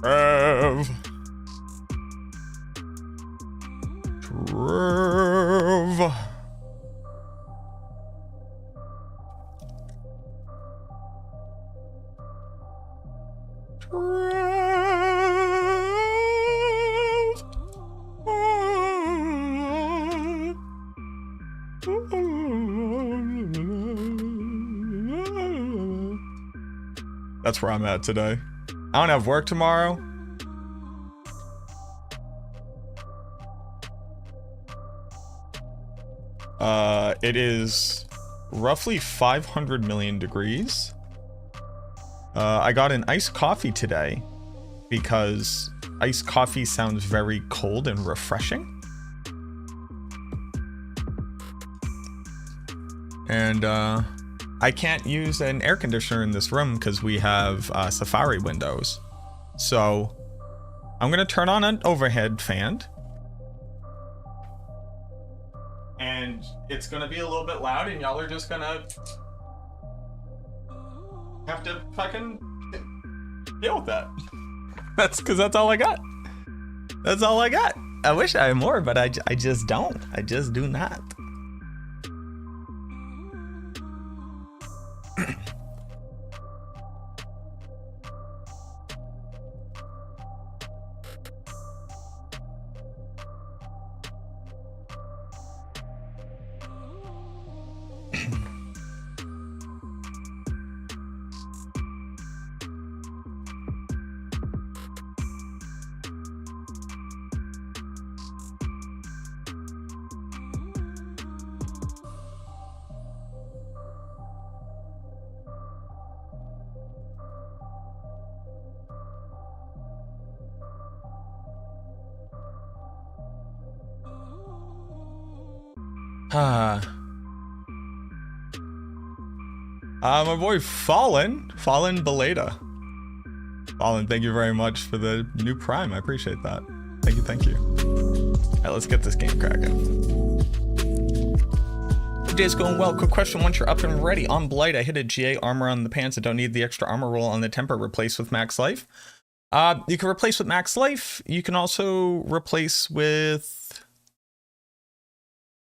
Trev. Trev. That's where I'm at today. I don't have work tomorrow. It is roughly 500 million degrees. I got an iced coffee today because iced coffee sounds very cold and refreshing. And I can't use an air conditioner in this room because we have Safari windows. So I'm gonna turn on an overhead fan. And it's gonna be a little bit loud and y'all are just gonna have to fucking deal with that. That's because that's all I got. That's all I got. I wish I had more, but I just don't. I just do not. My boy Fallen Beleda. Fallen, thank you very much for the new Prime. I appreciate that. Thank you. All right, let's get this game cracking. Day's going well. Quick question: once you're up and ready on Blight, I hit a GA armor on the pants. I don't need the extra armor roll on the temper. Replace with max life. You can replace with max life. You can also replace with.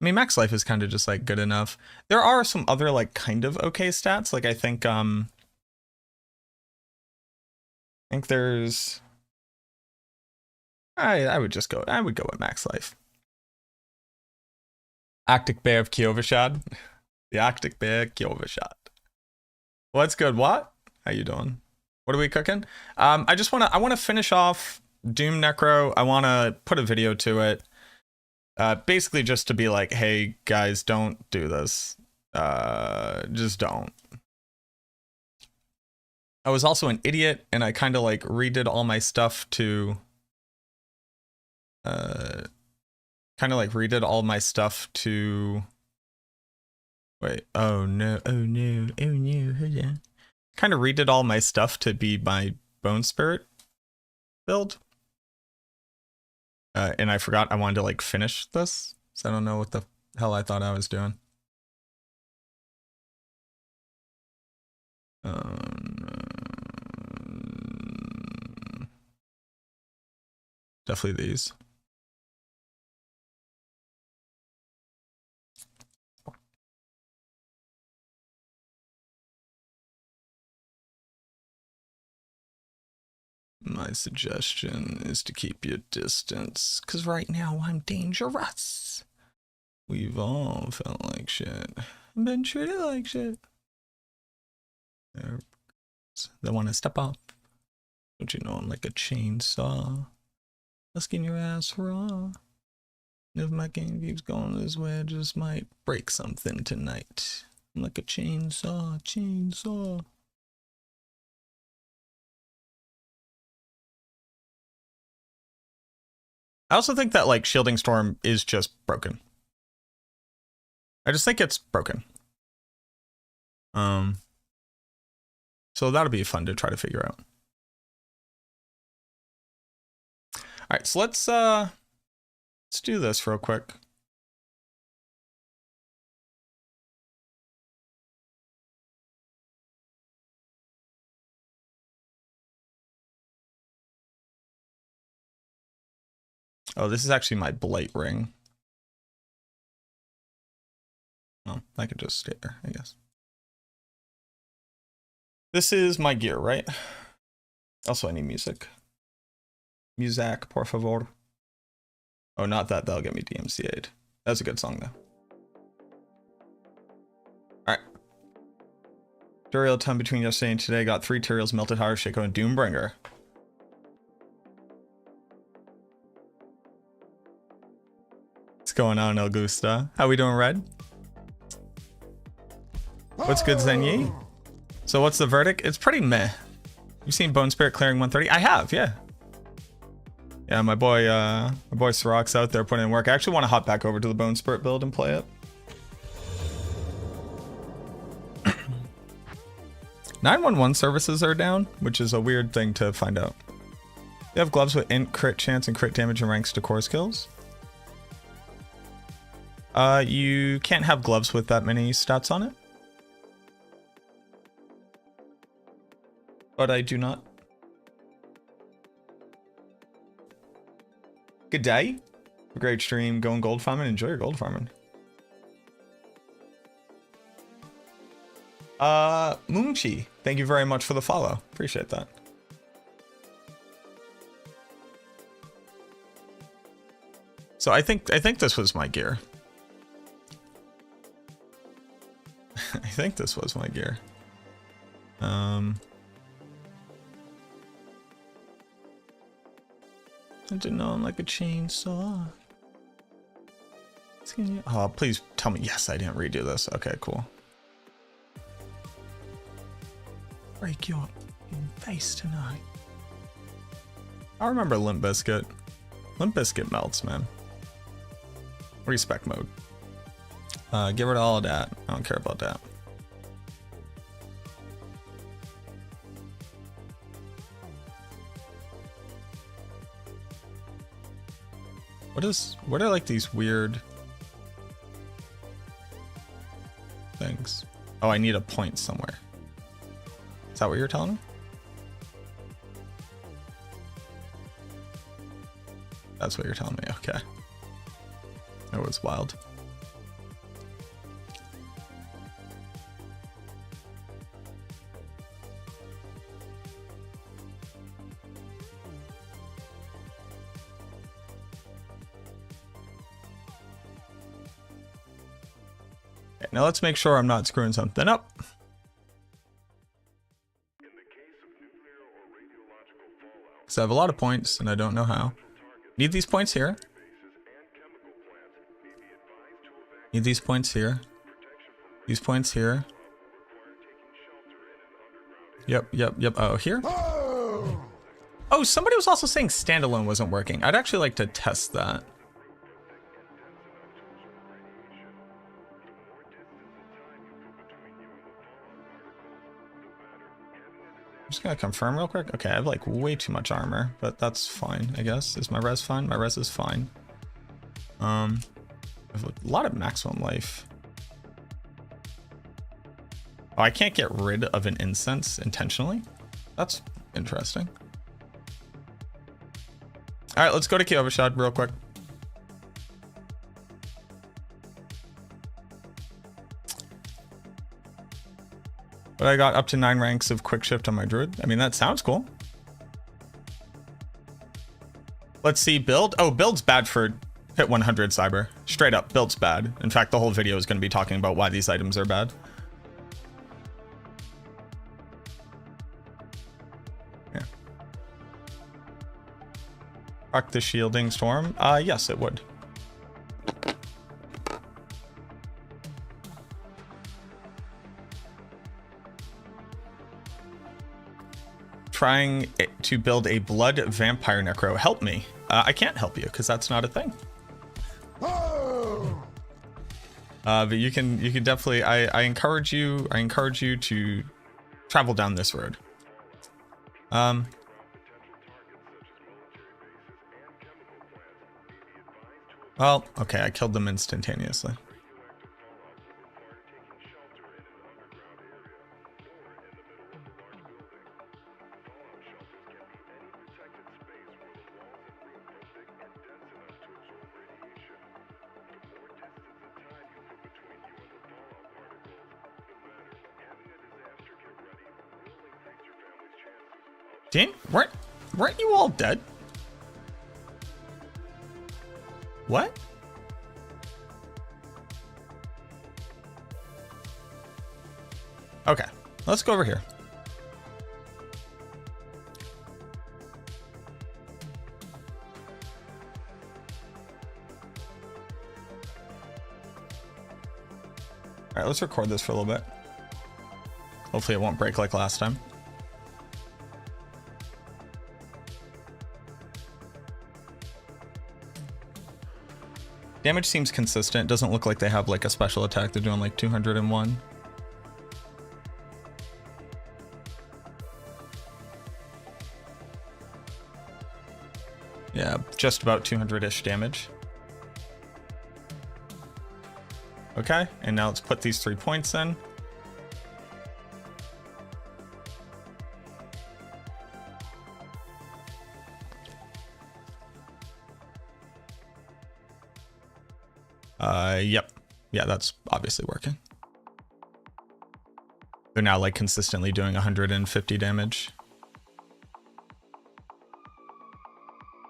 I mean, max life is kind of just like good enough. There are some other like kind of okay stats. Like I think there's. I would go with max life. Arctic Bear of Kiovashad. The Arctic Bear Kiovashad. What's good? What? How you doing? What are we cooking? I want to finish off Doom Necro. I want to put a video to it. Basically just to be like, hey guys, don't do this. Just don't. I was also an idiot and I kind of like redid all my stuff to wait, oh no, hold on. Kind of redid all my stuff to be my Bone Spirit build. And I forgot I wanted to like finish this, so I don't know what the hell I thought I was doing. Definitely these. My suggestion is to keep your distance, because right now I'm dangerous. We've all felt like shit. Been treated like shit. They want to step up. Don't you know I'm like a chainsaw? Skin your ass raw. If my game keeps going this way, I just might break something tonight. I'm like a chainsaw. I also think that like Shielding Storm is just broken. I just think it's broken. So that'll be fun to try to figure out. All right, so let's do this real quick. Oh, this is actually my blight ring. Oh, I could just stay there, I guess. This is my gear, right? Also, I need music. Music, por favor. Oh, not that. That'll get me DMCA'd. That's a good song, though. Alright. Tutorial time between yesterday and today. Got 3 tutorials, Melted Heart, Shaco, and Doombringer. What's going on, El Gusta? How we doing, Red? What's good, Zenyi? So what's the verdict? It's pretty meh. You've seen Bone Spirit clearing 130? I have, yeah. Yeah, my boy Siroc's out there putting in work. I actually want to hop back over to the Bone Spirit build and play it. 911 services are down, which is a weird thing to find out. They have gloves with int, crit chance, and crit damage and ranks to core skills. You can't have gloves with that many stats on it. But I do not. Good day. Great stream. Going gold farming. Enjoy your gold farming. Moonchi, thank you very much for the follow. Appreciate that. So I think this was my gear. I think this was my gear. I didn't know I'm like a chainsaw. Oh, please tell me. Yes, I didn't redo this. Okay, cool. Break your face tonight. I remember Limp Bizkit. Limp Bizkit melts, man. Respect mode. Get rid of all of that. I don't care about that. What are like these weird things? Oh, I need a point somewhere. Is that what you're telling me? That's what you're telling me. Okay. That was wild. Okay, now let's make sure I'm not screwing something up. Because I have a lot of points and I don't know how. Need these points here. Need these points here. These points here. Yep. Oh, here? Oh, somebody was also saying standalone wasn't working. I'd actually like to test that. I'm just gonna confirm real quick. Okay, I have like way too much armor, but that's fine, I guess. Is my res fine? My res is fine. I have a lot of maximum life. Oh, I can't get rid of an incense intentionally? That's interesting. Alright, let's go to Kyovashad real quick. But I got up to 9 ranks of quick shift on my druid. I mean, that sounds cool. Let's see, build. Oh, build's bad for hit 100 cyber. Straight up, build's bad. In fact, the whole video is going to be talking about why these items are bad. Yeah. Rock the shielding storm. Yes, it would. Trying to build a blood vampire necro. Help me. I can't help you because that's not a thing. But you can definitely. I encourage you. I encourage you to travel down this road. Well, okay. I killed them instantaneously. Gene, weren't you all dead? What? Okay, let's go over here. All right, let's record this for a little bit. Hopefully it won't break like last time. Damage seems consistent. Doesn't look like they have like a special attack. They're doing like 201. Yeah, just about 200-ish damage. Okay, and now let's put these 3 points in. Yep. Yeah, that's obviously working. They're now like consistently doing 150 damage.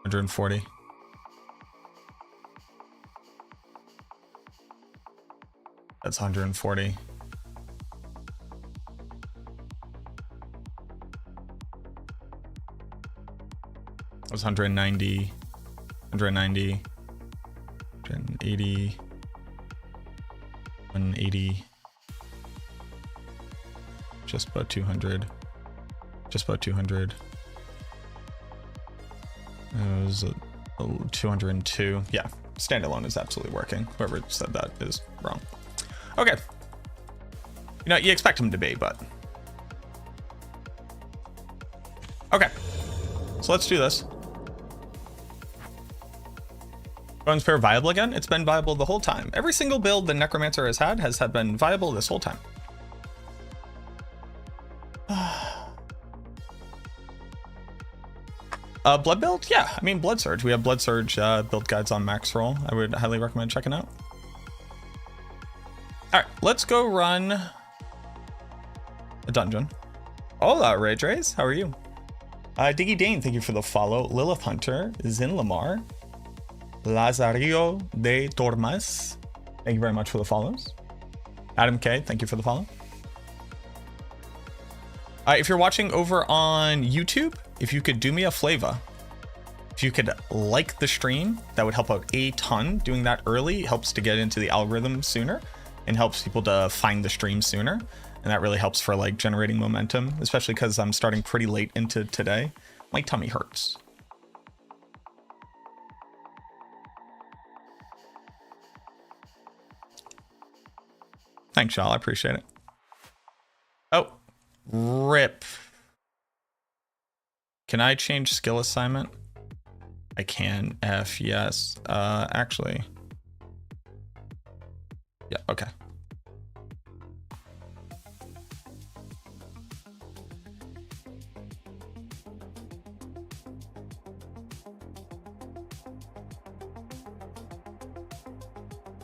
140. That's 140. That was 190. 190. 180. 180. Just about 200. Just about 200. It was 202. Yeah, standalone is absolutely working. Whoever said that is wrong. Okay. You know, you expect him to be, but... Okay. So let's do this. Bones Pair viable again? It's been viable the whole time. Every single build the Necromancer has been viable this whole time. Blood build? Yeah, I mean Blood Surge. We have Blood Surge build guides on Max Roll. I would highly recommend checking out. Alright, let's go run a dungeon. Hola, Ray Drays. How are you? Diggy Dane, thank you for the follow. Lilith Hunter, Zin Lamar, Lazario de Tormas, thank you very much for the follows. Adam K, thank you for the follow. If you're watching over on YouTube, if you could do me a favor, if you could like the stream, that would help out a ton. Doing that early helps to get into the algorithm sooner and helps people to find the stream sooner. And that really helps for like generating momentum, especially because I'm starting pretty late into today. My tummy hurts. Thanks, y'all. I appreciate it. Oh, rip. Can I change skill assignment? I can. F, yes. Actually. Yeah, okay.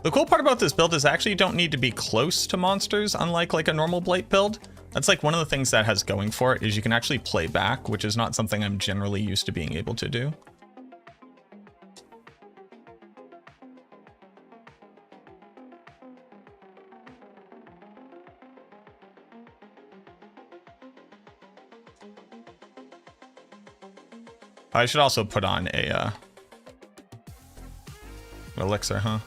The cool part about this build is actually you don't need to be close to monsters, unlike like a normal Blight build. That's like one of the things that has going for it is you can actually play back, which is not something I'm generally used to being able to do. I should also put on a elixir, huh?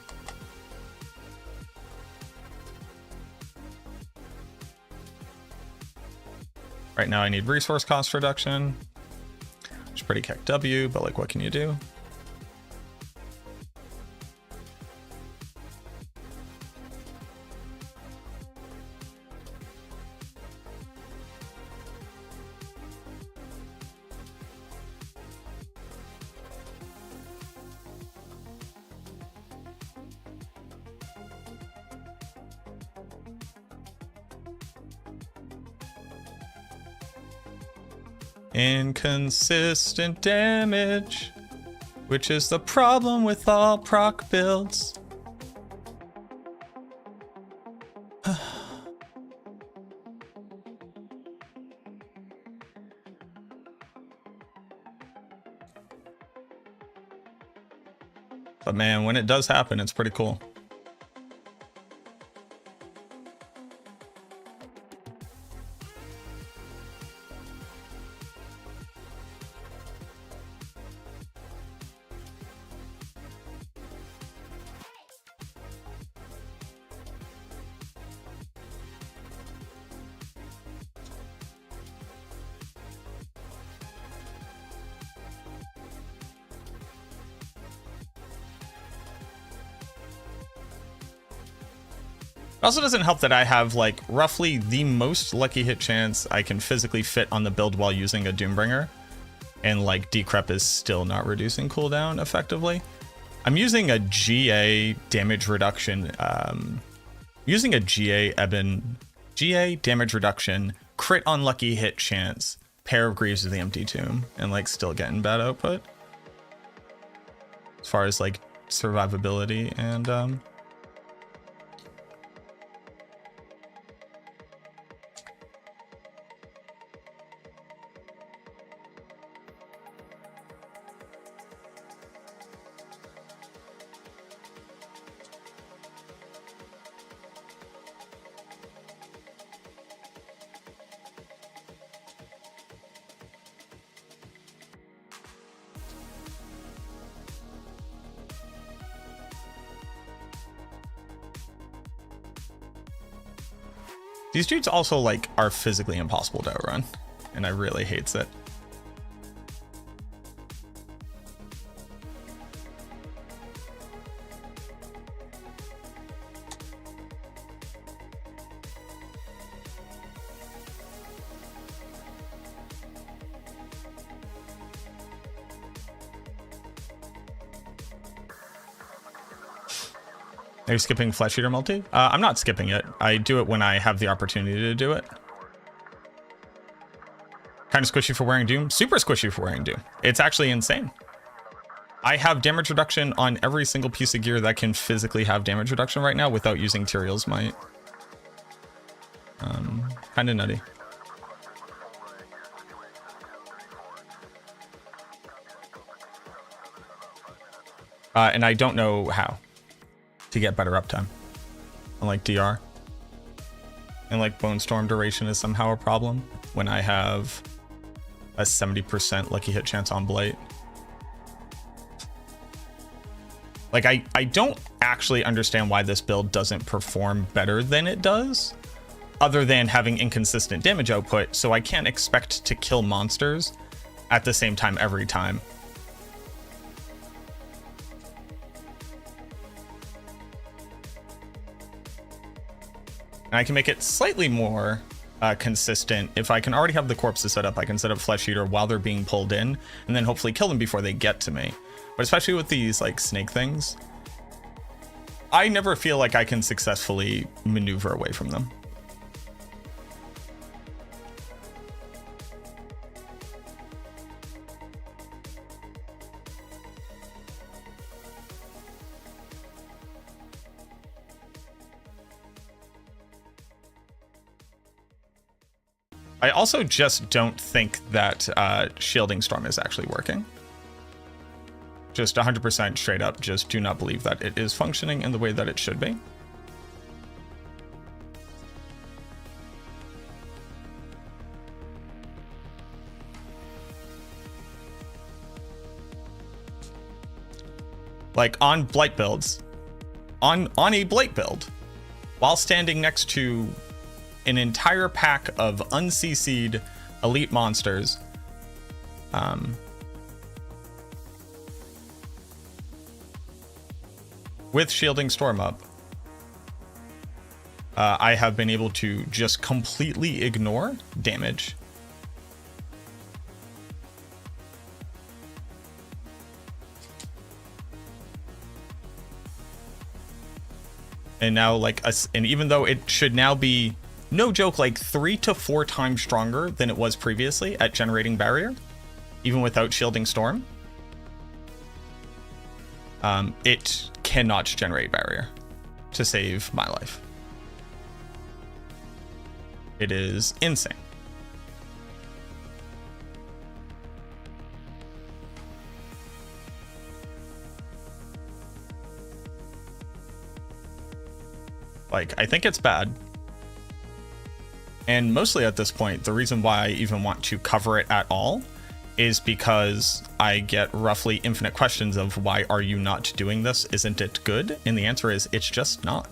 Right now I need resource cost reduction, which is pretty kick W, but like what can you do? Inconsistent damage, which is the problem with all proc builds. But man, when it does happen, it's pretty cool. It also doesn't help that I have like roughly the most lucky hit chance I can physically fit on the build while using a Doombringer, and like Decrep is still not reducing cooldown effectively. I'm using a GA damage reduction, using a GA damage reduction, crit on lucky hit chance, pair of Greaves of the Empty Tomb, and like still getting bad output as far as like survivability and these dudes also like are physically impossible to outrun, and I really hates it. Are you skipping Flesh Eater multi? I'm not skipping it. I do it when I have the opportunity to do it. Kind of squishy for wearing Doom. Super squishy for wearing Doom. It's actually insane. I have damage reduction on every single piece of gear that can physically have damage reduction right now without using Tyrael's Might. Kind of nutty. And I don't know how to get better uptime. Unlike DR. And like Bone Storm duration is somehow a problem when I have a 70% lucky hit chance on Blight. Like I don't actually understand why this build doesn't perform better than it does, other than having inconsistent damage output, so I can't expect to kill monsters at the same time every time. And I can make it slightly more consistent if I can already have the corpses set up. I can set up Flesh Eater while they're being pulled in, and then hopefully kill them before they get to me. But especially with these like snake things, I never feel like I can successfully maneuver away from them. I also just don't think that Shielding Storm is actually working. Just 100% straight up, just do not believe that it is functioning in the way that it should be. Like on Blight builds, on a Blight build, while standing next to an entire pack of unCC'd elite monsters, with Shielding Storm up, I have been able to just completely ignore damage. And now, like, and even though it should now be, no joke, like 3 to 4 times stronger than it was previously at generating barrier, even without Shielding Storm, it cannot generate barrier to save my life. It is insane. Like, I think it's bad. And mostly at this point, the reason why I even want to cover it at all is because I get roughly infinite questions of why are you not doing this? Isn't it good? And the answer is it's just not.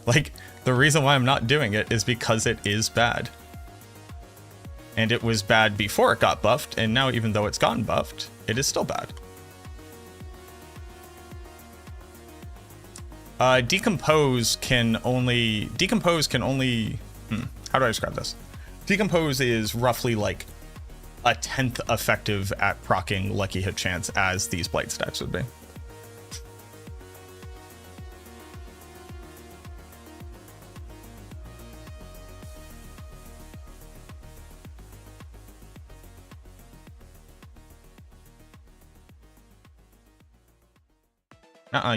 Like, the reason why I'm not doing it is because it is bad. And it was bad before it got buffed, and now even though it's gotten buffed, it is still bad. Decompose can only, how do I describe this? Decompose is roughly like a 10th effective at proccing lucky hit chance as these blight stacks would be.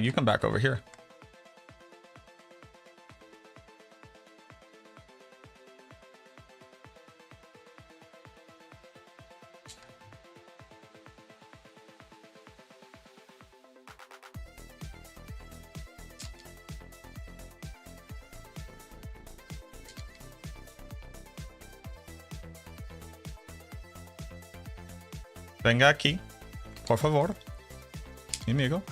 You come back over here. Venga aquí, por favor, mi amigo.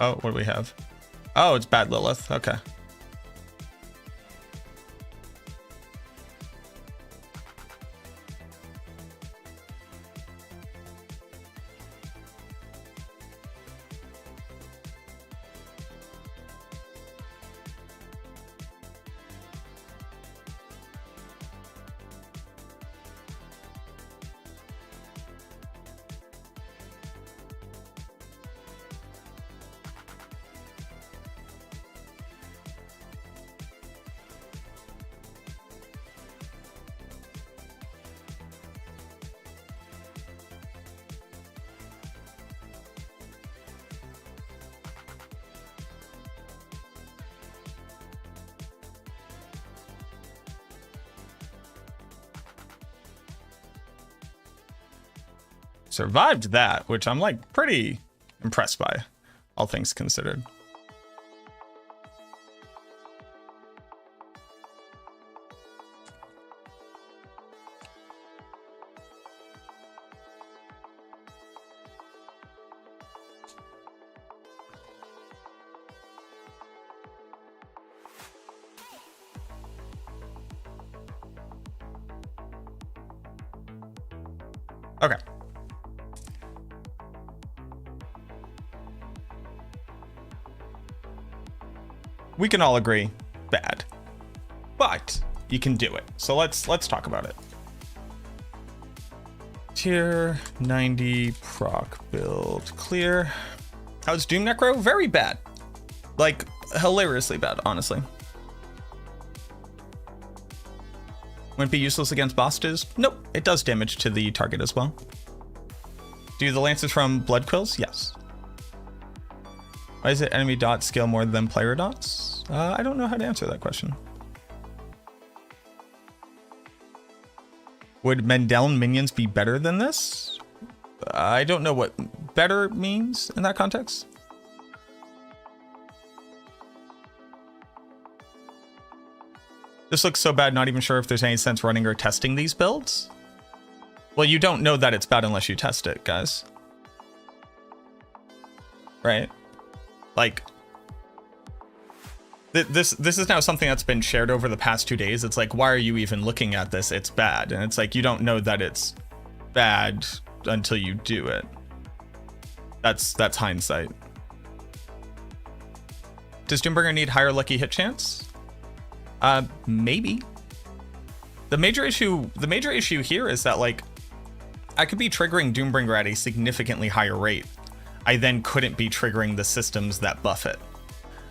Oh, what do we have? Oh, it's bad Lilith. Okay. Survived that, which I'm like pretty impressed by, all things considered. Okay. We can all agree, bad, but you can do it. So let's talk about it. Tier 90 proc build clear. How's Doom Necro? Very bad, like hilariously bad, honestly. Wouldn't be useless against bosses? Nope, it does damage to the target as well. Do the lances from blood quills? Yes. Why is it enemy dots scale more than player dots? I don't know how to answer that question. Would Mendelian minions be better than this? I don't know what better means in that context. This looks so bad, not even sure if there's any sense running or testing these builds. Well, you don't know that it's bad unless you test it, guys. Right? Like, this is now something that's been shared over the past 2 days. It's like, why are you even looking at this? It's bad. And it's like, you don't know that it's bad until you do it. That's hindsight. Does Doombringer need higher lucky hit chance? Maybe. The major issue here is that, like, I could be triggering Doombringer at a significantly higher rate. I then couldn't be triggering the systems that buff it.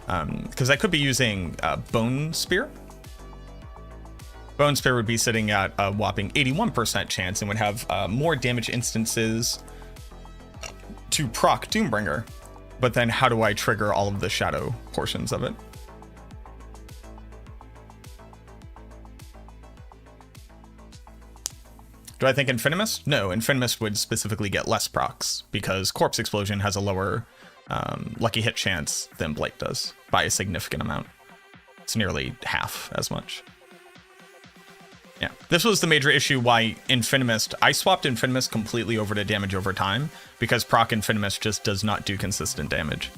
Because I could be using Bone Spear. Bone Spear would be sitting at a whopping 81% chance and would have more damage instances to proc Doombringer. But then how do I trigger all of the shadow portions of it? Do I think Infinimus? No, Infinimus would specifically get less procs because Corpse Explosion has a lower lucky hit chance than Blight does by a significant amount. It's nearly half as much. Yeah, this was the major issue why Infinimus, I swapped Infinimus completely over to damage over time because proc Infinimus just does not do consistent damage.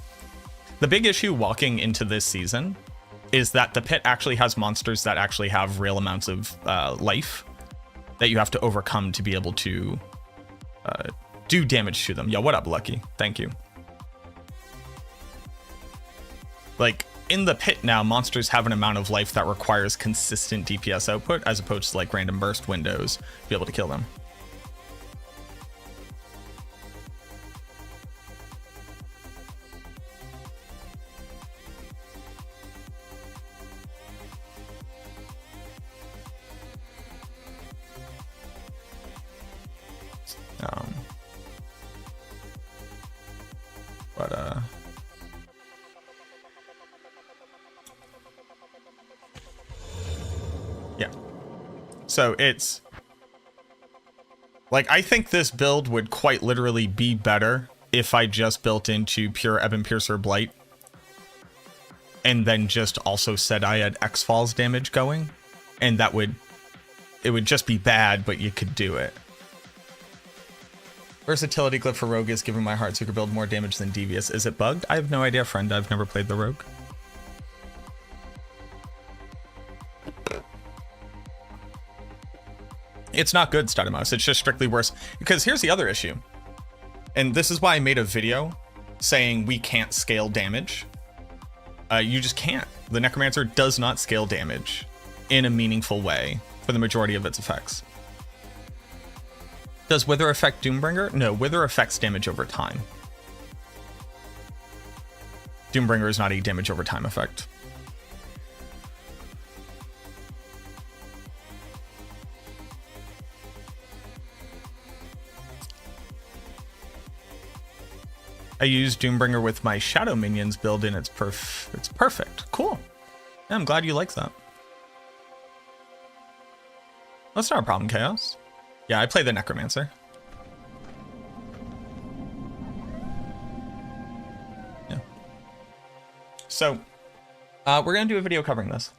The big issue walking into this season is that the pit actually has monsters that actually have real amounts of life that you have to overcome to be able to do damage to them. Yeah, what up, Lucky? Thank you. Like, in the pit now, monsters have an amount of life that requires consistent DPS output as opposed to like random burst windows to be able to kill them. Yeah. So it's like, I think this build would quite literally be better if I just built into pure Ebon Piercer Blight and then just also said I had X-Falls damage going, and that would, it would just be bad, but you could do it. Versatility glyph for Rogue is giving my Heartseeker build more damage than Devious. Is it bugged? I have no idea, friend. I've never played the Rogue. It's not good, Stuttermouse. It's just strictly worse. Because here's the other issue. And this is why I made a video saying we can't scale damage. You just can't. The Necromancer does not scale damage in a meaningful way for the majority of its effects. Does Wither affect Doombringer? No, Wither affects damage over time. Doombringer is not a damage over time effect. I use Doombringer with my Shadow Minions build in. It's perfect. Cool. Yeah, I'm glad you like that. That's not a problem, Chaos. Yeah, I play the Necromancer. Yeah. So, we're gonna do a video covering this.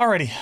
Alrighty.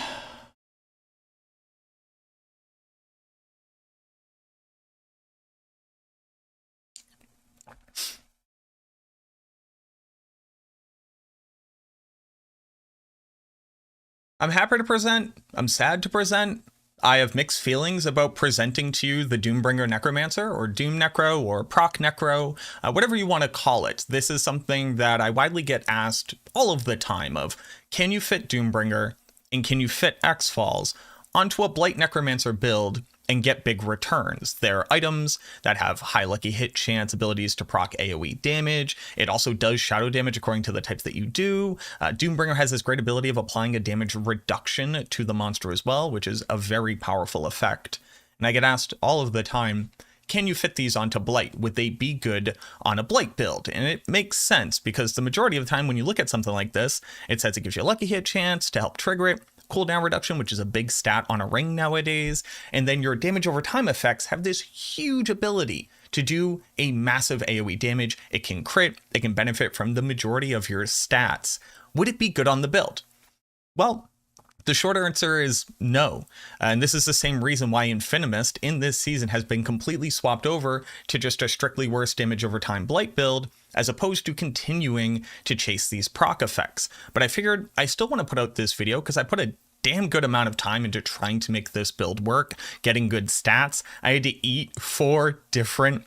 I'm happy to present. I'm sad to present. I have mixed feelings about presenting to you the Doombringer Necromancer, or Doom Necro, or Proc Necro, whatever you want to call it. This is something that I widely get asked all of the time of, can you fit Doombringer and can you fit X-Falls onto a Blight Necromancer build and get big returns? There are items that have high lucky hit chance, abilities to proc AoE damage. It also does shadow damage according to the types that you do. Doombringer has this great ability of applying a damage reduction to the monster as well, which is a very powerful effect. And I get asked all of the time, can you fit these onto Blight? Would they be good on a Blight build? And it makes sense because the majority of the time when you look at something like this, it says it gives you a lucky hit chance to help trigger it, cooldown reduction, which is a big stat on a ring nowadays, and then your damage over time effects have this huge ability to do a massive AoE damage. It can crit, it can benefit from the majority of your stats. Would it be good on the build? Well, the short answer is no. And this is the same reason why Infinimist in this season has been completely swapped over to just a strictly worse damage over time Blight build, as opposed to continuing to chase these proc effects. But I figured I still want to put out this video because I put a damn good amount of time into trying to make this build work, getting good stats. I had to eat 4 different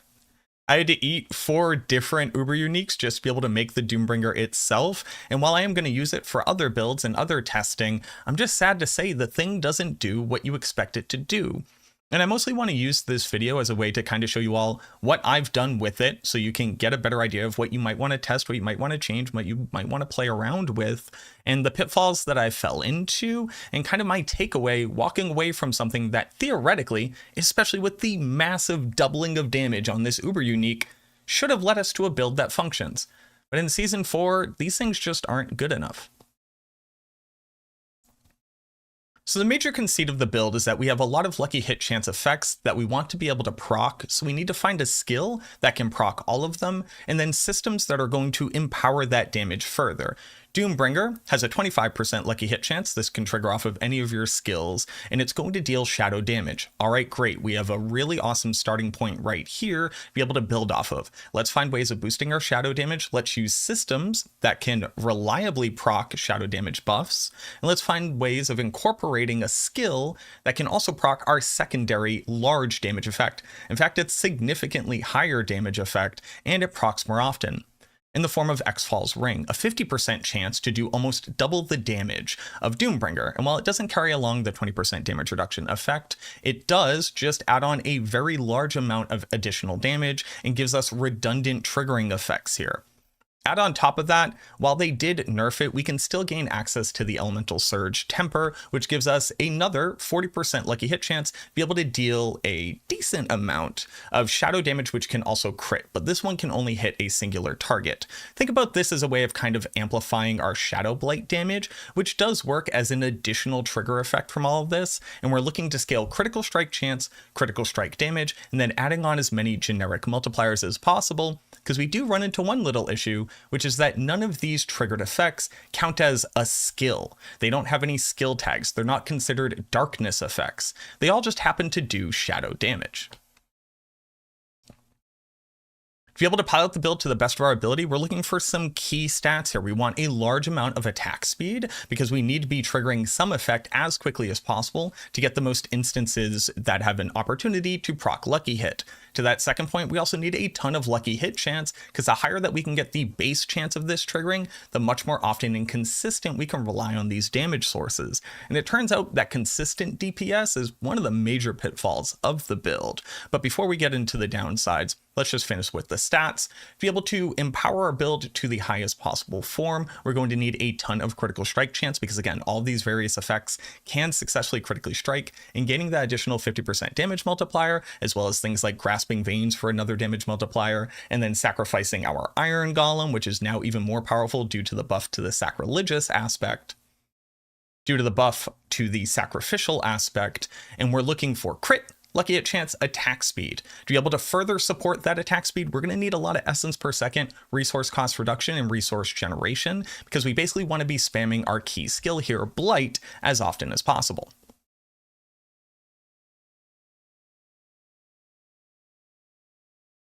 I had to eat 4 different Uber Uniques just to be able to make the Doombringer itself, and while I am going to use it for other builds and other testing, I'm just sad to say the thing doesn't do what you expect it to do. And I mostly want to use this video as a way to kind of show you all what I've done with it so you can get a better idea of what you might want to test, what you might want to change, what you might want to play around with, and the pitfalls that I fell into, and kind of my takeaway walking away from something that theoretically, especially with the massive doubling of damage on this Uber Unique, should have led us to a build that functions. But in Season 4, these things just aren't good enough. So the major conceit of the build is that we have a lot of lucky hit chance effects that we want to be able to proc, so we need to find a skill that can proc all of them, and then systems that are going to empower that damage further. Doombringer has a 25% lucky hit chance. This can trigger off of any of your skills, and it's going to deal shadow damage. All right, great. We have a really awesome starting point right here to be able to build off of. Let's find ways of boosting our shadow damage. Let's use systems that can reliably proc shadow damage buffs, and let's find ways of incorporating a skill that can also proc our secondary large damage effect. In fact, it's significantly higher damage effect, and it procs more often, in the form of X-Fall's Ring, a 50% chance to do almost double the damage of Doombringer. And while it doesn't carry along the 20% damage reduction effect, it does just add on a very large amount of additional damage and gives us redundant triggering effects here. Add on top of that, while they did nerf it, we can still gain access to the Elemental Surge Temper, which gives us another 40% lucky hit chance, be able to deal a decent amount of shadow damage, which can also crit, but this one can only hit a singular target. Think about this as a way of kind of amplifying our Shadow Blight damage, which does work as an additional trigger effect from all of this, and we're looking to scale critical strike chance, critical strike damage, and then adding on as many generic multipliers as possible, because we do run into one little issue, which is that none of these triggered effects count as a skill. They don't have any skill tags. They're not considered darkness effects. They all just happen to do shadow damage. To be able to pilot the build to the best of our ability, we're looking for some key stats here. We want a large amount of attack speed because we need to be triggering some effect as quickly as possible to get the most instances that have an opportunity to proc lucky hit. To that second point, we also need a ton of lucky hit chance, because the higher that we can get the base chance of this triggering, the much more often and consistent we can rely on these damage sources. And it turns out that consistent DPS is one of the major pitfalls of the build. But before we get into the downsides, let's just finish with the stats. To be able to empower our build to the highest possible form, we're going to need a ton of critical strike chance, because again, all these various effects can successfully critically strike, and gaining that additional 50% damage multiplier, as well as things like Grasping Veins for another damage multiplier, and then sacrificing our Iron Golem, which is now even more powerful due to the buff to the sacrilegious aspect, due to the buff to the sacrificial aspect, and we're looking for crit, lucky hit chance, attack speed. To be able to further support that attack speed, we're going to need a lot of essence per second, resource cost reduction, and resource generation, because we basically want to be spamming our key skill here, Blight, as often as possible.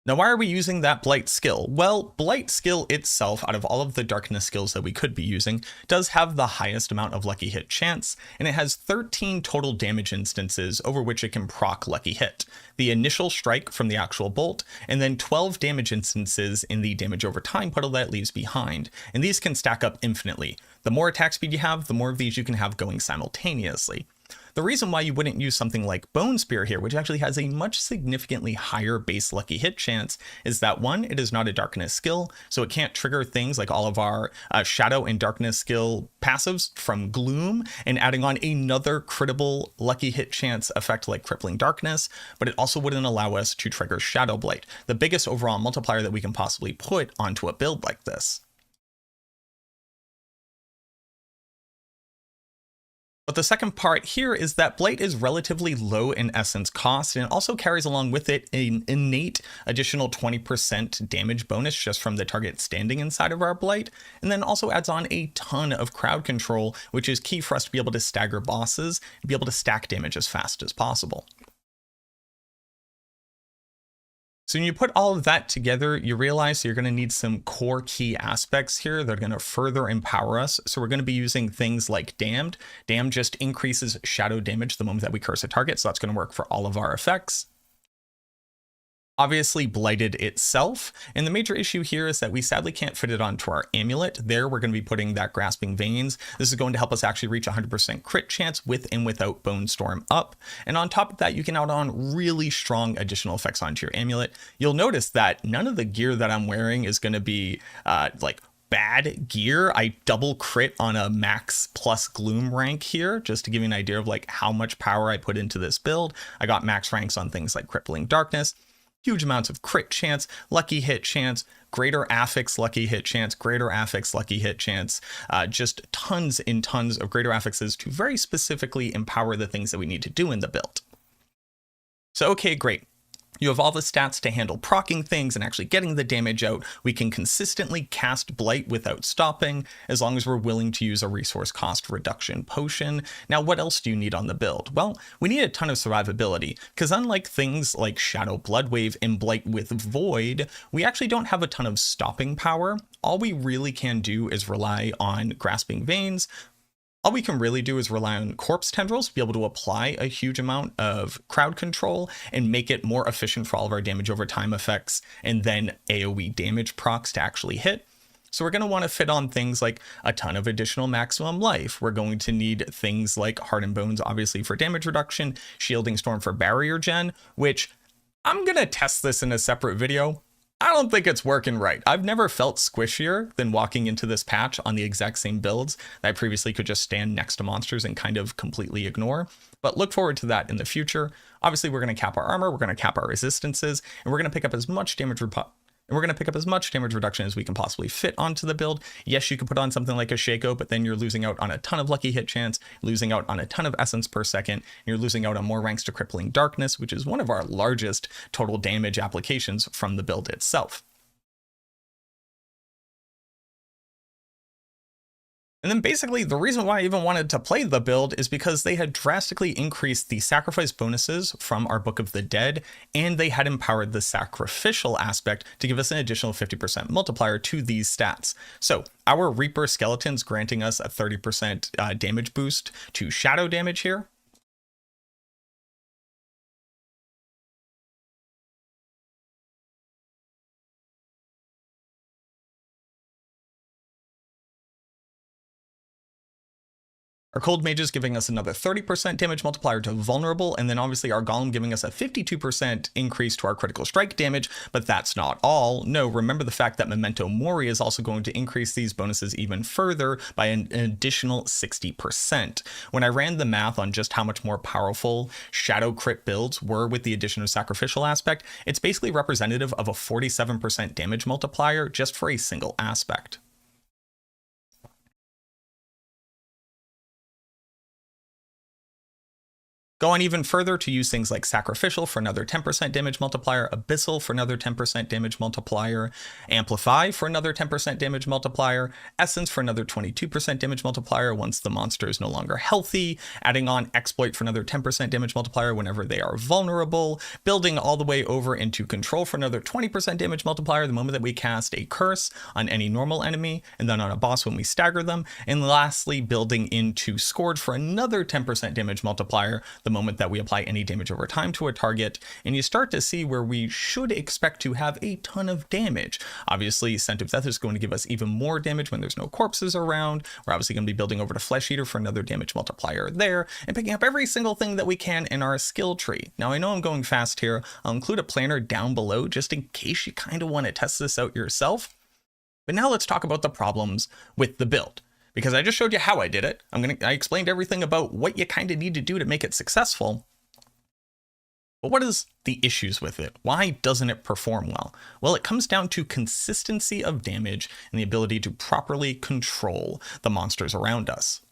Now, why are we using that Blight skill? Well, Blight skill itself, out of all of the darkness skills that we could be using, does have the highest amount of lucky hit chance, and it has 13 total damage instances over which it can proc lucky hit. The initial strike from the actual bolt, and then 12 damage instances in the damage over time puddle that it leaves behind, and these can stack up infinitely. The more attack speed you have, the more of these you can have going simultaneously. The reason why you wouldn't use something like Bone Spear here, which actually has a much significantly higher base lucky hit chance, is that one, it is not a darkness skill, so it can't trigger things like all of our shadow and darkness skill passives from Gloom, and adding on another critable lucky hit chance effect like Crippling Darkness, but it also wouldn't allow us to trigger Shadow Blight, the biggest overall multiplier that we can possibly put onto a build like this. But the second part here is that Blight is relatively low in essence cost, and it also carries along with it an innate additional 20% damage bonus just from the target standing inside of our Blight, and then also adds on a ton of crowd control, which is key for us to be able to stagger bosses and be able to stack damage as fast as possible. So when you put all of that together, you realize you're going to need some core key aspects here that are going to further empower us. So we're going to be using things like Damned. Damned just increases shadow damage the moment that we curse a target, so that's going to work for all of our effects. obviously blighted itself, and the major issue here is that we sadly can't fit it onto our amulet. There we're going to be putting that Grasping Veins. This is going to help us actually reach 100% crit chance with and without Bone Storm up, and on top of that you can add on really strong additional effects onto your amulet. You'll notice that none of the gear that I'm wearing is going to be like bad gear. I double crit on a max plus gloom rank here, just to give you an idea of like how much power I put into this build. I got max ranks on things like Crippling Darkness, huge amounts of crit chance, lucky hit chance, greater affix lucky hit chance, greater affix lucky hit chance, just tons and tons of greater affixes to very specifically empower the things that we need to do in the build. So okay, great. You have all the stats to handle proccing things and actually getting the damage out. We can consistently cast Blight without stopping, as long as we're willing to use a resource cost reduction potion. Now, what else do you need on the build? Well, we need a ton of survivability, because unlike things like Shadow Bloodwave and Blight with Void, we actually don't have a ton of stopping power. All we really can do is rely on Grasping Veins. All we can really do is rely on Corpse Tendrils to be able to apply a huge amount of crowd control and make it more efficient for all of our damage over time effects, and then AoE damage procs to actually hit. So we're going to want to fit on things like a ton of additional maximum life. We're going to need things like Hardened Bones, obviously, for damage reduction, Shielding Storm for barrier gen, which I'm going to test this in a separate video. I don't think it's working right. I've never felt squishier than walking into this patch on the exact same builds that I previously could just stand next to monsters and kind of completely ignore. But look forward to that in the future. Obviously, we're going to cap our armor, we're going to cap our resistances, and we're going to pick up as much damage reduction as we can possibly fit onto the build. Yes, you could put on something like a Shaco, but then you're losing out on a ton of lucky hit chance, losing out on a ton of essence per second, and you're losing out on more ranks to Crippling Darkness, which is one of our largest total damage applications from the build itself. And then basically the reason why I even wanted to play the build is because they had drastically increased the sacrifice bonuses from our Book of the Dead, and they had empowered the sacrificial aspect to give us an additional 50% multiplier to these stats. So our Reaper Skeletons granting us a 30% damage boost to shadow damage here. Our Cold Mages giving us another 30% damage multiplier to vulnerable, and then obviously our Golem giving us a 52% increase to our critical strike damage, but that's not all. No, remember the fact that Memento Mori is also going to increase these bonuses even further by an additional 60%. When I ran the math on just how much more powerful Shadow crit builds were with the addition of Sacrificial aspect, it's basically representative of a 47% damage multiplier just for a single aspect. Go on even further to use things like Sacrificial for another 10% damage multiplier, Abyssal for another 10% damage multiplier, Amplify for another 10% damage multiplier, Essence for another 22% damage multiplier once the monster is no longer healthy, adding on Exploit for another 10% damage multiplier whenever they are vulnerable, building all the way over into Control for another 20% damage multiplier the moment that we cast a curse on any normal enemy, and then on a boss when we stagger them, and lastly building into Scourge for another 10% damage multiplier the moment that we apply any damage over time to a target, and you start to see where we should expect to have a ton of damage. Obviously, Scent of Death is going to give us even more damage when there's no corpses around. We're obviously going to be building over to Flesh Eater for another damage multiplier there, and picking up every single thing that we can in our skill tree. Now, I know I'm going fast here. I'll include a planner down below just in case you kind of want to test this out yourself. But now let's talk about the problems with the build. Because I just showed you how I did it. I explained everything about what you kind of need to do to make it successful. But what is the issues with it? Why doesn't it perform well? Well, it comes down to consistency of damage and the ability to properly control the monsters around us.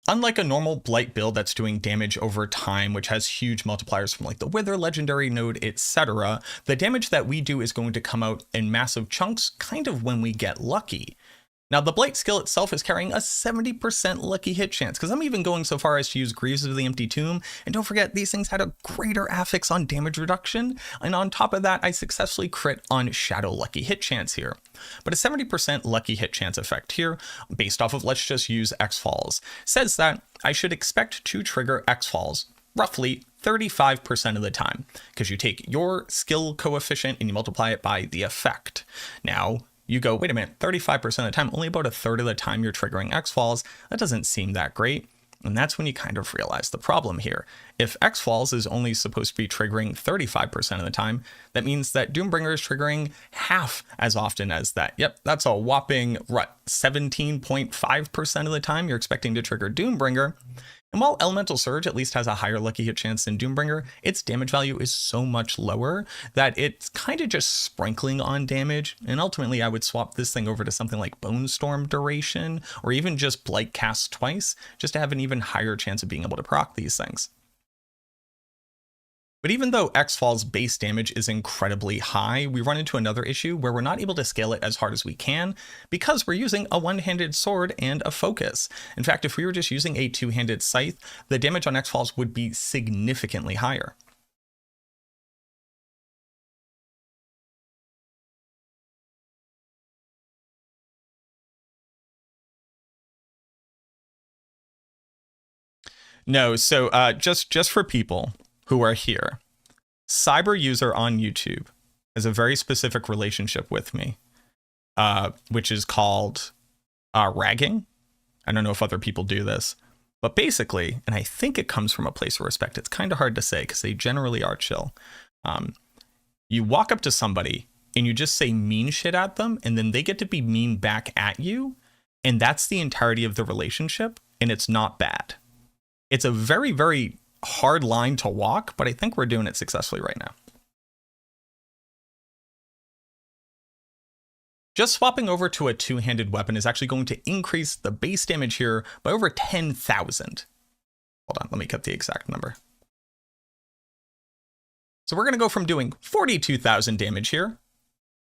Unlike a normal Blight build that's doing damage over time, which has huge multipliers from like the Wither legendary node, etc., the damage that we do is going to come out in massive chunks kind of when we get lucky. Now, the Blight skill itself is carrying a 70% lucky hit chance, because I'm even going so far as to use Greaves of the Empty Tomb, and don't forget, these things had a greater affix on damage reduction, and on top of that, I successfully crit on Shadow lucky hit chance here. But a 70% lucky hit chance effect here, based off of let's just use X-Falls, says that I should expect to trigger X-Falls roughly 35% of the time, because you take your skill coefficient and you multiply it by the effect. Now, you go, wait a minute, 35% of the time, only about a third of the time you're triggering X-Falls. That doesn't seem that great. And that's when you kind of realize the problem here. If X-Falls is only supposed to be triggering 35% of the time, that means that Doombringer is triggering half as often as that. Yep, that's a whopping, 17.5% of the time you're expecting to trigger Doombringer. And while Elemental Surge at least has a higher lucky hit chance than Doombringer, its damage value is so much lower that it's kind of just sprinkling on damage. And ultimately, I would swap this thing over to something like Bone Storm Duration, or even just Blight Cast twice, just to have an even higher chance of being able to proc these things. But even though X-Fall's base damage is incredibly high, we run into another issue where we're not able to scale it as hard as we can because we're using a one-handed sword and a focus. In fact, if we were just using a two-handed scythe, the damage on X-Falls would be significantly higher. No, so just for people who are here, Cyber User on YouTube has a very specific relationship with me, which is called ragging. I don't know if other people do this, but basically, and I think it comes from a place of respect. It's kind of hard to say because they generally are chill. You walk up to somebody and you just say mean shit at them, and then they get to be mean back at you, and that's the entirety of the relationship, and it's not bad. It's a very, very hard line to walk, but I think we're doing it successfully right now. Just swapping over to a two-handed weapon is actually going to increase the base damage here by over 10,000. Hold on, let me get the exact number. So we're going to go from doing 42,000 damage here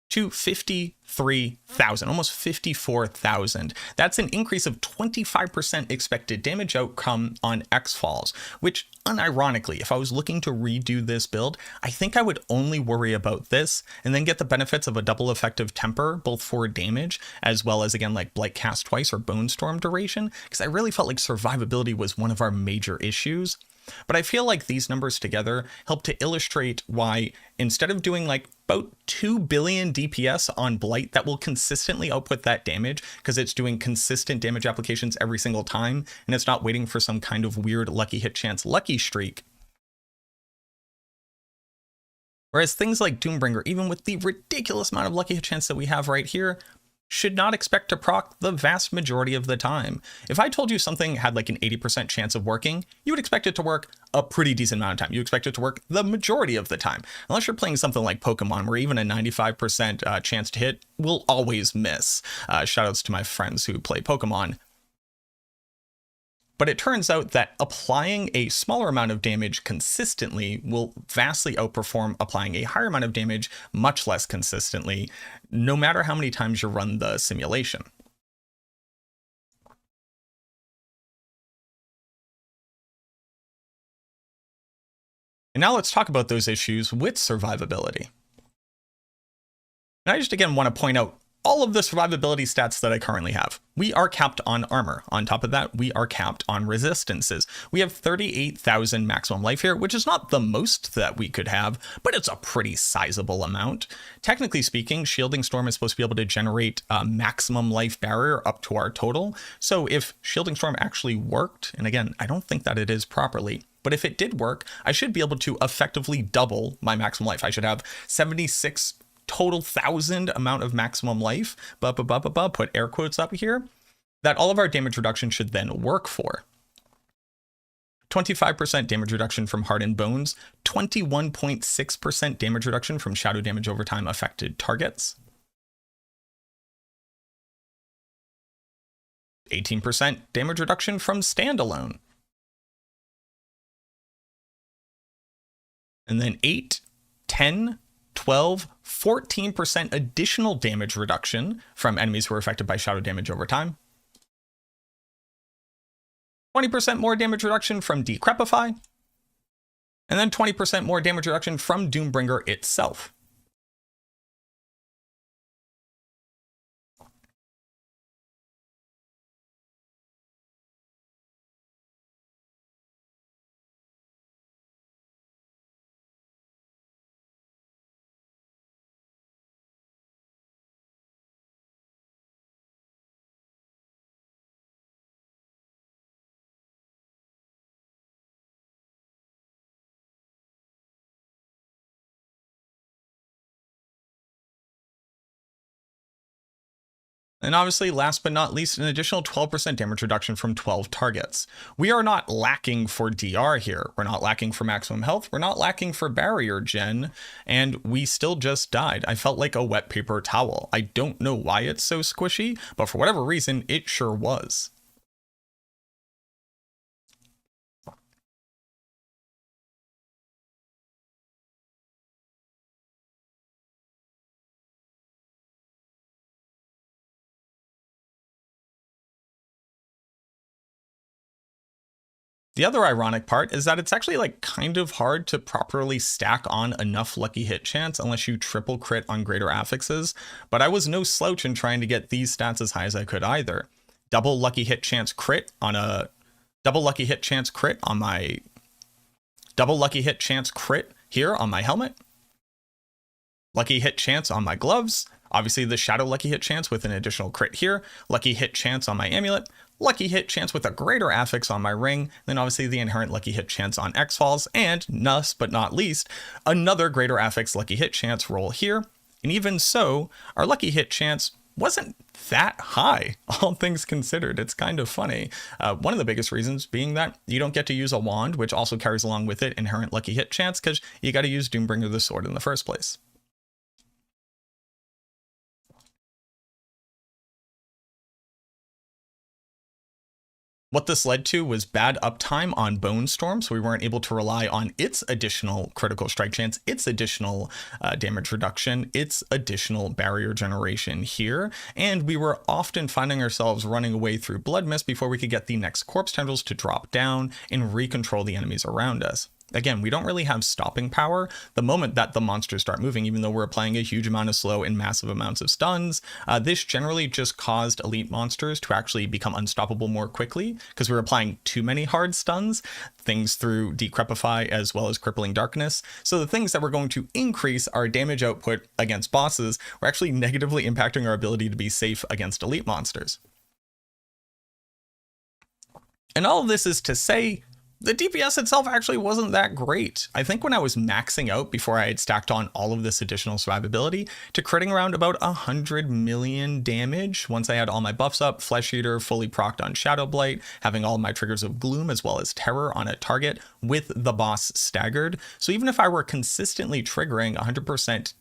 to 53,000, almost 54,000. That's an increase of 25% expected damage outcome on X-Falls, which unironically, if I was looking to redo this build, I think I would only worry about this and then get the benefits of a double effective temper, both for damage, as well as, again, like Blight Cast twice or Bone Storm Duration, because I really felt like survivability was one of our major issues. But I feel like these numbers together help to illustrate why, instead of doing like about 2 billion DPS on Blight that will consistently output that damage because it's doing consistent damage applications every single time and it's not waiting for some kind of weird lucky hit chance lucky streak. Whereas things like Doombringer, even with the ridiculous amount of lucky hit chance that we have right here, should not expect to proc the vast majority of the time. If I told you something had like an 80% chance of working, you would expect it to work a pretty decent amount of time. You expect it to work the majority of the time. Unless you're playing something like Pokemon, where even a 95% chance to hit will always miss. Shoutouts to my friends who play Pokemon. But it turns out that applying a smaller amount of damage consistently will vastly outperform applying a higher amount of damage much less consistently, no matter how many times you run the simulation. And now let's talk about those issues with survivability. And I just again want to point out all of the survivability stats that I currently have. We are capped on armor. On top of that, we are capped on resistances. We have 38,000 maximum life here, which is not the most that we could have, but it's a pretty sizable amount. Technically speaking, Shielding Storm is supposed to be able to generate a maximum life barrier up to our total. So if Shielding Storm actually worked, and again, I don't think that it is properly, but if it did work, I should be able to effectively double my maximum life. I should have 76 total 1,000 amount of maximum life, put air quotes up here, that all of our damage reduction should then work for. 25% damage reduction from Hardened Bones, 21.6% damage reduction from shadow damage over time affected targets, 18% damage reduction from Standalone, and then 8, 10, 12, 14% additional damage reduction from enemies who are affected by shadow damage over time. 20% more damage reduction from Decrepify. And then 20% more damage reduction from Doombringer itself. And obviously, last but not least, an additional 12% damage reduction from 12 targets. We are not lacking for DR here. We're not lacking for maximum health. We're not lacking for barrier gen. And we still just died. I felt like a wet paper towel. I don't know why it's so squishy, but for whatever reason, it sure was. The other ironic part is that it's actually like kind of hard to properly stack on enough lucky hit chance unless you triple crit on greater affixes, but I was no slouch in trying to get these stats as high as I could either. Double lucky hit chance crit on a double lucky hit chance crit on my double lucky hit chance crit here on my helmet. Lucky hit chance on my gloves. Obviously the shadow lucky hit chance with an additional crit here. Lucky hit chance on my amulet. Lucky hit chance with a greater affix on my ring, then obviously the inherent lucky hit chance on X-Falls, and last but not least, another greater affix lucky hit chance roll here. And even so, our lucky hit chance wasn't that high, all things considered. It's kind of funny. One of the biggest reasons being that you don't get to use a wand, which also carries along with it inherent lucky hit chance, because you got to use Doombringer the Sword in the first place. What this led to was bad uptime on Bone Storm, so we weren't able to rely on its additional critical strike chance, its additional damage reduction, its additional barrier generation here, and we were often finding ourselves running away through Blood Mist before we could get the next Corpse Tendrils to drop down and recontrol the enemies around us. Again, we don't really have stopping power the moment that the monsters start moving, even though we're applying a huge amount of slow and massive amounts of stuns. This generally just caused elite monsters to actually become unstoppable more quickly because we were applying too many hard stuns, things through Decrepify as well as Crippling Darkness. So the things that were going to increase our damage output against bosses were actually negatively impacting our ability to be safe against elite monsters. And all of this is to say, the DPS itself actually wasn't that great. I think when I was maxing out before I had stacked on all of this additional survivability to critting around about 100 million damage once I had all my buffs up, Flesh Eater fully procced on Shadow Blight, having all my triggers of Gloom as well as Terror on a target with the boss staggered. So even if I were consistently triggering 100%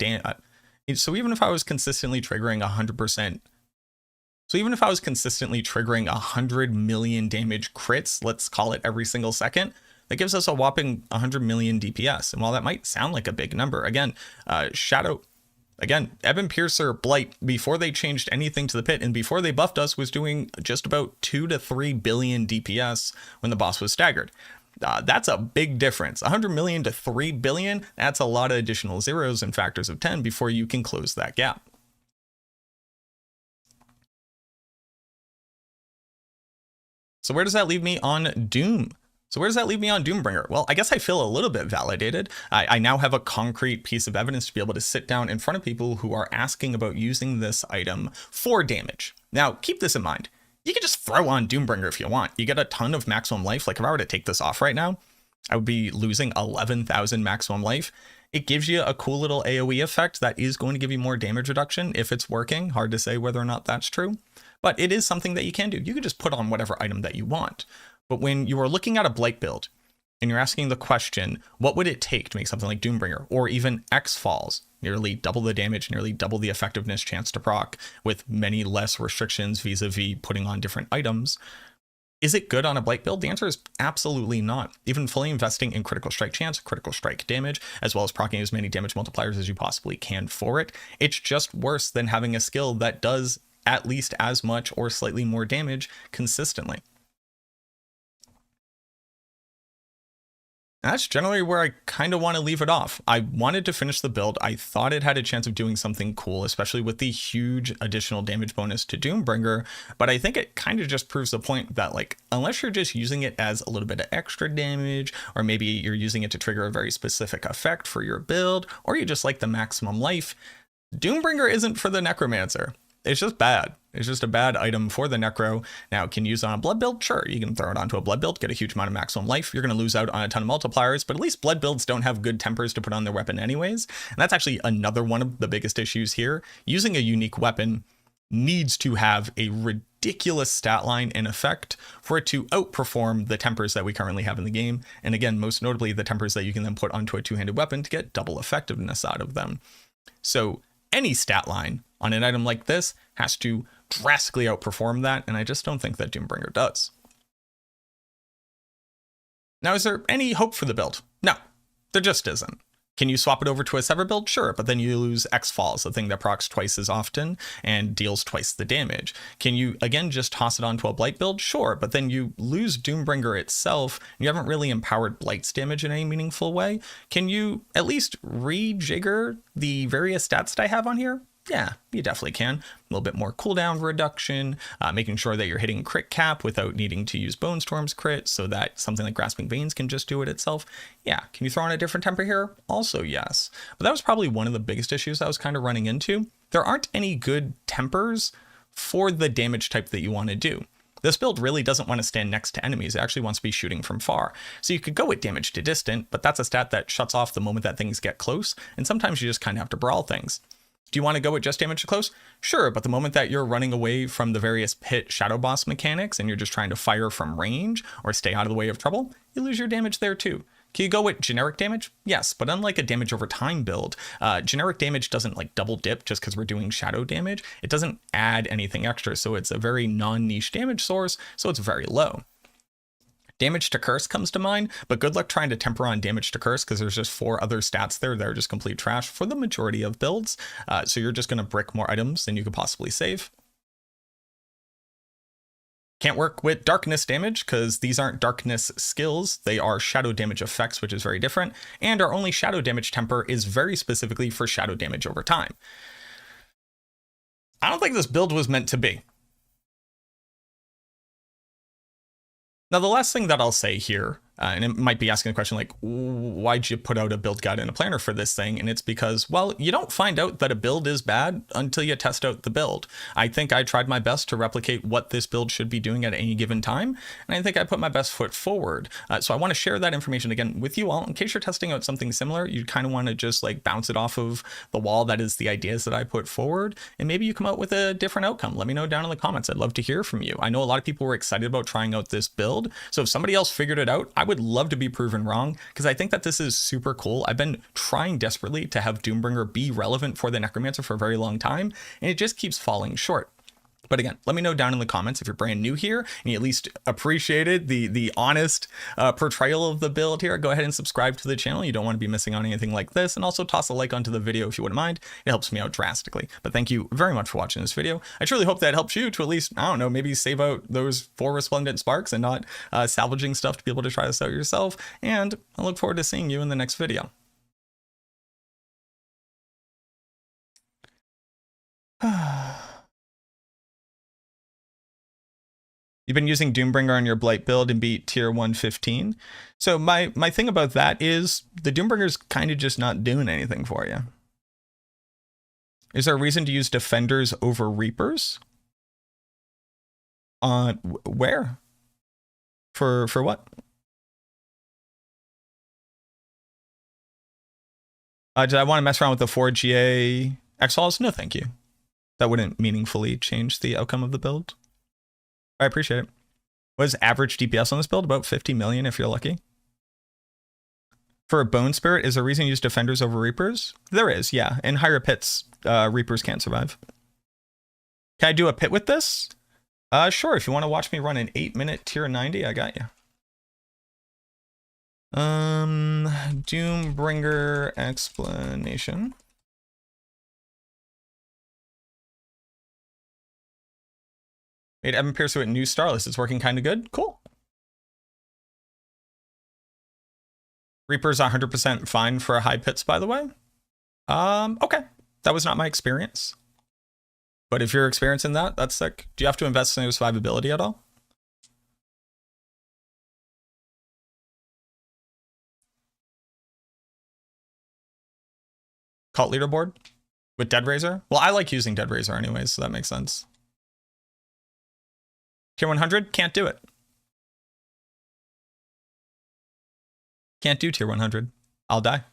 So even if I was consistently triggering 100 million damage crits, let's call it every single second, that gives us a whopping 100 million DPS. And while that might sound like a big number, again, Ebon Piercer Blight, before they changed anything to the pit and before they buffed us, was doing just about 2 to 3 billion DPS when the boss was staggered. That's a big difference. 100 million to 3 billion, that's a lot of additional zeros and factors of 10 before you can close that gap. So where does that leave me on Doom? Doombringer? Well, I guess I feel a little bit validated. I now have a concrete piece of evidence to be able to sit down in front of people who are asking about using this item for damage. Now, keep this in mind. You can just throw on Doombringer if you want. You get a ton of maximum life. Like if I were to take this off right now, I would be losing 11,000 maximum life. It gives you a cool little AoE effect that is going to give you more damage reduction if it's working. Hard to say whether or not that's true. But it is something that you can do. You can just put on whatever item that you want. But when you are looking at a Blight build and you're asking the question, what would it take to make something like Doombringer or even X-Falls, nearly double the damage, nearly double the effectiveness chance to proc with many less restrictions vis-a-vis putting on different items, Is it good on a Blight build? The answer is absolutely not. Even fully investing in critical strike chance, critical strike damage, as well as proccing as many damage multipliers as you possibly can for it, it's just worse than having a skill that does at least as much or slightly more damage consistently. That's generally where I kind of want to leave it off. I wanted to finish the build. I thought it had a chance of doing something cool, especially with the huge additional damage bonus to Doombringer, but I think it kind of just proves the point that, like, unless you're just using it as a little bit of extra damage, or maybe you're using it to trigger a very specific effect for your build, or you just like the maximum life, Doombringer isn't for the Necromancer. It's just bad. It's just a bad item for the Necro. Now, can you use it on a blood build? Sure, you can throw it onto a blood build, get a huge amount of maximum life. You're going to lose out on a ton of multipliers, but at least blood builds don't have good tempers to put on their weapon anyways. And that's actually another one of the biggest issues here. Using a unique weapon needs to have a ridiculous stat line and effect for it to outperform the tempers that we currently have in the game. And again, most notably, the tempers that you can then put onto a two-handed weapon to get double effectiveness out of them. So any stat line on an item like this has to drastically outperform that, and I just don't think that Doombringer does. Now, is there any hope for the build? No, there just isn't. Can you swap it over to a Sever build? Sure, but then you lose X Falls, the thing that procs twice as often and deals twice the damage. Can you, again, just toss it onto a Blight build? Sure, but then you lose Doombringer itself, and you haven't really empowered Blight's damage in any meaningful way. Can you at least rejigger the various stats that I have on here? Yeah, you definitely can. A little bit more cooldown reduction, making sure that you're hitting crit cap without needing to use Bone Storm's crit so that something like Grasping Veins can just do it itself. Yeah, can you throw on a different temper here? Also, yes. But that was probably one of the biggest issues I was kind of running into. There aren't any good tempers for the damage type that you want to do. This build really doesn't want to stand next to enemies. It actually wants to be shooting from far. So you could go with damage to distant, but that's a stat that shuts off the moment that things get close. And sometimes you just kind of have to brawl things. Do you want to go with just damage to close? Sure, but the moment that you're running away from the various pit shadow boss mechanics and you're just trying to fire from range or stay out of the way of trouble, you lose your damage there too. Can you go with generic damage? Yes, but unlike a damage over time build, generic damage doesn't like double dip just because we're doing shadow damage. It doesn't add anything extra, so it's a very non-niche damage source, so it's very low. Damage to curse comes to mind, but good luck trying to temper on damage to curse because there's just 4 other stats there that are just complete trash for the majority of builds. So you're just going to brick more items than you could possibly save. Can't work with darkness damage because these aren't darkness skills. They are shadow damage effects, which is very different. And our only shadow damage temper is very specifically for shadow damage over time. I don't think this build was meant to be. Now, the last thing that I'll say here, and it might be asking the question like, why'd you put out a build guide and a planner for this thing? And it's because, well, you don't find out that a build is bad until you test out the build. I think I tried my best to replicate what this build should be doing at any given time, and I think I put my best foot forward. So I want to share that information again with you all in case you're testing out something similar. You kind of want to just like bounce it off of the wall. That is the ideas that I put forward, and maybe you come out with a different outcome. Let me know down in the comments. I'd love to hear from you. I know a lot of people were excited about trying out this build, so if somebody else figured it out, I would love to be proven wrong because I think that this is super cool. I've been trying desperately to have Doombringer be relevant for the Necromancer for a very long time, and it just keeps falling short. But again, let me know down in the comments if you're brand new here and you at least appreciated the honest portrayal of the build here. Go ahead and subscribe to the channel. You don't want to be missing on anything like this. And also toss a like onto the video if you wouldn't mind. It helps me out drastically. But thank you very much for watching this video. I truly hope that helps you to at least, I don't know, maybe save out those 4 resplendent sparks and not salvaging stuff to be able to try this out yourself. And I look forward to seeing you in the next video. You've been using Doombringer on your Blight build and beat tier 115. So my thing about that is the Doombringer's kind of just not doing anything for you. Is there a reason to use Defenders over Reapers? Where? For what? Did I want to mess around with the 4GA X-Falls? No, thank you. That wouldn't meaningfully change the outcome of the build. I appreciate it. What is average DPS on this build? About 50 million if you're lucky. For a Bone Spirit, is there a reason to use Defenders over Reapers? There is, yeah. In higher pits, Reapers can't survive. Can I do a pit with this? Sure, if you want to watch me run an 8-minute tier 90, I got you. Doombringer explanation. Made Evan Pierce with new Starless. It's working kind of good. Cool. Reaper's 100% fine for high pits, by the way. Okay. That was not my experience. But if you're experiencing that, that's sick. Do you have to invest in survivability at all? Cult leaderboard? With Dead Razor? Well, I like using Dead Razor anyways, so that makes sense. Tier 100? Can't do it. Can't do tier 100. I'll die.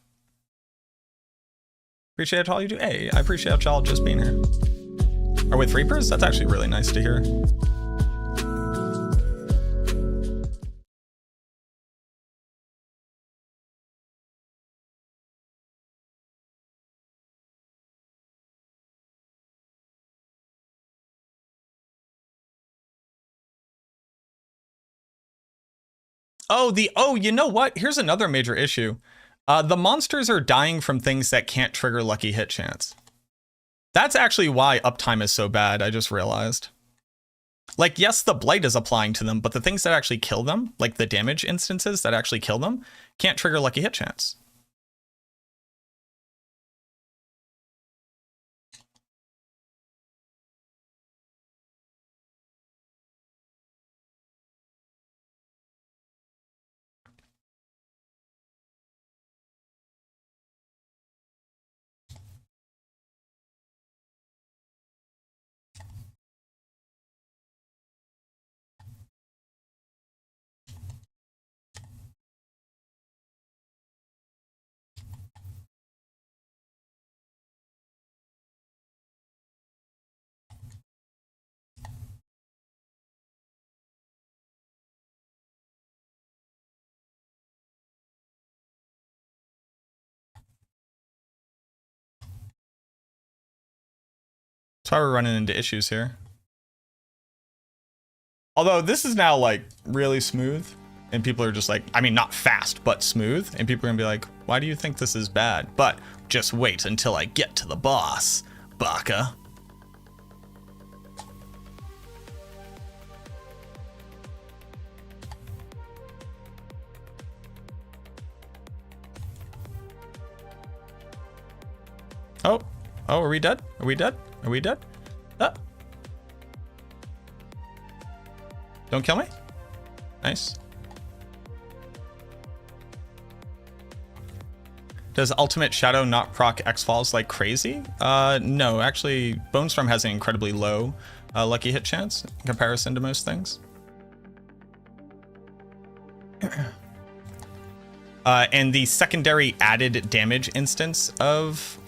Appreciate all you do. Hey, I appreciate y'all just being here. Or with Reapers? That's actually really nice to hear. Oh, you know what? Here's another major issue. The monsters are dying from things that can't trigger lucky hit chance. That's actually why uptime is so bad, I just realized. Like, yes, the blight is applying to them, but the things that actually kill them, like the damage instances that actually kill them, can't trigger lucky hit chance. That's why we're running into issues here. Although this is now like really smooth and people are just like, I mean, not fast, but smooth. And people are gonna be like, why do you think this is bad? But just wait until I get to the boss, Baka. Oh, are we dead? Are we dead? Are we dead? Don't kill me. Nice. Does Ultimate Shadow not proc X-Falls like crazy? No, actually, Bonestorm has an incredibly low lucky hit chance in comparison to most things. And the secondary added damage instance of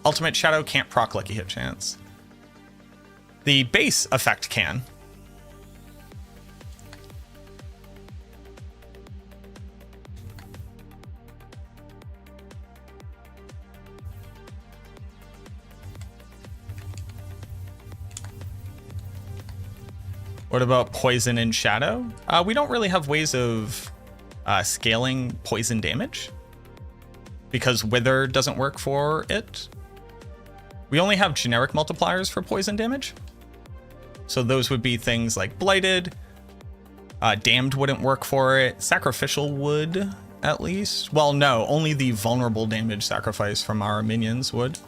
Ultimate Shadow can't proc lucky hit chance. The base effect can. What about poison and shadow? We don't really have ways of scaling poison damage because wither doesn't work for it. We only have generic multipliers for poison damage. So those would be things like blighted, damned wouldn't work for it, sacrificial would at least. Well, no, only the vulnerable damage sacrifice from our minions would.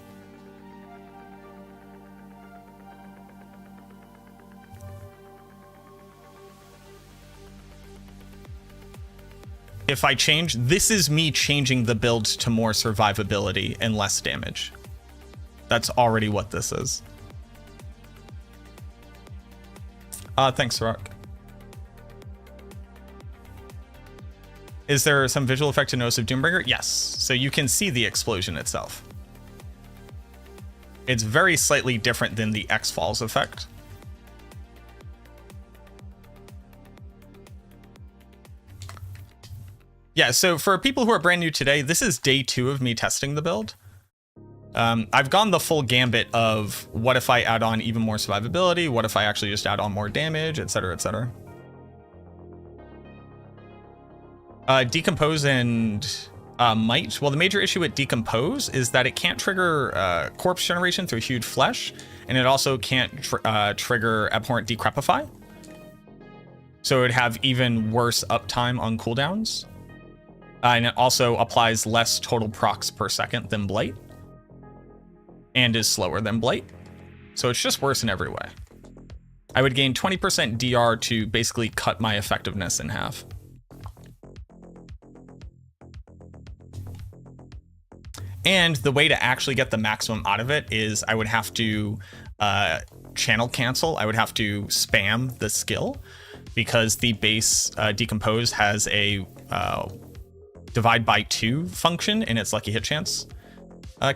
If I change, this is me changing the builds to more survivability and less damage. That's already what this is. Thanks, Rock. Is there some visual effect to notice of Doombringer? Yes. So you can see the explosion itself. It's very slightly different than the X-Falls effect. Yeah, so for people who are brand new today, this is day 2 of me testing the build. I've gone the full gambit of what if I add on even more survivability, what if I actually just add on more damage, etc., etc. Decompose and Might. Well, the major issue with Decompose is that it can't trigger corpse generation through huge flesh, and it also can't trigger Abhorrent Decrepify. So it would have even worse uptime on cooldowns. And it also applies less total procs per second than Blight, and is slower than Blight. So it's just worse in every way. I would gain 20% DR to basically cut my effectiveness in half. And the way to actually get the maximum out of it is I would have to channel cancel. I would have to spam the skill, because the base Decompose has a divide by 2 function in its lucky hit chance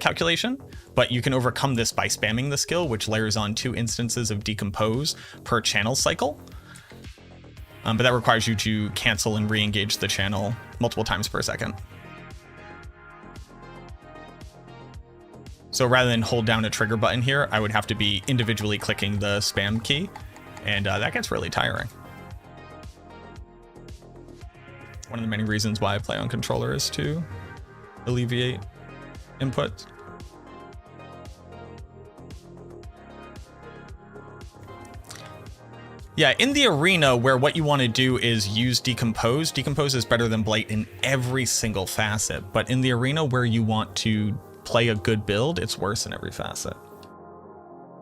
calculation. But you can overcome this by spamming the skill, which layers on 2 instances of Decompose per channel cycle. But that requires you to cancel and re-engage the channel multiple times per second. So rather than hold down a trigger button here, I would have to be individually clicking the spam key, and that gets really tiring. One of the many reasons why I play on controller is to alleviate input. Yeah, in the arena where what you want to do is use Decompose. Decompose is better than Blight in every single facet, but in the arena where you want to play a good build, it's worse in every facet.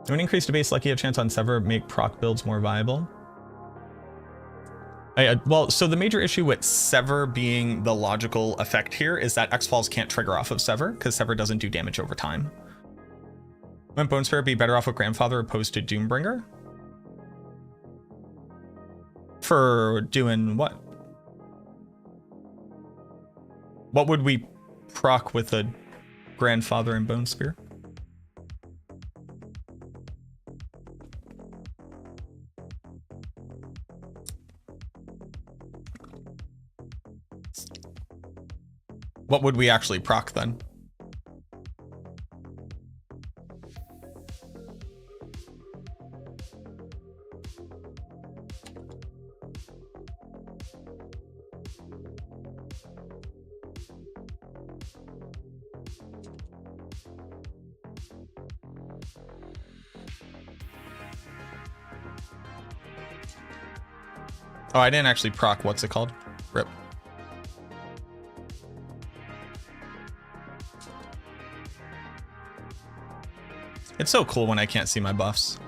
When increase to base lucky hit chance on Sever make proc builds more viable. Well, so the major issue with Sever being the logical effect here is that X-Falls can't trigger off of Sever, because Sever doesn't do damage over time. Wouldn't Bone Spirit be better off with Grandfather opposed to Doombringer? For doing what? What would we proc with a Grandfather and Bone Spear? What would we actually proc then? Oh, I didn't actually proc. What's it called? Rip. It's so cool when I can't see my buffs.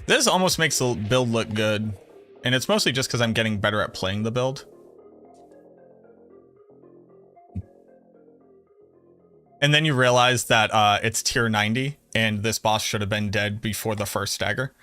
This almost makes the build look good, and it's mostly just because I'm getting better at playing the build. And then you realize that it's tier 90, and this boss should have been dead before the first stagger.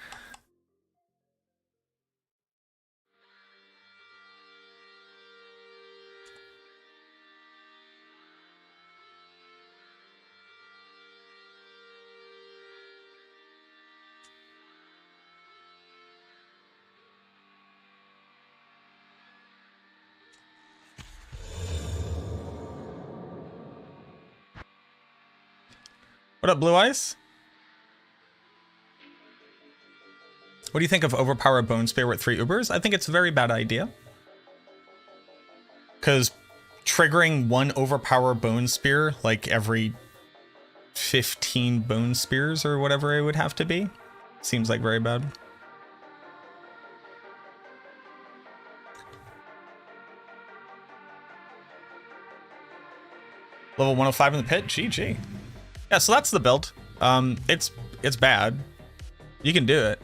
What up, Blue Eyes? What do you think of overpower Bone Spear with 3 Ubers? I think it's a very bad idea. Because triggering 1 overpower Bone Spear like every 15 Bone Spears or whatever it would have to be seems like very bad. Level 105 in the pit, GG. Yeah, so that's the build. It's bad. You can do it.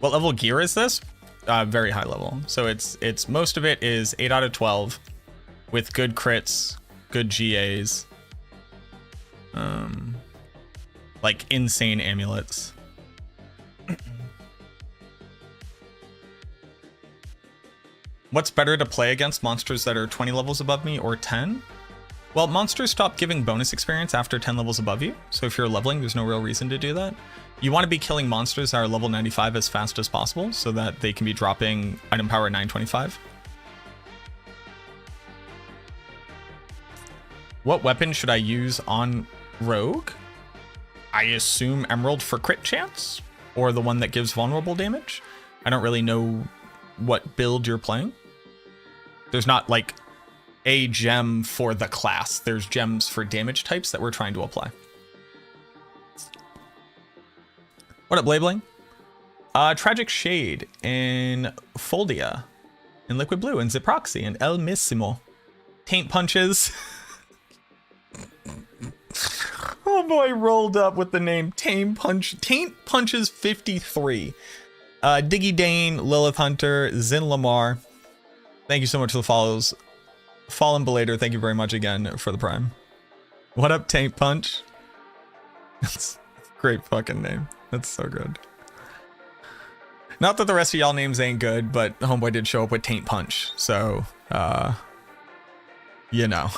What level gear is this? Very high level. So it's most of it is 8 out of 12 with good crits, good GAs, like insane amulets. What's better to play against, monsters that are 20 levels above me or 10? Well, monsters stop giving bonus experience after 10 levels above you, so if you're leveling, there's no real reason to do that. You want to be killing monsters that are level 95 as fast as possible, so that they can be dropping item power at 925. What weapon should I use on Rogue? I assume Emerald for crit chance, or the one that gives vulnerable damage. I don't really know what build you're playing. There's not like a gem for the class. There's gems for damage types that we're trying to apply. What up, Blabeling? Tragic Shade in Foldia, in Liquid Blue, in Ziproxy, in El Missimo. Taint Punches. Oh boy, rolled up with the name Taint Punches 53. Diggy Dane, Lilith Hunter, Zin Lamar. Thank you so much for the follows. Fallen Belader, thank you very much again for the prime. What up, Taint Punch? That's a great fucking name. That's so good. Not that the rest of y'all names ain't good, but Homeboy did show up with Taint Punch, so you know.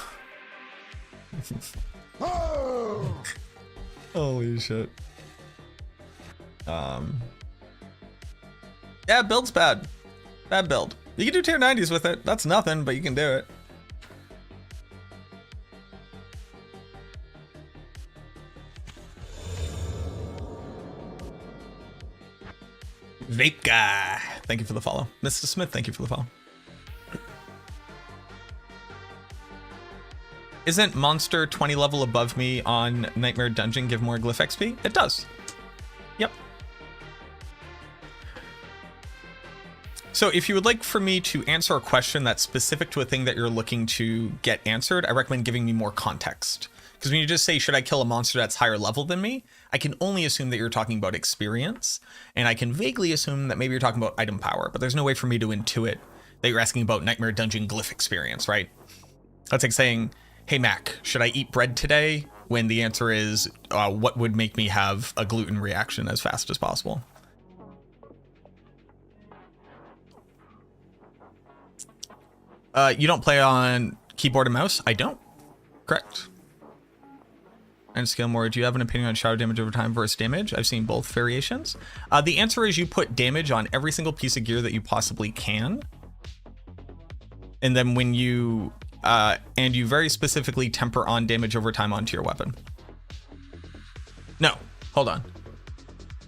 Holy shit. Yeah, build's bad. Bad build. You can do tier 90s with it. That's nothing, but you can do it. Vape Guy, thank you for the follow. Mr. Smith, thank you for the follow. Isn't monster 20 level above me on Nightmare Dungeon give more glyph XP? It does. Yep. So if you would like for me to answer a question that's specific to a thing that you're looking to get answered, I recommend giving me more context. Because when you just say, should I kill a monster that's higher level than me? I can only assume that you're talking about experience. And I can vaguely assume that maybe you're talking about item power, but there's no way for me to intuit that you're asking about Nightmare Dungeon glyph experience, right? That's like saying, hey Mac, should I eat bread today? When the answer is, what would make me have a gluten reaction as fast as possible? You don't play on keyboard and mouse? I don't. Correct. And scale more. Do you have an opinion on shadow damage over time versus damage? I've seen both variations. The answer is you put damage on every single piece of gear that you possibly can. And then when you, and you very specifically temper on damage over time onto your weapon. No, hold on.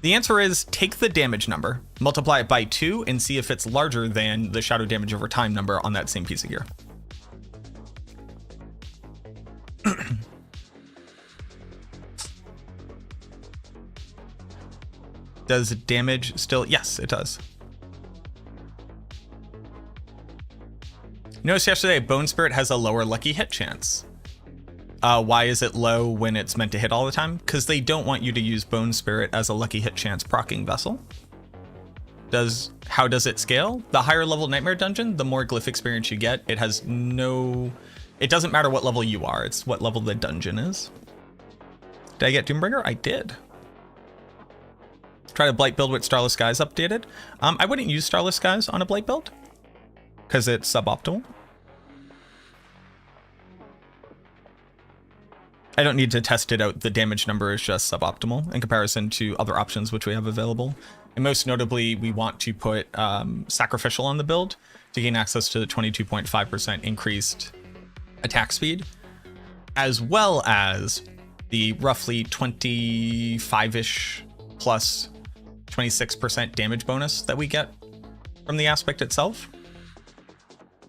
The answer is take the damage number, multiply it by 2, and see if it's larger than the shadow damage over time number on that same piece of gear. Does damage still? Yes, it does. You noticed yesterday Bone Spirit has a lower lucky hit chance. Why is it low when it's meant to hit all the time? Because they don't want you to use Bone Spirit as a lucky hit chance proccing vessel. How does it scale? The higher level Nightmare Dungeon, the more glyph experience you get. It has no... It doesn't matter what level you are, it's what level the dungeon is. Did I get Doombringer? I did. Try to Blight build with Starless Skies updated. I wouldn't use Starless Skies on a Blight build, because it's suboptimal. I don't need to test it out. The damage number is just suboptimal in comparison to other options which we have available. And most notably, we want to put Sacrificial on the build to gain access to the 22.5% increased attack speed, as well as the roughly 25-ish plus 26% damage bonus that we get from the aspect itself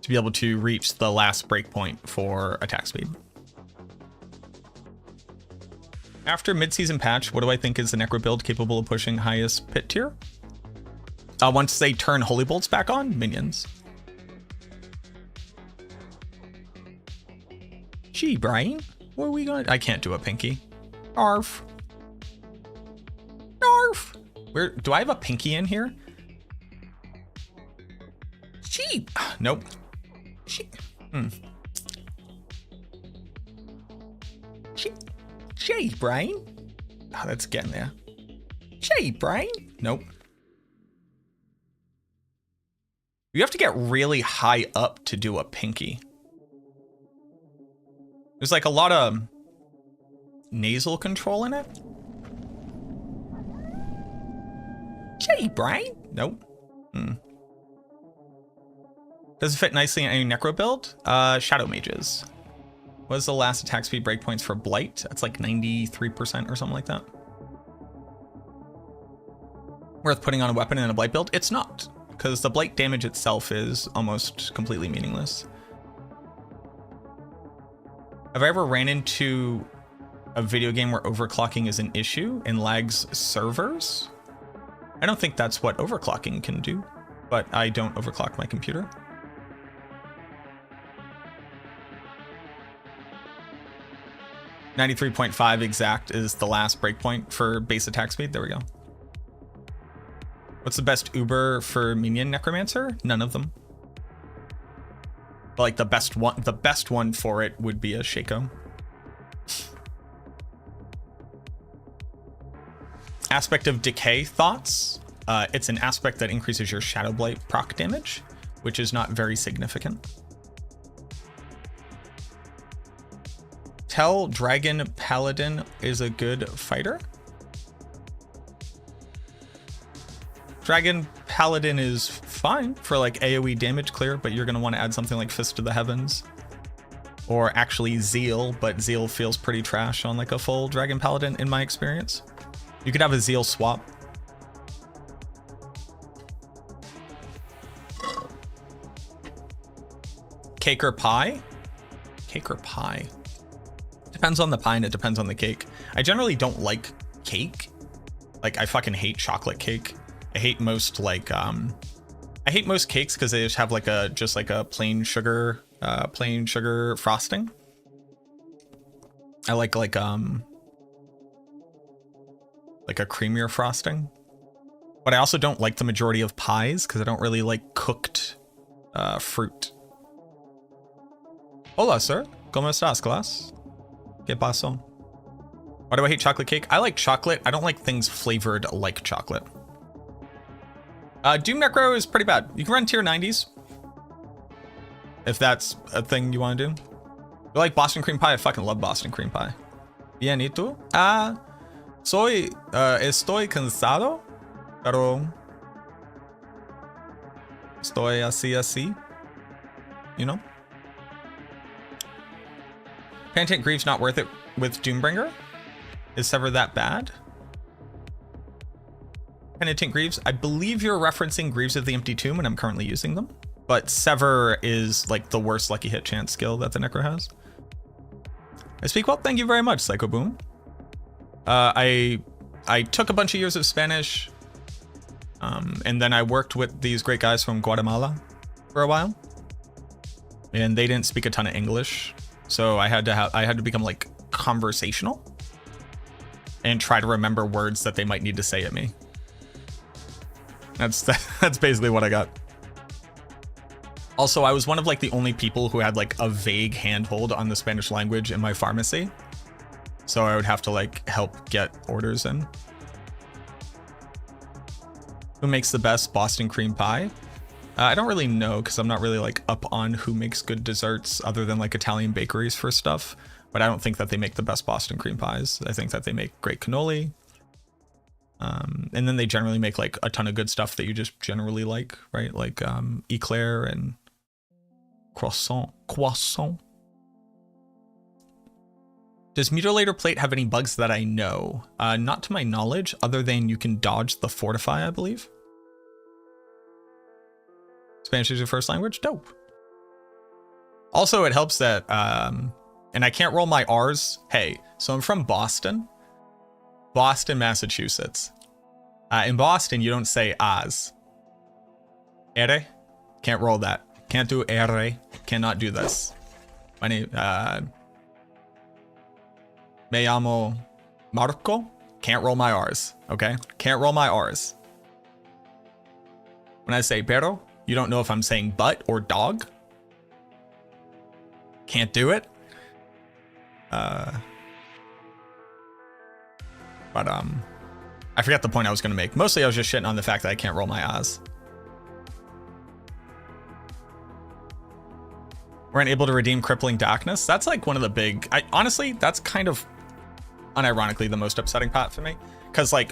to be able to reach the last breakpoint for attack speed. After mid-season patch, what do I think is the Necro build capable of pushing highest pit tier? Once they turn Holy Bolts back on, minions. Gee, Brian, where are we going? I can't do a pinky. Arf. Arf. Where do I have a pinky in here? Gee. Nope. Gee. Jay, Brian. Oh, that's getting there. Jay, Brian. Nope. You have to get really high up to do a pinky. There's like a lot of nasal control in it. Gee, Brian? Nope. Does it fit nicely in any Necro build? Shadow Mages. What is the last attack speed breakpoints for Blight? That's like 93% or something like that. Worth putting on a weapon in a Blight build? It's not, because the Blight damage itself is almost completely meaningless. Have I ever ran into a video game where overclocking is an issue and lags servers? I don't think that's what overclocking can do, but I don't overclock my computer. .5 exact is the last breakpoint for base attack speed. There we go. What's the best Uber for minion Necromancer? None of them. But like the best one for it would be a Shaco. Aspect of Decay thoughts. It's an aspect that increases your Shadow Blight proc damage, which is not very significant. Tell Dragon Paladin is a good fighter. Dragon Paladin is fine for like AoE damage clear, but you're going to want to add something like Fist of the Heavens. Or actually Zeal, but Zeal feels pretty trash on like a full Dragon Paladin in my experience. You could have a Zeal swap. Cake or pie? Cake or pie? Depends on the pie and it depends on the cake. I generally don't like cake. Like I fucking hate chocolate cake. I hate most like I hate most cakes because they just have like a plain sugar frosting. I like a creamier frosting. But I also don't like the majority of pies because I don't really like cooked fruit. Hola, sir. ¿Cómo estás, class? ¿Qué pasó? Why do I hate chocolate cake? I like chocolate. I don't like things flavored like chocolate. Doom Necro is pretty bad. You can run tier 90s. If that's a thing you want to do. You like Boston cream pie? I fucking love Boston cream pie. Bien, ¿y tú? Estoy cansado, pero estoy así. You know? Penitent Greaves not worth it with Doombringer? Is Sever that bad? Penitent Greaves, I believe you're referencing Greaves of the Empty Tomb, and I'm currently using them. But Sever is like the worst lucky hit chance skill that the Necro has. I speak well, thank you very much, Psycho Boom. I took a bunch of years of Spanish, and then I worked with these great guys from Guatemala for a while, and they didn't speak a ton of English. So I had to become like conversational and try to remember words that they might need to say at me. That's basically what I got. Also, I was one of like the only people who had like a vague handhold on the Spanish language in my pharmacy. So I would have to like help get orders in. Who makes the best Boston cream pie? I don't really know because I'm not really like up on who makes good desserts other than like Italian bakeries for stuff. But I don't think that they make the best Boston cream pies. I think that they make great cannoli. And then they generally make like a ton of good stuff that you just generally like, right? Like eclair and croissant. Does Mutilator Plate have any bugs that I know? Not to my knowledge, other than you can dodge the Fortify, I believe. Spanish is your first language? Dope. Also, it helps that, and I can't roll my R's. Hey, so I'm from Boston, Massachusetts. In Boston, you don't say as. Ere? Can't roll that. Can't do ere. Cannot do this. My name, me llamo Marco. Can't roll my R's, okay? Can't roll my R's. When I say pero, you don't know if I'm saying butt or dog. Can't do it. But I forgot the point I was going to make. Mostly I was just shitting on the fact that I can't roll my A's. weren't able to redeem Crippling Darkness. That's like one of the big, honestly, that's kind of unironically the most upsetting part for me. Because like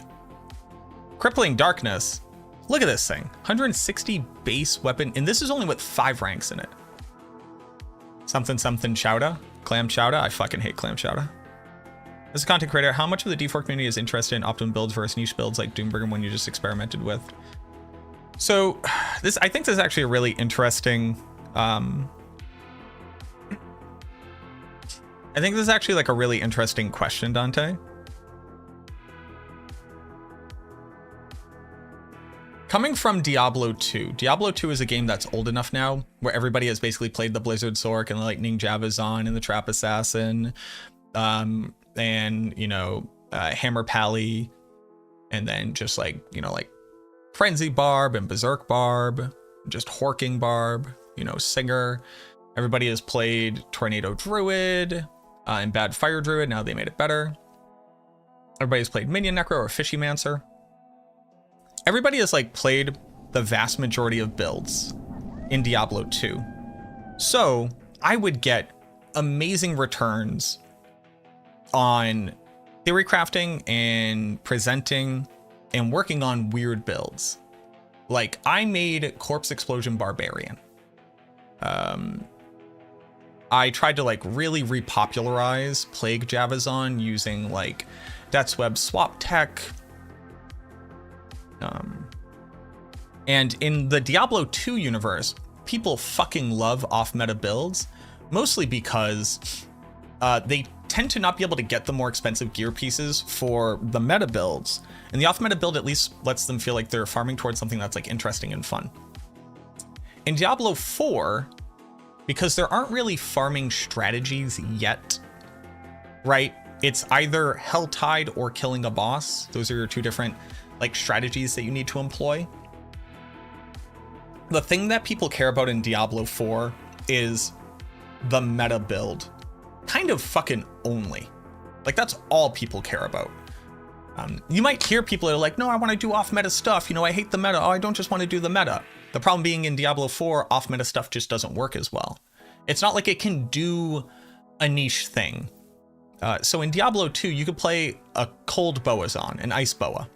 Crippling Darkness, look at this thing, 160 base weapon, and this is only with 5 ranks in it. Something chowder, clam chowder. I fucking hate clam chowder. As a content creator, how much of the D4 community is interested in optimum builds versus niche builds like Doomburger when you just experimented with? So I think this is actually a really interesting, I think this is actually like a really interesting question, Dante. Coming from Diablo 2, Diablo 2 is a game that's old enough now where everybody has basically played the Blizzard Sork and the Lightning Javazon and the Trap Assassin, and, you know, Hammer Pally, and then just like, you know, like Frenzy Barb and Berserk Barb, just Horking Barb, you know, Singer. Everybody has played Tornado Druid and Bad Fire Druid. Now they made it better. Everybody's played Minion Necro or Fishymancer. Everybody has like played the vast majority of builds in Diablo 2. So I would get amazing returns on theory crafting and presenting and working on weird builds. Like I made Corpse Explosion Barbarian. I tried to like really repopularize Plague Javazon using like Death's Web swap tech. And in the Diablo 2 universe, people fucking love off-meta builds, mostly because they tend to not be able to get the more expensive gear pieces for the meta builds. And the off-meta build at least lets them feel like they're farming towards something that's like interesting and fun. In Diablo 4, because there aren't really farming strategies yet, right? It's either Helltide or killing a boss. Those are your 2 different like strategies that you need to employ. The thing that people care about in Diablo 4 is the meta build, kind of fucking only. Like that's all people care about. You might hear people that are like, no, I want to do off meta stuff. You know, I hate the meta. Oh, I don't just want to do the meta. The problem being in Diablo 4, off meta stuff just doesn't work as well. It's not like it can do a niche thing. So in Diablo 2, you could play a cold Boazon, an ice boa.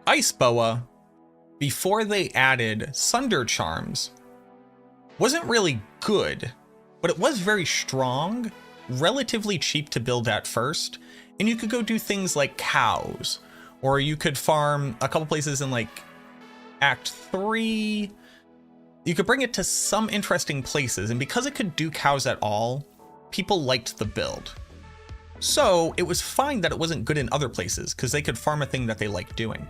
Ice boa, before they added Sunder Charms, wasn't really good, but it was very strong, relatively cheap to build at first, and you could go do things like cows, or you could farm a couple places in like Act 3. You could bring it to some interesting places, and because it could do cows at all, people liked the build. So it was fine that it wasn't good in other places, because they could farm a thing that they liked doing.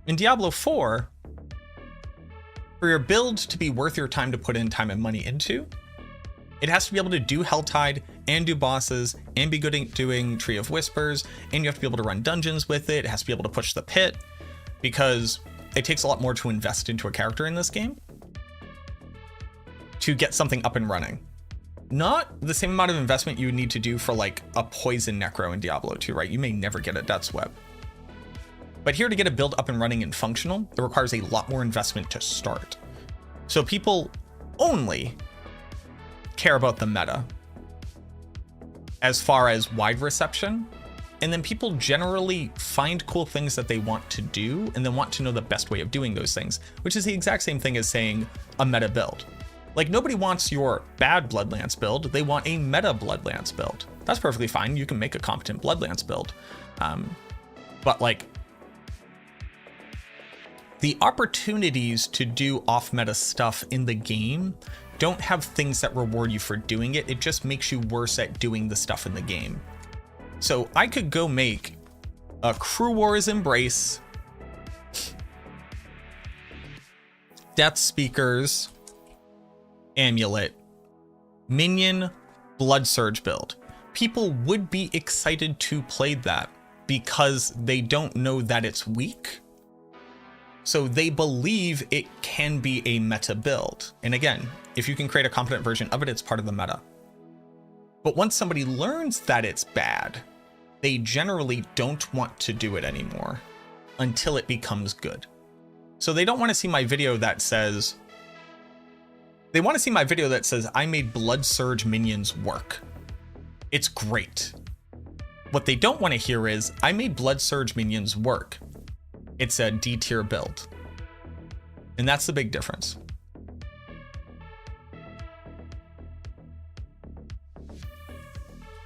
In Diablo 4, for your build to be worth your time to put in time and money into, it has to be able to do Helltide and do bosses and be good at doing Tree of Whispers, and you have to be able to run dungeons with it. It has to be able to push the pit, because it takes a lot more to invest into a character in this game to get something up and running. Not the same amount of investment you would need to do for like a Poison Necro in Diablo 2, right? You may never get a Death's Web. But here to get a build up and running and functional, it requires a lot more investment to start. So people only care about the meta as far as wide reception. And then people generally find cool things that they want to do and then want to know the best way of doing those things, which is the exact same thing as saying a meta build. Like nobody wants your bad Bloodlance build, they want a meta Bloodlance build. That's perfectly fine, you can make a competent Bloodlance build. But like, the opportunities to do off-meta stuff in the game don't have things that reward you for doing it, it just makes you worse at doing the stuff in the game. So I could go make a Crew Wars Embrace, Death Speakers, Amulet, Minion, Blood Surge build. People would be excited to play that because they don't know that it's weak. So they believe it can be a meta build. And again, if you can create a competent version of it, it's part of the meta. But once somebody learns that it's bad, they generally don't want to do it anymore until it becomes good. So they don't want to see my video that says, They want to see my video that says I made Blood Surge minions work. It's great. What they don't want to hear is I made Blood Surge minions work. It's a D tier build. And that's the big difference.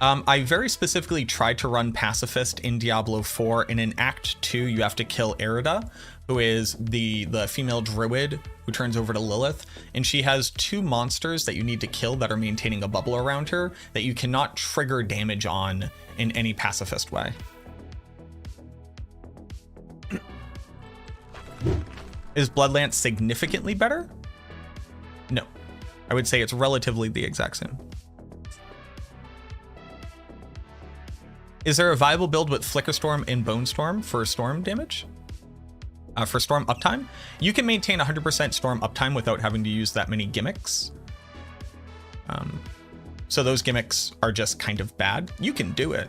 I very specifically tried to run Pacifist in Diablo 4, and in Act 2 you have to kill Erida, who is the female druid who turns over to Lilith, and she has 2 monsters that you need to kill that are maintaining a bubble around her that you cannot trigger damage on in any pacifist way. Is Bloodlance significantly better? No. I would say it's relatively the exact same. Is there a viable build with Flicker Storm and Bone Storm for storm damage? For storm uptime? You can maintain 100% storm uptime without having to use that many gimmicks. So those gimmicks are just kind of bad. You can do it,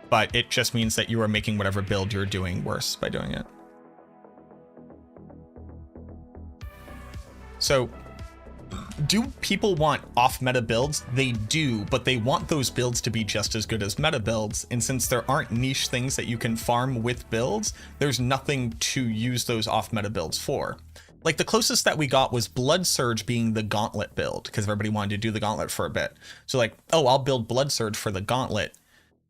but it just means that you are making whatever build you're doing worse by doing it. So do people want off-meta builds? They do, but they want those builds to be just as good as meta builds. And since there aren't niche things that you can farm with builds, there's nothing to use those off-meta builds for. Like the closest that we got was Blood Surge being the Gauntlet build, because everybody wanted to do the Gauntlet for a bit. So like, oh, I'll build Blood Surge for the Gauntlet.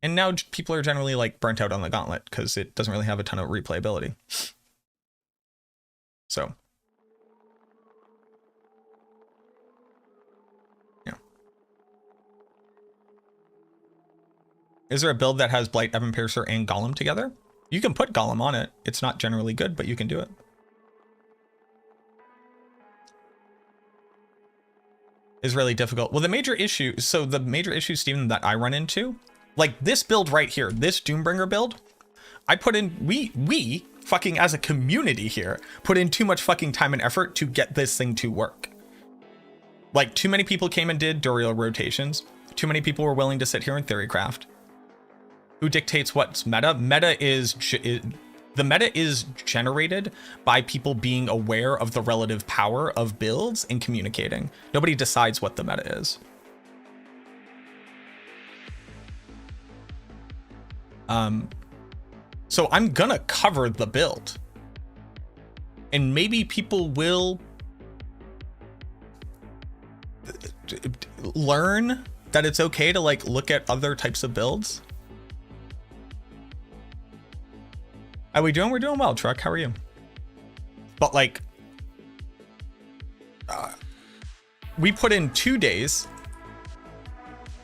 And now people are generally like burnt out on the Gauntlet because it doesn't really have a ton of replayability. So. Is there a build that has Blight, Evan Piercer, and Golem together? You can put Golem on it. It's not generally good, but you can do it. Is really difficult. Well, the major issue, Steven, that I run into, like this build right here, this Doombringer build, I put in, we fucking as a community here, put in too much fucking time and effort to get this thing to work. Like too many people came and did Duriel rotations. Too many people were willing to sit here and theorycraft. Who dictates what's meta? The meta is generated by people being aware of the relative power of builds and communicating. Nobody decides what the meta is. So I'm gonna cover the build, and maybe people will learn that it's okay to like look at other types of builds. How we doing? We're doing well, Truck. How are you? But like, we put in 2 days.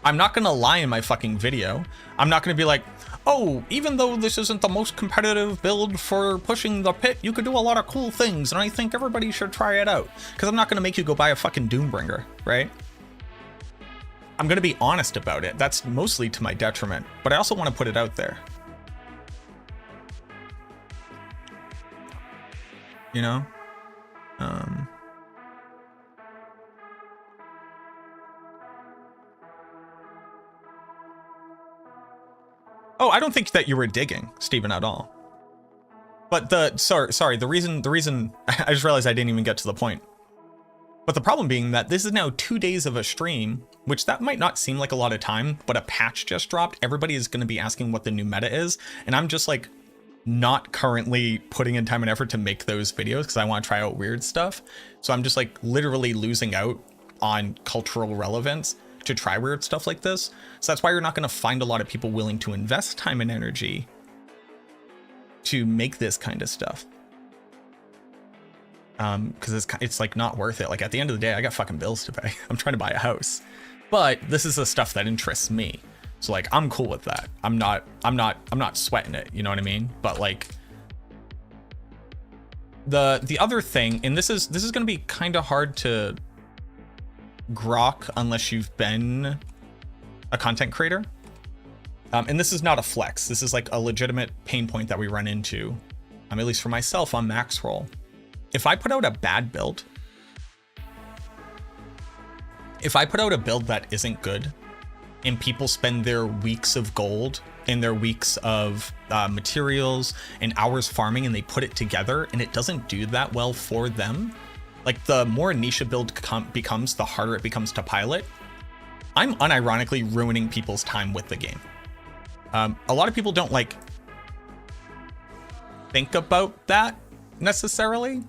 I'm not gonna lie in my fucking video. I'm not gonna be like, oh, even though this isn't the most competitive build for pushing the pit, you could do a lot of cool things, and I think everybody should try it out. Because I'm not gonna make you go buy a fucking Doombringer, right? I'm gonna be honest about it. That's mostly to my detriment, but I also want to put it out there. You know? Oh, I don't think that you were digging, Steven, at all. But sorry, the reason I just realized I didn't even get to the point. But the problem being that this is now 2 days of a stream, which that might not seem like a lot of time, but a patch just dropped. Everybody is going to be asking what the new meta is, and I'm just like not currently putting in time and effort to make those videos because I want to try out weird stuff. So I'm just like literally losing out on cultural relevance to try weird stuff like this. So that's why you're not going to find a lot of people willing to invest time and energy to make this kind of stuff. Because it's like not worth it. Like at the end of the day, I got fucking bills to pay. I'm trying to buy a house, but this is the stuff that interests me. So like, I'm cool with that. I'm not sweating it. You know what I mean? But like the other thing, and this is going to be kind of hard to grok unless you've been a content creator. And this is not a flex. This is like a legitimate pain point that we run into, at least for myself on max roll. If I put out a bad build, if I put out a build that isn't good, and people spend their weeks of gold and their weeks of materials and hours farming, and they put it together and it doesn't do that well for them, like the more niche a build becomes, the harder it becomes to pilot. I'm unironically ruining people's time with the game. A lot of people don't like think about that necessarily,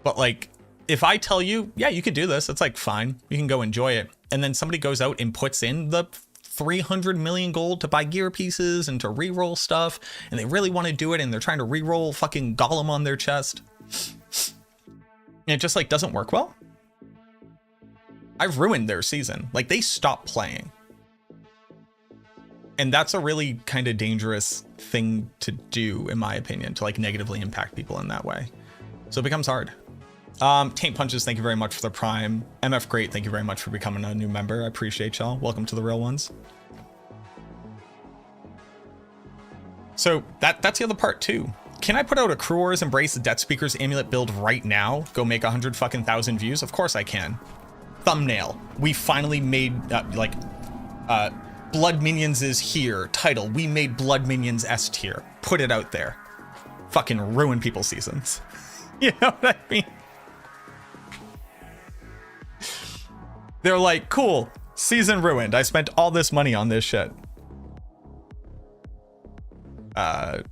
but like if I tell you, yeah, you could do this, it's like fine, you can go enjoy it, and then somebody goes out and puts in the 300 million gold to buy gear pieces and to reroll stuff, and they really want to do it, and they're trying to reroll fucking Golem on their chest, and it just like doesn't work well. I've ruined their season. Like they stop playing. And that's a really kind of dangerous thing to do, in my opinion, to like negatively impact people in that way. So it becomes hard. Taint Punches, thank you very much for the Prime. MF Great, thank you very much for becoming a new member. I appreciate y'all. Welcome to the real ones. So that's the other part too. Can I put out a Crew Wars Embrace the Death Speaker's Amulet build right now? Go make 100,000 views? Of course I can. Thumbnail. We finally made Blood Minions is here. Title, we made Blood Minions S tier. Put it out there. Fucking ruin people's seasons. You know what I mean? They're like, cool, season ruined. I spent all this money on this shit. And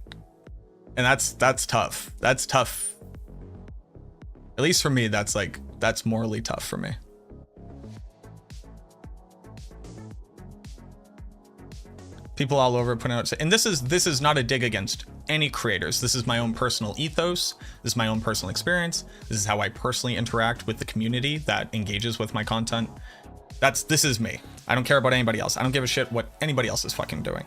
that's tough. That's tough. At least for me, that's morally tough for me. People all over putting out, and this is not a dig against any creators. This is my own personal ethos. This is my own personal experience. This is how I personally interact with the community that engages with my content. This is me. I don't care about anybody else. I don't give a shit what anybody else is fucking doing.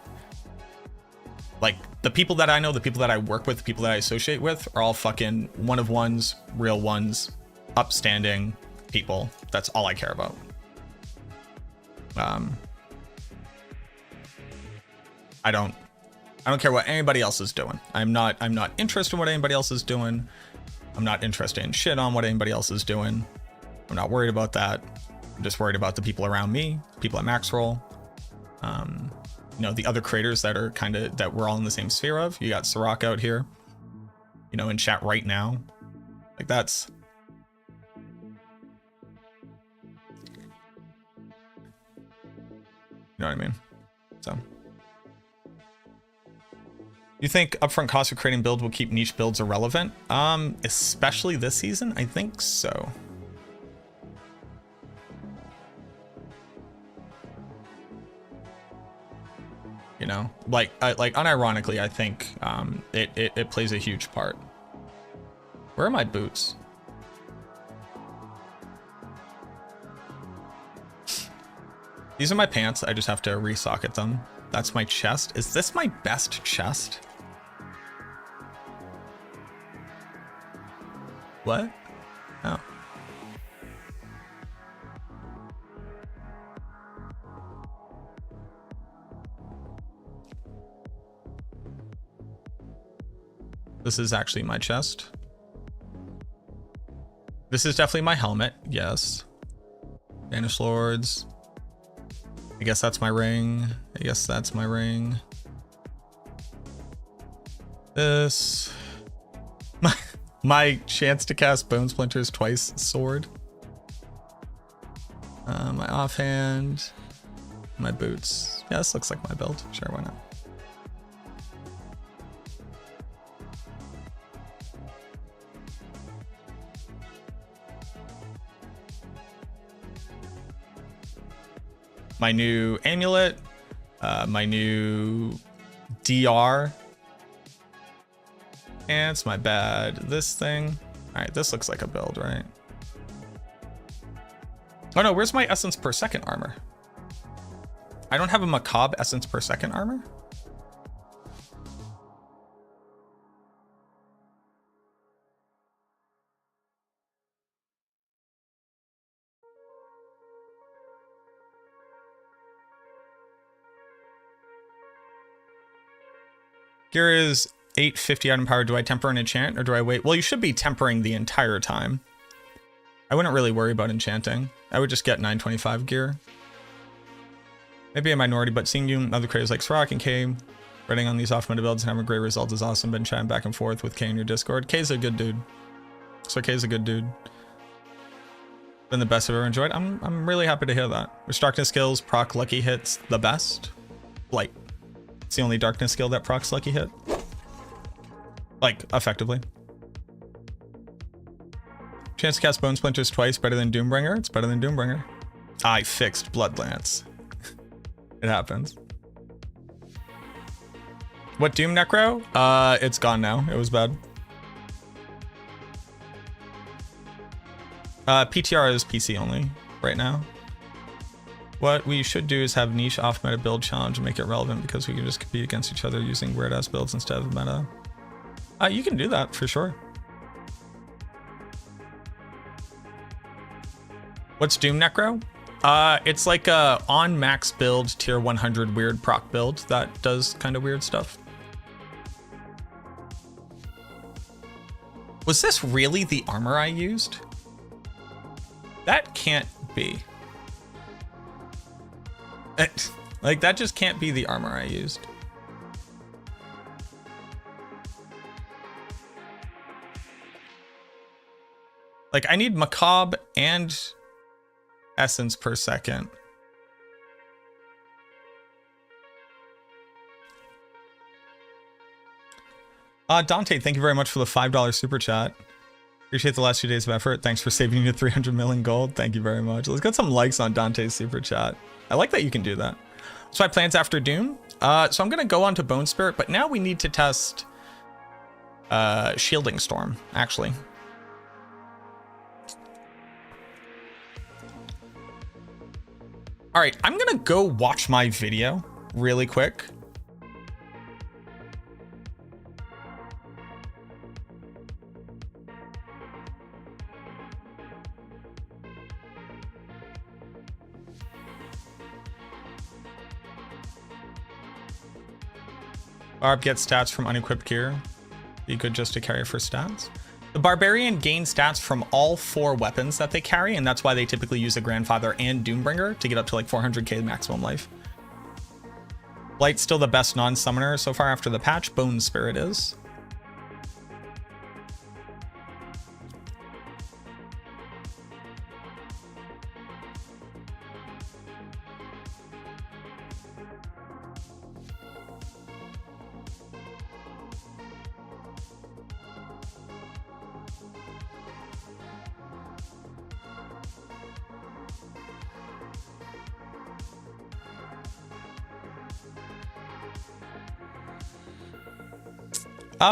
Like the people that I know, the people that I work with, the people that I associate with are all fucking one of ones, real ones, upstanding people. That's all I care about. I don't care what anybody else is doing. I'm not interested in what anybody else is doing. I'm not interested in shit on what anybody else is doing. I'm not worried about that. I'm just worried about the people around me, people at Maxroll. You know, the other creators that are that we're all in the same sphere of. You got Sirach out here, you know, in chat right now. Like that's, you know what I mean? So. You think upfront cost of creating build will keep niche builds irrelevant? Especially this season? I think so. You know, like unironically, I think it plays a huge part. Where are my boots? These are my pants. I just have to resocket them. That's my chest. Is this my best chest? What? Oh. This is actually my chest. This is definitely my helmet. Yes. Banished Lords. I guess that's my ring. I guess that's my ring. This. My chance to cast Bone Splinters twice sword. My offhand. My boots. Yeah, this looks like my build. Sure, why not? My new amulet, my new DR, and it's my bad. This thing. All right, this looks like a build, right? Oh no, where's my essence per second armor? I don't have a macabre essence per second armor. Gear is 850 item power. Do I temper and enchant or do I wait? Well, you should be tempering the entire time. I wouldn't really worry about enchanting. I would just get 925 gear. Maybe a minority, but seeing you and other creators like Sirach and K running on these off-meta builds and having great results is awesome. Been chatting back and forth with K in your Discord. K's a good dude. XRK is a good dude. Been the best I've ever enjoyed. I'm really happy to hear that. Which darkness skills proc lucky hits the best? Blight. It's the only darkness skill that procs lucky hit. Like, effectively. Chance to cast Bone Splinters twice, better than Doombringer? It's better than Doombringer. I fixed Blood Lance. It happens. What Doom Necro? It's gone now. It was bad. PTR is PC only right now. What we should do is have niche off meta build challenge and make it relevant because we can just compete against each other using weird ass builds instead of meta. You can do that for sure. What's Doom Necro? It's like a on max build tier 100 weird proc build that does kind of weird stuff. Was this really the armor I used? That can't be. Like, that just can't be the armor I used. Like, I need Macabre and Essence per second. Dante, thank you very much for the $5 super chat. Appreciate the last 2 days of effort. Thanks for saving me 300 million gold. Thank you very much. Let's get some likes on Dante's super chat. I like that you can do that. So my plans after Doom. So I'm gonna go on to Bone Spirit, but now we need to test Shielding Storm, actually. All right, I'm gonna go watch my video really quick. Barb gets stats from unequipped gear. Be good just to carry for stats. The Barbarian gains stats from all 4 weapons that they carry, and that's why they typically use a Grandfather and Doombringer to get up to like 400k maximum life. Blight's still the best non-summoner so far after the patch. Bone Spirit is.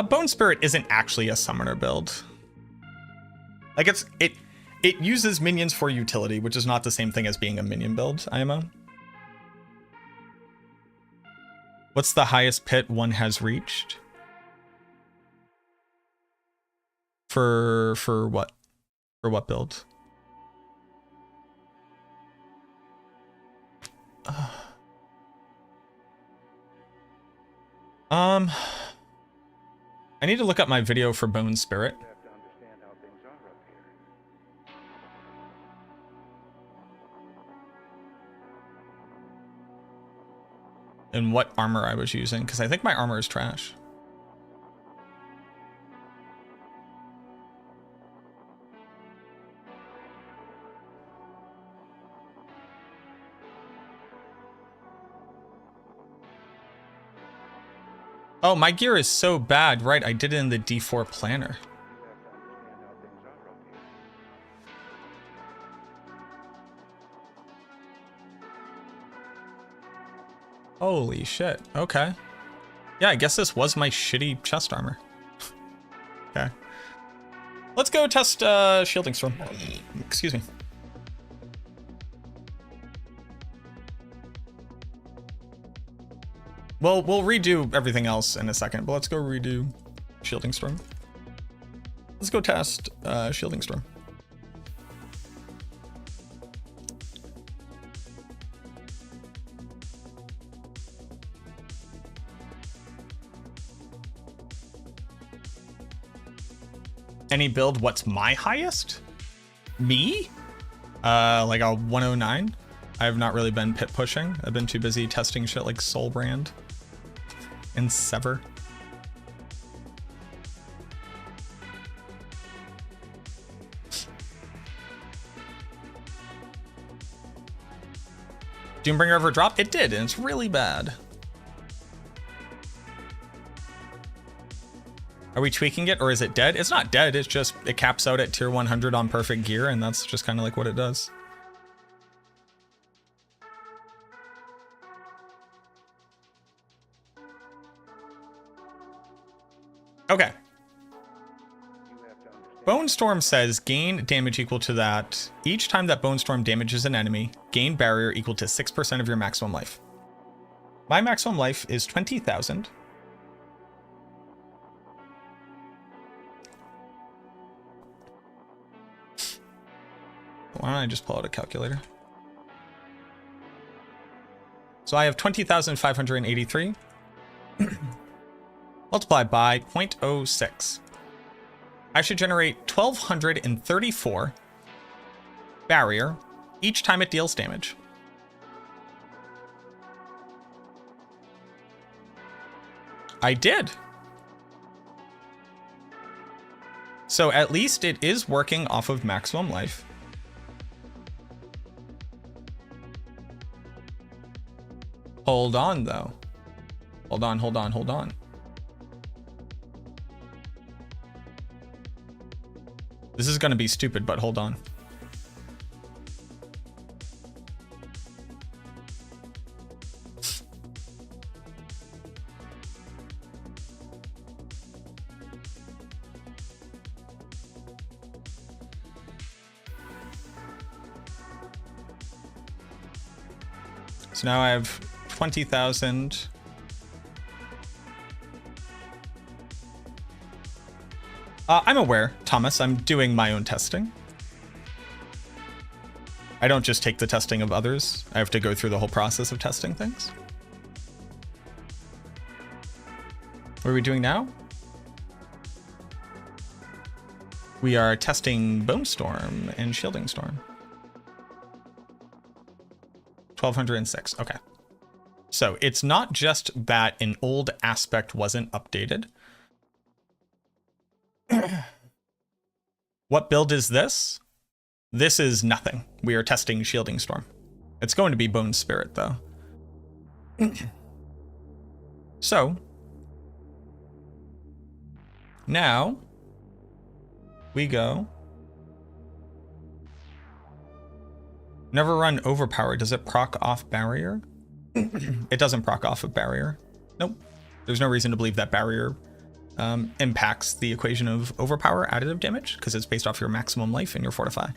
Bone Spirit isn't actually a summoner build. Like it uses minions for utility, which is not the same thing as being a minion build, IMO. What's the highest pit one has reached? For what? For what build? I need to look up my video for Bone Spirit. And what armor I was using, because I think my armor is trash. Oh, my gear is so bad. Right, I did it in the D4 planner. Holy shit. Okay. Yeah, I guess this was my shitty chest armor. Okay. Let's go test Shielding Storm. Excuse me. Well, we'll redo everything else in a second, but let's go redo Shielding Storm. Let's go test Shielding Storm. Any build, what's my highest? Me? Like a 109. I have not really been pit pushing. I've been too busy testing shit like Soul Brand and Sever. Doombringer ever drop? It did, and it's really bad. Are we tweaking it, or is it dead? It's not dead, it's just, it caps out at tier 100 on perfect gear, and that's just kind of like what it does. Okay. Bone Storm says gain damage equal to that. Each time that Bone Storm damages an enemy, gain barrier equal to 6% of your maximum life. My maximum life is 20,000. Why don't I just pull out a calculator? So I have 20,583 multiplied by 0.06. I should generate 1,234 barrier each time it deals damage. I did. So at least it is working off of maximum life. Hold on, though. Hold on, hold on, hold on. This is going to be stupid, but hold on. So now I have 20,000. I'm aware, Thomas, I'm doing my own testing. I don't just take the testing of others. I have to go through the whole process of testing things. What are we doing now? We are testing Bone Storm and Shielding Storm. 1,206, okay. So it's not just that an old aspect wasn't updated. What build is this? This is nothing. We are testing Shielding Storm. It's going to be Bone Spirit, though. So, now, we go. Never run Overpower. Does it proc off Barrier? It doesn't proc off of Barrier. Nope. There's no reason to believe that Barrier impacts the equation of Overpower additive damage, because it's based off your maximum life and your Fortify.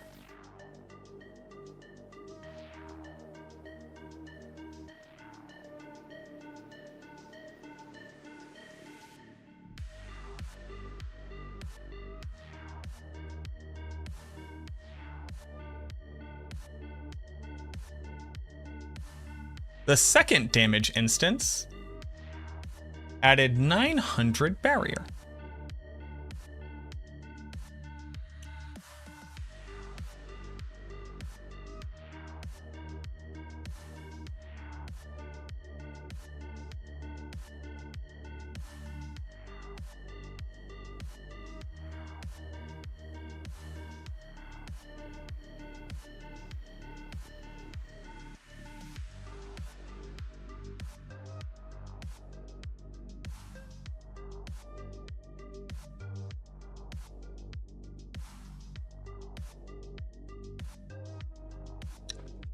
The second damage instance added 900 barrier.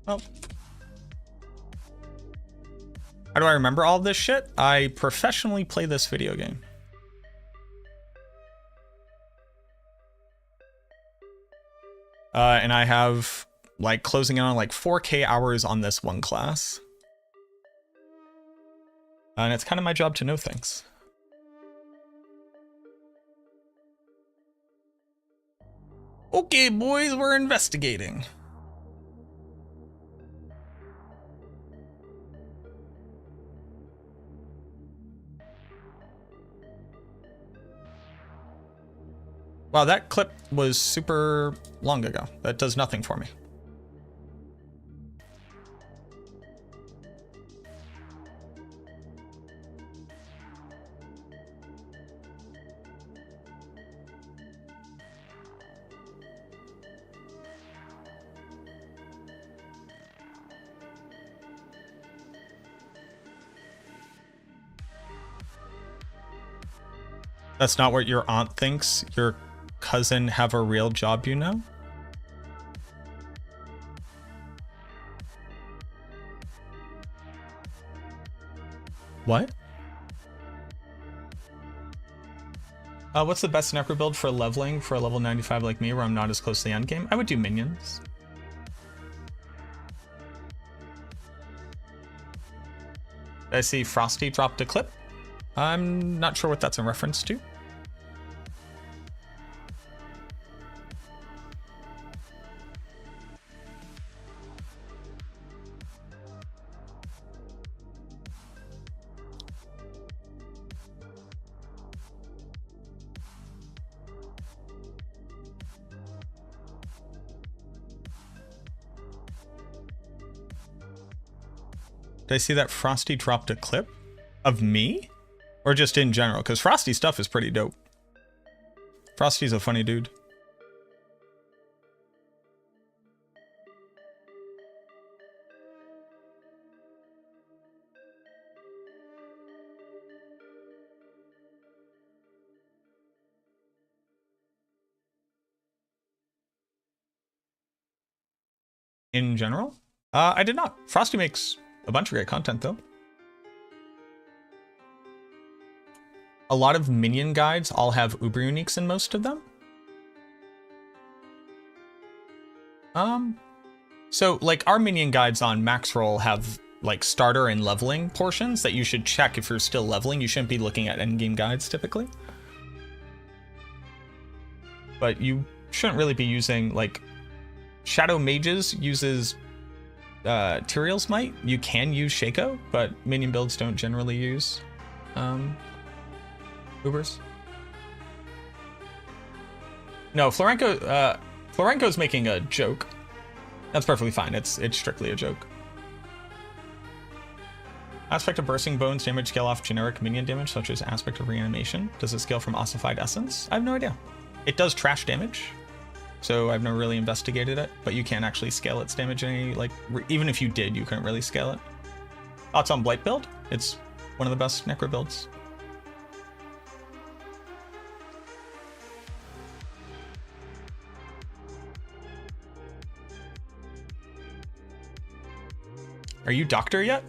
Oh. How do I remember all this shit? I professionally play this video game. And I have like closing in on like 4K hours on this one class. And it's kind of my job to know things. Okay, boys, we're investigating. Wow, that clip was super long ago. That does nothing for me. That's not what your aunt thinks. Your cousin have a real job, you know? What? What's the best Necro build for leveling for a level 95 like me where I'm not as close to the end game? I would do minions. I see Frosty dropped a clip. I'm not sure what that's in reference to. Did I see that Frosty dropped a clip of me? Or just in general? Because Frosty stuff is pretty dope. Frosty's a funny dude. In general? I did not. Frosty makes a bunch of great content, though. A lot of minion guides all have uber uniques in most of them. So like our minion guides on max roll have like starter and leveling portions that you should check if you're still leveling. You shouldn't be looking at endgame guides typically. But you shouldn't really be using like Shadow Mages uses Tyrael's Might. You can use Shaco, but minion builds don't generally use Ubers. No, Florenco's making a joke. That's perfectly fine. It's strictly a joke. Aspect of Bursting Bones damage scale off generic minion damage, such as Aspect of Reanimation. Does it scale from Ossified Essence? I have no idea. It does trash damage, so I've never really investigated it, but you can't actually scale its damage any, like, even if you did, you couldn't really scale it. Thoughts on Blight build? It's one of the best Necro builds. Are you Doctor yet?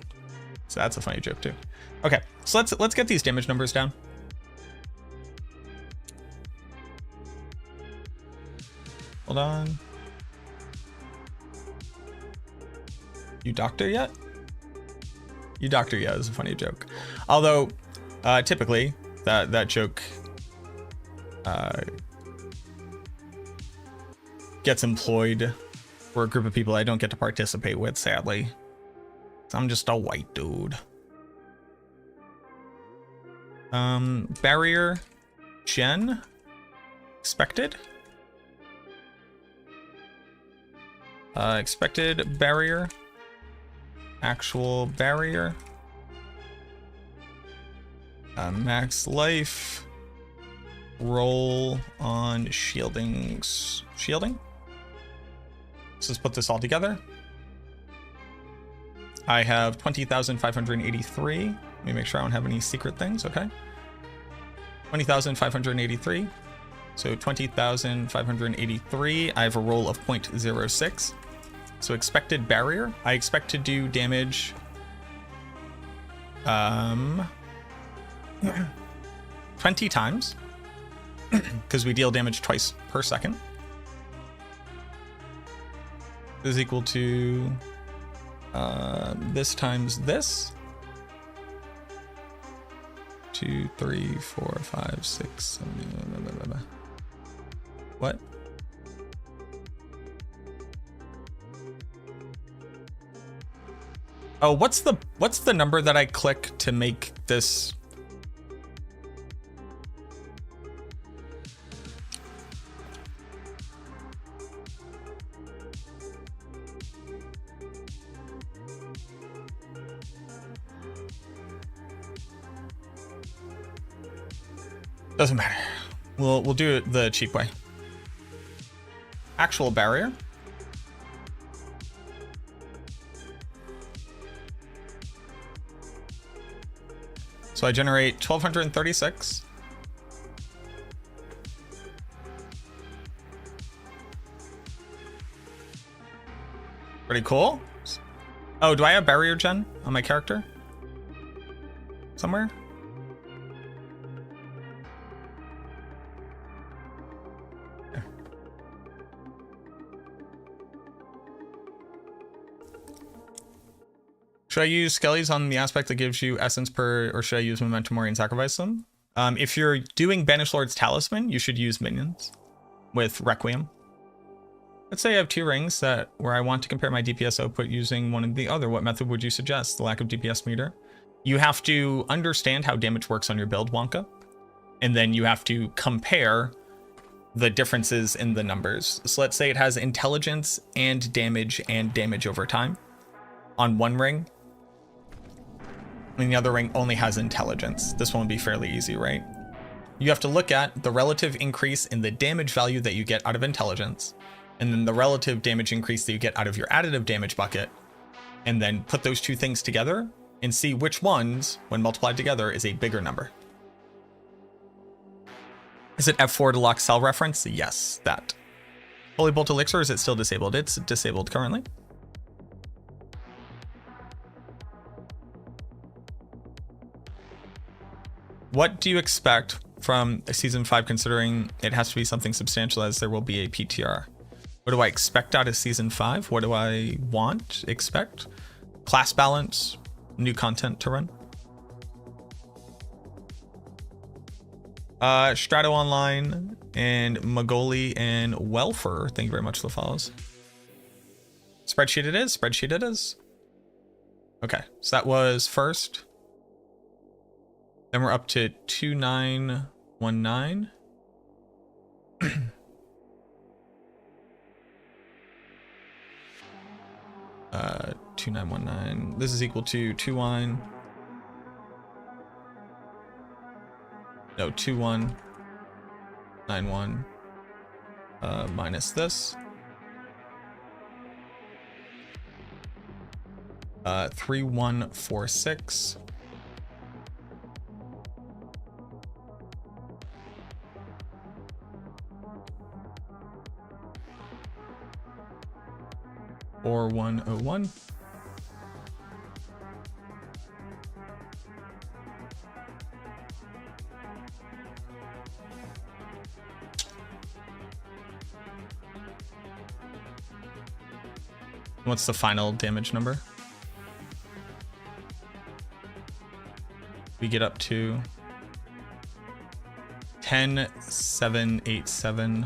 So that's a funny joke too. Okay, so let's get these damage numbers down. Hold on. You Doctor yet? You Doctor yet is a funny joke. Although, typically that joke gets employed for a group of people I don't get to participate with, sadly. I'm just a white dude. Barrier Gen expected. Expected barrier. Actual barrier. Max life. Roll on shielding. Shielding. So let's put this all together. I have 20,583. Let me make sure I don't have any secret things, okay? 20,583. So 20,583. I have a roll of 0.06. So expected barrier. I expect to do damage 20 times. Because we deal damage twice per second. This is equal to this times this. 2, 3, 4, 5, 6, 7, blah, blah, blah, blah. What? Oh, what's the number that I click to make this? Doesn't matter. We'll do it the cheap way. Actual barrier. So I generate 1,236. Pretty cool. Oh, do I have barrier gen on my character? Somewhere? Yeah. Should I use skellies on the aspect that gives you essence per, or should I use momentum and sacrifice them? If you're doing Banished Lord's Talisman, you should use minions with Requiem. Let's say I have 2 rings where I want to compare my DPS output using one or the other. What method would you suggest? The lack of DPS meter? You have to understand how damage works on your build, Wonka. And then you have to compare the differences in the numbers. So let's say it has intelligence and damage over time on one ring. And the other ring only has intelligence. This one would be fairly easy, right? You have to look at the relative increase in the damage value that you get out of intelligence, and then the relative damage increase that you get out of your additive damage bucket, and then put those 2 things together and see which ones, when multiplied together, is a bigger number. Is it F4 to lock cell reference? Yes, that. Holy Bolt Elixir, is it still disabled? It's disabled currently. What do you expect from Season 5, considering it has to be something substantial as there will be a PTR? What do I expect out of Season 5? What do I expect? Class balance, new content to run. Strato Online and Magoli and Welfer, thank you very much for the follows. Spreadsheet it is, spreadsheet it is. Okay, so that was first. Then we're up to 2919. 2919. This is equal to 21. No, 2191 minus this. 3146. Or 101. What's the final damage number? We get up to 10,787.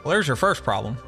Well, there's your first problem.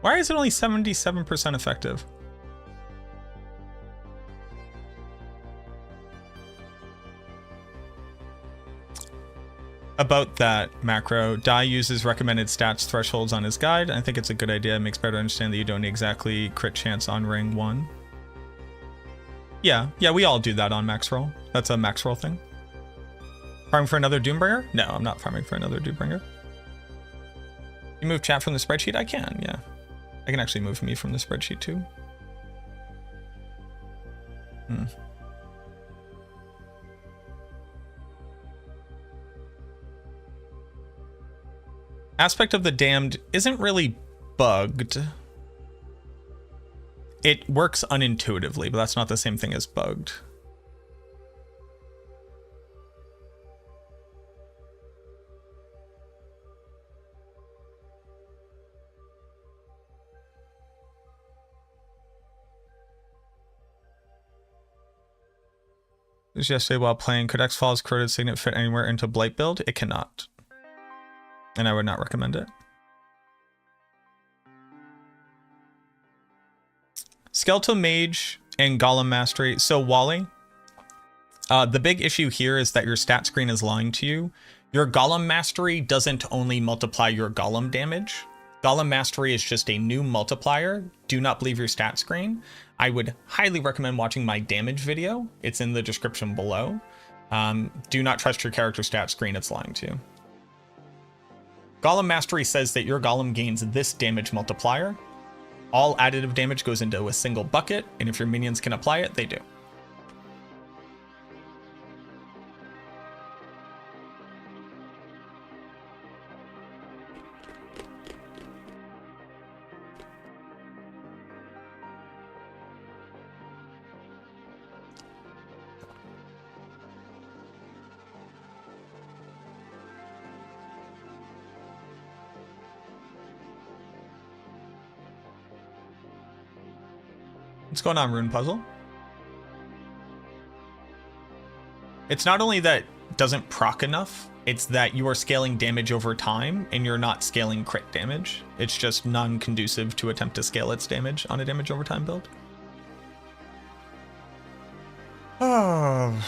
Why is it only 77% effective? About that macro, Dai uses recommended stats thresholds on his guide. I think it's a good idea. It makes better understand that you don't exactly crit chance on ring 1. Yeah, we all do that on max roll. That's a max roll thing. Farming for another Doombringer? No, I'm not farming for another Doombringer. You move chat from the spreadsheet? I can, yeah. I can actually move me from the spreadsheet too. Aspect of the Damned isn't really bugged. It works unintuitively, but that's not the same thing as bugged. Just yesterday while playing, could X-Fall's Corroded Signet fit anywhere into Blight build? It cannot. And I would not recommend it. Skeletal Mage and Golem Mastery. So Wally, the big issue here is that your stat screen is lying to you. Your Golem Mastery doesn't only multiply your Golem damage. Golem Mastery is just a new multiplier. Do not believe your stat screen. I would highly recommend watching my damage video. It's in the description below. Do not trust your character stat screen, it's lying to you. Golem Mastery says that your Golem gains this damage multiplier. All additive damage goes into a single bucket, and if your minions can apply it, they do. What's going on, Rune Puzzle? It's not only that it doesn't proc enough, it's that you are scaling damage over time and you're not scaling crit damage. It's just non-conducive to attempt to scale its damage on a damage over time build. Oh.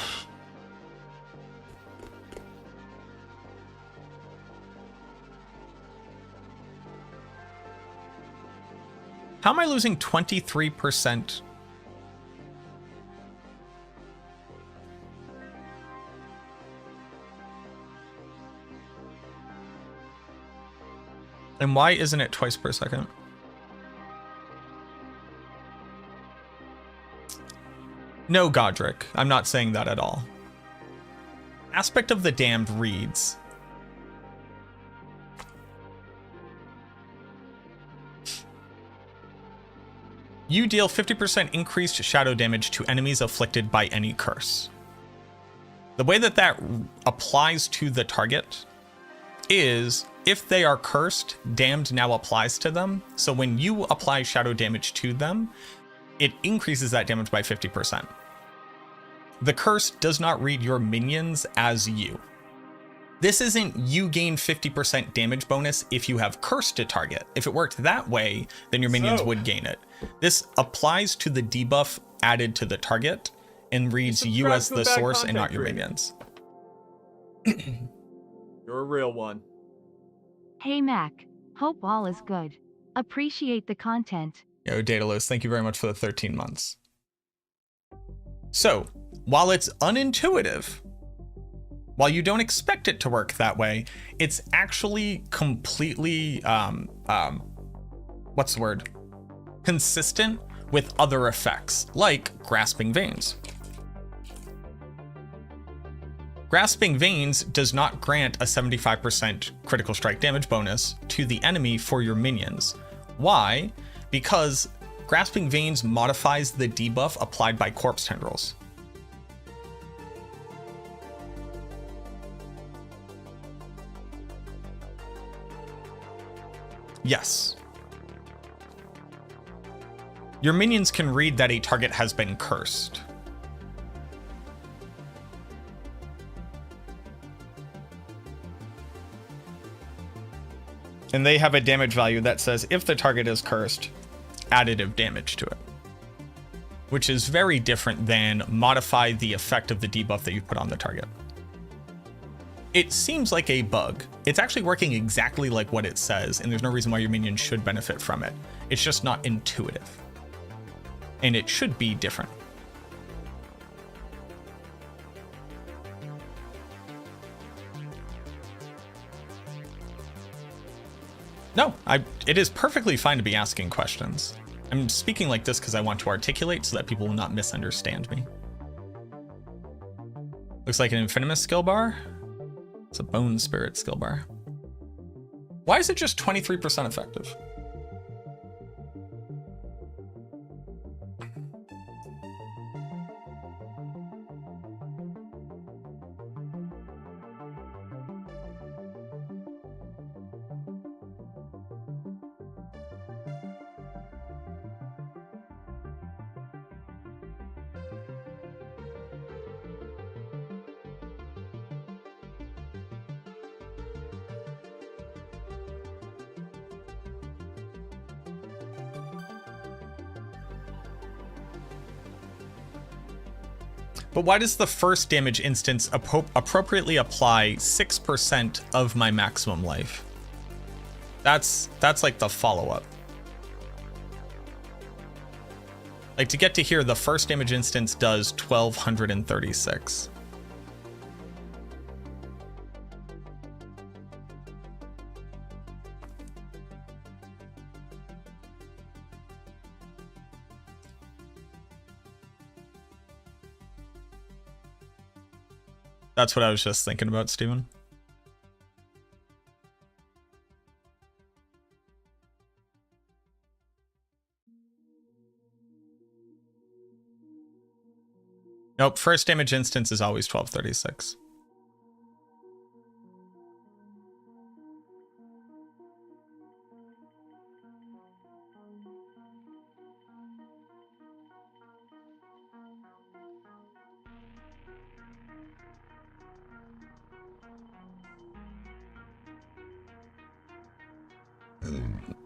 How am I losing 23%? And why isn't it twice per second? No, Godric, I'm not saying that at all. Aspect of the Damned reads, you deal 50% increased shadow damage to enemies afflicted by any curse. The way that that applies to the target is if they are cursed, Damned now applies to them. So when you apply shadow damage to them, it increases that damage by 50%. The curse does not read your minions as you. This isn't you gain 50% damage bonus if you have cursed a target. If it worked that way, then your minions would gain it. This applies to the debuff added to the target and reads you as the source and not your minions. You're a real one. Hey Mac, hope all is good. Appreciate the content. Yo, Daedalus, thank you very much for the 13 months. So, while it's unintuitive, while you don't expect it to work that way, it's actually completely, what's the word? Consistent with other effects, like Grasping Veins. Grasping Veins does not grant a 75% critical strike damage bonus to the enemy for your minions. Why? Because Grasping Veins modifies the debuff applied by Corpse Tendrils. Yes. Your minions can read that a target has been cursed. And they have a damage value that says if the target is cursed, additive damage to it. Which is very different than modify the effect of the debuff that you put on the target. It seems like a bug. It's actually working exactly like what it says, and there's no reason why your minion should benefit from it. It's just not intuitive. And it should be different. No, it is perfectly fine to be asking questions. I'm speaking like this because I want to articulate so that people will not misunderstand me. Looks like an Infinimus skill bar. It's a Bone Spirit skill bar. Why is it just 23% effective? But why does the first damage instance appropriately apply 6% of my maximum life? That's like the follow-up. Like to get to here, the first damage instance does 1236. That's what I was just thinking about, Steven. Nope, first damage instance is always 1236.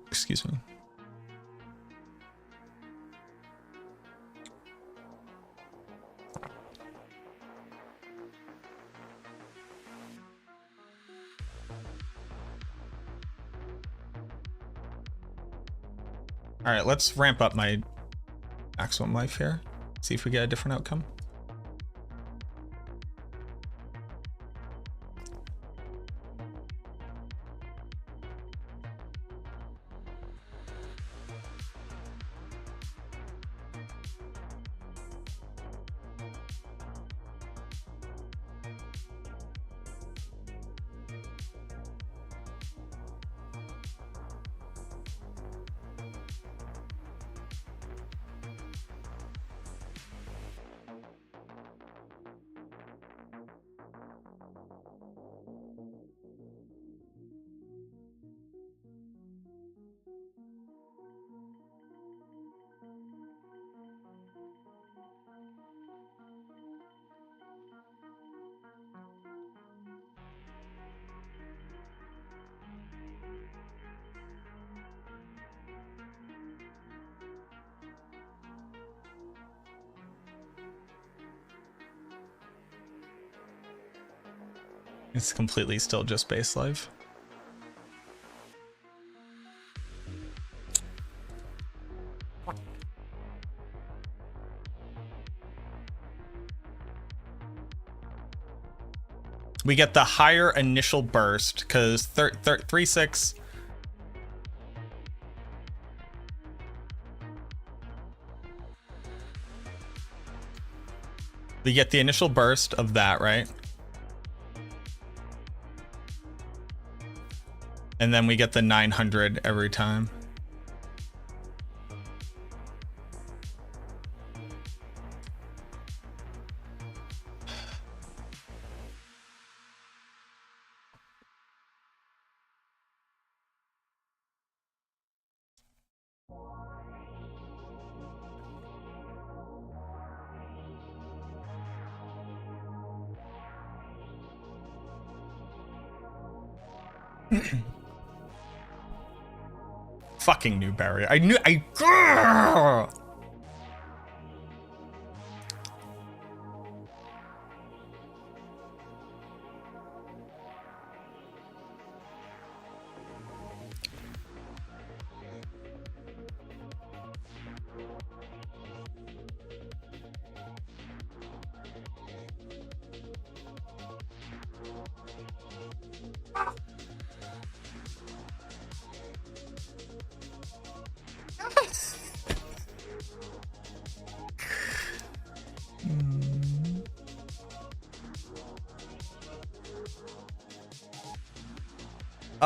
Excuse me. All right, let's ramp up my maximum life here. See if we get a different outcome. It's completely still just base life. We get the higher initial burst because 3-6. We get the initial burst of that, right? And then we get the 900 every time. Fucking new barrier. Grrr!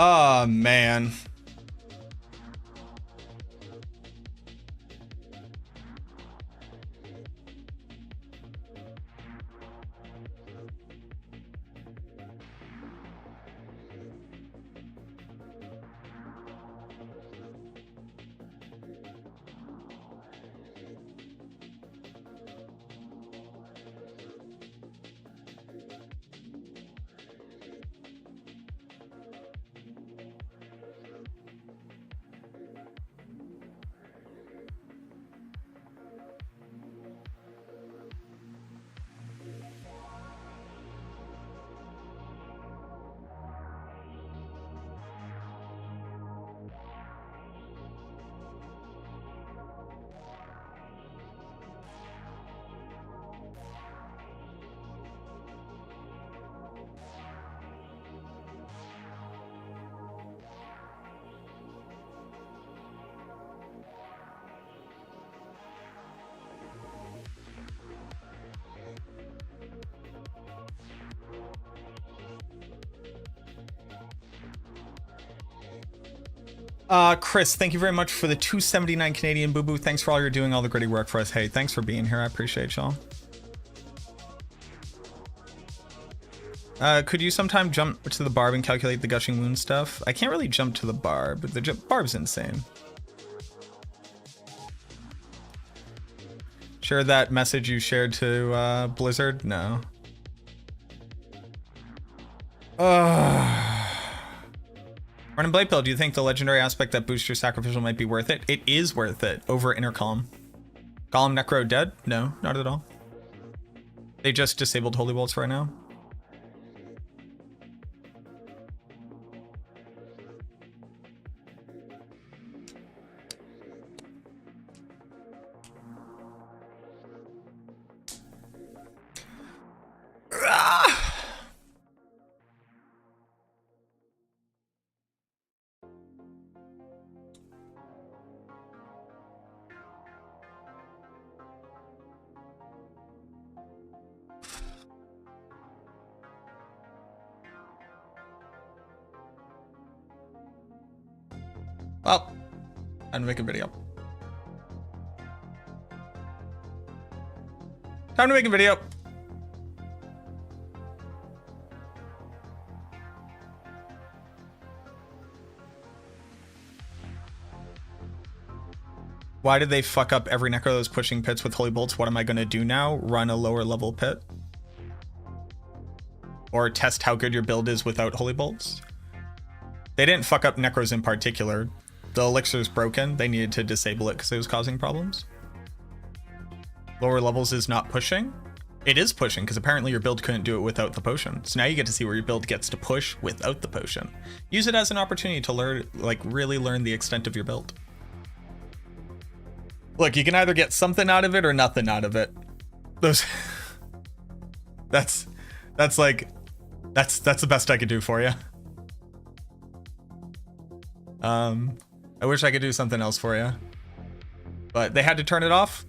Oh, man. Chris, thank you very much for the 279 Canadian boo-boo. Thanks for all you're doing, all the gritty work for us. Hey, thanks for being here. I appreciate y'all. Could you sometime jump to the barb and calculate the gushing wound stuff? I can't really jump to the barb. The barb's insane. Share that message you shared to Blizzard? No. Running Blade Pill, do you think the legendary aspect that boosts your sacrificial might be worth it? It is worth it over Inner Calm. Golem Necro dead? No, not at all. They just disabled Holy Bolts right now. Well, time to make a video. Time to make a video. Why did they fuck up every Necro that was pushing pits with Holy Bolts? What am I going to do now? Run a lower level pit? Or test how good your build is without Holy Bolts? They didn't fuck up Necros in particular. The elixir's broken. They needed to disable it because it was causing problems. Lower levels is not pushing. It is pushing because apparently your build couldn't do it without the potion. So now you get to see where your build gets to push without the potion. Use it as an opportunity to learn, like really learn the extent of your build. Look, you can either get something out of it or nothing out of it. Those that's the best I could do for you. I wish I could do something else for you, but they had to turn it off.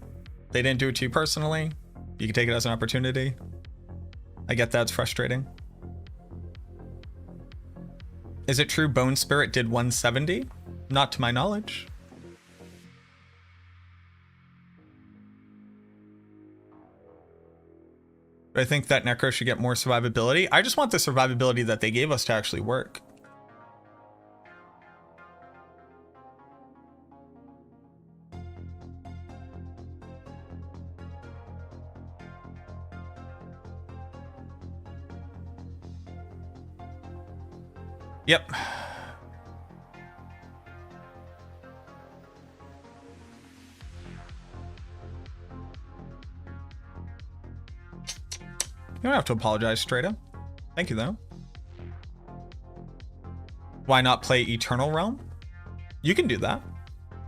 They didn't do it to you personally. You can take it as an opportunity. I get that, it's frustrating. Is it true Bone Spirit did 170? Not to my knowledge. But I think that Necro should get more survivability. I just want the survivability that they gave us to actually work. Yep. You don't have to apologize straight up. Thank you, though. Why not play Eternal Realm? You can do that.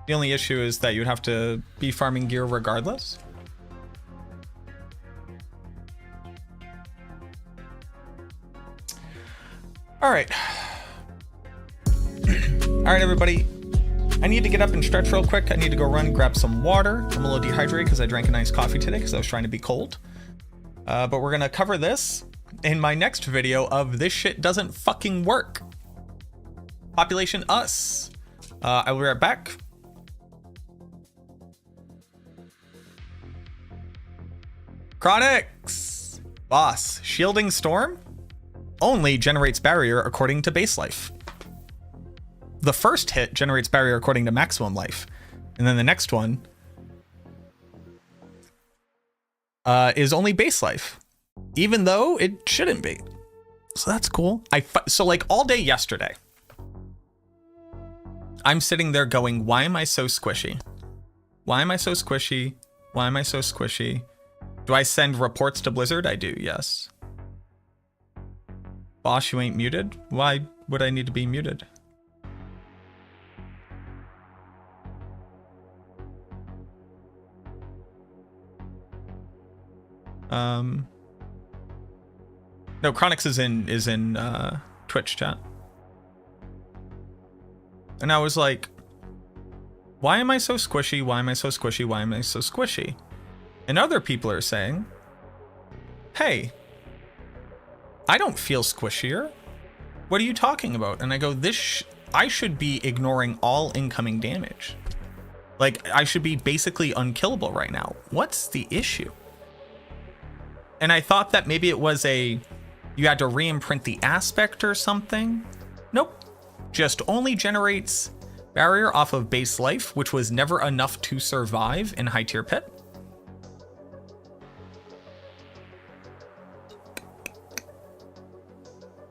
The only issue is that you'd have to be farming gear regardless. All right. All right, everybody. I need to get up and stretch real quick. I need to go run, grab some water. I'm a little dehydrated because I drank a nice coffee today because I was trying to be cold. But we're going to cover this in my next video of This Shit Doesn't Fucking Work. Population Us. I will be right back. Chronix. Boss. Shielding Storm only generates barrier according to base life. The first hit generates barrier according to maximum life. And then the next one is only base life, even though it shouldn't be. So that's cool. So like all day yesterday, I'm sitting there going, why am I so squishy? Why am I so squishy? Why am I so squishy? Do I send reports to Blizzard? I do, yes. Boss, you ain't muted? Why would I need to be muted? No, Chronix is in Twitch chat. And I was like, why am I so squishy? Why am I so squishy? Why am I so squishy? And other people are saying, hey, I don't feel squishier. What are you talking about? And I go, I should be ignoring all incoming damage. Like, I should be basically unkillable right now. What's the issue? And I thought that maybe it was you had to re-imprint the aspect or something. Nope. Just only generates barrier off of base life, which was never enough to survive in high tier pit.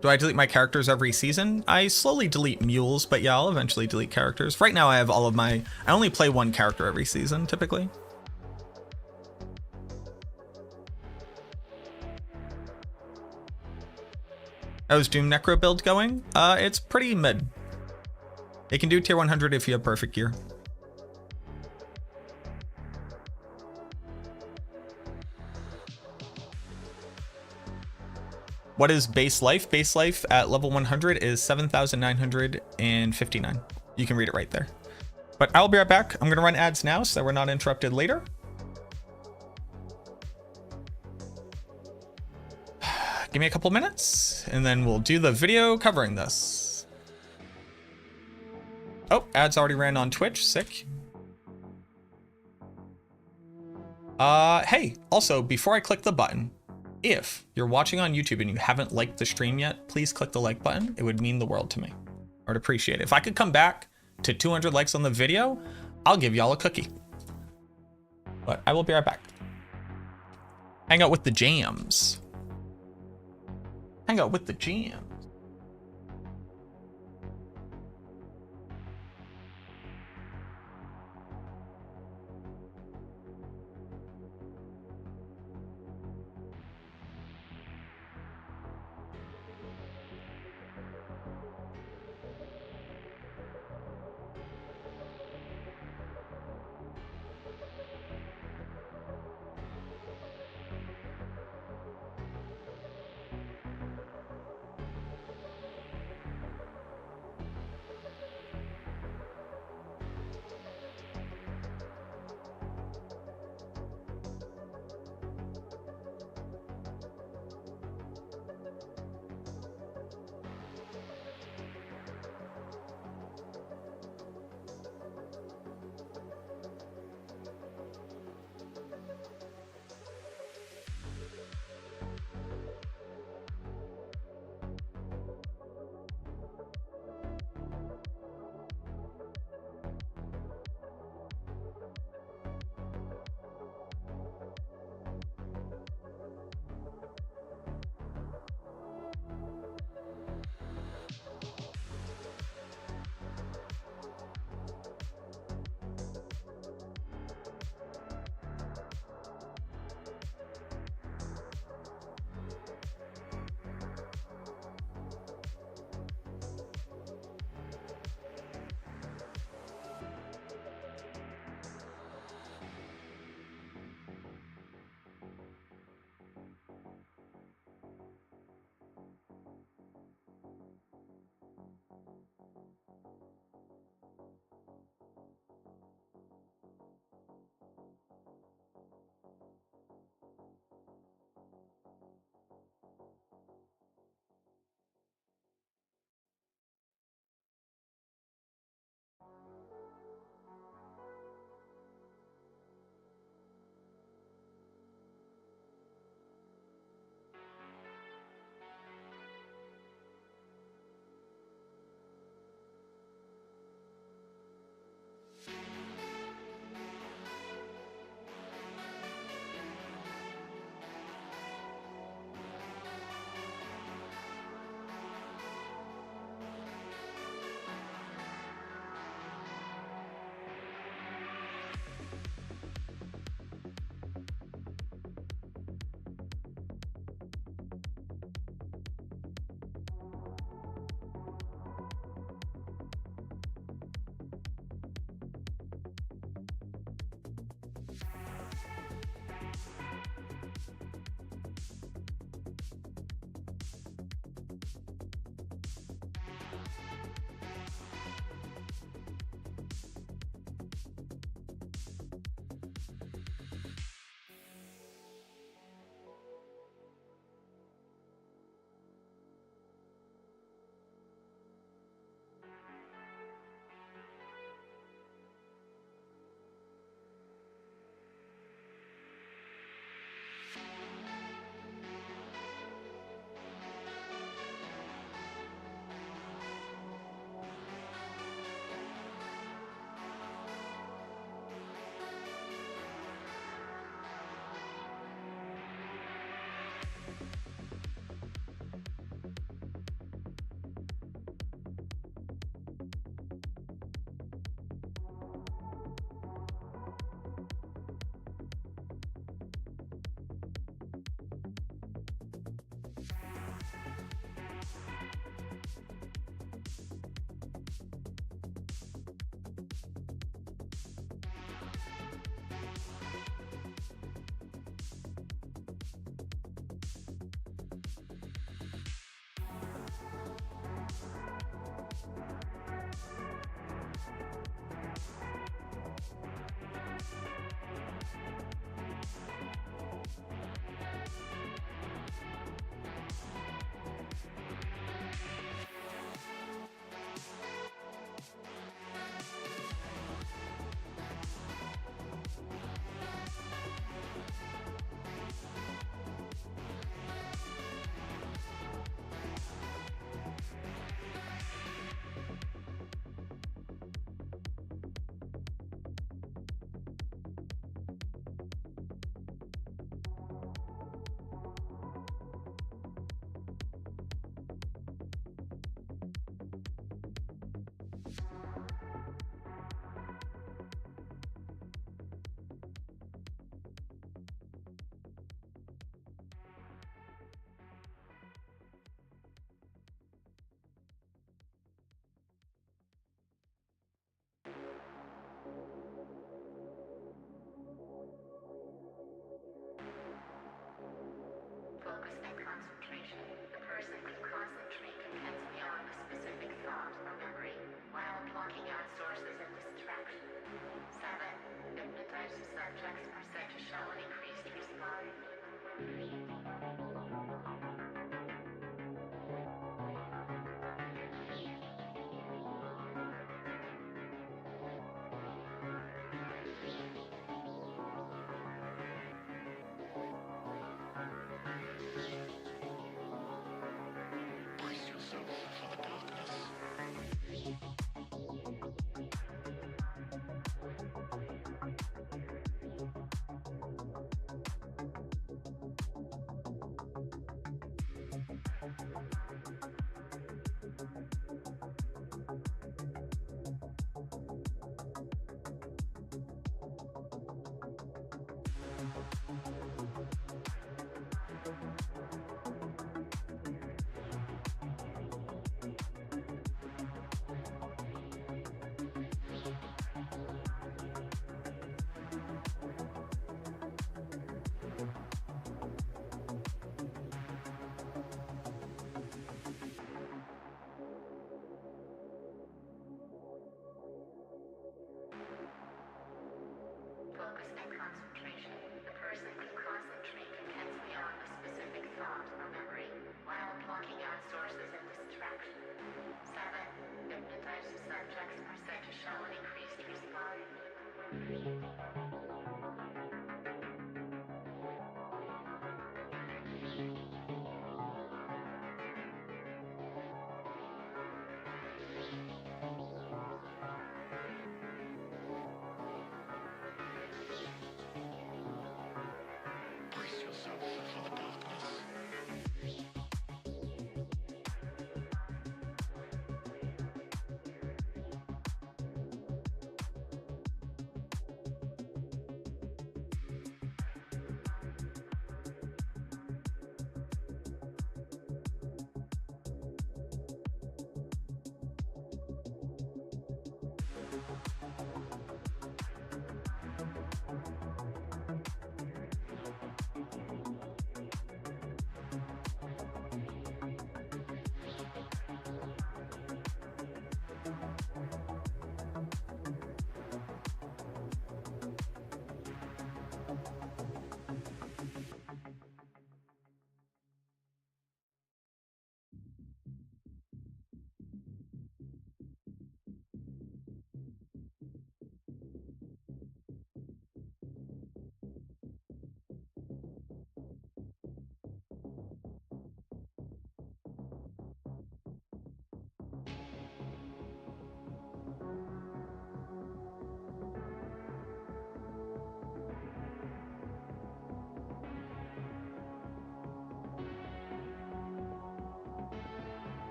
Do I delete my characters every season? I slowly delete mules, but yeah, I'll eventually delete characters. Right now I have all of I only play one character every season, typically. How's Doom Necro build going? It's pretty mid. It can do tier 100 if you have perfect gear. What is base life? Base life at level 100 is 7,959. You can read it right there. But I'll be right back. I'm going to run ads now so that we're not interrupted later. Give me a couple minutes and then we'll do the video covering this. Oh, ads already ran on Twitch. Sick. Hey, also, before I click the button, if you're watching on YouTube and you haven't liked the stream yet, please click the like button. It would mean the world to me. I would appreciate it. If I could come back to 200 likes on the video, I'll give y'all a cookie. But I will be right back. Hang out with the jams. Hang out with the jams.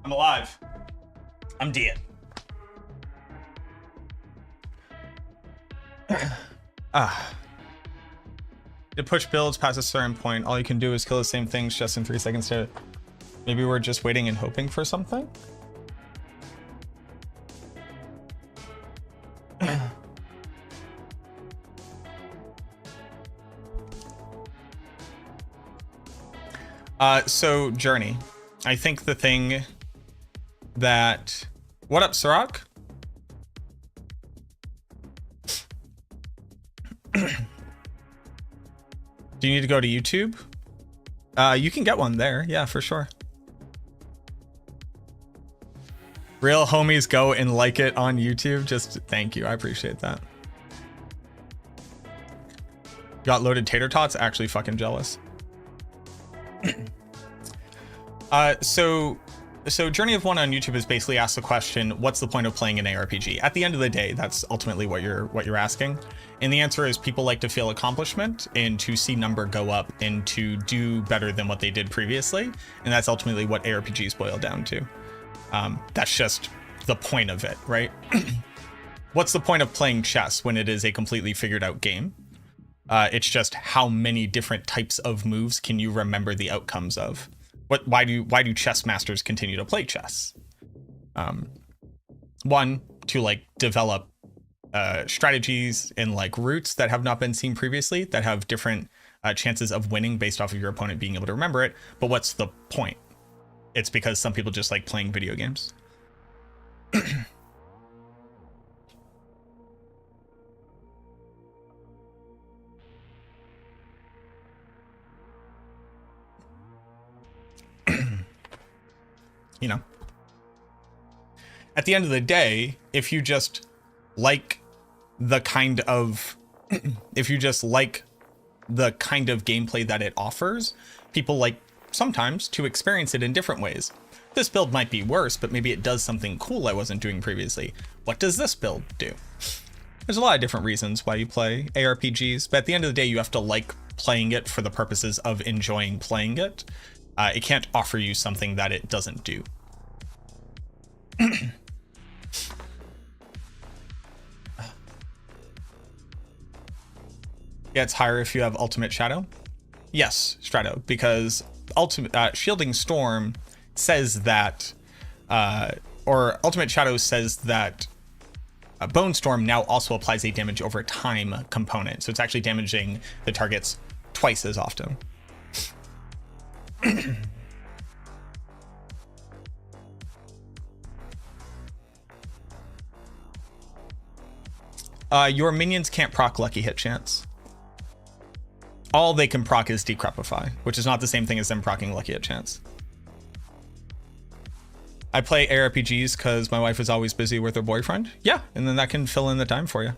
I'm alive. I'm dead. To push builds past a certain point, all you can do is kill the same things just in 3 seconds to... Maybe we're just waiting and hoping for something? So, Journey. I think the thing that... What up, Sirach? Do you need to go to YouTube? You can get one there. Yeah, for sure. Real homies go and like it on YouTube. Just thank you. I appreciate that. Got loaded tater tots? Actually fucking jealous. So Journey of One on YouTube is basically asked the question, what's the point of playing an ARPG? At the end of the day, that's ultimately what you're asking. And the answer is people like to feel accomplishment and to see number go up and to do better than what they did previously. And that's ultimately what ARPGs boil down to. That's just the point of it, right? What's the point of playing chess when it is a completely figured out game? It's just how many different types of moves can you remember the outcomes of? Why do chess masters continue to play chess? One, to like develop strategies and like routes that have not been seen previously, that have different chances of winning based off of your opponent being able to remember it. But what's the point? It's because some people just like playing video games. You know, at the end of the day, if you just like the kind of gameplay that it offers, people like sometimes to experience it in different ways. This build might be worse, but maybe it does something cool I wasn't doing previously. What does this build do? There's a lot of different reasons why you play ARPGs, but at the end of the day, you have to like playing it for the purposes of enjoying playing it. It can't offer you something that it doesn't do. Yeah, it's higher if you have Ultimate Shadow. Yes, Strato, because Shielding Storm says that, or Ultimate Shadow says that Bone Storm now also applies a damage over time component, so it's actually damaging the targets twice as often. Your minions can't proc Lucky Hit Chance. All they can proc is Decrepify, which is not the same thing as them procking Lucky Hit Chance. I play ARPGs because my wife is always busy with her boyfriend. Yeah, and then that can fill in the time for you.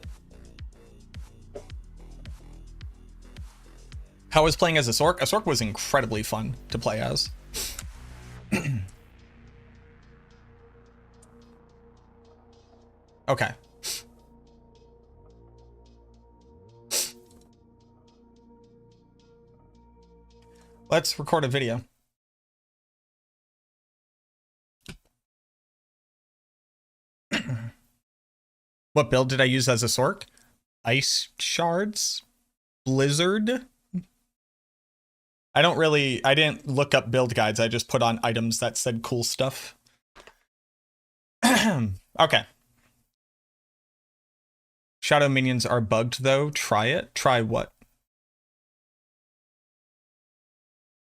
How was playing as a Sork? A Sork was incredibly fun to play as. Okay. Let's record a video. What build did I use as a Sork? Ice Shards? Blizzard? I didn't look up build guides. I just put on items that said cool stuff. Okay. Shadow minions are bugged though. Try it. Try what?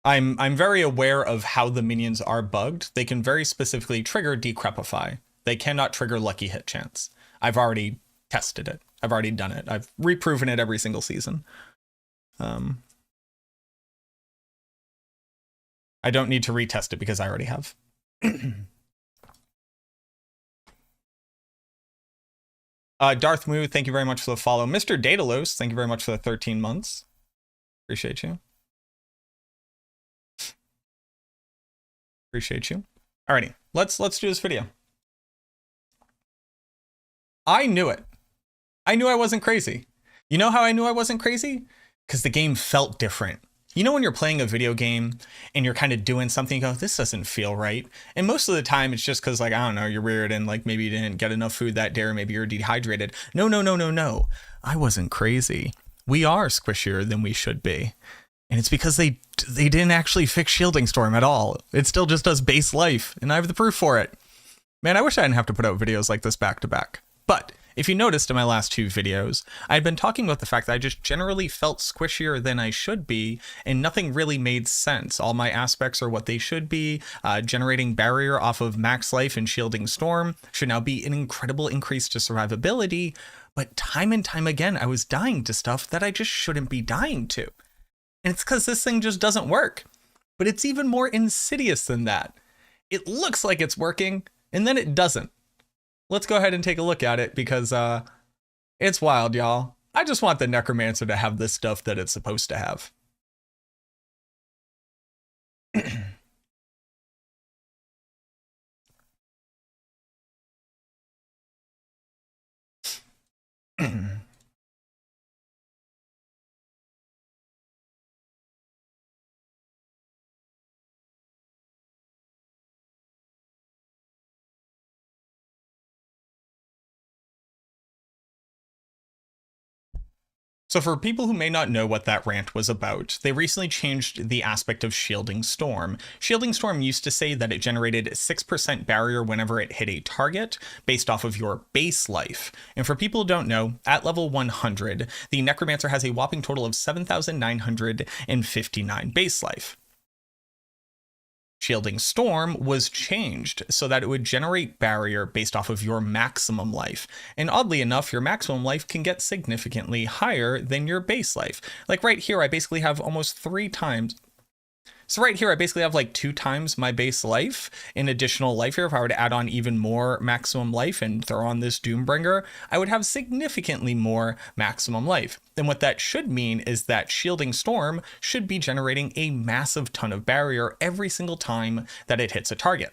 I'm very aware of how the minions are bugged. They can very specifically trigger Decrepify. They cannot trigger Lucky Hit Chance. I've already tested it. I've already done it. I've reproven it every single season. I don't need to retest it because I already have. Darth Moo, thank you very much for the follow. Mr. Daedalus, thank you very much for the 13 months. Appreciate you. Appreciate you. Alrighty, let's do this video. I knew it. I knew I wasn't crazy. You know how I knew I wasn't crazy? Because the game felt different. You know when you're playing a video game and you're kind of doing something, you go, this doesn't feel right. And most of the time it's just because, like, I don't know, you're weird and like maybe you didn't get enough food that day or maybe you're dehydrated. No, no, no, no, no. I wasn't crazy. We are squishier than we should be. And it's because they didn't actually fix Shielding Storm at all. It still just does base life, and I have the proof for it. Man, I wish I didn't have to put out videos like this back to back. But if you noticed in my last 2 videos, I had been talking about the fact that I just generally felt squishier than I should be, and nothing really made sense. All my aspects are what they should be. Generating barrier off of max life and Shielding Storm should now be an incredible increase to survivability, but time and time again, I was dying to stuff that I just shouldn't be dying to. And it's because this thing just doesn't work. But it's even more insidious than that. It looks like it's working, and then it doesn't. Let's go ahead and take a look at it because it's wild, y'all. I just want the Necromancer to have this stuff that it's supposed to have. So for people who may not know what that rant was about, they recently changed the aspect of Shielding Storm. Shielding Storm used to say that it generated 6% barrier whenever it hit a target based off of your base life. And for people who don't know, at level 100, the Necromancer has a whopping total of 7,959 base life. Shielding Storm was changed so that it would generate barrier based off of your maximum life. And oddly enough, your maximum life can get significantly higher than your base life. Like right here, I basically have almost 3 times. So right here, I basically have like 2 times my base life in additional life here. If I were to add on even more maximum life and throw on this Doombringer, I would have significantly more maximum life. And what that should mean is that Shielding Storm should be generating a massive ton of barrier every single time that it hits a target.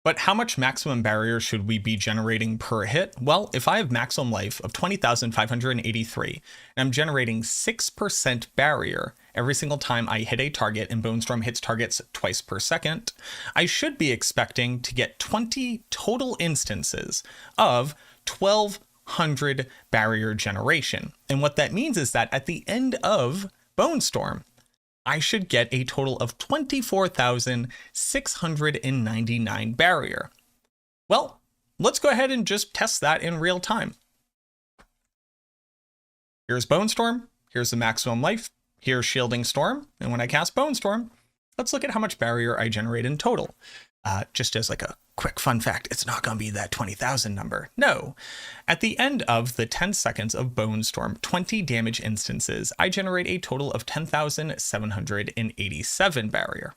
But how much maximum barrier should we be generating per hit? Well, if I have maximum life of 20,583 and I'm generating 6% barrier every single time I hit a target and Bone Storm hits targets twice per second, I should be expecting to get 20 total instances of 1,200 barrier generation. And what that means is that at the end of Bone Storm, I should get a total of 24,699 barrier. Well, let's go ahead and just test that in real time. Here's Bone Storm, here's the maximum life, here's Shielding Storm, and when I cast Bone Storm, let's look at how much barrier I generate in total. Just as like a quick fun fact, it's not going to be that 20,000 number. No. At the end of the 10 seconds of Bone Storm, 20 damage instances, I generate a total of 10,787 barrier.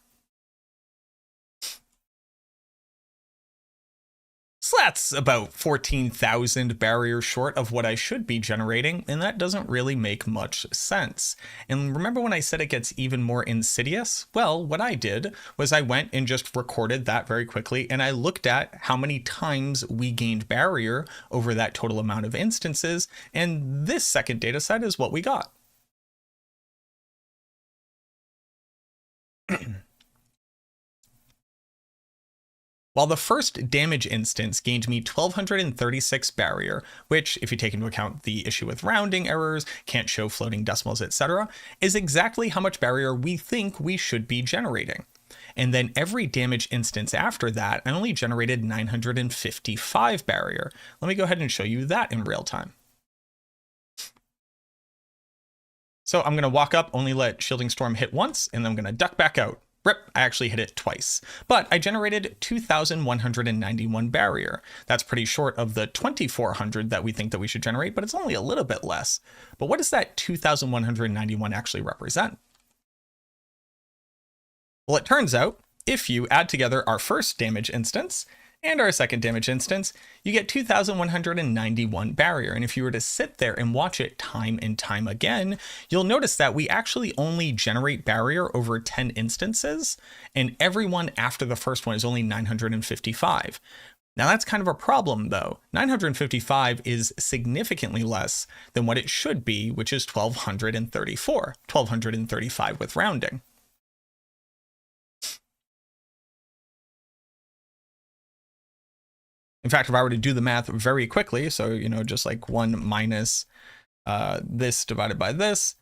So that's about 14,000 barrier short of what I should be generating, and that doesn't really make much sense. And remember when I said it gets even more insidious? Well, what I did was I went and just recorded that very quickly, and I looked at how many times we gained barrier over that total amount of instances, and this second data set is what we got. While the first damage instance gained me 1,236 barrier, which, if you take into account the issue with rounding errors, can't show floating decimals, etc., is exactly how much barrier we think we should be generating. And then every damage instance after that, I only generated 955 barrier. Let me go ahead and show you that in real time. So I'm going to walk up, only let Shielding Storm hit once, and then I'm going to duck back out. Rip, I actually hit it twice, but I generated 2,191 barrier. That's pretty short of the 2,400 that we think that we should generate, but it's only a little bit less. But what does that 2,191 actually represent? Well, it turns out if you add together our first damage instance and our second damage instance, you get 2,191 barrier. And if you were to sit there and watch it time and time again, you'll notice that we actually only generate barrier over 10 instances, and every one after the first one is only 955. Now that's kind of a problem though. 955 is significantly less than what it should be, which is 1,234, 1,235 with rounding. In fact, if I were to do the math very quickly, so, you know, just like 1 minus this divided by this,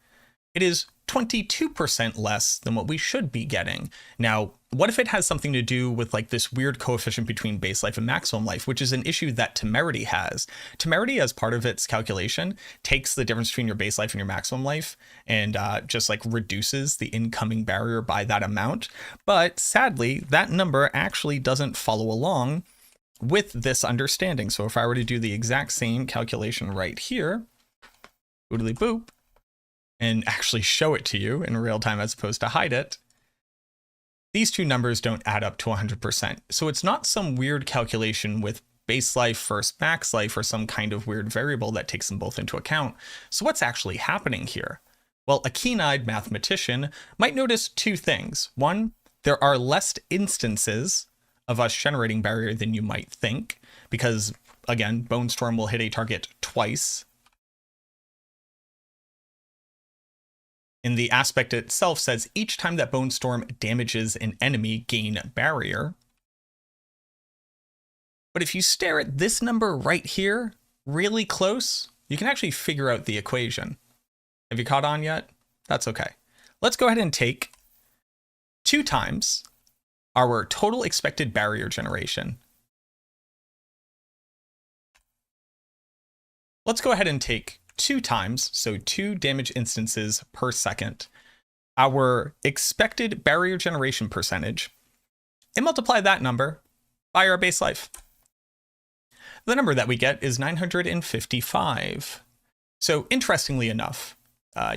it is 22% less than what we should be getting. Now, what if it has something to do with like this weird coefficient between base life and maximum life, which is an issue that Temerity has. Temerity, as part of its calculation, takes the difference between your base life and your maximum life and just like reduces the incoming barrier by that amount. But sadly, that number actually doesn't follow along with this understanding. So if I were to do the exact same calculation right here, boodly boop, and actually show it to you in real time as opposed to hide it, these two numbers don't add up to 100%. So it's not some weird calculation with base life versus max life or some kind of weird variable that takes them both into account. So what's actually happening here? Well, a keen-eyed mathematician might notice two things. One, there are less instances of us generating barrier than you might think, because again, Bone Storm will hit a target twice. And the aspect itself says each time that Bone Storm damages an enemy, gain barrier. But if you stare at this number right here, really close, you can actually figure out the equation. Have you caught on yet? That's okay. Let's go ahead and take 2 times our total expected barrier generation. Let's go ahead and take 2 times, so 2 damage instances per second, our expected barrier generation percentage, and multiply that number by our base life. The number that we get is 955. So interestingly enough,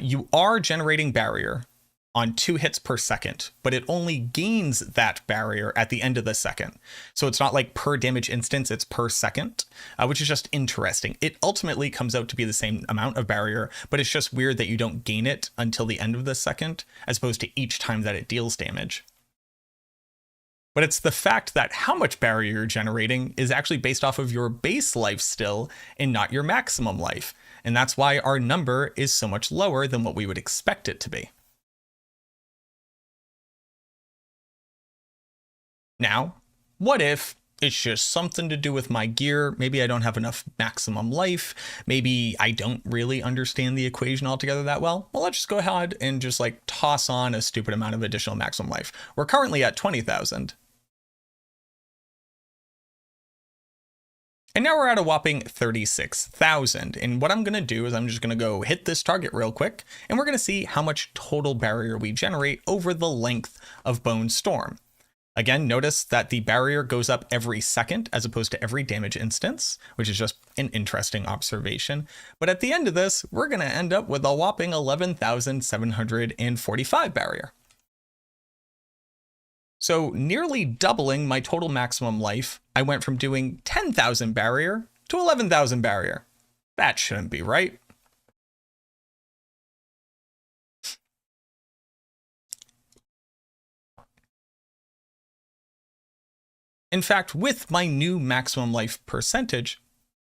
you are generating barrier on 2 hits per second, but it only gains that barrier at the end of the second. So it's not like per damage instance, it's per second, which is just interesting. It ultimately comes out to be the same amount of barrier, but it's just weird that you don't gain it until the end of the second, as opposed to each time that it deals damage. But it's the fact that how much barrier you're generating is actually based off of your base life still and not your maximum life. And that's why our number is so much lower than what we would expect it to be. Now, what if it's just something to do with my gear? Maybe I don't have enough maximum life. Maybe I don't really understand the equation altogether that well. Well, let's just go ahead and just like toss on a stupid amount of additional maximum life. We're currently at 20,000. And now we're at a whopping 36,000. And what I'm going to do is I'm just going to go hit this target real quick, and we're going to see how much total barrier we generate over the length of Bone Storm. Again, notice that the barrier goes up every second as opposed to every damage instance, which is just an interesting observation. But at the end of this, we're going to end up with a whopping 11,745 barrier. So nearly doubling my total maximum life, I went from doing 10,000 barrier to 11,000 barrier. That shouldn't be right. In fact, with my new maximum life percentage,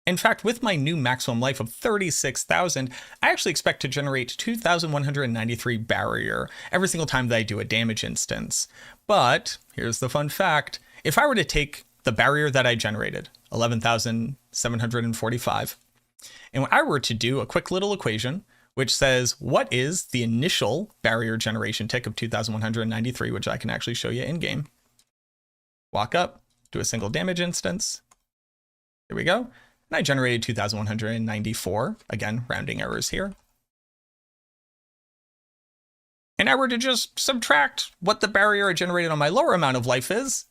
of 36,000, I actually expect to generate 2,193 barrier every single time that I do a damage instance. But here's the fun fact. If I were to take the barrier that I generated, 11,745, and I were to do a quick little equation, which says, what is the initial barrier generation tick of 2,193, which I can actually show you in game. Walk up, do a single damage instance. There we go. And I generated 2,194. Again, rounding errors here. And I were to just subtract what the barrier I generated on my lower amount of life is,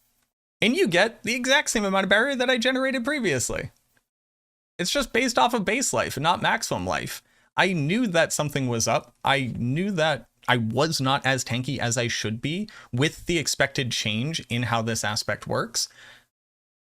and you get the exact same amount of barrier that I generated previously. It's just based off of base life and not maximum life. I knew that something was up. I knew that I was not as tanky as I should be with the expected change in how this aspect works.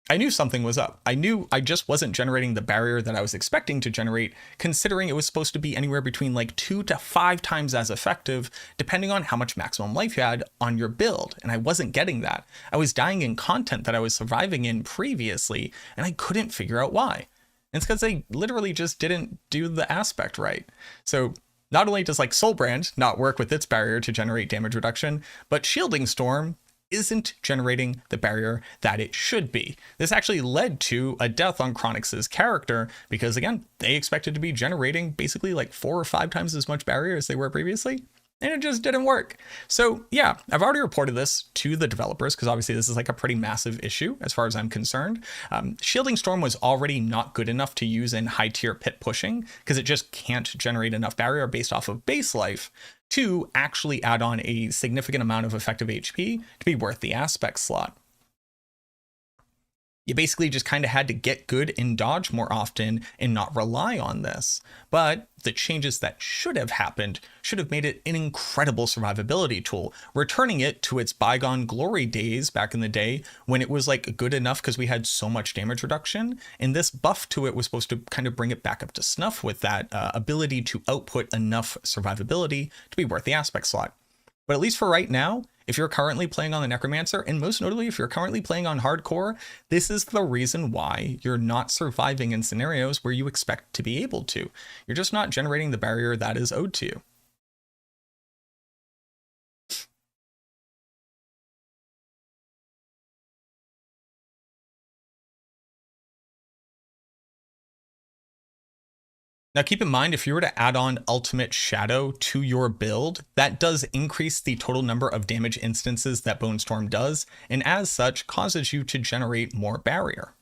I knew something was up. I knew I just wasn't generating the barrier that I was expecting to generate, considering it was supposed to be anywhere between like 2 to 5 times as effective, depending on how much maximum life you had on your build. And I wasn't getting that. I was dying in content that I was surviving in previously, and I couldn't figure out why. And it's because they literally just didn't do the aspect right. So not only does like Soulbrand not work with its barrier to generate damage reduction, but Shielding Storm isn't generating the barrier that it should be. This actually led to a death on Chronix's character because, again, they expected to be generating basically like 4 or 5 times as much barrier as they were previously, and it just didn't work. So yeah, I've already reported this to the developers because obviously this is like a pretty massive issue as far as I'm concerned. Shielding Storm was already not good enough to use in high tier pit pushing because it just can't generate enough barrier based off of base life to actually add on a significant amount of effective HP to be worth the aspect slot. You basically just kind of had to get good in dodge more often and not rely on this. But the changes that should have happened should have made it an incredible survivability tool, returning it to its bygone glory days back in the day when it was like good enough because we had so much damage reduction. And this buff to it was supposed to kind of bring it back up to snuff with that ability to output enough survivability to be worth the aspect slot. But at least for right now, if you're currently playing on the Necromancer, and most notably, if you're currently playing on hardcore, this is the reason why you're not surviving in scenarios where you expect to be able to. You're just not generating the barrier that is owed to you. Now keep in mind, if you were to add on Ultimate Shadow to your build, that does increase the total number of damage instances that Bone Storm does, and as such causes you to generate more barrier.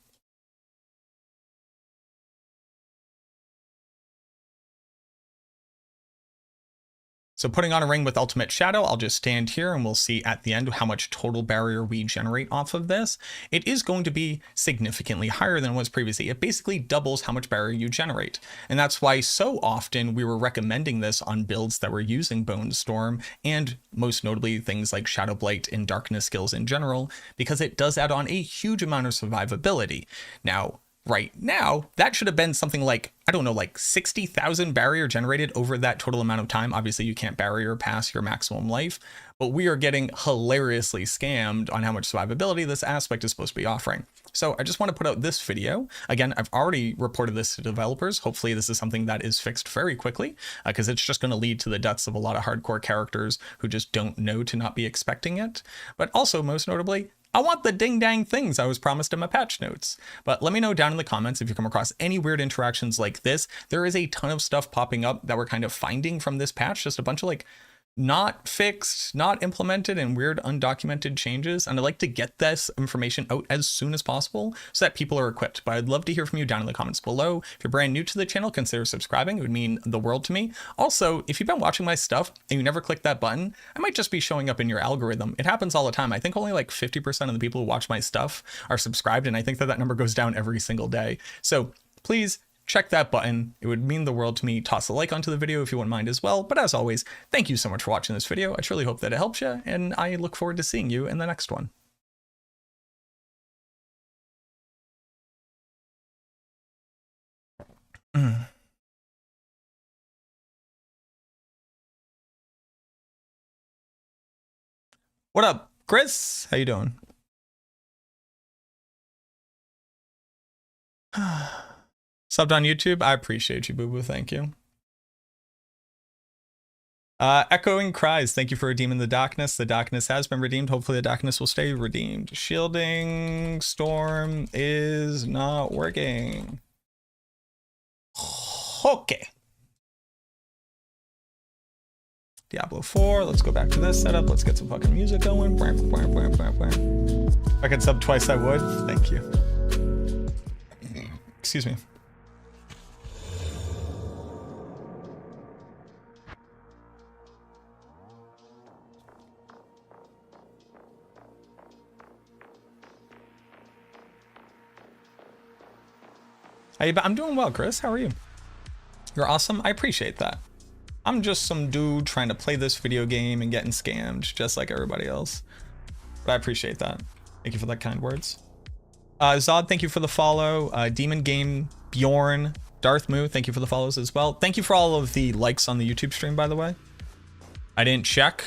So putting on a ring with Ultimate Shadow, I'll just stand here and we'll see at the end how much total barrier we generate off of this. It is going to be significantly higher than it was previously. It basically doubles how much barrier you generate. And that's why so often we were recommending this on builds that were using Bone Storm, and most notably things like Shadow Blight and Darkness skills in general, because it does add on a huge amount of survivability. Now, right now, that should have been something like, I don't know, like 60,000 barrier generated over that total amount of time. Obviously, you can't barrier past your maximum life, but we are getting hilariously scammed on how much survivability this aspect is supposed to be offering. So I just want to put out this video. Again, I've already reported this to developers. Hopefully this is something that is fixed very quickly because it's just going to lead to the deaths of a lot of hardcore characters who just don't know to not be expecting it. But also, most notably, I want the ding-dang things I was promised in my patch notes. But let me know down in the comments if you come across any weird interactions like this. There is a ton of stuff popping up that we're kind of finding from this patch, just a bunch of like not fixed, not implemented, and weird undocumented changes. And I'd like to get this information out as soon as possible so that people are equipped. But I'd love to hear from you down in the comments below. If you're brand new to the channel, consider subscribing. It would mean the world to me. Also, if you've been watching my stuff and you never clicked that button, I might just be showing up in your algorithm. It happens all the time. I think only like 50% of the people who watch my stuff are subscribed, and I think that that number goes down every single day. So please check that button. It would mean the world to me. Toss a like onto the video if you wouldn't mind as well. But as always, thank you so much for watching this video. I truly hope that it helps you, and I look forward to seeing you in the next one. What up, Chris? How you doing? Subbed on YouTube. I appreciate you, boo boo. Thank you. Echoing Cries, thank you for redeeming the darkness. The darkness has been redeemed. Hopefully the darkness will stay redeemed. Shielding Storm is not working. Okay. Diablo 4, let's go back to this setup. Let's get some fucking music going. If I could sub twice, I would. Thank you. Excuse me. I'm doing well, Chris. How are you? You're awesome. I appreciate that. I'm just some dude trying to play this video game and getting scammed just like everybody else. But I appreciate that. Thank you for that kind words. Zod, thank you for the follow. Demon Game, Bjorn, Darth Moo, thank you for the follows as well. Thank you for all of the likes on the YouTube stream, by the way. I didn't check.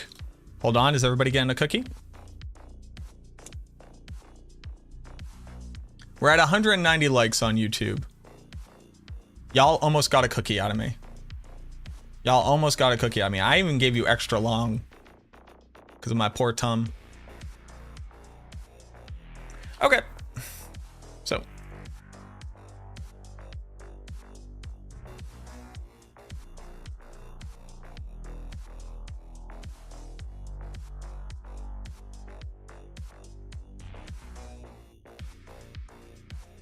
Hold on, is everybody getting a cookie? We're at 190 likes on YouTube. Y'all almost got a cookie out of me. Y'all almost got a cookie out of me. I even gave you extra long because of my poor tum. Okay. So.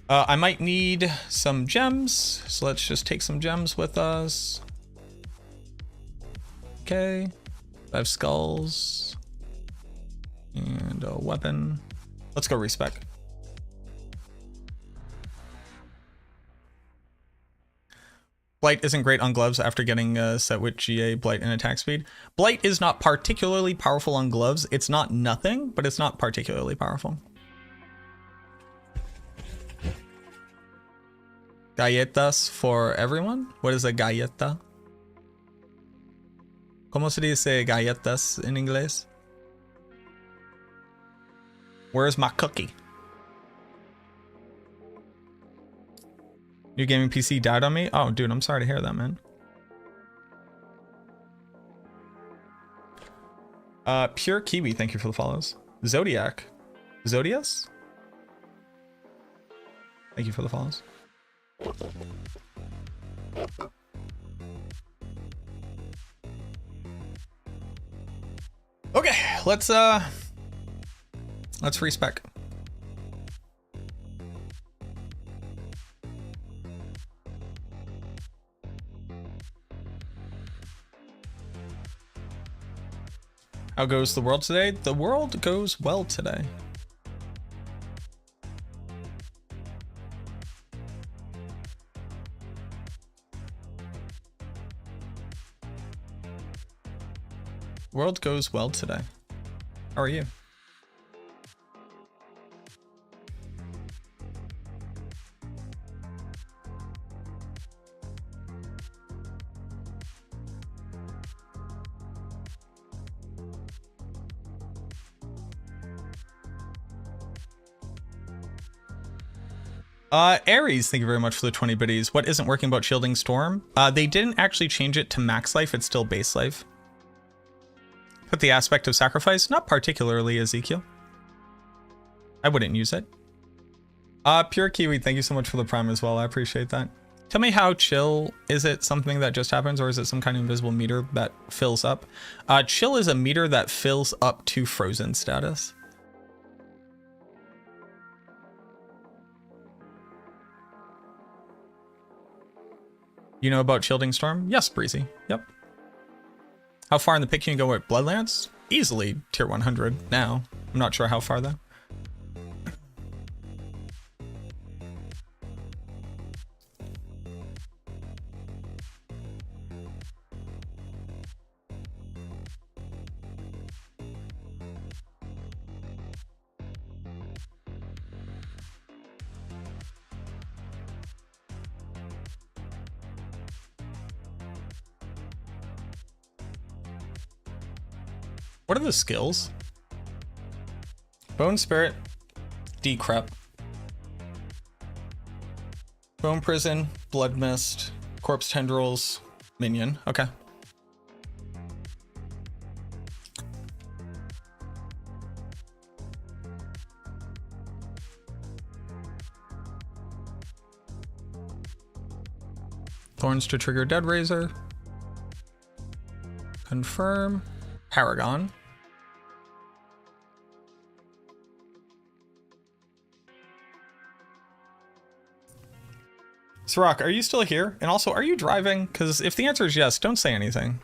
I might need some gems, so let's just take some gems with us. Okay, 5 skulls and a weapon. Let's go respec. Blight isn't great on gloves after getting set with GA, Blight, and attack speed. Blight is not particularly powerful on gloves. It's not nothing, but it's not particularly powerful. Galletas for everyone? What is a galleta? ¿Cómo se dice galletas in inglés? Where's my cookie? New gaming PC died on me? Oh, dude, I'm sorry to hear that, man. Pure Kiwi, thank you for the follows. Zodiac. Zodias? Thank you for the follows. Okay, let's respec. How goes the world today? The world goes well today. World goes well today. How are you? Aries, thank you very much for the 20 biddies. What isn't working about Shielding Storm? They didn't actually change it to max life, it's still base life. Put the aspect of sacrifice, not particularly, Ezekiel. I wouldn't use it. Pure Kiwi, thank you so much for the prime as well. I appreciate that. Tell me how chill, is it something that just happens or is it some kind of invisible meter that fills up? Chill is a meter that fills up to frozen status. You know about Shielding Storm? Yes, Breezy. Yep. How far in the pick can you go with Bloodlance? Easily tier 100 now. I'm not sure how far though. What are the skills? Bone Spirit, Decrep, Bone Prison, Blood Mist, Corpse Tendrils, Minion. Okay. Thorns to trigger Dead Razor. Confirm. Paragon. Sirach, are you still here? And also, are you driving? Because if the answer is yes, don't say anything.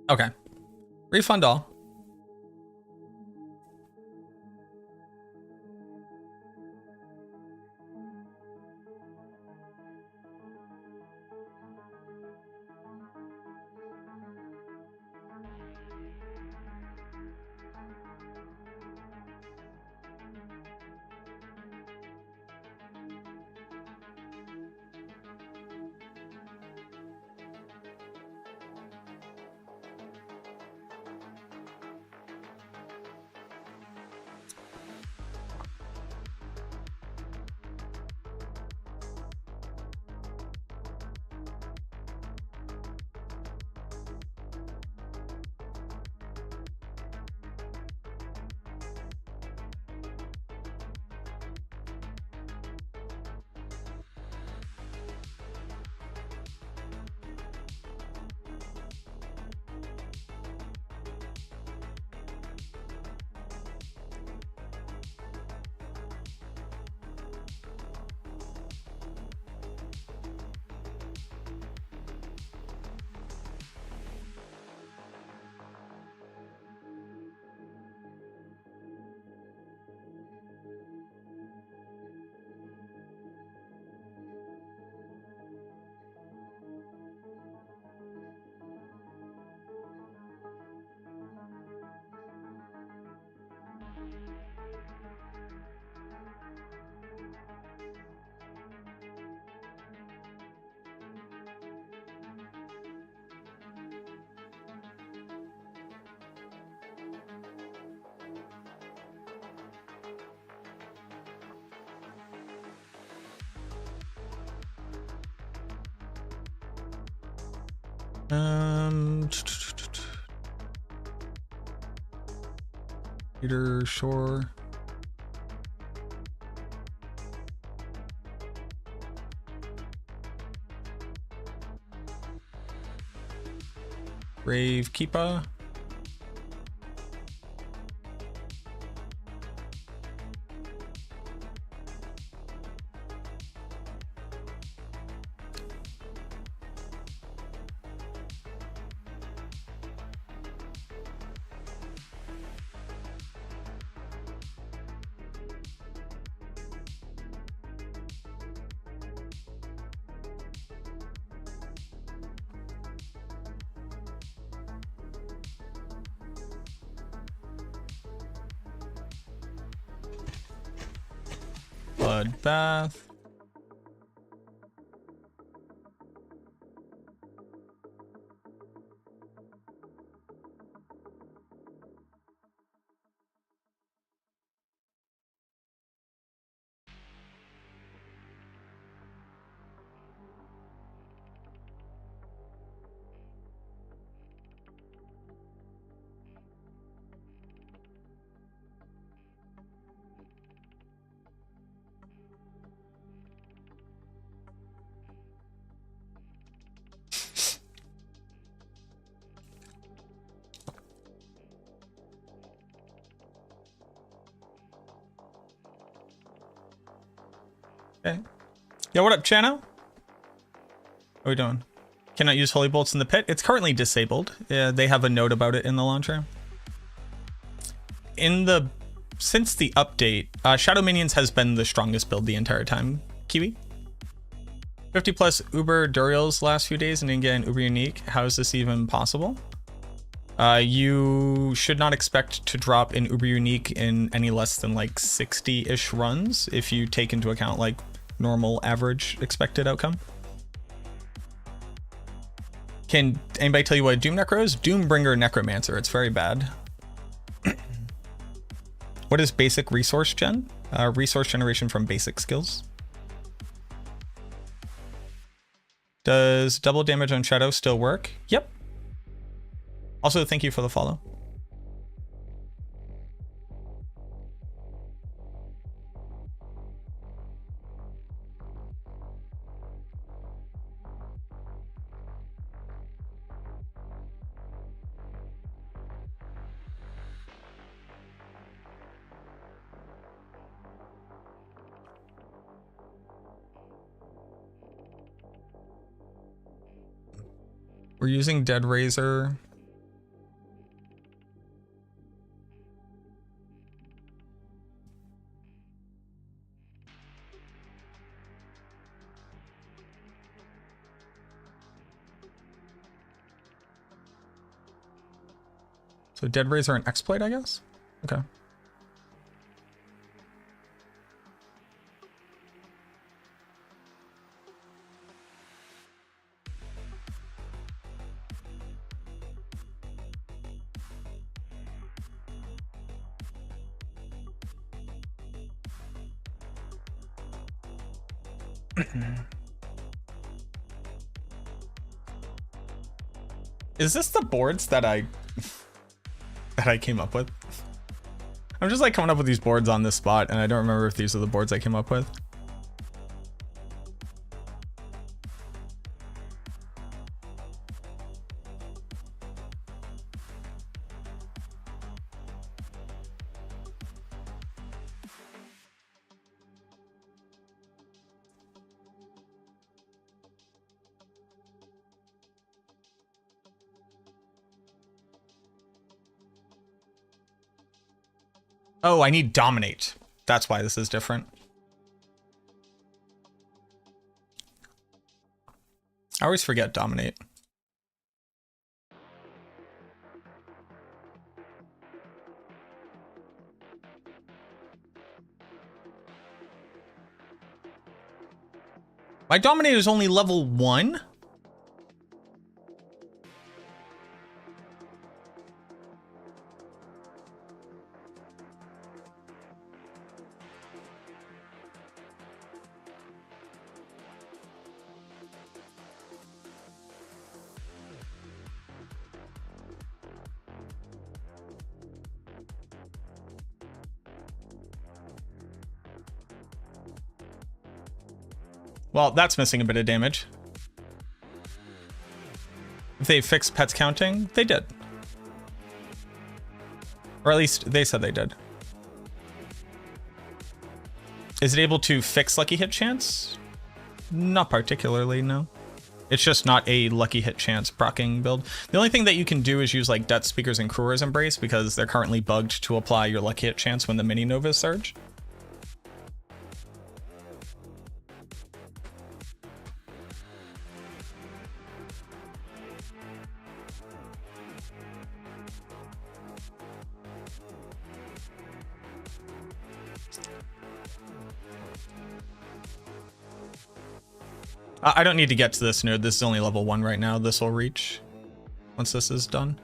Okay. Refund all. Peter Shore. Brave Keepa. Bloodbath. Okay. Yo, what up, Chano? What are we doing? Cannot use holy bolts in the pit. It's currently disabled. They have a note about it in the launcher. Since the update, Shadow Minions has been the strongest build the entire time. Kiwi? 50 plus Uber Durials last few days and then get an Uber Unique. How is this even possible? You should not expect to drop an Uber Unique in any less than like 60-ish runs if you take into account like normal average expected outcome. Can anybody tell you what Doom Necro is? Doombringer Necromancer. It's very bad. What is basic resource gen? Resource generation from basic skills. Does double damage on Shadow still work? Yep. Also, thank you for the follow. We're using Dead Razor. So Dead Razor and Exploit, I guess? Okay. Is this the boards that I came up with? I'm just like coming up with these boards on this spot and I don't remember if these are the boards I came up with. Oh, I need Dominate. That's why this is different. I always forget Dominate. My Dominate is only level 1? Well, that's missing a bit of damage. If they fixed pets counting, they did. Or at least they said they did. Is it able to fix lucky hit chance? Not particularly, no. It's just not a lucky hit chance proccing build. The only thing that you can do is use like Death Speaker's and Kruger's Embrace because they're currently bugged to apply your lucky hit chance when the mini Novas surge. I don't need to get to this node. This is only level 1 right now. This will reach once this is done.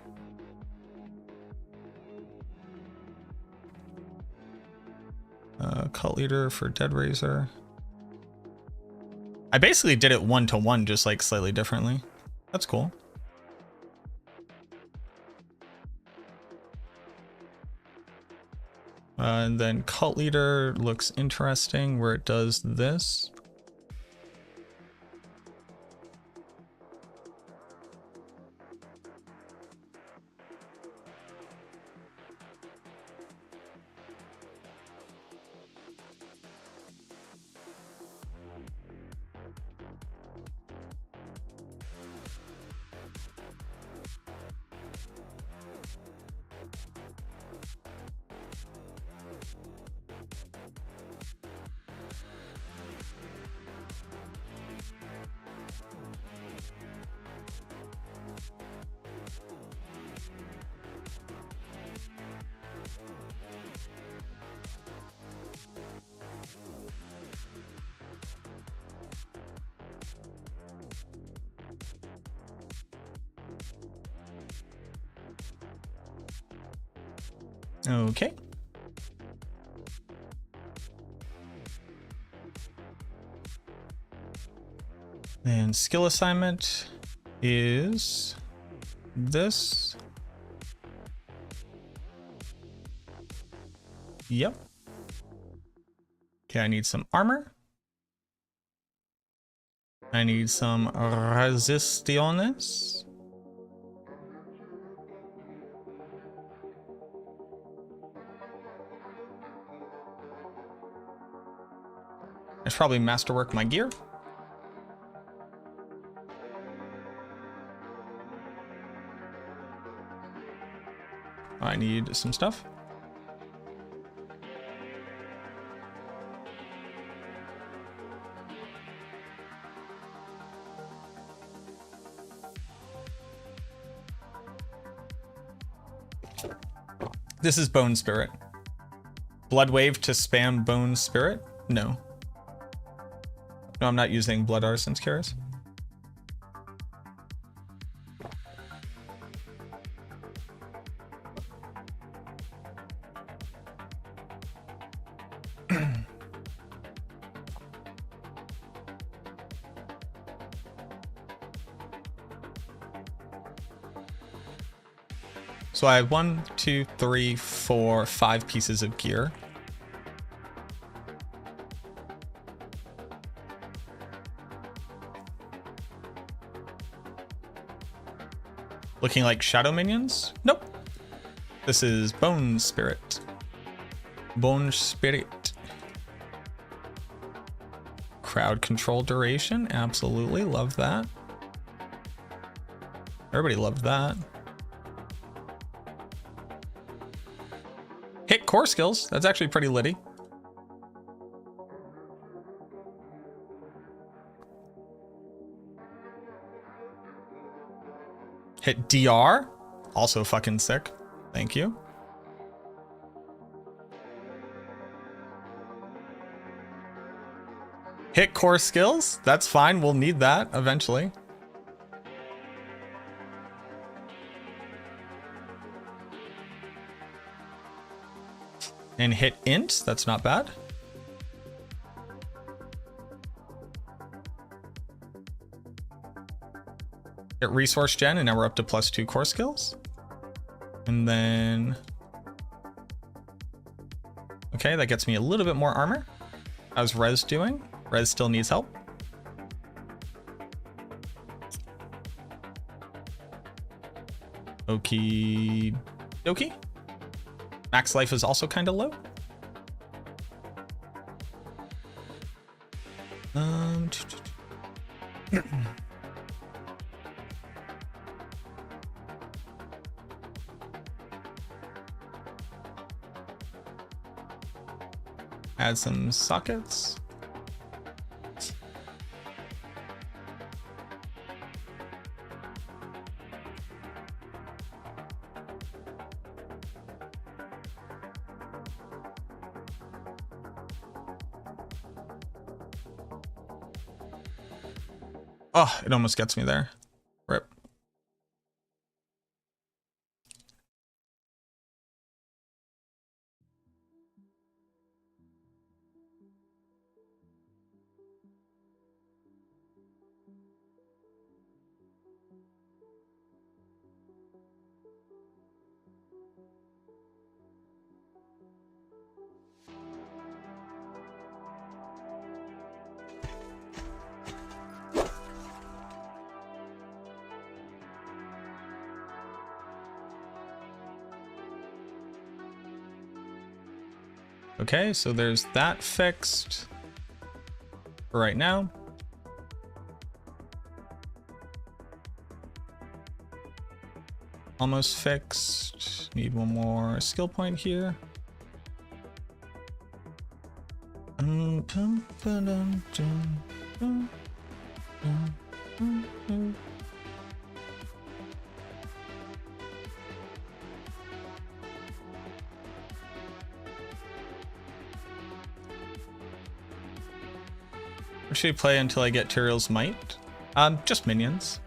Cult Leader for Dead Razor. I basically did it 1-to-1, just like slightly differently. That's cool. And then Cult Leader looks interesting where it does this. Okay. And skill assignment is this. Yep. Okay, I need some armor. I need some resistiones. I should probably masterwork my gear. I need some stuff. This is Bone Spirit. Blood Wave to spam Bone Spirit? No. No, I'm not using Blood Arsen's cures. So I have 1, 2, 3, 4, 5 pieces of gear. Looking like shadow minions? Nope. This is Bone Spirit. Bone Spirit. Crowd control duration. Absolutely. Love that. Everybody loved that. Hit core skills. That's actually pretty litty. Hit DR. Also fucking sick. Thank you. Hit core skills. That's fine. We'll need that eventually. And hit int. That's not bad. Hit resource gen, and now we're up to +2 core skills. And then... Okay, that gets me a little bit more armor. How's Rez doing? Rez still needs help. Okie dokie. Max life is also kind of low. Add some sockets. Oh, it almost gets me there. Rip. Okay, so there's that fixed for right now. Almost fixed. Need one more skill point here. Or should we play until I get Tyrael's Might? Just minions.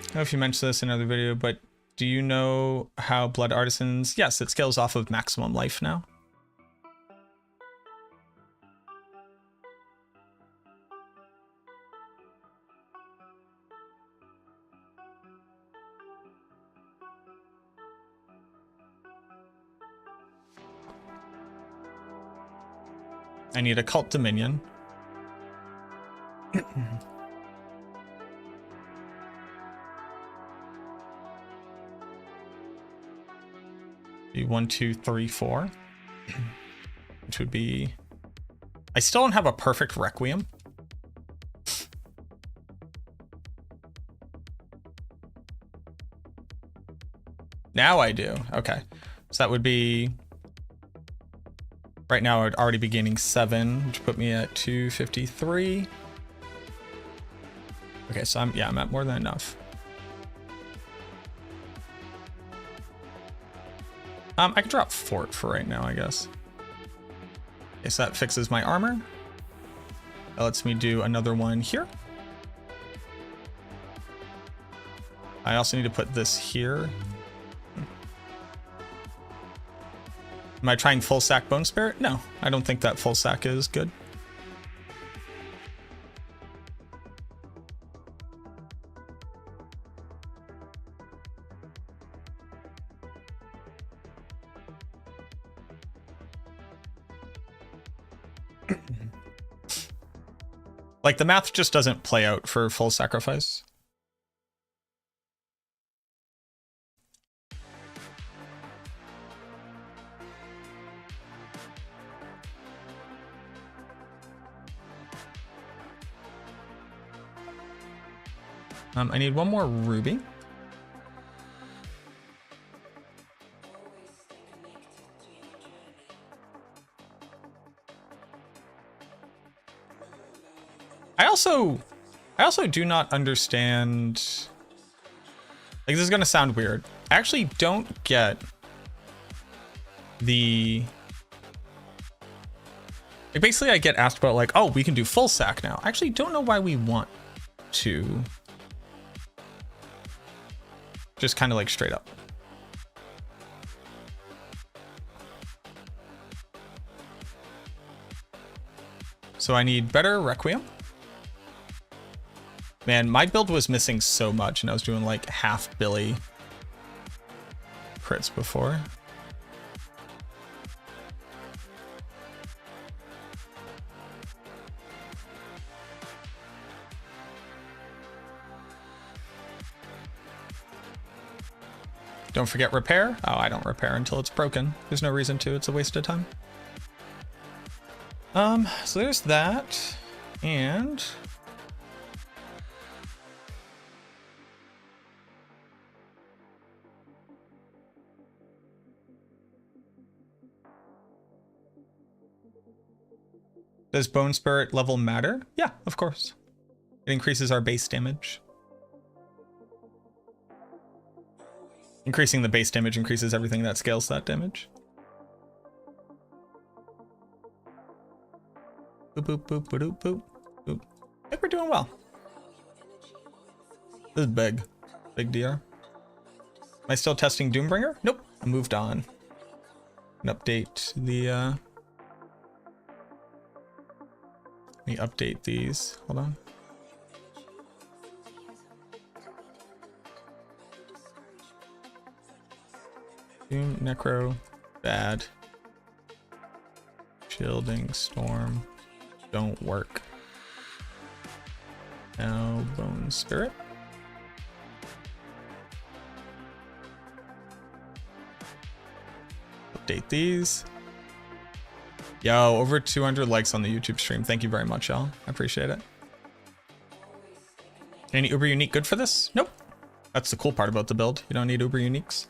I don't know if you mentioned this in another video, but do you know how Blood Artisans... Yes, it scales off of maximum life now. I need a Cult Dominion. Be 1, 2, 3, 4. Which would be... I still don't have a perfect Requiem. Now I do. Okay. So that would be... Right now, I'd already be gaining 7, which put me at 253. Okay, so I'm at more than enough. I could drop Fort for right now, I guess. Okay, so that fixes my armor. That lets me do another one here. I also need to put this here. Am I trying full sack Bone Spirit? No, I don't think that full sack is good. Like, the math just doesn't play out for full sacrifice. I need one more ruby. I also do not understand. Like, this is gonna sound weird. I actually don't get the. Like, basically, I get asked about, like, oh, we can do full sack now. I actually don't know why we want to. Just kind of like straight up. So I need better Requiem. Man, my build was missing so much, and I was doing like half Billy crits before. Don't forget repair. Oh, I don't repair until it's broken. There's no reason to. It's a waste of time. So there's that. And does Bone Spirit level matter? Yeah, of course. It increases our base damage. Increasing the base damage increases everything that scales that damage. Boop, boop, boop, boop, boop, boop. I think we're doing well. This is big. Big DR. Am I still testing Doombringer? Nope. I moved on. And update the, let me update these. Hold on. Doom, Necro, bad. Shielding, Storm, don't work. Now, Bone Spirit. Update these. Yo, over 200 likes on the YouTube stream. Thank you very much, y'all. I appreciate it. Any Uber Unique good for this? Nope. That's the cool part about the build. You don't need Uber Uniques.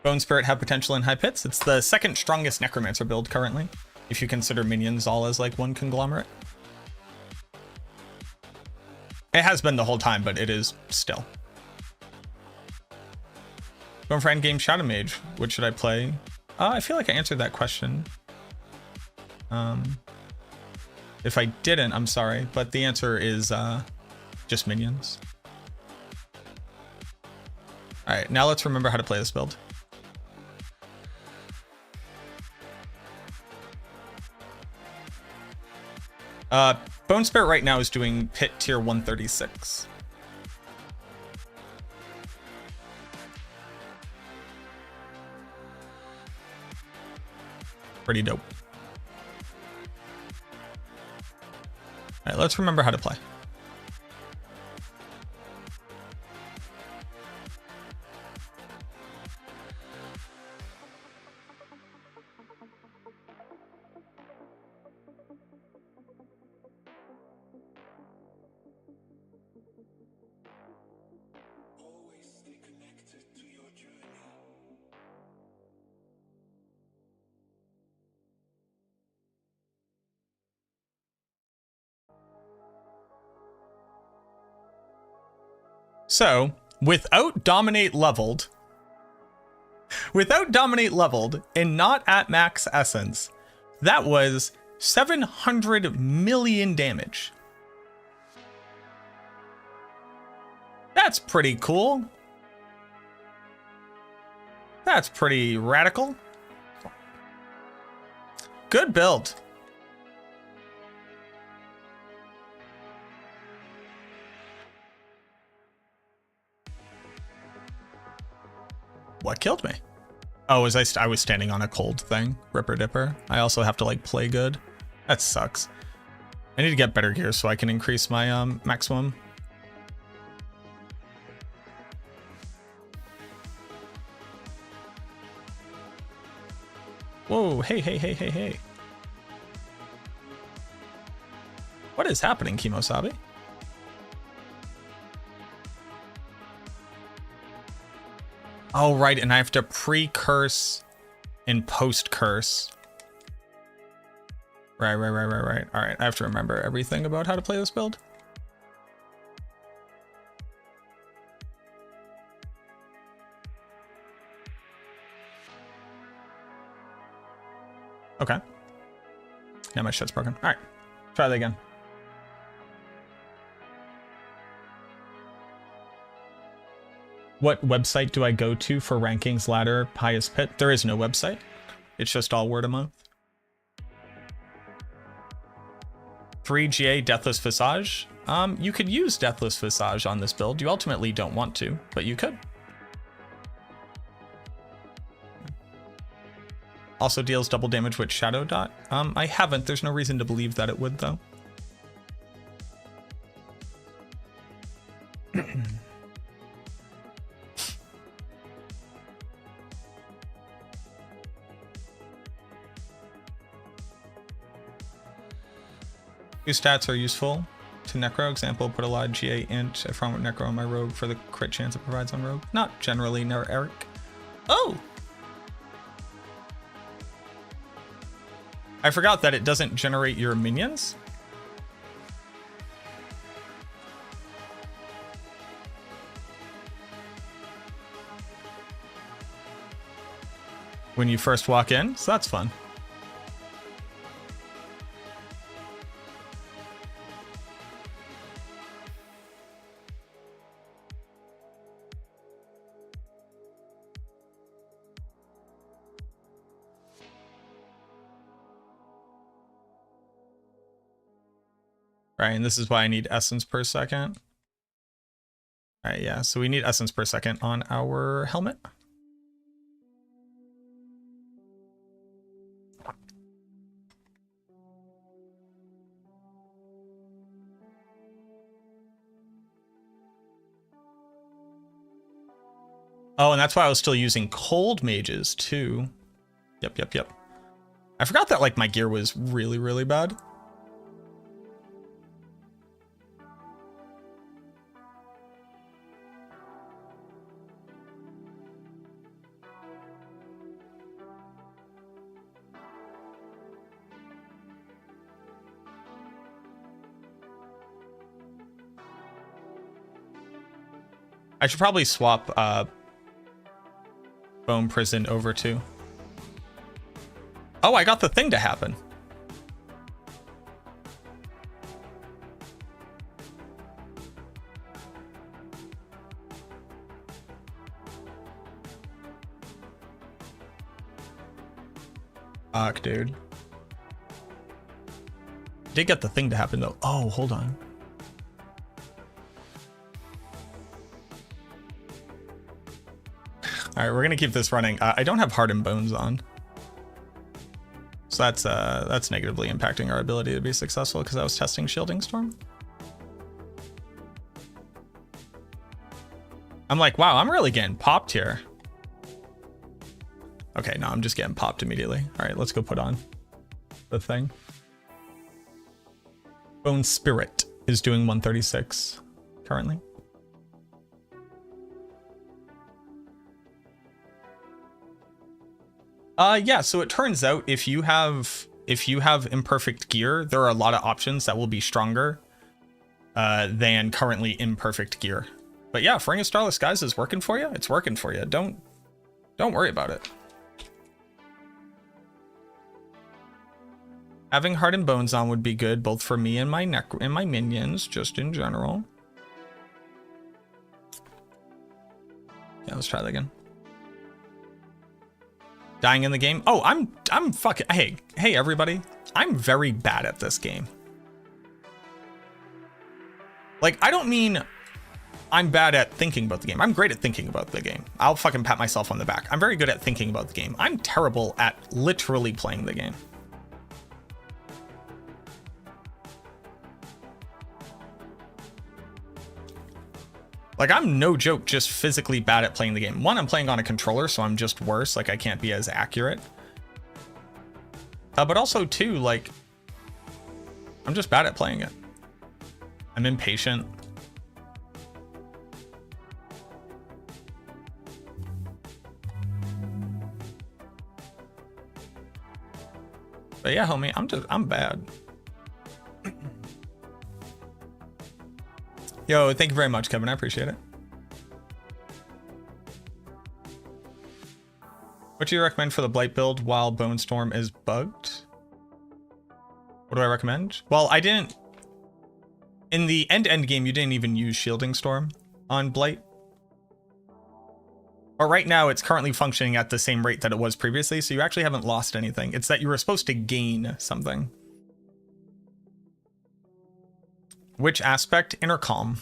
Bone Spirit have potential in high pits. It's the second strongest Necromancer build currently, if you consider minions all as like one conglomerate. It has been the whole time, but it is still. Going for endgame Shadow Mage. What should I play? I feel like I answered that question. If I didn't, I'm sorry, but the answer is just minions. All right, now let's remember how to play this build. Bone Spirit right now is doing pit tier 136. Pretty dope. All right, let's remember how to play. So, without Dominate leveled, and not at max essence, that was 700 million damage. That's pretty cool. That's pretty radical. Good build. What killed me? Oh, I was standing on a cold thing. Ripper Dipper. I also have to like play good. That sucks. I need to get better gear so I can increase my maximum. Whoa, hey. What is happening, Kimosabi? Oh, right, and I have to pre-curse and post-curse. Right. All right, I have to remember everything about how to play this build. Okay. Yeah, my shit's broken. All right, try that again. What website do I go to for rankings, ladder, highest pit? There is no website. It's just all word of mouth. 3GA Deathless Visage. You could use Deathless Visage on this build. You ultimately don't want to, but you could. Also deals double damage with Shadow Dot. I haven't. There's no reason to believe that it would, though. Whose stats are useful to Necro? Example, put a lot of GA int. I farm with Necro on my rogue for the crit chance it provides on rogue. Not generally, no, Eric. Oh! I forgot that it doesn't generate your minions. When you first walk in, so that's fun. Right, and this is why I need essence per second. All right, yeah, so we need essence per second on our helmet. Oh, and that's why I was still using cold mages too. Yep. I forgot that like my gear was really, really bad. I should probably swap Bone Prison over to. Oh, I got the thing to happen. Fuck, dude. Did get the thing to happen though. Oh, hold on. All right, we're gonna keep this running. I don't have Hardened Bones on, so that's negatively impacting our ability to be successful because I was testing Shielding Storm. I'm like, wow, I'm really getting popped here. Okay, no, I'm just getting popped immediately. All right, let's go put on the thing. Bone Spirit is doing 136 currently. Yeah, so it turns out if you have imperfect gear, there are a lot of options that will be stronger than currently imperfect gear. But yeah, if Ring of Starless Skies is working for you, it's working for you. Don't worry about it. Having Hardened Bones on would be good, both for me and my minions, just in general. Yeah, let's try that again. Dying in the game. Oh, I'm fucking, hey everybody. I'm very bad at this game. Like, I don't mean I'm bad at thinking about the game. I'm great at thinking about the game. I'll fucking pat myself on the back. I'm very good at thinking about the game. I'm terrible at literally playing the game. Like, I'm no joke just physically bad at playing the game. One, I'm playing on a controller, so I'm just worse. Like, I can't be as accurate. But also, two, like, I'm just bad at playing it. I'm impatient. But yeah, homie, I'm bad. Yo, thank you very much, Kevin. I appreciate it. What do you recommend for the Blight build while Bone Storm is bugged? What do I recommend? Well, I didn't... In the end game, you didn't even use Shielding Storm on Blight. But right now, it's currently functioning at the same rate that it was previously, so you actually haven't lost anything. It's that you were supposed to gain something. Which aspect? Intercom.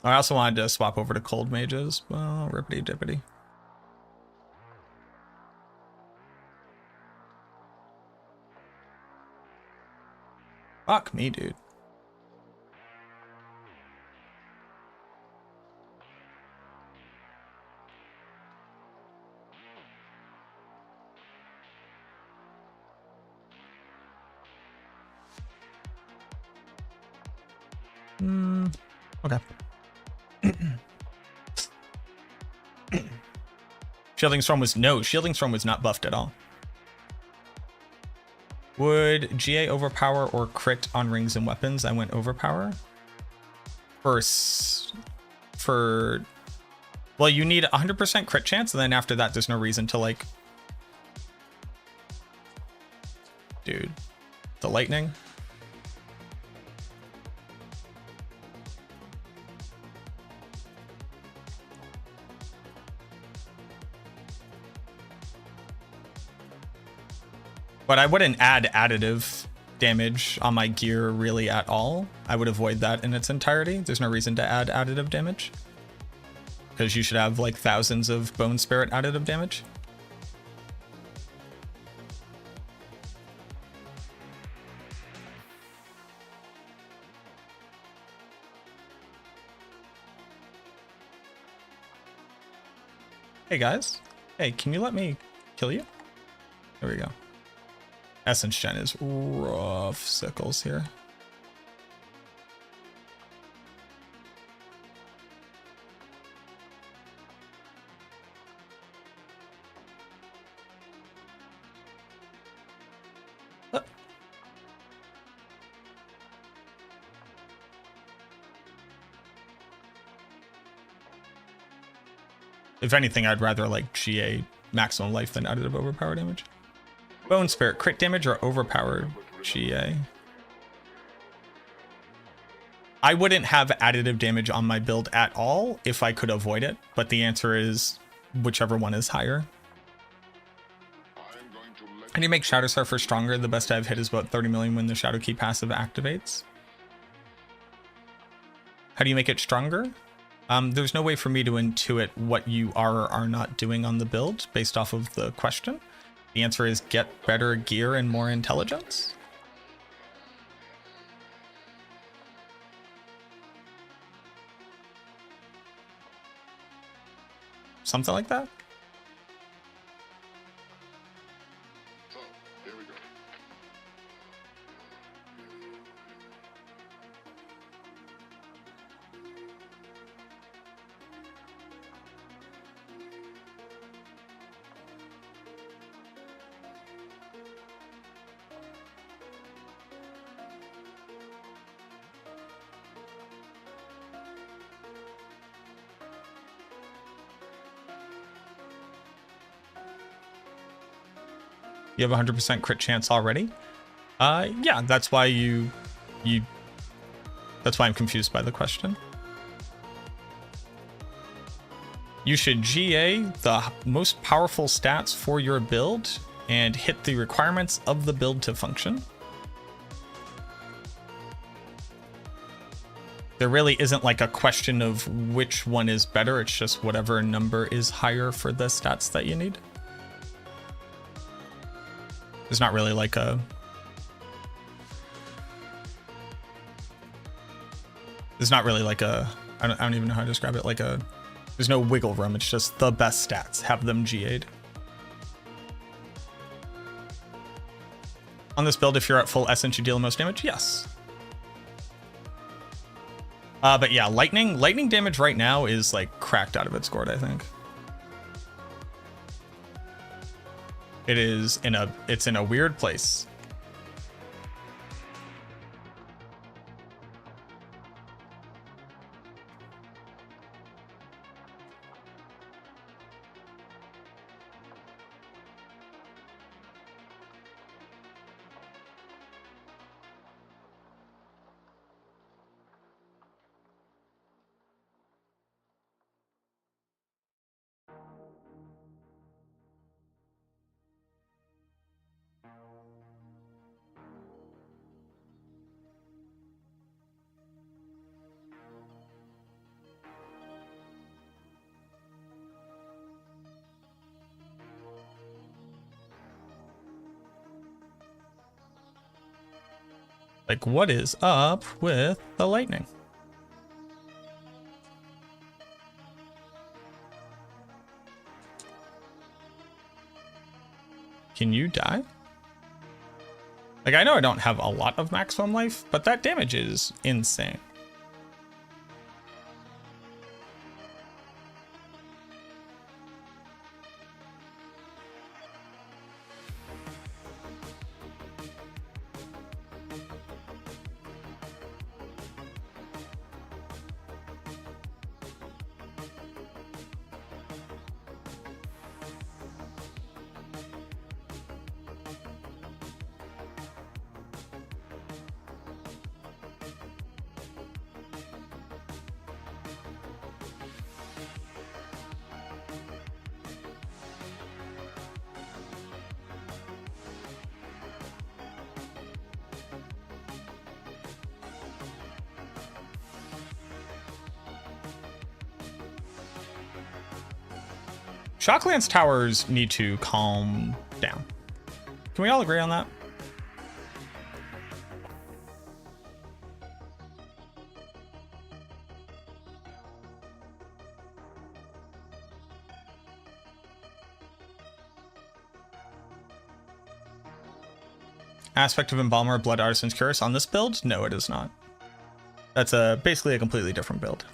I also wanted to swap over to cold mages. Well, rippity dippity. Fuck me, dude. Okay. Shielding Storm was Shielding Storm was not buffed at all. Would GA overpower or crit on rings and weapons? I went overpower. Well, you need 100% crit chance, and then after that, there's no reason to like. Dude, the lightning. But I wouldn't add additive damage on my gear really at all. I would avoid that in its entirety. There's no reason to add additive damage. Because you should have like thousands of Bone Spirit additive damage. Hey guys. Hey, can you let me kill you? There we go. Essence Gen is rough sickles here. If anything, I'd rather like GA maximum life than additive overpower damage. Bone Spirit, crit damage or overpowered GA? I wouldn't have additive damage on my build at all if I could avoid it, but the answer is whichever one is higher. How do you make Shadow Surfer stronger? The best I've hit is about 30 million when the Shadow Key passive activates. How do you make it stronger? There's no way for me to intuit what you are or are not doing on the build based off of the question. The answer is get better gear and more intelligence. Something like that. So, here we go. You have 100% crit chance already? Yeah, that's why that's why I'm confused by the question. You should GA the most powerful stats for your build and hit the requirements of the build to function. There really isn't like a question of which one is better. It's just whatever number is higher for the stats that you need. There's not really like a... There's not really like a... I don't even know how to describe it. Like a... There's no wiggle room. It's just the best stats. Have them GA'd. On this build, if you're at full essence, you deal the most damage? Yes. But yeah, lightning damage right now is like cracked out of its gourd, I think. It's in a weird place. Like, what is up with the lightning? Can you die? Like, I know I don't have a lot of maximum life, but that damage is insane. Shocklands towers need to calm down. Can we all agree on that? Aspect of Embalmer, Blood Artisan's Curse on this build? No, it is not. That's basically a completely different build.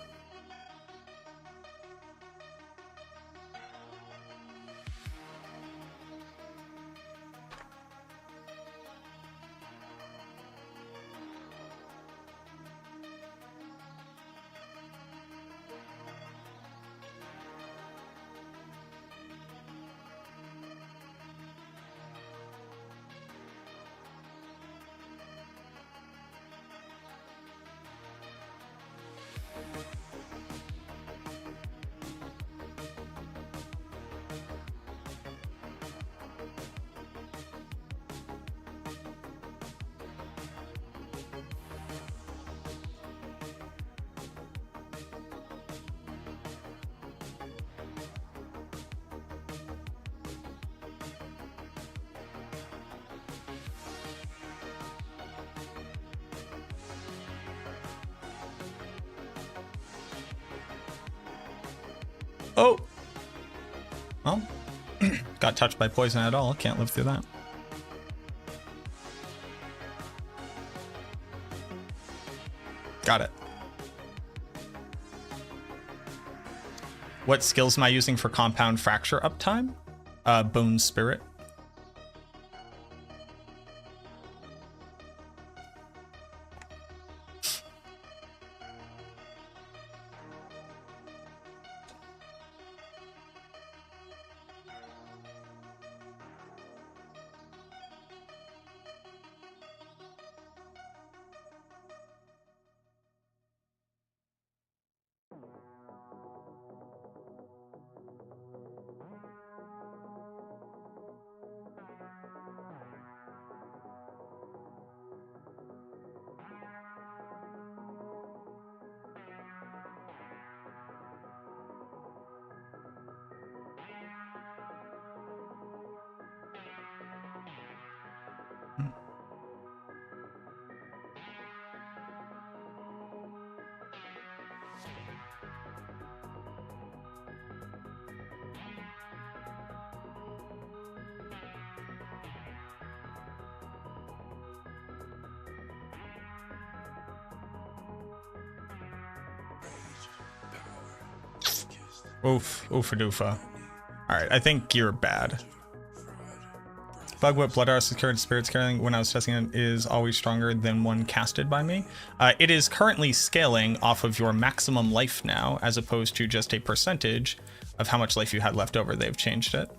Oh! Well, got touched by poison at all. Can't live through that. Got it. What skills am I using for compound fracture uptime? Bone Spirit. Oof, oofa doofa. Alright, I think you're bad. Bug Whip, Blood Artist's current Spirit scaling when I was testing it is always stronger than one casted by me. It is currently scaling off of your maximum life now, as opposed to just a percentage of how much life you had left over. They've changed it.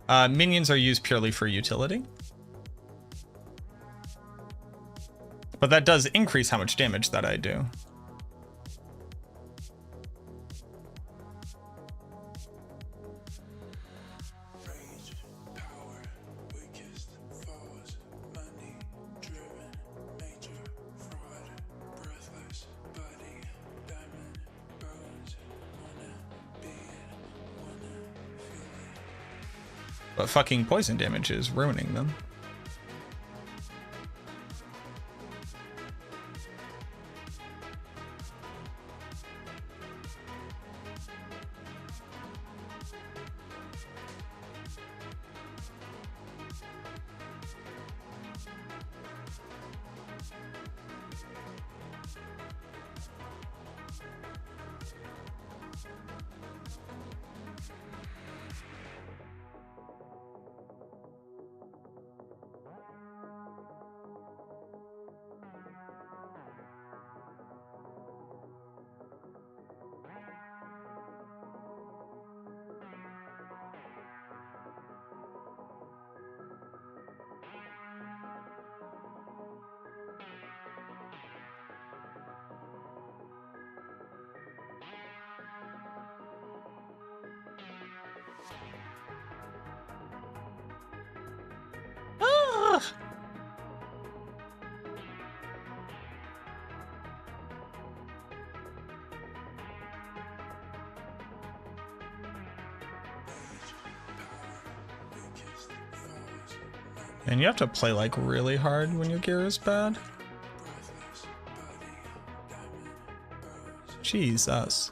Minions are used purely for utility. But that does increase how much damage that I do. Rage, power, weakest, foes, money, driven, major, fraud, breathless, body, diamond, bones, wanna be it, wanna feel it. But fucking poison damage is ruining them. And you have to play like really hard when your gear is bad. Jesus.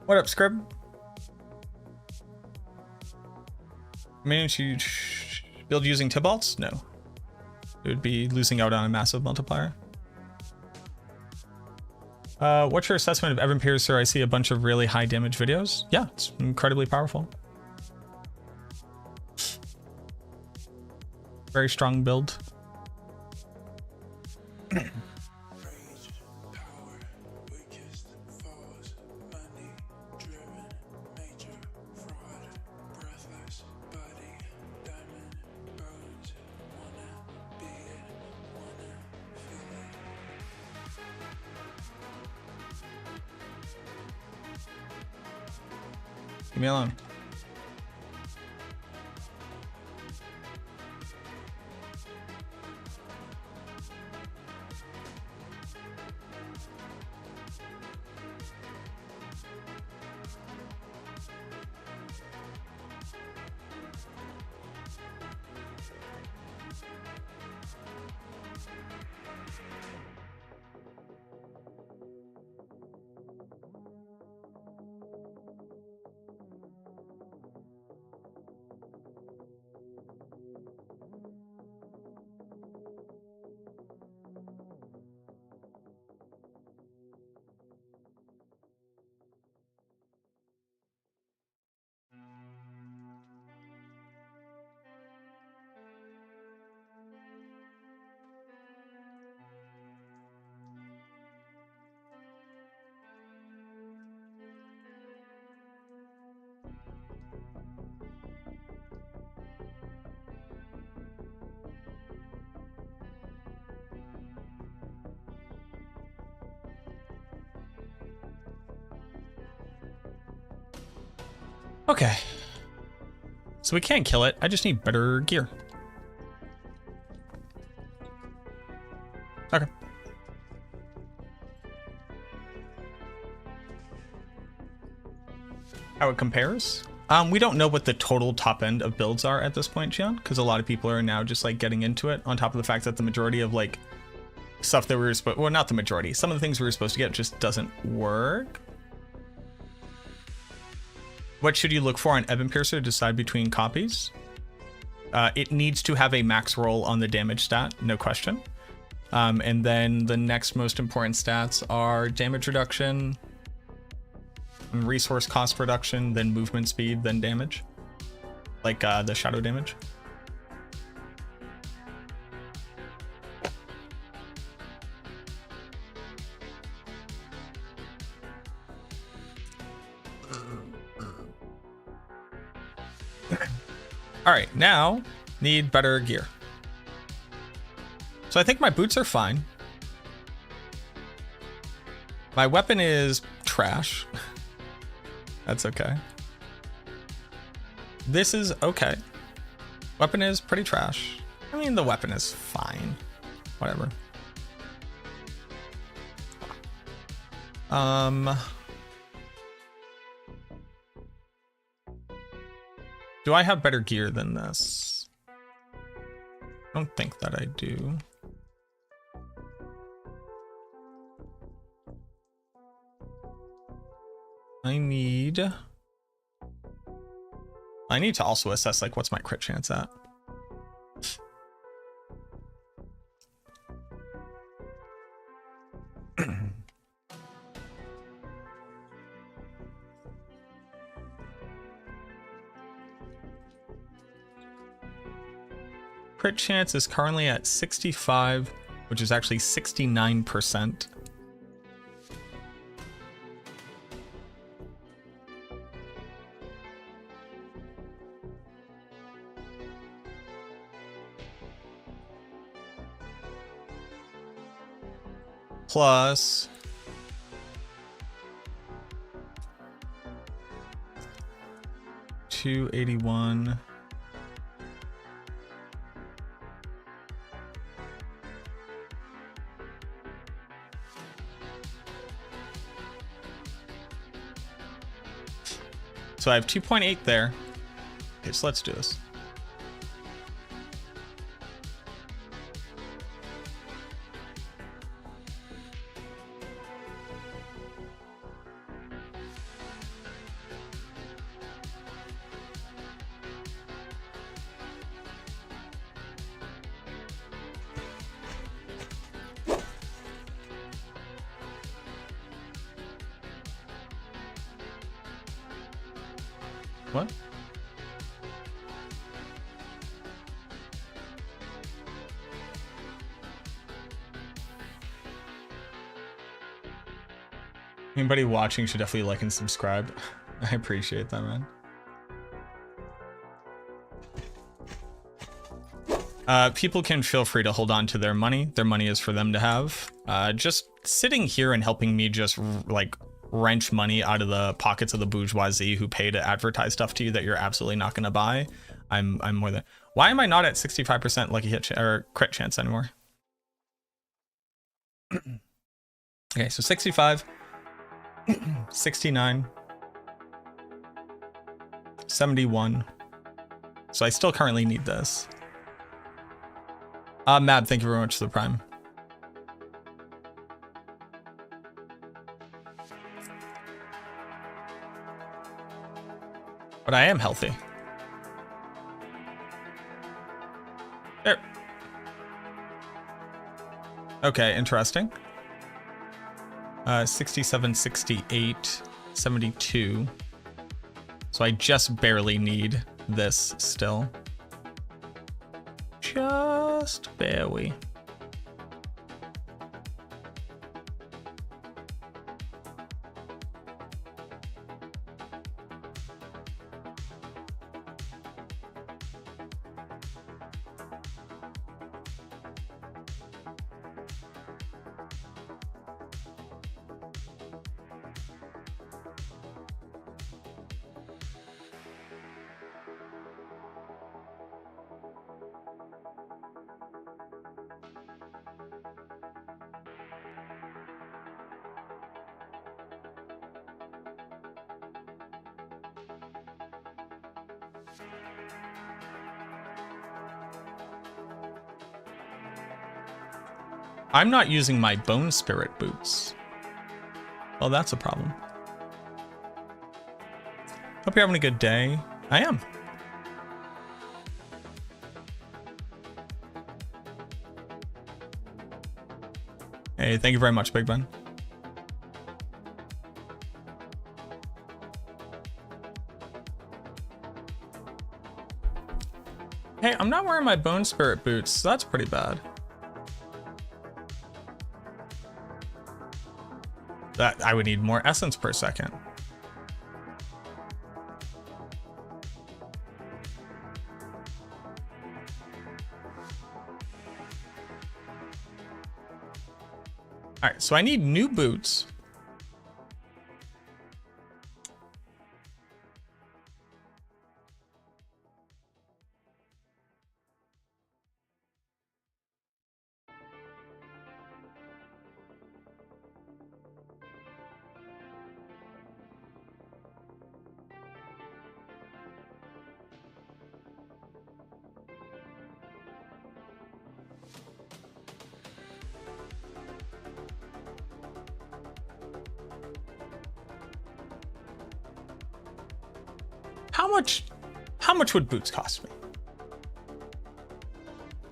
What up, Scrib? Meaning to build using Tybalts? No. It would be losing out on a massive multiplier. What's your assessment of Evan Piercer? I see a bunch of really high damage videos. Yeah, it's incredibly powerful. Very strong build. Leave me alone. Okay. So we can't kill it. I just need better gear. Okay. How it compares? We don't know what the total top end of builds are at this point, Gian, because a lot of people are now just like getting into it, on top of the fact that the majority of like stuff that we were supposed, well, not the majority, some of the things we were supposed to get just doesn't work. What should you look for on Ebon Piercer to decide between copies? It needs to have a max roll on the damage stat, no question. And then the next most important stats are damage reduction, resource cost reduction, then movement speed, then damage. Like the shadow damage. All right, now need better gear. So I think my boots are fine. My weapon is trash. That's okay. This is okay. Weapon is pretty trash. I mean, the weapon is fine. Whatever. Do I have better gear than this? I don't think that I do. I need to also assess like what's my crit chance at. Crit chance is currently at 65, which is actually 69%. Plus 281. So I have 2.8 there. Okay, so let's do this. What? Anybody watching should definitely like and subscribe. I appreciate that, man. People can feel free to hold on to their money. Their money is for them to have. Just sitting here and helping me just like wrench money out of the pockets of the bourgeoisie who pay to advertise stuff to you that you're absolutely not going to buy. I'm more than. Why am I not at 65% lucky hit or crit chance anymore? Okay, so 65, 69, 71. So I still currently need this. Mab, thank you very much for the prime. But I am healthy. There. Okay, interesting. 67, 68, 72. So I just barely need this still. Just barely. I'm not using my bone spirit boots. Well, that's a problem. Hope you're having a good day. I am. Hey, thank you very much, Big Ben. Hey, I'm not wearing my bone spirit boots, so that's pretty bad. That I would need more essence per second. All right, so I need new boots. How much would boots cost me?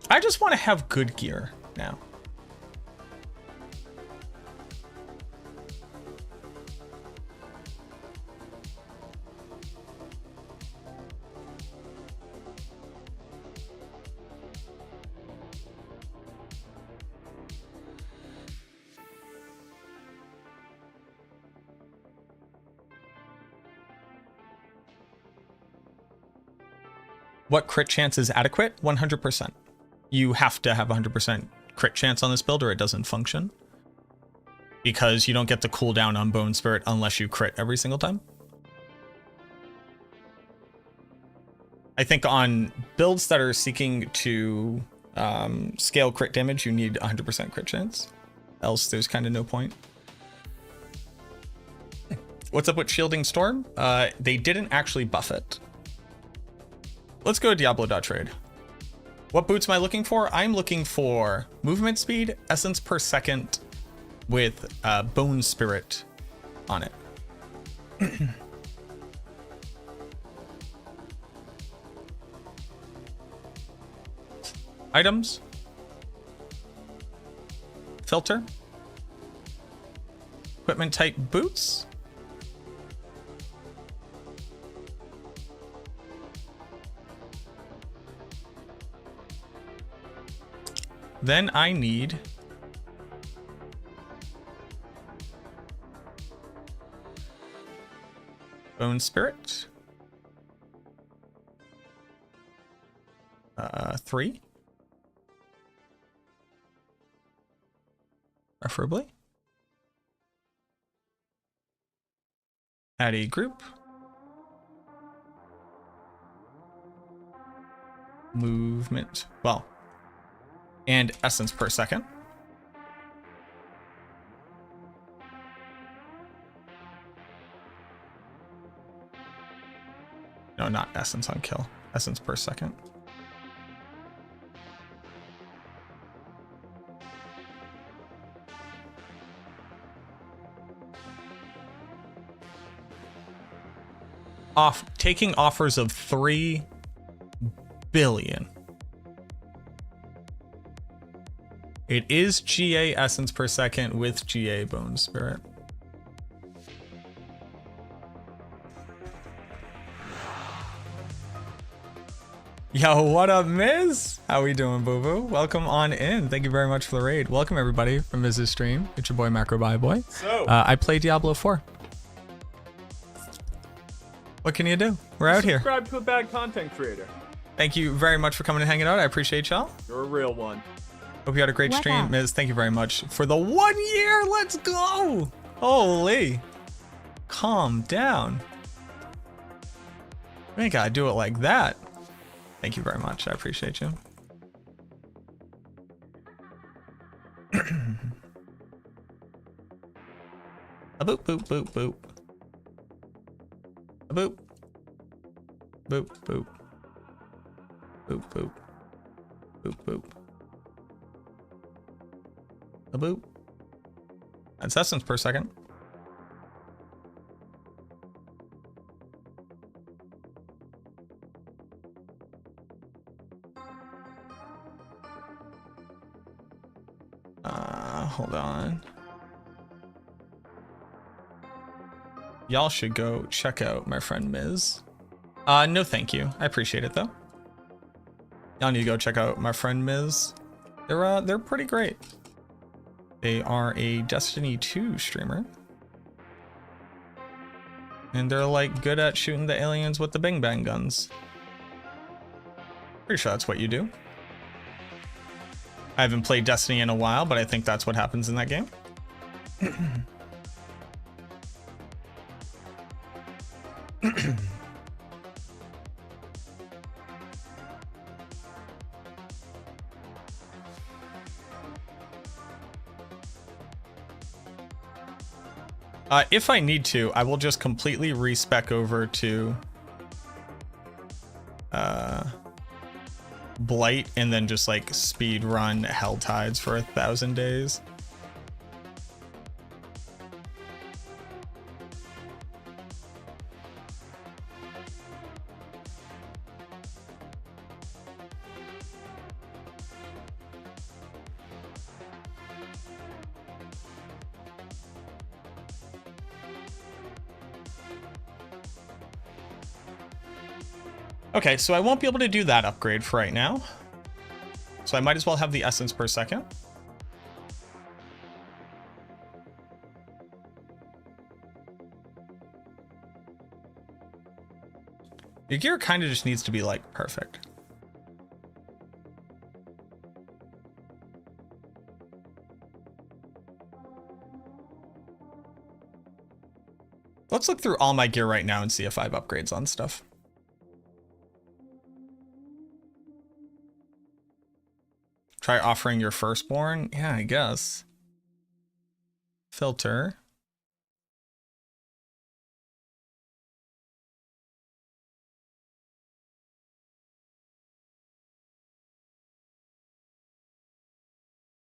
I just want to have good gear now. What crit chance is adequate? 100%. You have to have 100% crit chance on this build or it doesn't function. Because you don't get the cooldown on Bone Spirit unless you crit every single time. I think on builds that are seeking to scale crit damage, you need 100% crit chance. Else there's kind of no point. What's up with Shielding Storm? They didn't actually buff it. Let's go to Diablo.trade. What boots am I looking for? I'm looking for movement speed, essence per second with bone spirit on it. Items. Filter. Equipment type boots. Then I need bone spirit. 3. Preferably. Add a group. Movement. Well, and essence per second. No, not essence on kill. Essence per second. Taking offers of 3 billion. It is GA essence per second with GA bone spirit. Yo, what up, Miz? How we doing, boo boo? Welcome on in. Thank you very much for the raid. Welcome everybody from Miz's stream. It's your boy MacroBioBoi. So I play Diablo 4. What can you do? We're out here. subscribe to a bad content creator. Thank you very much for coming and hanging out. I appreciate y'all. You're a real one. Hope you had a great What stream, up? Miz. Thank you very much for the 1 year. Let's go. Holy. Calm down. We ain't gotta do it like that. Thank you very much. I appreciate you. A boop, boop, boop, boop. A boop. Boop, boop. Boop, boop. Boop, boop. A boop. That's essence per second. Hold on. Y'all should go check out my friend Miz. No thank you. I appreciate it though. Y'all need to go check out my friend Miz. They're pretty great. They are a Destiny 2 streamer. And they're like good at shooting the aliens with the bing bang guns. Pretty sure that's what you do. I haven't played Destiny in a while, but I think that's what happens in that game. If I need to, I will just completely respec over to Blight and then just like speed run Hell Tides for 1,000 days. Okay, so I won't be able to do that upgrade for right now. So I might as well have the essence per second. Your gear kind of just needs to be like perfect. Let's look through all my gear right now and see if I have upgrades on stuff. Try offering your firstborn? Yeah, I guess. Filter.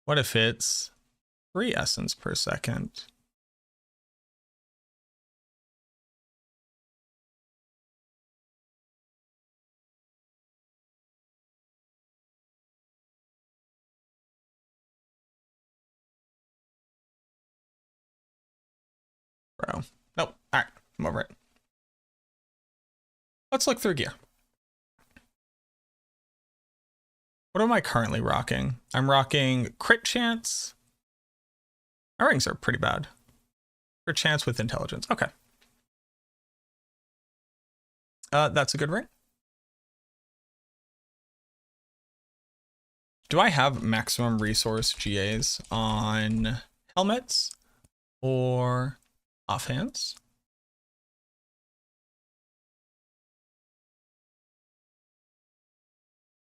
What if it's 3 essence per second? Bro. Nope. All right. I'm over it. Let's look through gear. What am I currently rocking? I'm rocking crit chance. My rings are pretty bad. Crit chance with intelligence. Okay. That's a good ring. Do I have maximum resource GAs on helmets or offhands?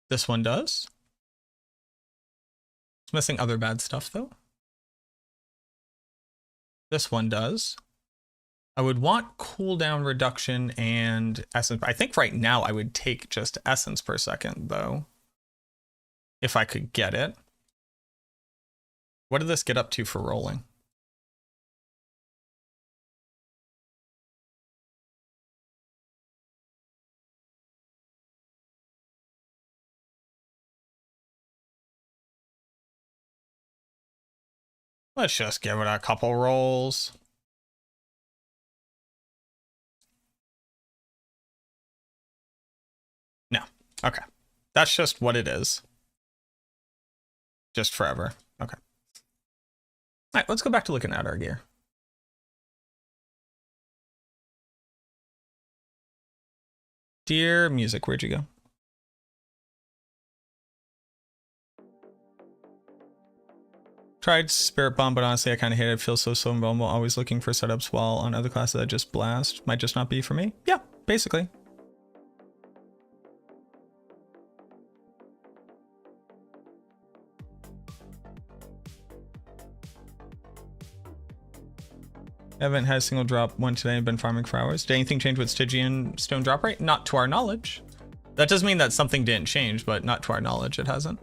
This one does. It's missing other bad stuff though. This one does. I would want cooldown reduction and essence. I think right now I would take just essence per second though, if I could get it. What did this get up to for rolling? Let's just give it a couple rolls. No. Okay. That's just what it is. Just forever. Okay. All right, let's go back to looking at our gear. Dear music, where'd you go? Tried Spirit Bomb, but honestly, I kind of hate it. It feels so invulnerable. Always looking for setups while on other classes that just blast. Might just not be for me. Yeah, basically. Haven't had a single drop one today. I've been farming for hours. Did anything change with Stygian stone drop rate? Not to our knowledge. That doesn't mean that something didn't change, but not to our knowledge, it hasn't.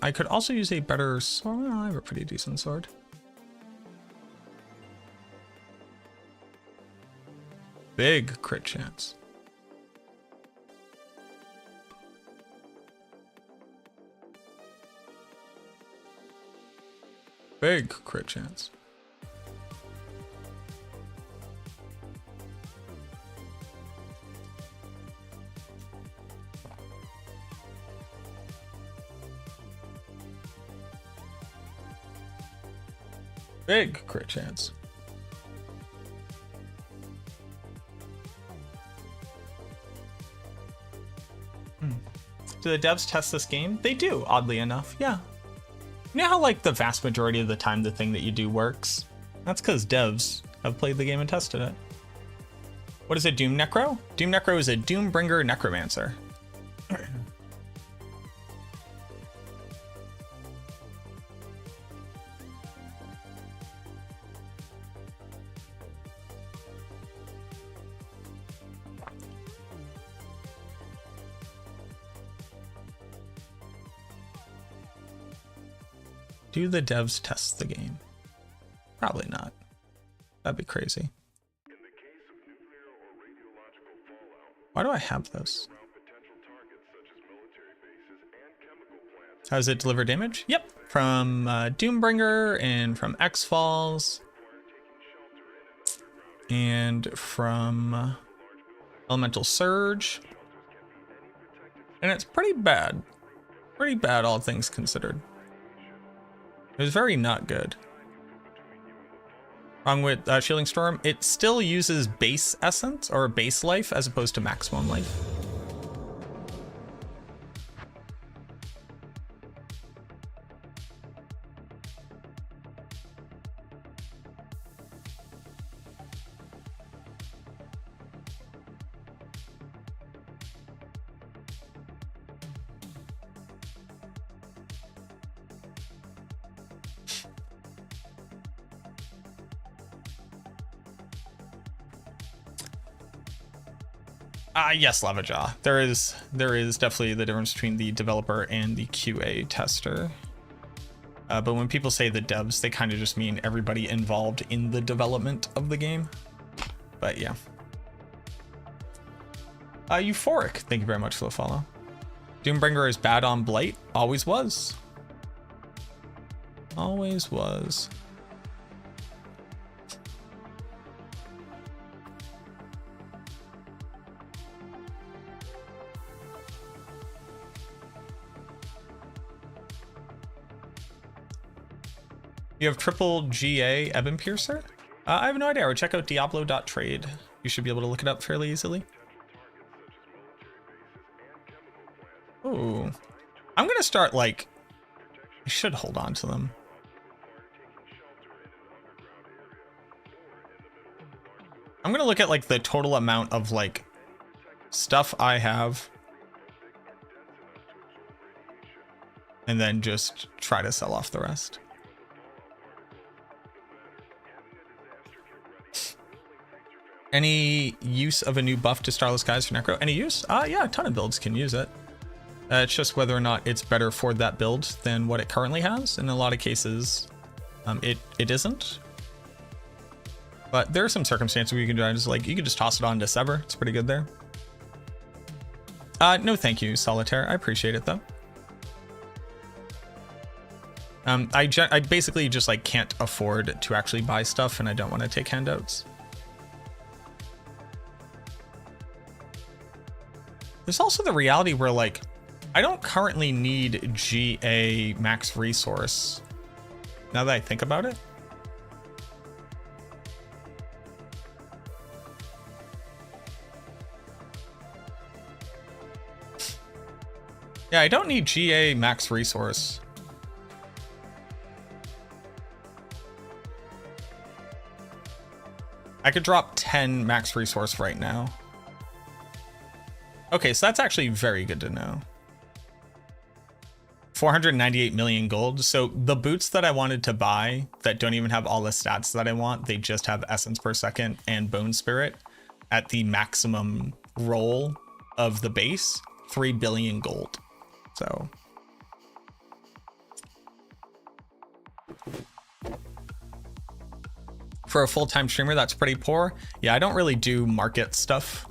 I could also use a better sword. I have a pretty decent sword. Big crit chance. Big crit chance. Big crit chance. Do the devs test this game? They do, oddly enough, yeah. You know how like the vast majority of the time the thing that you do works? That's because devs have played the game and tested it. What is a Doom Necro? Doom Necro is a Doombringer Necromancer. Do the devs test the game? Probably not. That'd be crazy. Why do I have this? How does it deliver damage? Yep, from Doombringer and from X-Falls and from Elemental Surge. And it's pretty bad. Pretty bad, all things considered. It was very not good. Wrong with Shielding Storm. It still uses base essence or base life as opposed to maximum life. Yes, Lavajaw. There is definitely the difference between the developer and the QA tester. But when people say the devs, they kind of just mean everybody involved in the development of the game. But yeah. Euphoric, thank you very much for the follow. Doombringer is bad on Blight. Always was. Always was. You have triple GA Ebon Piercer? I have no idea. I would check out Diablo.trade. You should be able to look it up fairly easily. Ooh. I'm gonna start like... I should hold on to them. I'm gonna look at like the total amount of like stuff I have. And then just try to sell off the rest. Any use of a new buff to Starless Skies for Necro? Any use? Yeah, a ton of builds can use it. It's just whether or not it's better for that build than what it currently has. In a lot of cases, it isn't. But there are some circumstances where you can just like, you can just toss it on to Sever. It's pretty good there. No thank you, Solitaire. I appreciate it though. I basically just like can't afford to actually buy stuff and I don't want to take handouts. There's also the reality where like, I don't currently need GA max resource. Now that I think about it. Yeah, I don't need GA max resource. I could drop 10 max resource right now. Okay, so that's actually very good to know. 498 million gold. So the boots that I wanted to buy that don't even have all the stats that I want, they just have essence per second and bone spirit at the maximum roll of the base, 3 billion gold. So for a full-time streamer, that's pretty poor. Yeah, I don't really do market stuff.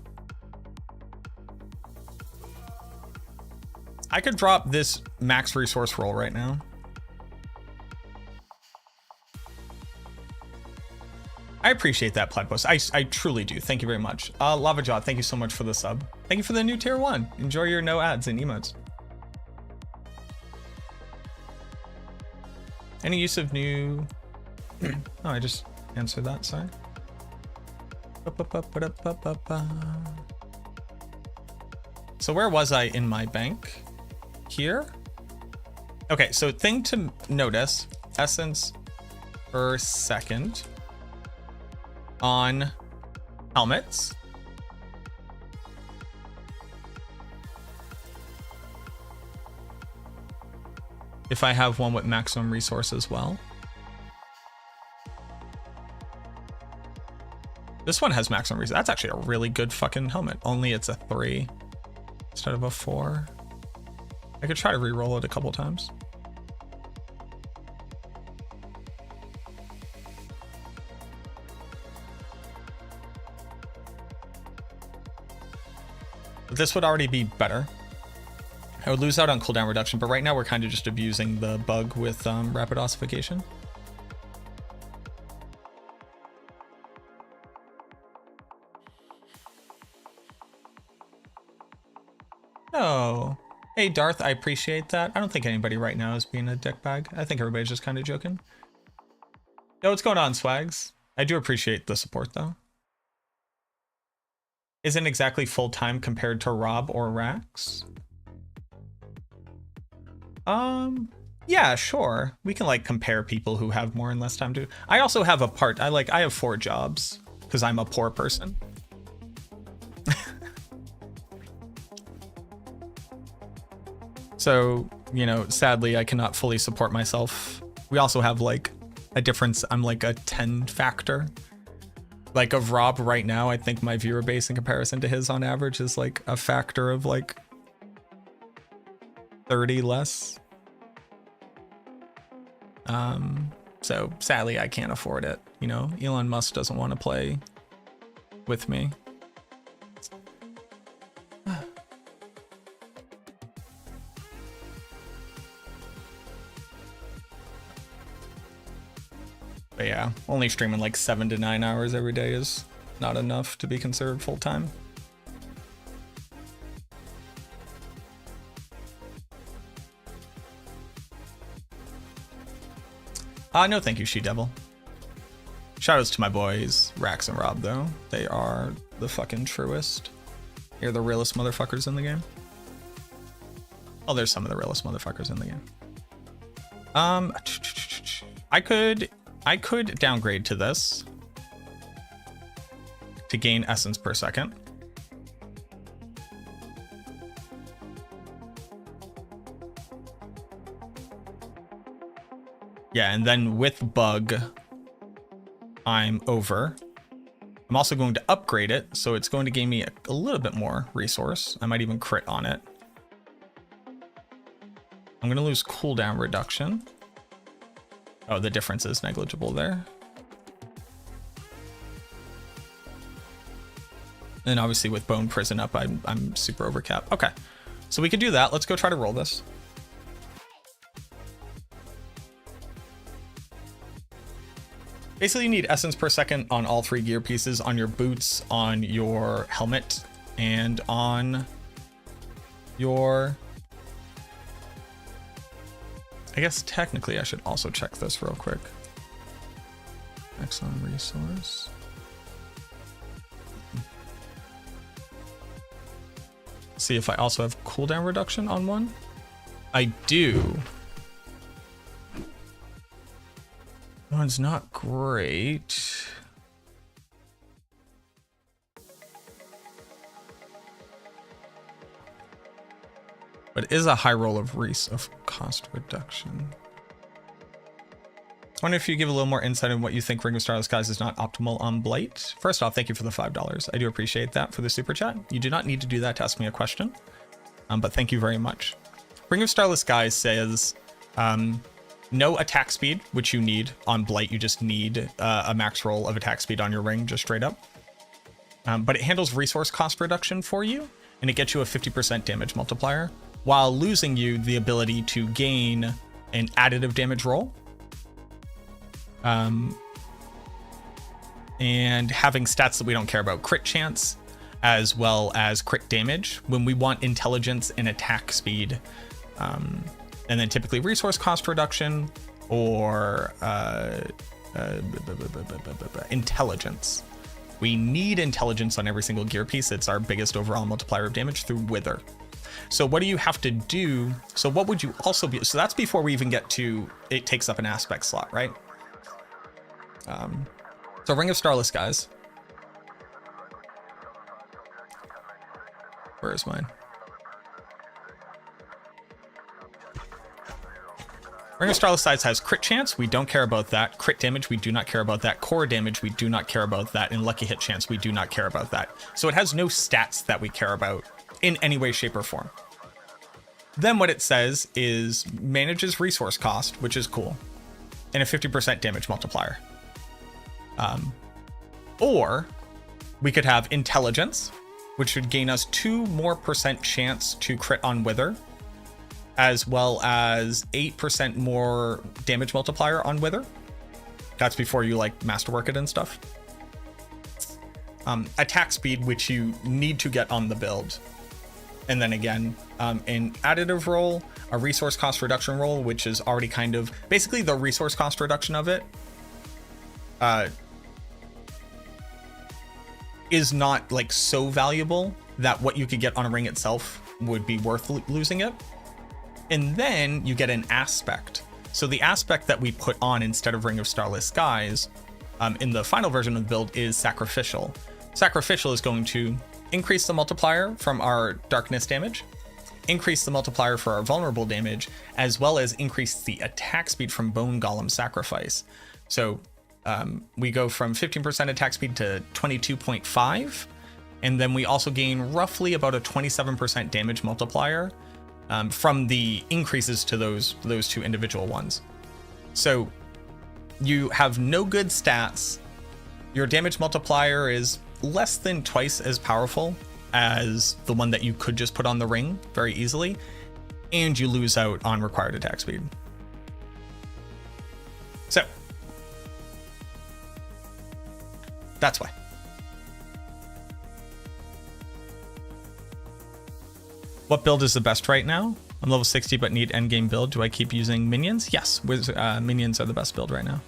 I could drop this max resource roll right now. I appreciate that, Platypus. I truly do. Thank you very much. Lavajaw, thank you so much for the sub. Thank you for the new tier 1. Enjoy your no ads and emotes. Any use of new... Oh, I just answered that, sorry. So where was I in my bank? Here? Okay, so thing to notice, essence per second on helmets. If I have one with maximum resource as well. This one has maximum resource. That's actually a really good fucking helmet. Only it's a 3 instead of a 4. I could try to re-roll it a couple times. But this would already be better. I would lose out on cooldown reduction, but right now we're kind of just abusing the bug with rapid ossification. No. Hey, Darth, I appreciate that. I don't think anybody right now is being a dickbag. I think everybody's just kind of joking. Yo, what's going on, Swags? I do appreciate the support, though. Isn't exactly full-time compared to Rob or Rax. Yeah, sure. We can like compare people who have more and less time to. I also have I have 4 jobs because I'm a poor person. So, you know, sadly, I cannot fully support myself. We also have like a difference. I'm like a 10 factor. Like of Rob right now, I think my viewer base in comparison to his on average is like a factor of like 30 less. So sadly, I can't afford it. You know, Elon Musk doesn't want to play with me. But yeah, only streaming like 7 to 9 hours every day is not enough to be considered full time. No thank you, She-Devil. Shoutouts to my boys, Rax and Rob, though. They are the fucking truest. They're the realest motherfuckers in the game. Oh, there's some of the realest motherfuckers in the game. I could downgrade to this to gain essence per second. Yeah, and then with bug, I'm over. I'm also going to upgrade it, so it's going to gain me a little bit more resource. I might even crit on it. I'm going to lose cooldown reduction. Oh, the difference is negligible there. And obviously with Bone Prison up, I'm super overcapped. Okay, so we could do that. Let's go try to roll this. Basically, you need essence per second on all 3 gear pieces, on your boots, on your helmet, and on your... I guess technically I should also check this real quick. Excellent resource. See if I also have cooldown reduction on one. I do. One's not great. But it is a high roll of cost reduction. I wonder if you give a little more insight on what you think Ring of Starless Skies is not optimal on Blight. First off, thank you for the $5. I do appreciate that for the super chat. You do not need to do that to ask me a question, but thank you very much. Ring of Starless Skies says no attack speed, which you need on Blight. You just need a max roll of attack speed on your ring, just straight up. But it handles resource cost reduction for you, and it gets you a 50% damage multiplier, while losing you the ability to gain an additive damage roll. And having stats that we don't care about, crit chance, as well as crit damage, when we want intelligence and attack speed. And then typically resource cost reduction or intelligence. We need intelligence on every single gear piece. It's our biggest overall multiplier of damage through Wither. So what do you have to do? So what would you also be? So that's before we even get to, it takes up an aspect slot, right? So Ring of Starless Skies. Where is mine? Ring of Starless Skies has crit chance, we don't care about that. Crit damage, we do not care about that. Core damage, we do not care about that. And lucky hit chance, we do not care about that. So it has no stats that we care about in any way, shape, or form. Then what it says is manages resource cost, which is cool, and a 50% damage multiplier. Or we could have intelligence, which would gain us 2% more chance to crit on Wither, as well as 8% more damage multiplier on Wither. That's before you like masterwork it and stuff. Attack speed, which you need to get on the build, And then again, an additive roll, a resource cost reduction roll, which is already kind of basically the resource cost reduction of it is not like so valuable that what you could get on a ring itself would be worth losing it. And then you get an aspect. So the aspect that we put on instead of Ring of Starless Skies in the final version of the build is Sacrificial. Sacrificial is going to increase the multiplier from our darkness damage, increase the multiplier for our vulnerable damage, as well as increase the attack speed from Bone Golem Sacrifice. So we go from 15% attack speed to 22.5, and then we also gain roughly about a 27% damage multiplier from the increases to those two individual ones. So you have no good stats. Your damage multiplier is less than twice as powerful as the one that you could just put on the ring very easily, and you lose out on required attack speed. So that's why. What build is the best right now? I'm level 60 but need endgame build. Do I keep using minions? Yes, minions are the best build right now.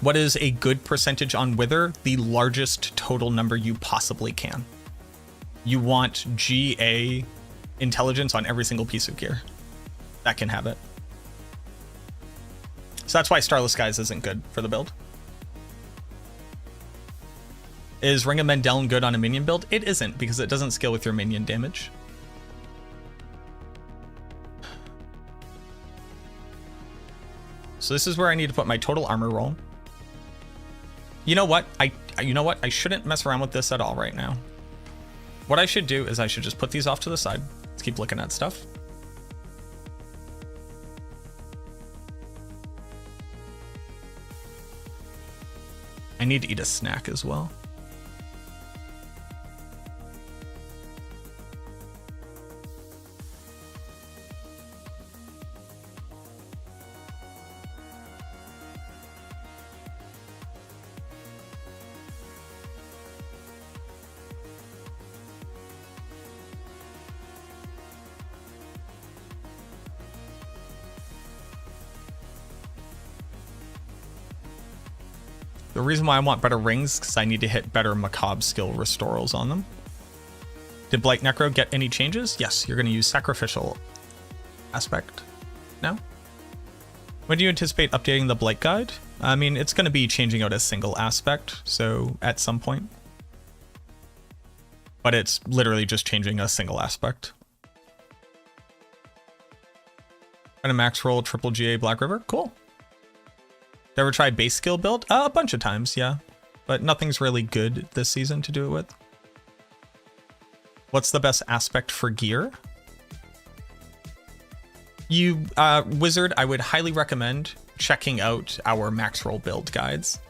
What is a good percentage on Wither? The largest total number you possibly can. You want GA intelligence on every single piece of gear. That can have it. So that's why Starless Skies isn't good for the build. Is Ring of Mendeln good on a minion build? It isn't, because it doesn't scale with your minion damage. So this is where I need to put my total armor roll. You know what? I shouldn't mess around with this at all right now. What I should do is I should just put these off to the side. Let's keep looking at stuff. I need to eat a snack as well. The reason why I want better rings is because I need to hit better macabre skill restorals on them. Did Blight Necro get any changes? Yes, you're going to use Sacrificial aspect now. When do you anticipate updating the Blight Guide? I mean, it's going to be changing out a single aspect, so at some point. But it's literally just changing a single aspect. And a max roll triple GA Black River? Cool. Ever try base skill build? A bunch of times, yeah. But nothing's really good this season to do it with. What's the best aspect for gear? Wizard, I would highly recommend checking out our max roll build guides.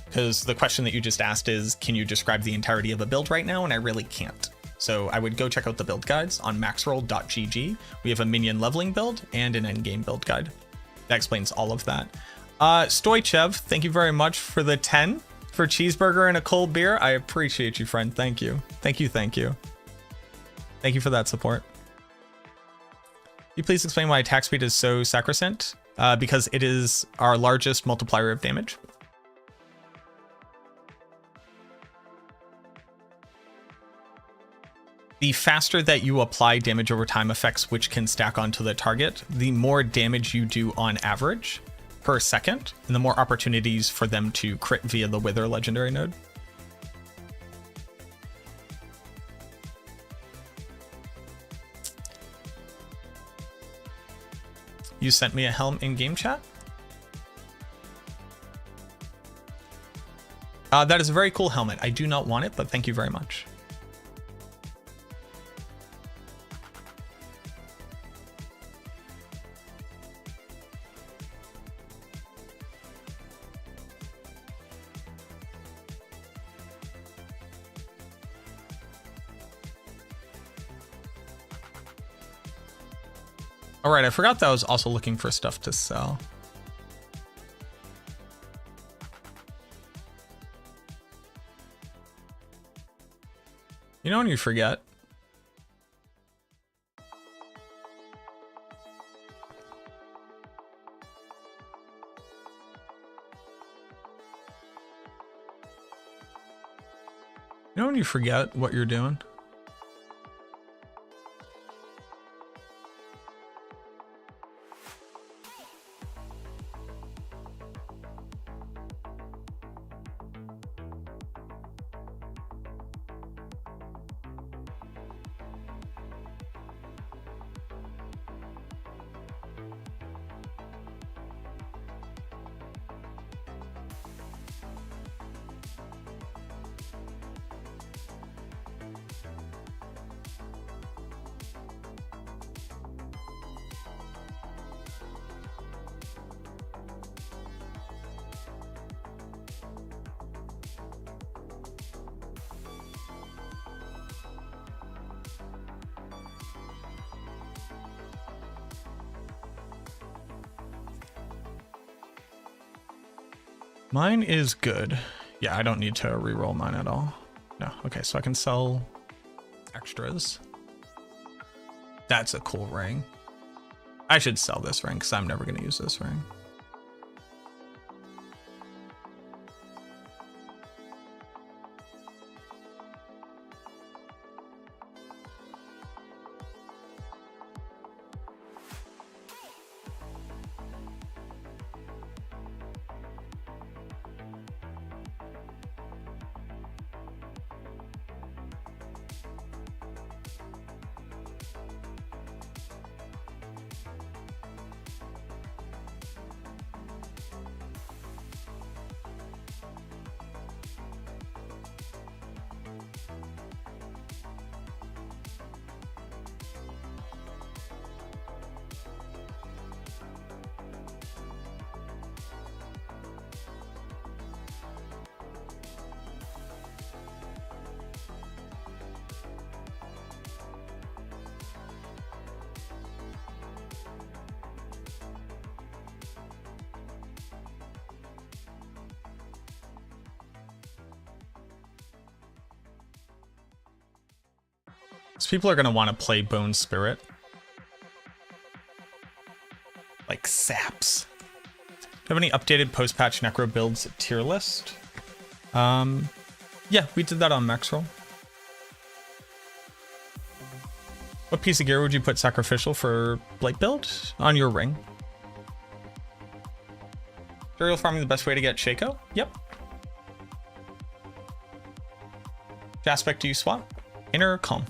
Because the question that you just asked is, can you describe the entirety of a build right now? And I really can't. So I would go check out the build guides on maxroll.gg. We have a minion leveling build and an endgame build guide. That explains all of that. Stoichev, thank you very much for the 10 for cheeseburger and a cold beer. I appreciate you, friend. Thank you. Thank you. Thank you. Thank you for that support. Can you please explain why attack speed is so sacrosanct? Because it is our largest multiplier of damage. The faster that you apply damage over time effects, which can stack onto the target, the more damage you do on average per second, and the more opportunities for them to crit via the Wither legendary node. You sent me a helm in game chat? That is a very cool helmet. I do not want it, but thank you very much. All right, I forgot that I was also looking for stuff to sell. You know when you forget? You know when you forget what you're doing? Mine is good. Yeah, I don't need to reroll mine at all. No. Okay, so I can sell extras. That's a cool ring. I should sell this ring because I'm never going to use this ring. So people are going to want to play Bone Spirit. Like saps. Do you have any updated post-patch Necro builds tier list? Yeah, we did that on Macro. What piece of gear would you put sacrificial for Blight build? On your ring. Serial farming the best way to get Shaco? Yep. Which aspect do you swap? Inner or calm?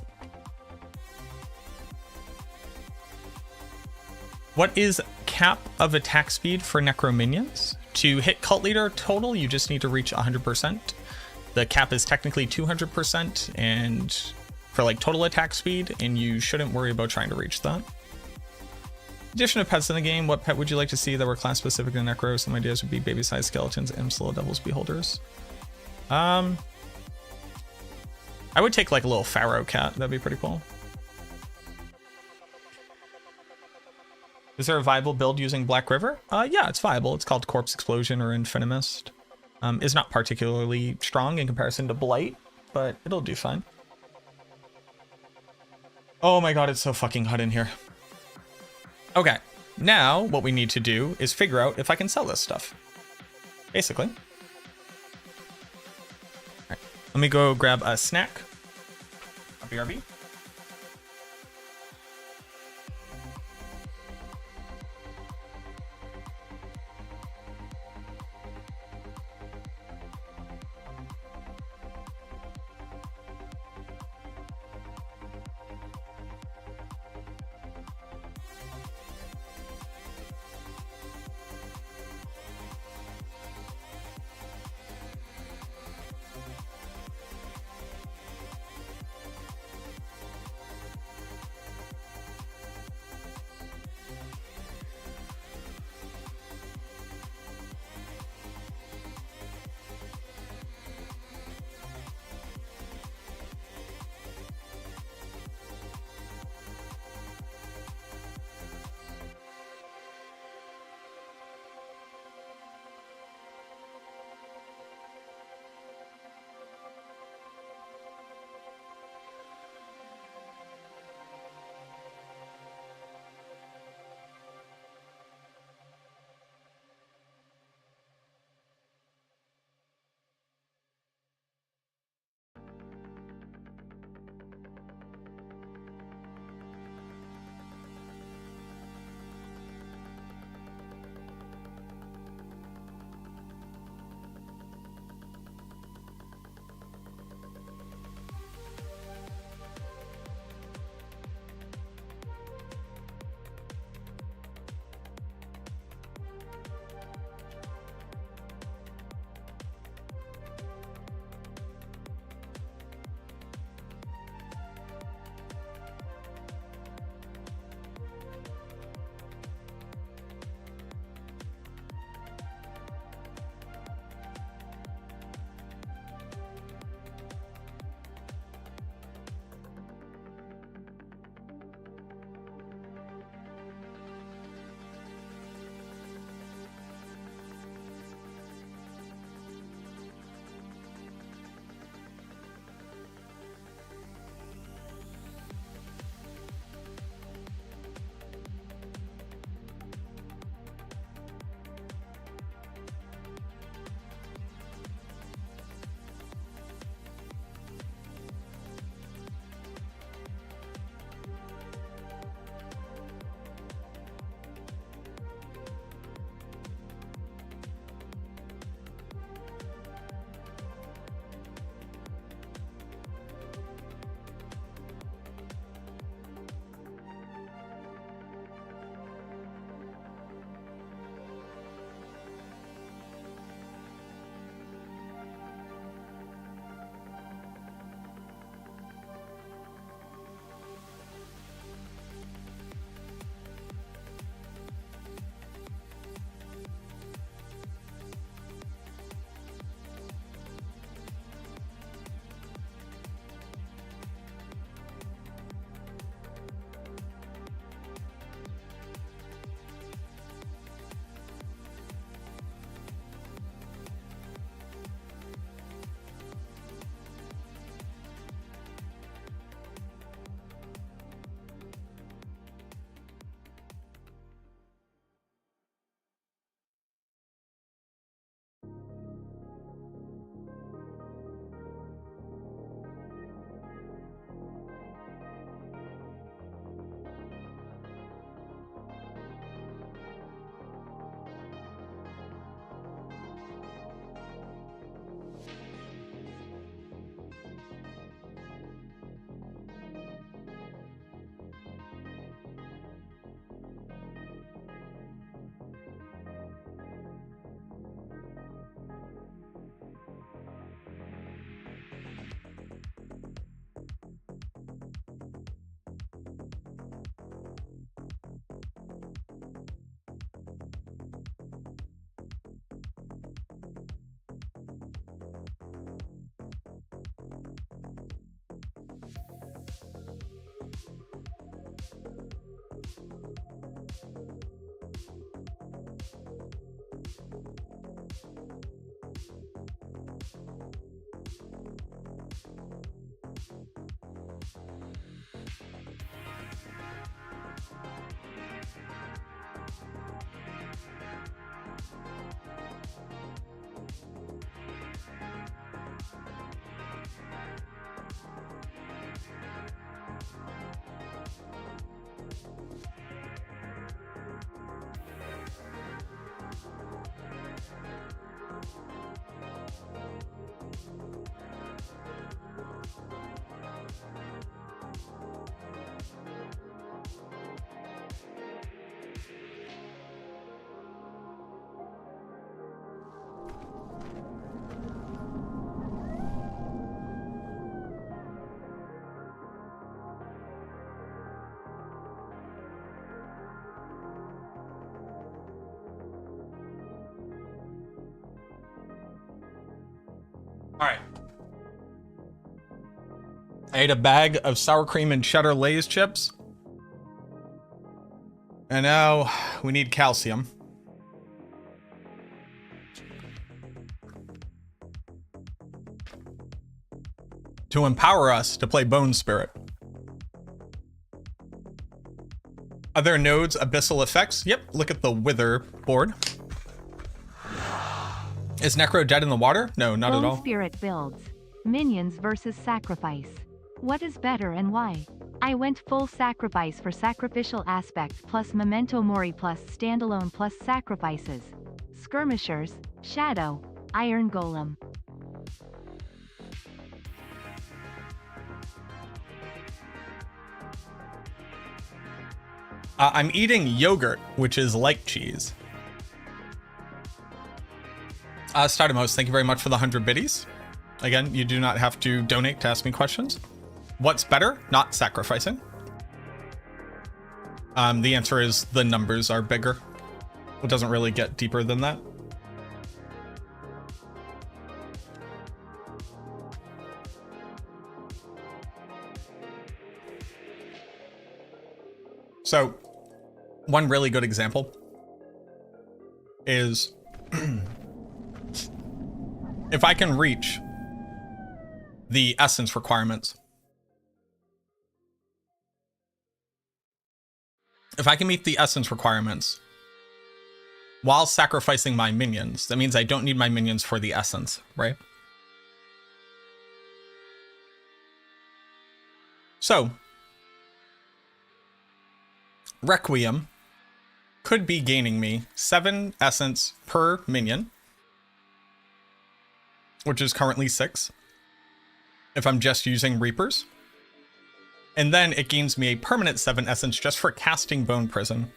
What is cap of attack speed for Necro minions? To hit Cult Leader total, you just need to reach 100%. The cap is technically 200% and for like total attack speed, and you shouldn't worry about trying to reach that. Addition of pets in the game, what pet would you like to see that were class specific to Necro? Some ideas would be baby-sized skeletons, imps, little devils, beholders. I would take like a little pharaoh cat, that'd be pretty cool. Is there a viable build using Black River? Yeah, it's viable. It's called Corpse Explosion or Infinimist. It's not particularly strong in comparison to Blight, but it'll do fine. Oh my god, it's so fucking hot in here. Okay, now what we need to do is figure out if I can sell this stuff. Basically. All right, let me go grab a snack. A BRB. I ate a bag of sour cream and cheddar Lay's chips. And now we need calcium. To empower us to play Bone Spirit. Other nodes, abyssal effects. Yep, look at the Wither board. Is Necro dead in the water? No, not at all. Bone Spirit builds. Minions versus sacrifice. What is better and why? I went full sacrifice for sacrificial aspect plus memento mori plus standalone plus sacrifices. Skirmishers, Shadow, Iron Golem. I'm eating yogurt, which is like cheese. Stardamos, thank you very much for the 100 biddies. Again, you do not have to donate to ask me questions. What's better? Not sacrificing. The answer is the numbers are bigger. It doesn't really get deeper than that. So, one really good example is if I can reach the essence requirements. If I can meet the essence requirements while sacrificing my minions, that means I don't need my minions for the essence, right? So, Requiem could be gaining me 7 essence per minion, which is currently 6, if I'm just using Reapers. And then it gains me a permanent 7 essence just for casting Bone Prison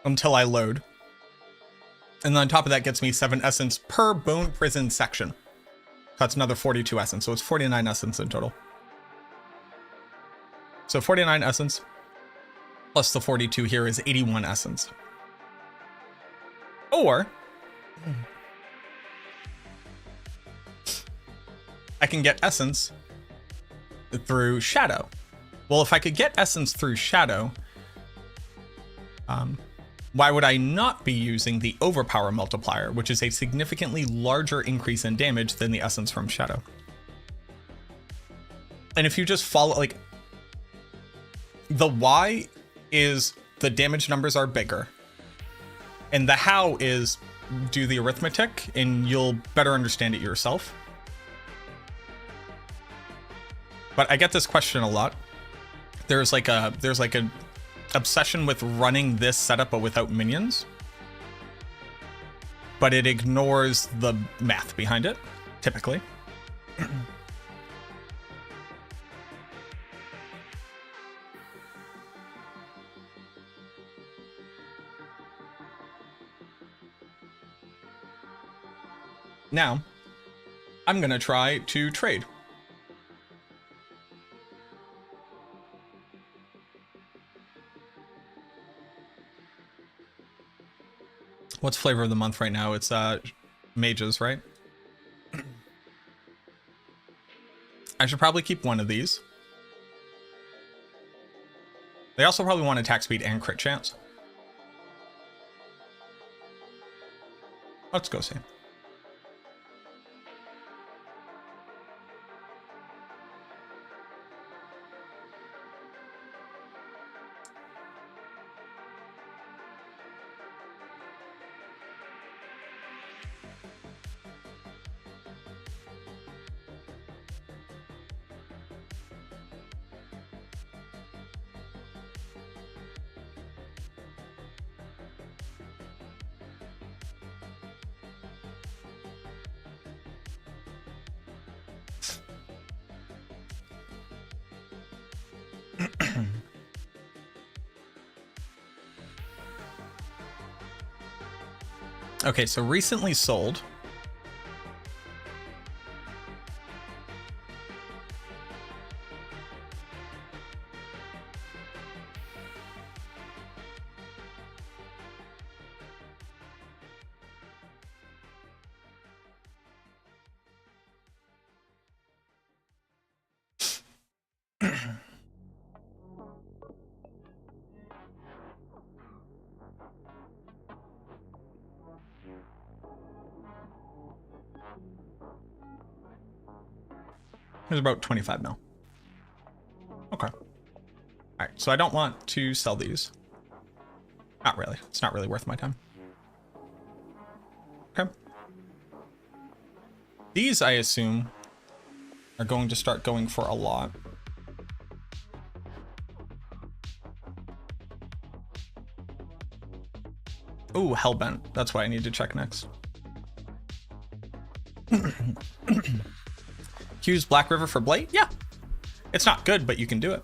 until I load. And then on top of that gets me 7 essence per Bone Prison section. That's another 42 essence, so it's 49 essence in total. So 49 essence plus the 42 here is 81 essence. Or I can get essence through Shadow. Well, if I could get essence through Shadow, why would I not be using the Overpower multiplier, which is a significantly larger increase in damage than the essence from Shadow? And if you just follow, like, the why is the damage numbers are bigger, and the how is do the arithmetic, and you'll better understand it yourself. But I get this question a lot. There's like a obsession with running this setup but without minions, but it ignores the math behind it, typically. Now, I'm gonna try to trade. What's flavor of the month right now? It's mages, right? I should probably keep one of these. They also probably want attack speed and crit chance. Let's go see. Okay, so recently sold. There's about 25 mil. Okay. Alright, so I don't want to sell these. Not really. It's not really worth my time. Okay. These, I assume, are going to start going for a lot. Ooh, Hellbent. That's what I need to check next. Use Black River for Blade? Yeah. It's not good, but you can do it.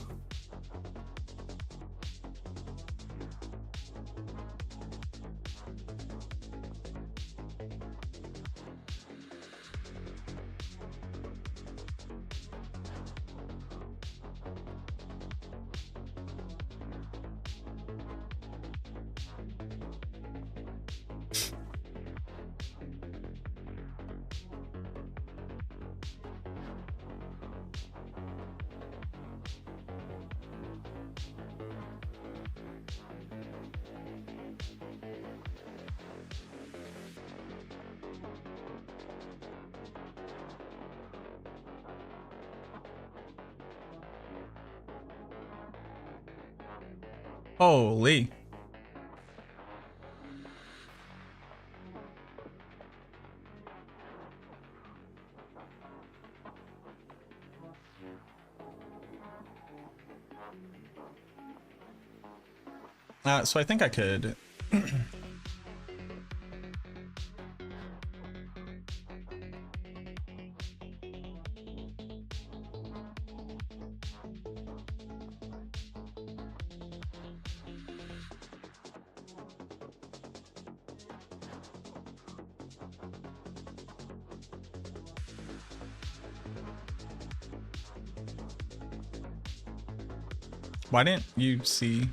Holy. So I think I could. Why didn't you see?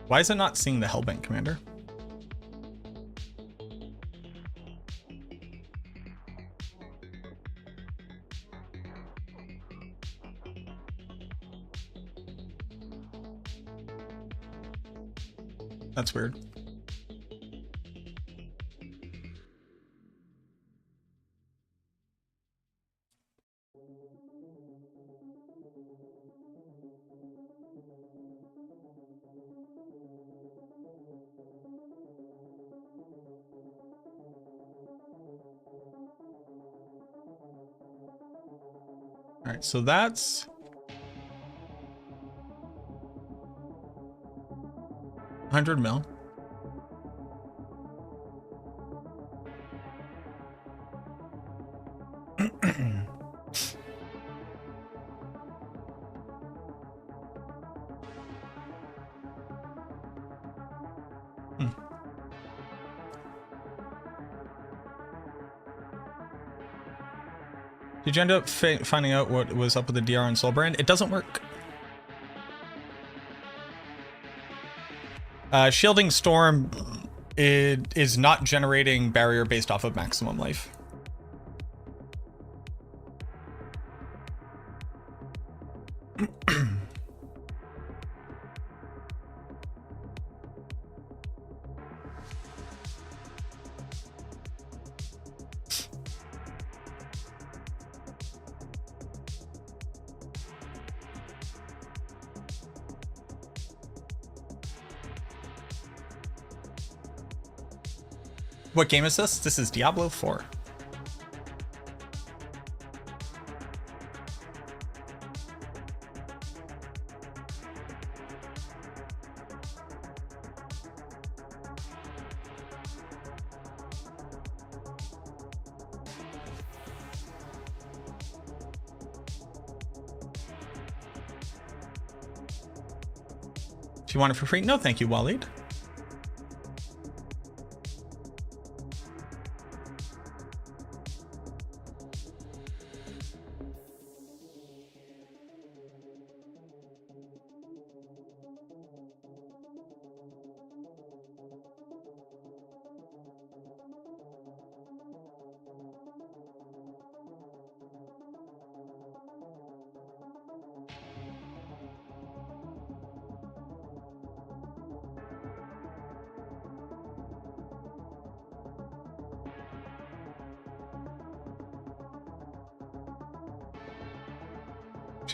Why is it not seeing the Hellbent commander? That's weird. All right, so that's 100 mil. Did you end up finding out what was up with the DR and Soulbrand? It doesn't work. Shielding Storm, it is not generating barrier based off of maximum life. What game is this? This is Diablo 4. Do you want it for free? No, thank you, Waleed.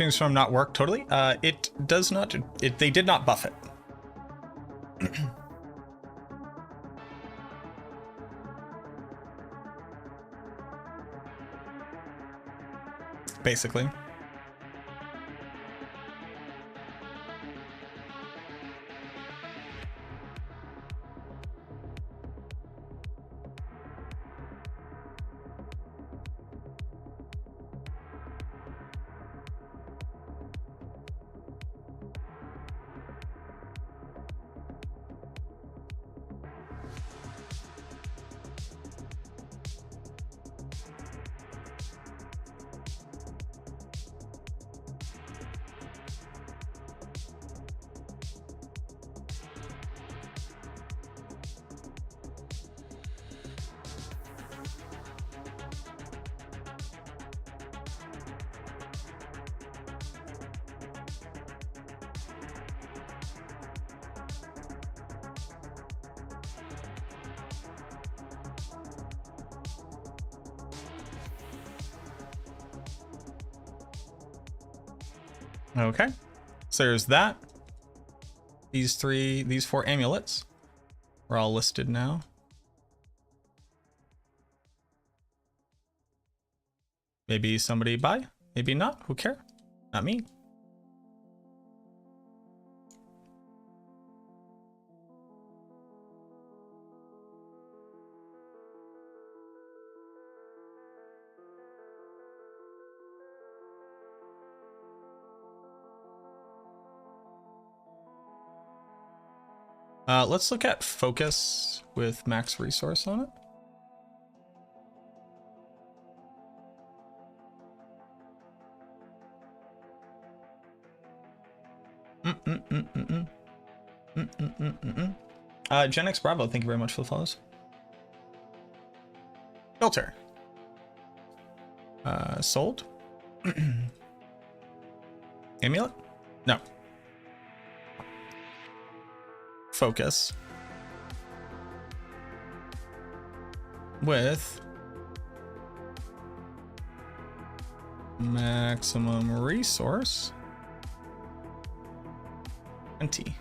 Change from not work totally. It does not. They did not buff it. Basically. Okay, so there's that. These 4 amulets are all listed now. Maybe somebody buy, maybe not. Who care? Not me. Let's look at focus with max resource on it. Gen X Bravo, thank you very much for the follows. Filter. Sold. Amulet? No. Focus. With maximum resource 20.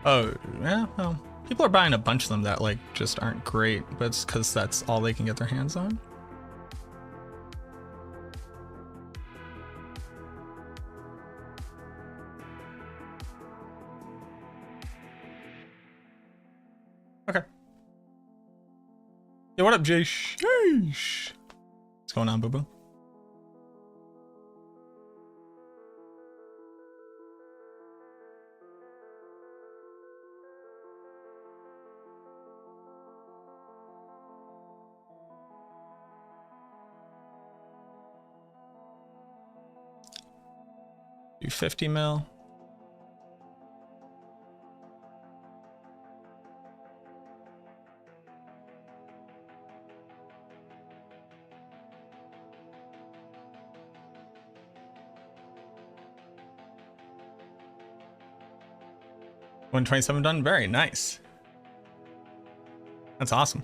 Oh, yeah, well, people are buying a bunch of them that, like, just aren't great, but it's because that's all they can get their hands on. Okay. Yeah, what up, Jay? Sheesh. What's going on, boo-boo? Do 50 mil. $127 done. Very nice. That's awesome.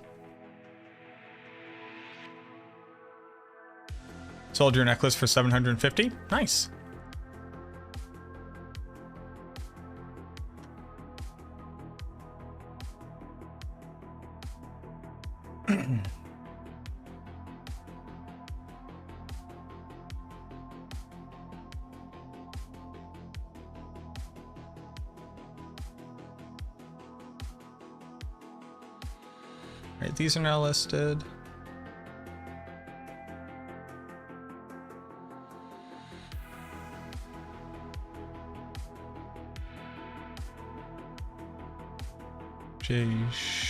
Sold your necklace for 750. Nice. Right, these are now listed. Sheesh.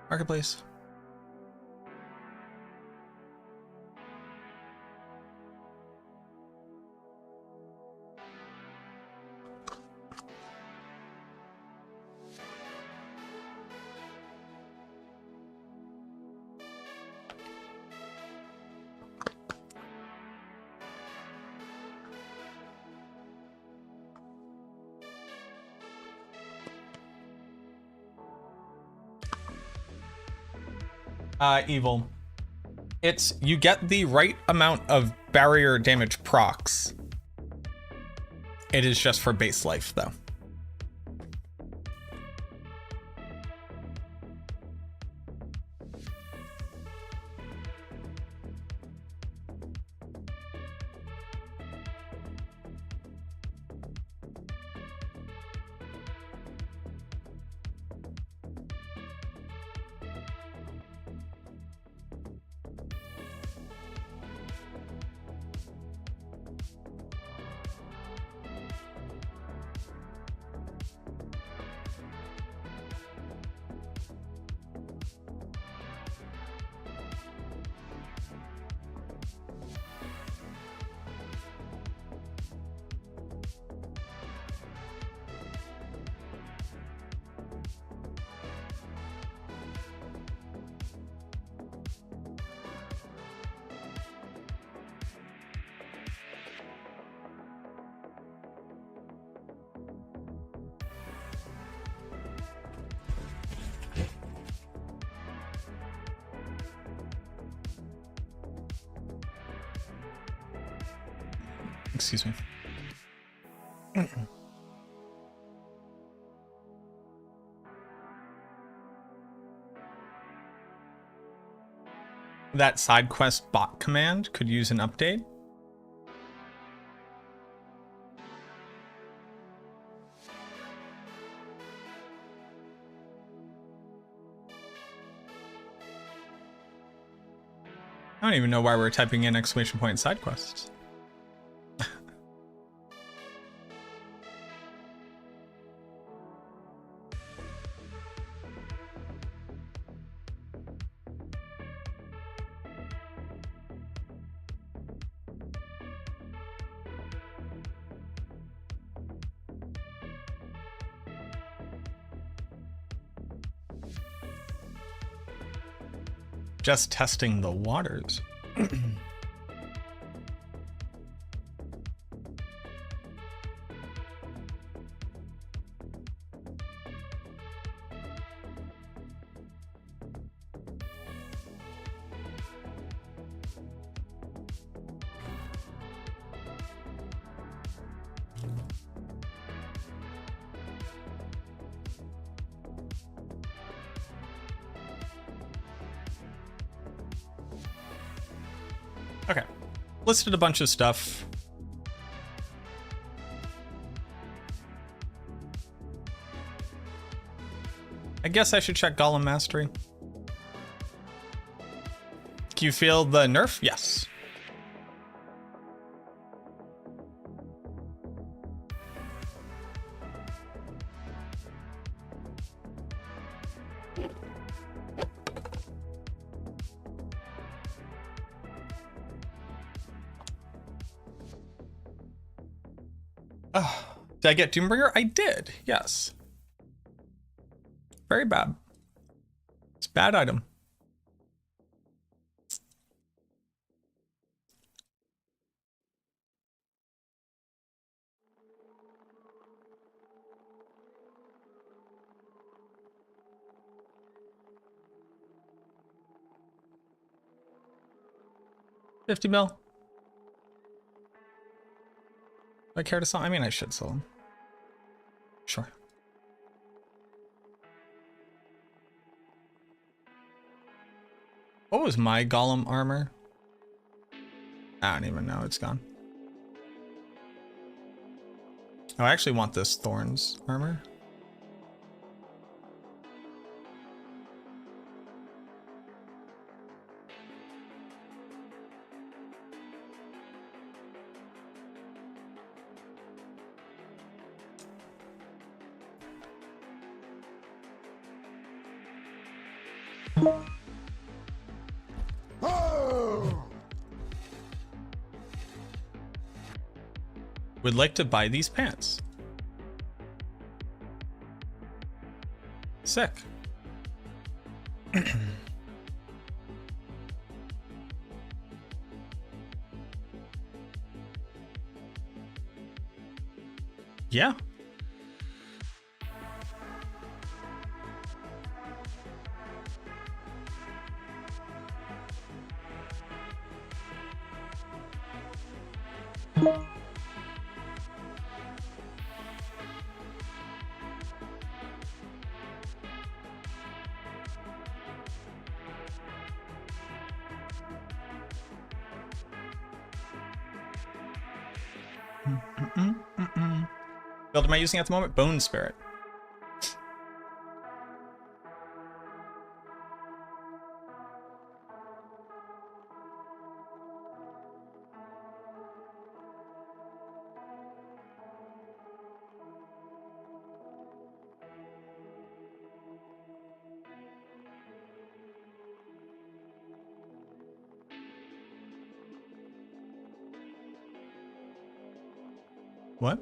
Marketplace. Evil. It's you get the right amount of barrier damage procs. It is just for base life though. Excuse me. That side quest bot command could use an update. I don't even know why we're typing in exclamation point side quests. Just testing the waters. Okay, listed a bunch of stuff. I guess I should check Golem Mastery. Can you feel the nerf? Yes. Did I get Doombringer? I did, yes. Very bad. It's a bad item. $50 mil. Do I care to sell? I mean, I should sell them. Sure. What was my golem armor? I don't even know. It's gone. Oh, I actually want this Thorns armor. Would like to buy these pants. Sick. Yeah. Build am I using at the moment? Bone Spirit. What?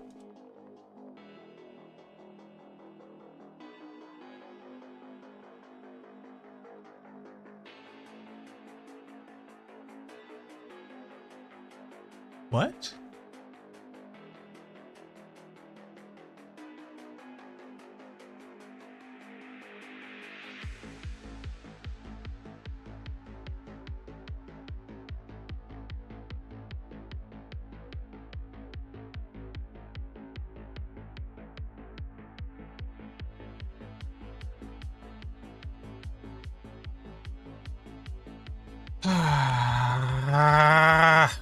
What? Ah.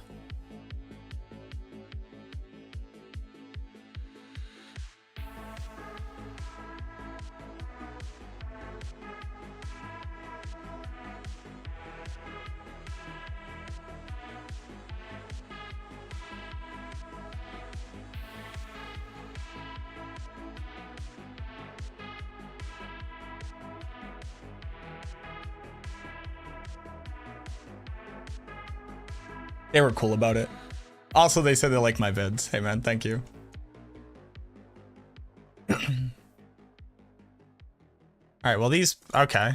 They were cool about it. Also, they said they like my vids. Hey man, thank you. Alright, well these... Okay.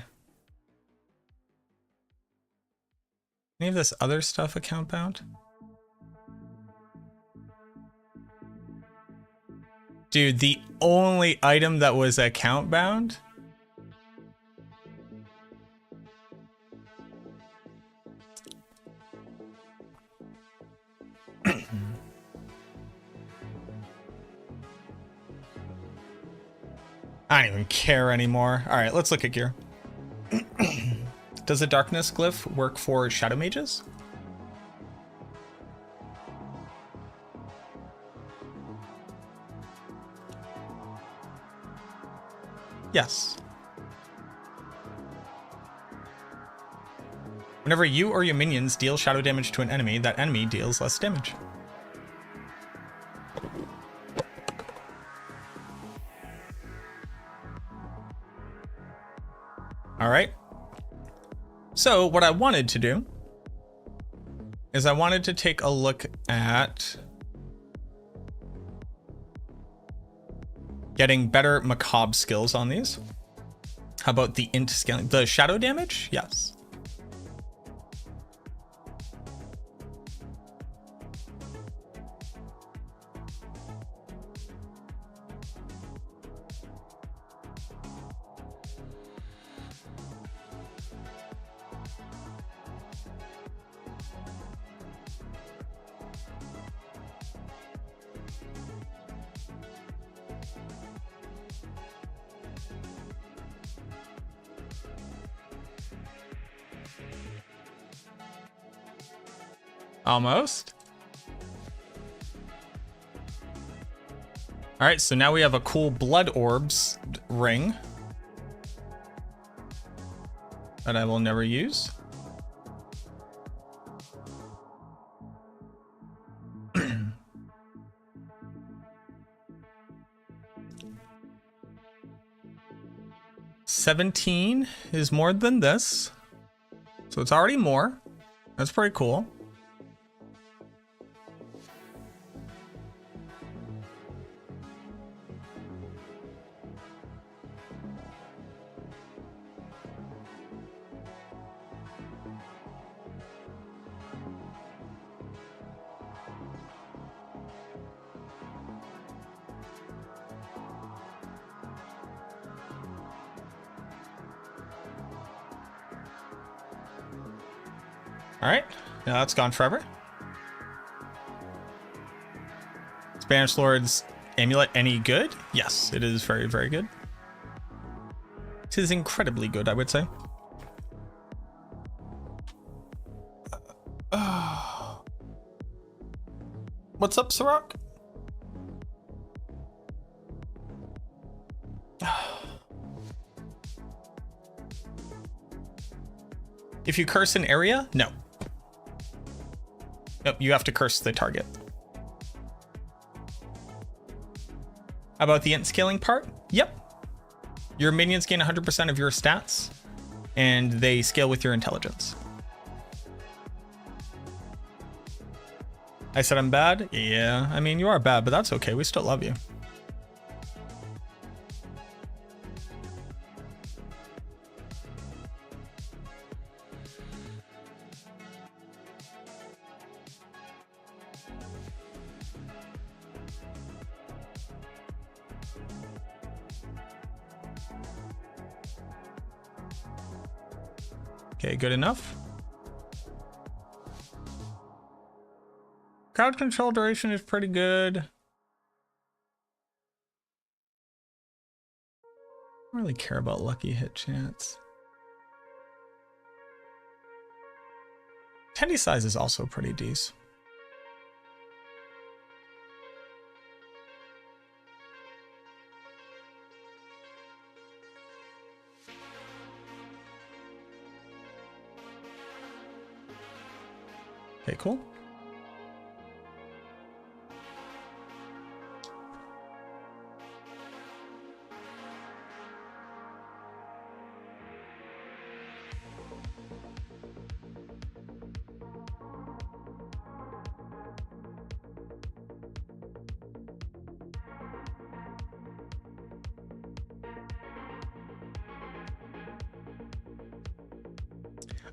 Any of this other stuff account bound? Dude, the only item that was account bound? I don't even care anymore. Alright, let's look at gear. Does the darkness glyph work for shadow mages? Yes. Whenever you or your minions deal shadow damage to an enemy, that enemy deals less damage. All right. So what I wanted to do is I wanted to take a look at getting better macabre skills on these. How about the int scaling? The shadow damage? Yes. Almost. All right, so now we have a cool blood orbs ring that I will never use. 17 is more than this. So it's already more. That's pretty cool. All right, now that's gone forever. Spanish Lord's amulet, any good? Yes, it is very, very good. It is incredibly good, I would say. What's up, Sirach? If you curse an area, no. Nope, you have to curse the target. How about the int scaling part? Yep. Your minions gain 100% of your stats, and they scale with your intelligence. I said I'm bad? Yeah, I mean, you are bad, but that's okay. We still love you. Okay, good enough. Crowd control duration is pretty good. I don't really care about lucky hit chance. Tendy size is also pretty decent. Okay, cool.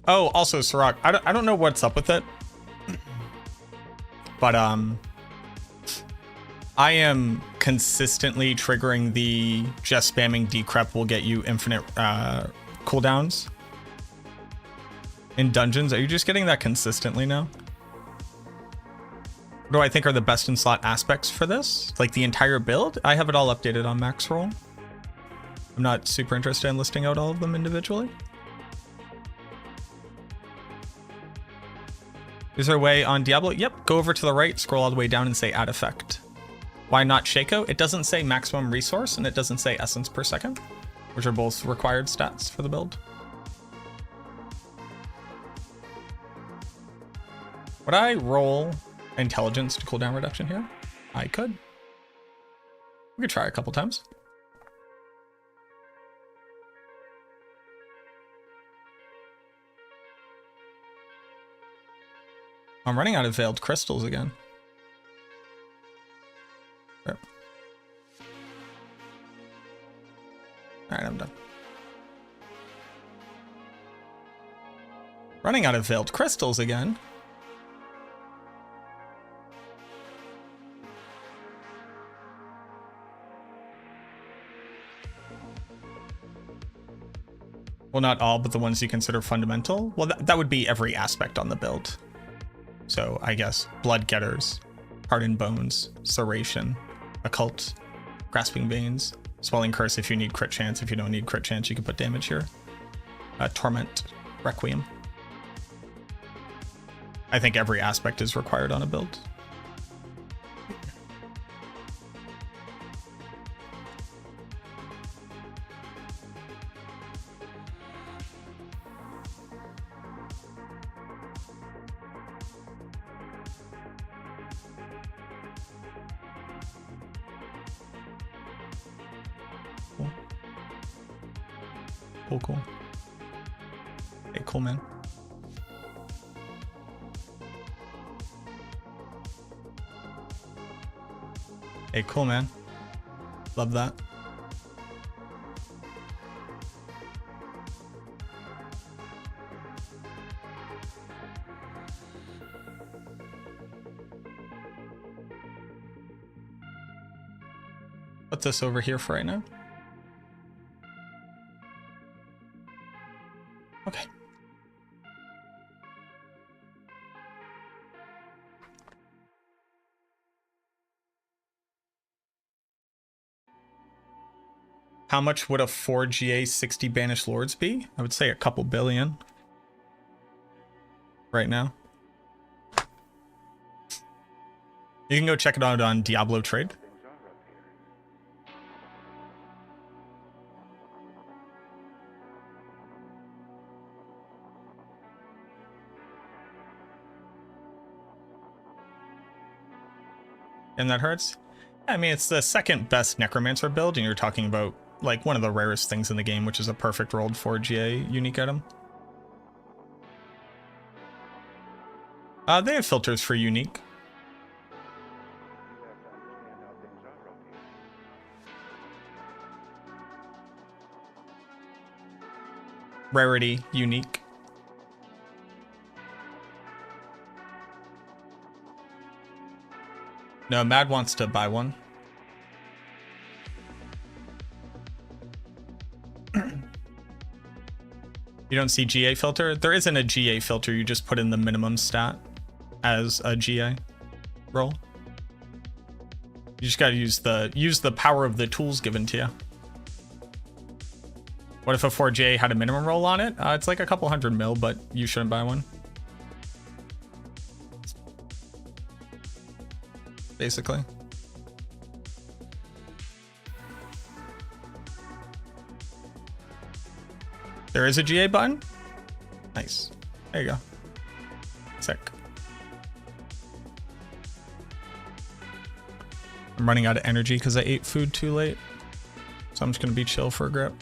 Oh, also, Sirach, I don't know what's up with it. But I am consistently triggering the just spamming decrep will get you infinite cooldowns in dungeons. Are you just getting that consistently now? What do I think are the best in slot aspects for this? Like the entire build? I have it all updated on max roll. I'm not super interested in listing out all of them individually. Is there a way on Diablo? Yep, go over to the right, scroll all the way down and say add effect. Why not Shaco? It doesn't say maximum resource and it doesn't say essence per second, which are both required stats for the build. Would I roll intelligence to cooldown reduction here? I could. We could try a couple times. I'm running out of veiled crystals again. There. All right, I'm done. Running out of veiled crystals again. Well, not all, but the ones you consider fundamental. Well, that would be every aspect on the build. So I guess Blood Getters, Hardened Bones, Serration, Occult, Grasping Veins, Swelling Curse if you need crit chance. If you don't need crit chance, you can put damage here. Torment, Requiem. I think every aspect is required on a build. Cool, cool. Hey, cool, man. Hey, cool, man. Love that. Put this over here for right now. Okay. How much would a 4GA 60 Banished Lords be? I would say a couple billion. Right now. You can go check it out on Diablo Trade. And that hurts? I mean, it's the second best Necromancer build, and you're talking about like one of the rarest things in the game, which is a perfect rolled 4GA unique item. They have filters for unique. Rarity, unique. No, Mad wants to buy one. You don't see GA filter? There isn't a GA filter, you just put in the minimum stat as a GA roll. You just gotta use the power of the tools given to you. What if a 4GA had a minimum roll on it? It's like a couple hundred mil, but you shouldn't buy one. Basically. There is a GA button? Nice. There you go. Sick. I'm running out of energy because I ate food too late. So I'm just gonna be chill for a grip.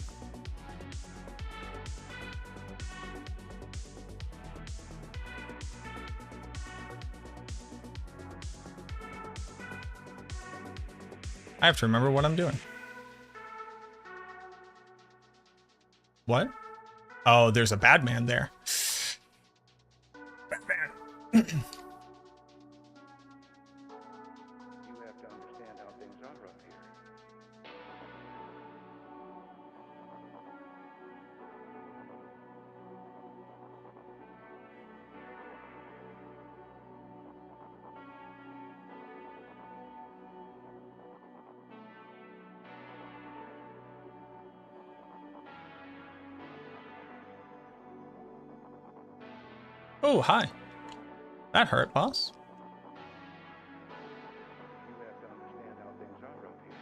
I have to remember what I'm doing. What? Oh, there's a bad man there. Bad man. You have to understand how things are up here. Oh, hi. That hurt, boss. You have to understand how things are up here.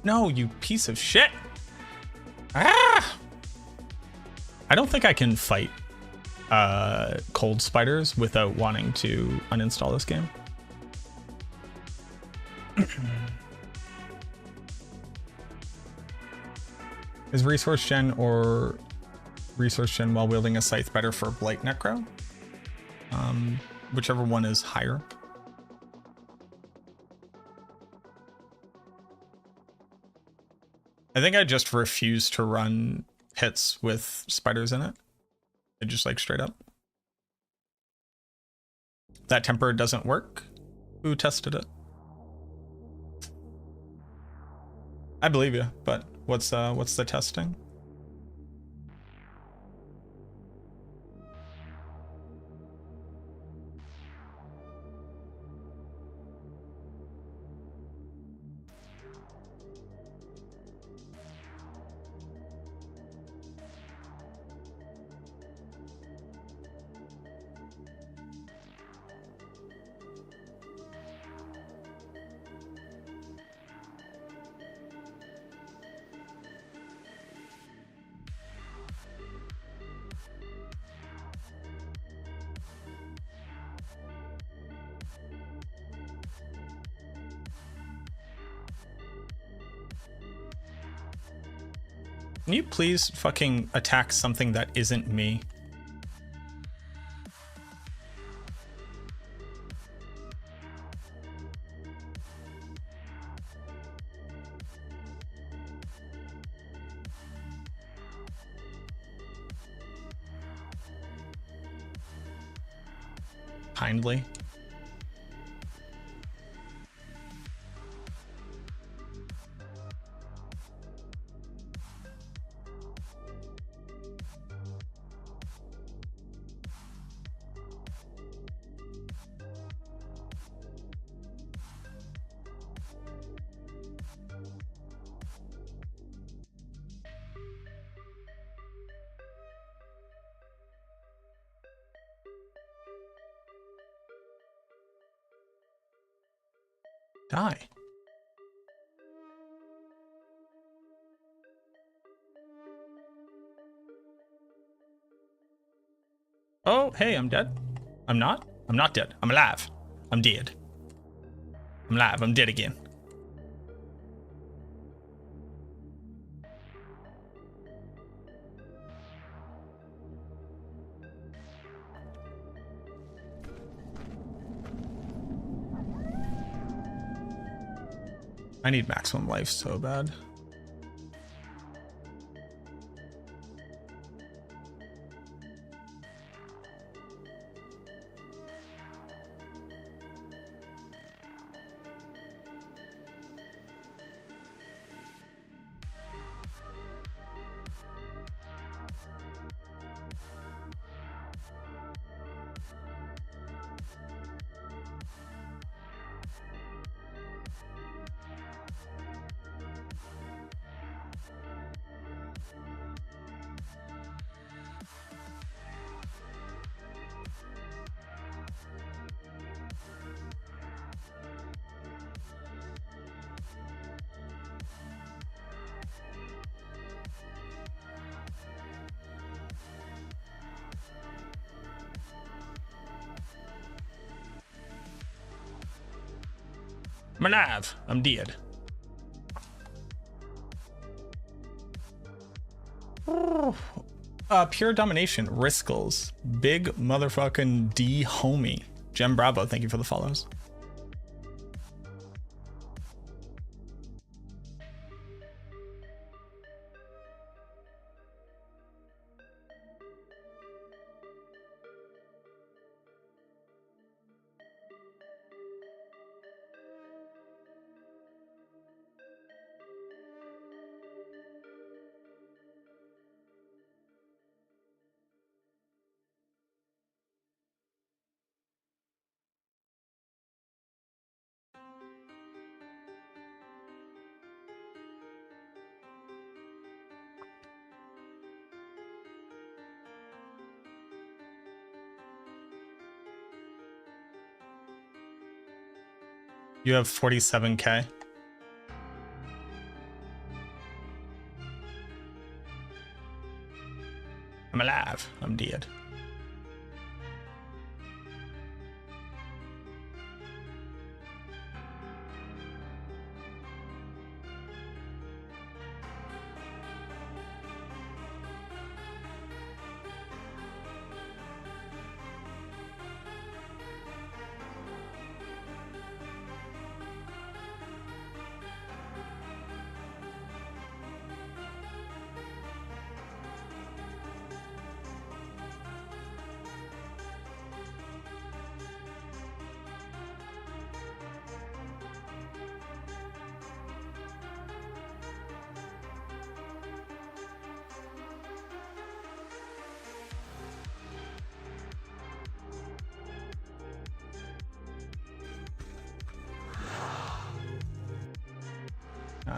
No, you piece of shit. Ah! I don't think I can fight cold spiders without wanting to uninstall this game. Is resource gen or resource gen while wielding a scythe better for Blight Necro? Whichever one is higher. I think I just refuse to run hits with spiders in it. I just like straight up. That temper doesn't work. Who tested it? I believe you, but what's the testing? Can you please fucking attack something that isn't me? Kindly. Die. Oh, hey, I'm dead. I'm not? I'm not dead. I'm alive. I'm dead. I'm alive. I'm dead again. I need maximum life so bad. I'm alive. I'm dead. Pure domination. Riskles. Big motherfucking D homie. Gem Bravo, thank you for the follows. You have 47k. I'm alive. I'm dead.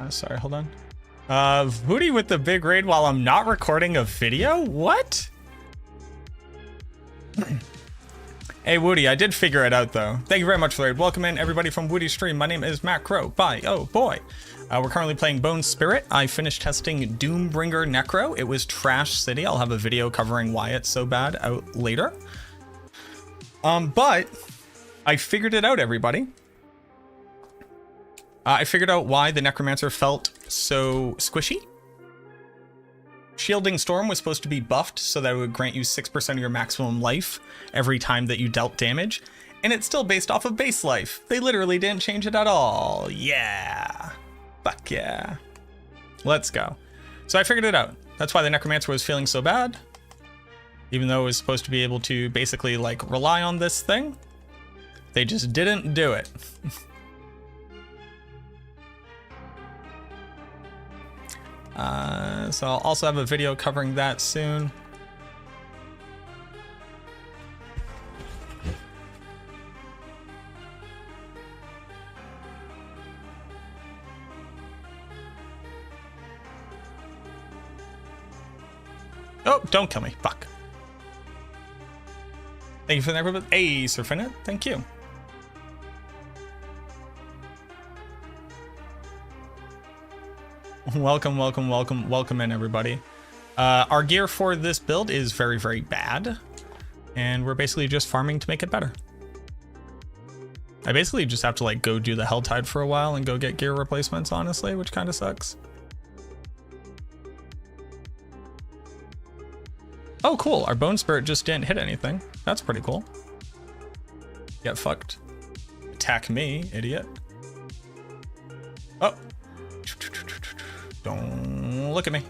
Sorry, hold on. Voodie with the big raid while I'm not recording a video? What? Hey, Woody, I did figure it out, though. Thank you very much for the raid. Welcome in, everybody from Woody's stream. My name is MacroBioBoi. We're currently playing Bone Spirit. I finished testing Doombringer Necro. It was Trash City. I'll have a video covering why it's so bad out later. But I figured it out, everybody. I figured out why the Necromancer felt so squishy. Shielding Storm was supposed to be buffed so that it would grant you 6% of your maximum life every time that you dealt damage. And it's still based off of base life. They literally didn't change it at all. Yeah. Fuck yeah. Let's go. So I figured it out. That's why the Necromancer was feeling so bad. Even though it was supposed to be able to basically like rely on this thing. They just didn't do it. So I'll also have a video covering that soon. Oh, don't kill me. Fuck. Thank you for the neighborhood. Hey, Surfinit. Thank you. Welcome in, everybody. Our gear for this build is very, very bad. And we're basically just farming to make it better. I basically just have to like go do the Helltide for a while and go get gear replacements, honestly, which kind of sucks. Oh, cool. Our Bone Spirit just didn't hit anything. That's pretty cool. Get fucked. Attack me, idiot. Oh. Don't look at me.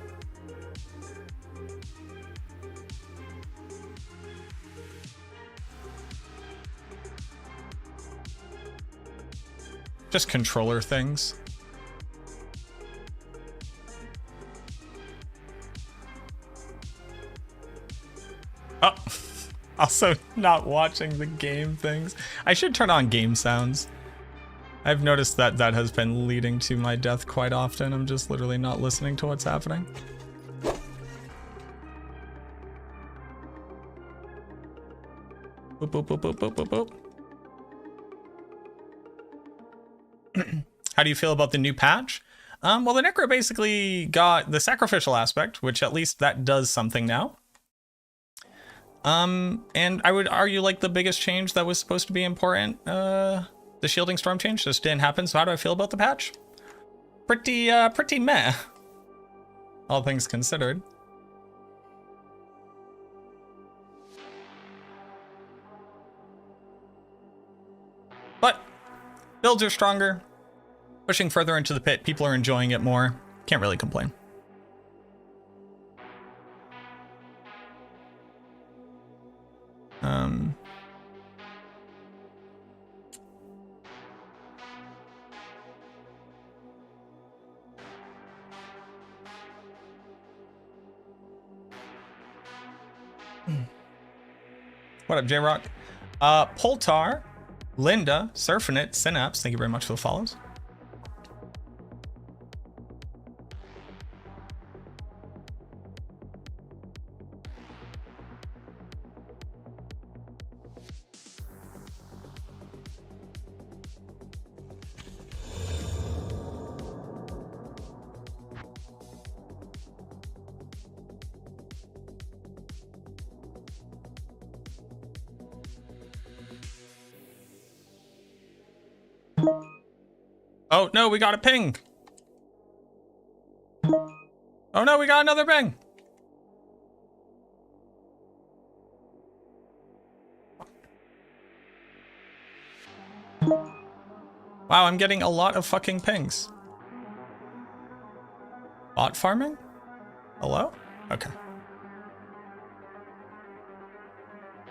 Just controller things. Oh, also not watching the game things. I should turn on game sounds. I've noticed that that has been leading to my death quite often. I'm just literally not listening to what's happening. Boop, boop, boop, boop, boop, boop, boop. How do you feel about the new patch? Well, the Necro basically got the sacrificial aspect, which at least that does something now. And I would argue like the biggest change that was supposed to be important, the Shielding Storm change just didn't happen. So how do I feel about the patch? Pretty meh. All things considered. But builds are stronger. Pushing further into the pit, people are enjoying it more. Can't really complain. What up, J-Rock? Poltar, Linda, Surfinit, Synapse, thank you very much for the follows. Oh no, we got a ping. Oh no, we got another ping. Wow, I'm getting a lot of fucking pings. Bot farming? Hello? Okay.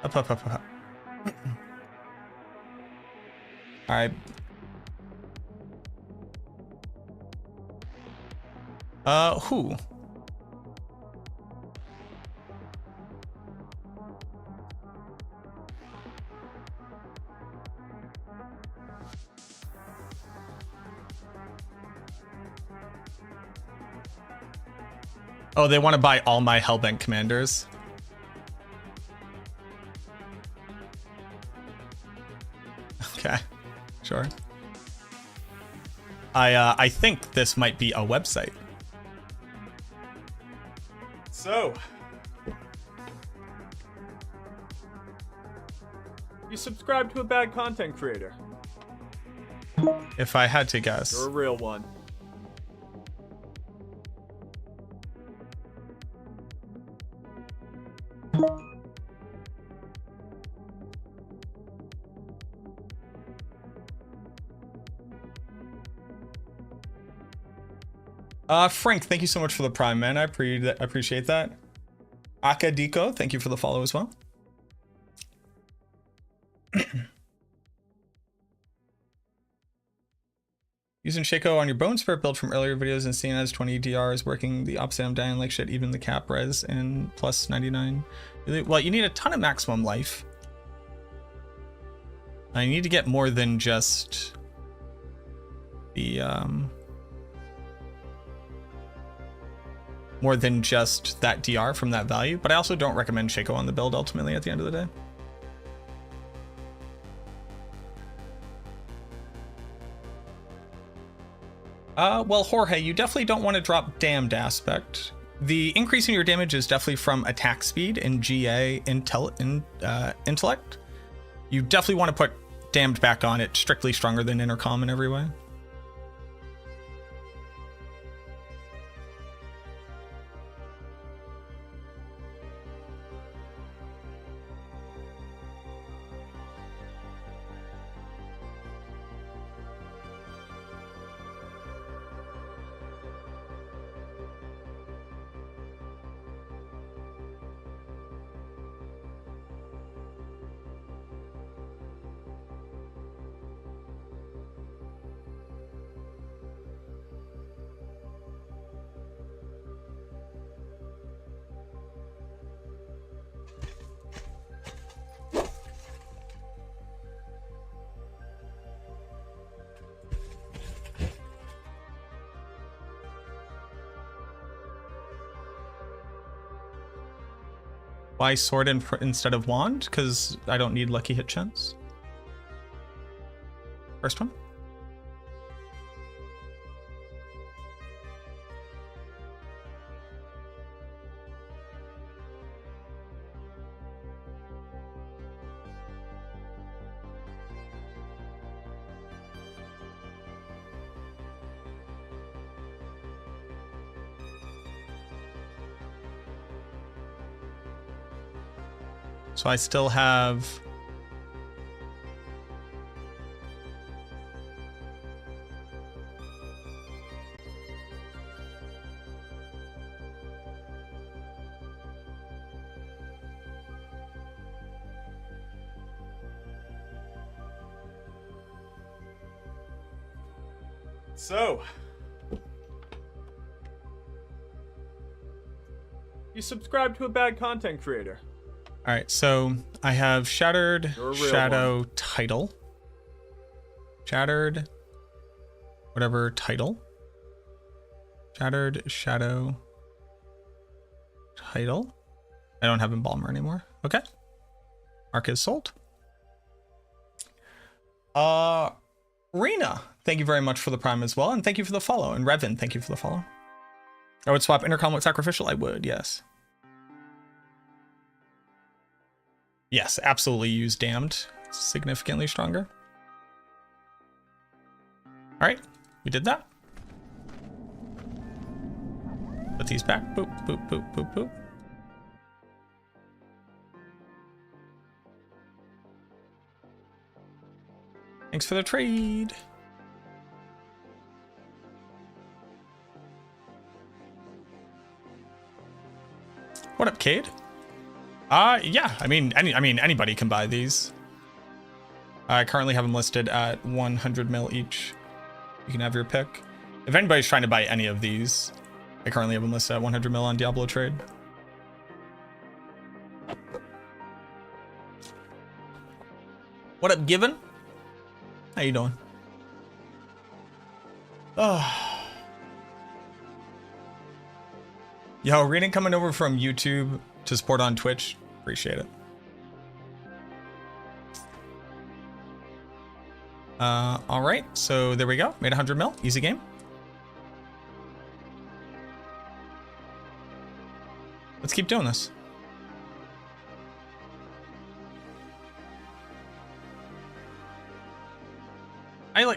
Up. Alright. Who? Oh, they want to buy all my Hellbent commanders. Okay, sure. I think this might be a website. So, You subscribe to a bad content creator. if I had to guess, You're a real one. Frank, thank you so much for the Prime, man. I appreciate that. Akadiko, thank you for the follow as well. Using Shaco on your Bone Spirit build from earlier videos and seeing as 20 DR is working the opposite. I'm dying like shit, even the cap res and plus 99. Well, you need a ton of maximum life. I need to get more than just the more than just that DR from that value, but I also don't recommend Shaco on the build ultimately at the end of the day. Well, Jorge, you definitely don't want to drop Damned Aspect. The increase in your damage is definitely from attack speed and GA intellect. You definitely want to put Damned back on. It's strictly stronger than Intercom in every way. Why sword instead of wand? Because I don't need lucky hit chance. First one. So I still have You subscribe to a bad content creator. all right, so I have Shattered You're a real Shadow title. Shattered whatever title. Shattered Shadow title. I don't have Embalmer anymore. Okay. Mark is sold. Rena, thank you very much for the Prime as well, and thank you for the follow. And Revin, thank you for the follow. I would swap Intercom with Sacrificial. I would, yes. Yes, absolutely use Damned. Significantly stronger. All right, we did that. Put these back. Boop, boop, boop, boop, boop. Thanks for the trade. What up, Cade? Yeah, I mean anybody can buy these. I currently have them listed at 100 mil each. You can have your pick. If anybody's trying to buy any of these, I currently have them listed at 100 mil on Diablo trade. What up, Given? How you doing? Yo, reading coming over from YouTube to support on Twitch. Appreciate it. All right, so there we go. Made 100 mil. Easy game. Let's keep doing this. I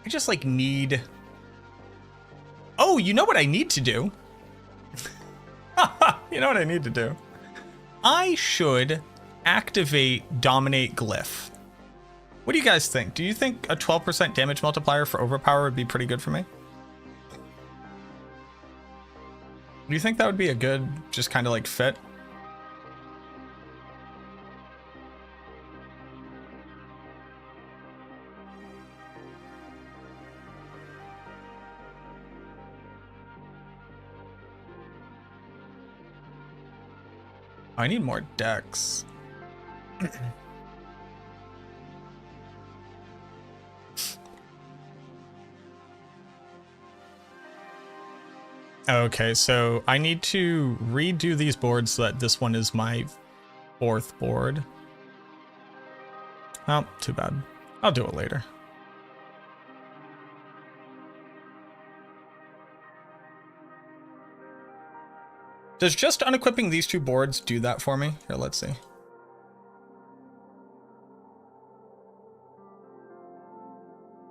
just like need. Oh, you know what I need to do? You know what I need to do? I should activate Dominate Glyph. What do you guys think? Do you think a 12% damage multiplier for Overpower would be pretty good for me? Do you think that would be a good, just kind of like fit? I need more decks. Okay, so I need to redo these boards so that this one is my 4th board. Oh, too bad. I'll do it later. Does just unequipping these 2 boards do that for me? Here, let's see.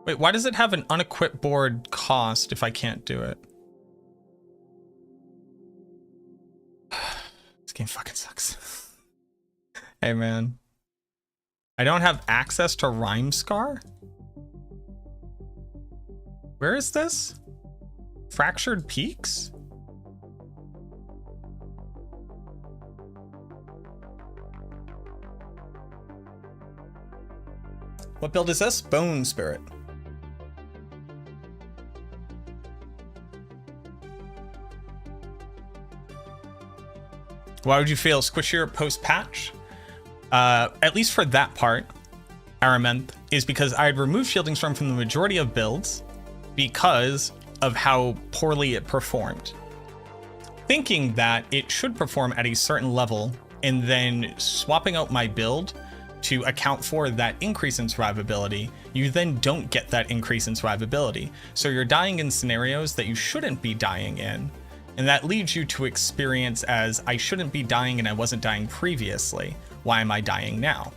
Wait, why does it have an unequipped board cost if I can't do it? This game fucking sucks. Hey, man. I don't have access to Rhyme Scar? Where is this? Fractured Peaks? What build is this? Bone Spirit. Why would you feel squishier post-patch? At least for that part, Aramenth, is because I had removed Shielding Storm from the majority of builds because of how poorly it performed. Thinking that it should perform at a certain level and then swapping out my build to account for that increase in survivability, you then don't get that increase in survivability. So you're dying in scenarios that you shouldn't be dying in. And that leads you to experience as, I shouldn't be dying and I wasn't dying previously. Why am I dying now?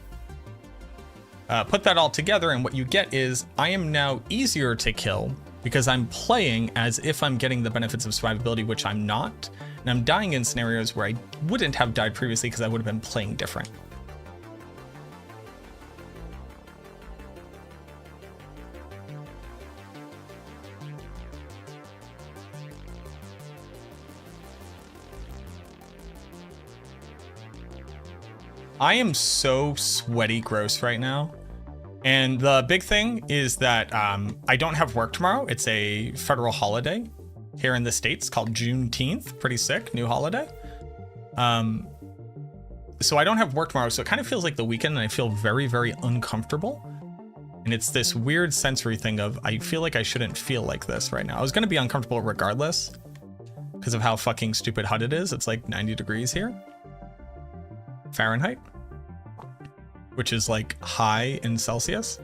Put that all together and what you get is, I am now easier to kill because I'm playing as if I'm getting the benefits of survivability, which I'm not. And I'm dying in scenarios where I wouldn't have died previously because I would have been playing different. I am so sweaty gross right now. And the big thing is that I don't have work tomorrow. It's a federal holiday here in the States called Juneteenth. Pretty sick, new holiday. So I don't have work tomorrow, so it kind of feels like the weekend and I feel very, very uncomfortable. And it's this weird sensory thing of, I feel like I shouldn't feel like this right now. I was gonna be uncomfortable regardless because of how fucking stupid HUD it is. It's like 90 degrees here. Fahrenheit, which is like high in Celsius.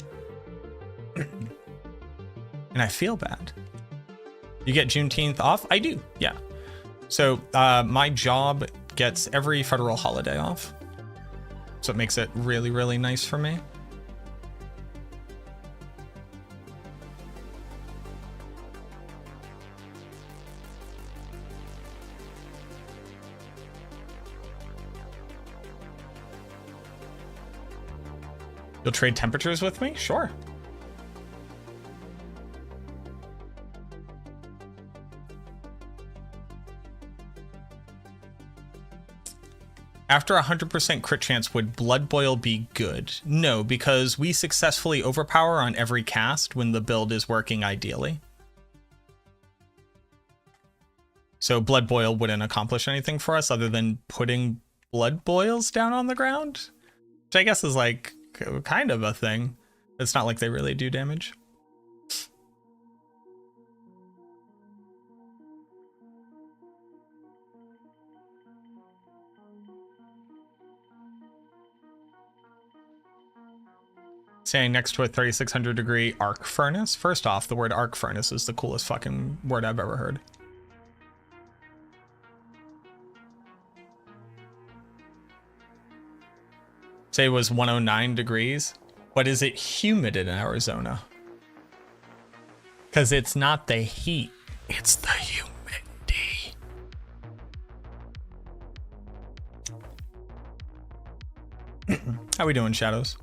And I feel bad. You get Juneteenth off? I do, yeah. So my job gets every federal holiday off. So it makes it really, really nice for me. You'll trade temperatures with me? Sure. After 100% crit chance, would Blood Boil be good? No, because we successfully overpower on every cast when the build is working ideally. So Blood Boil wouldn't accomplish anything for us other than putting blood boils down on the ground, which I guess is like kind of a thing. It's not like they really do damage. Standing next to a 3600 degree arc furnace. First off, the word arc furnace is the coolest fucking word I've ever heard. Say it was 109 degrees. But is it humid in Arizona? Because it's not the heat, it's the humidity. How we doing, Shadows?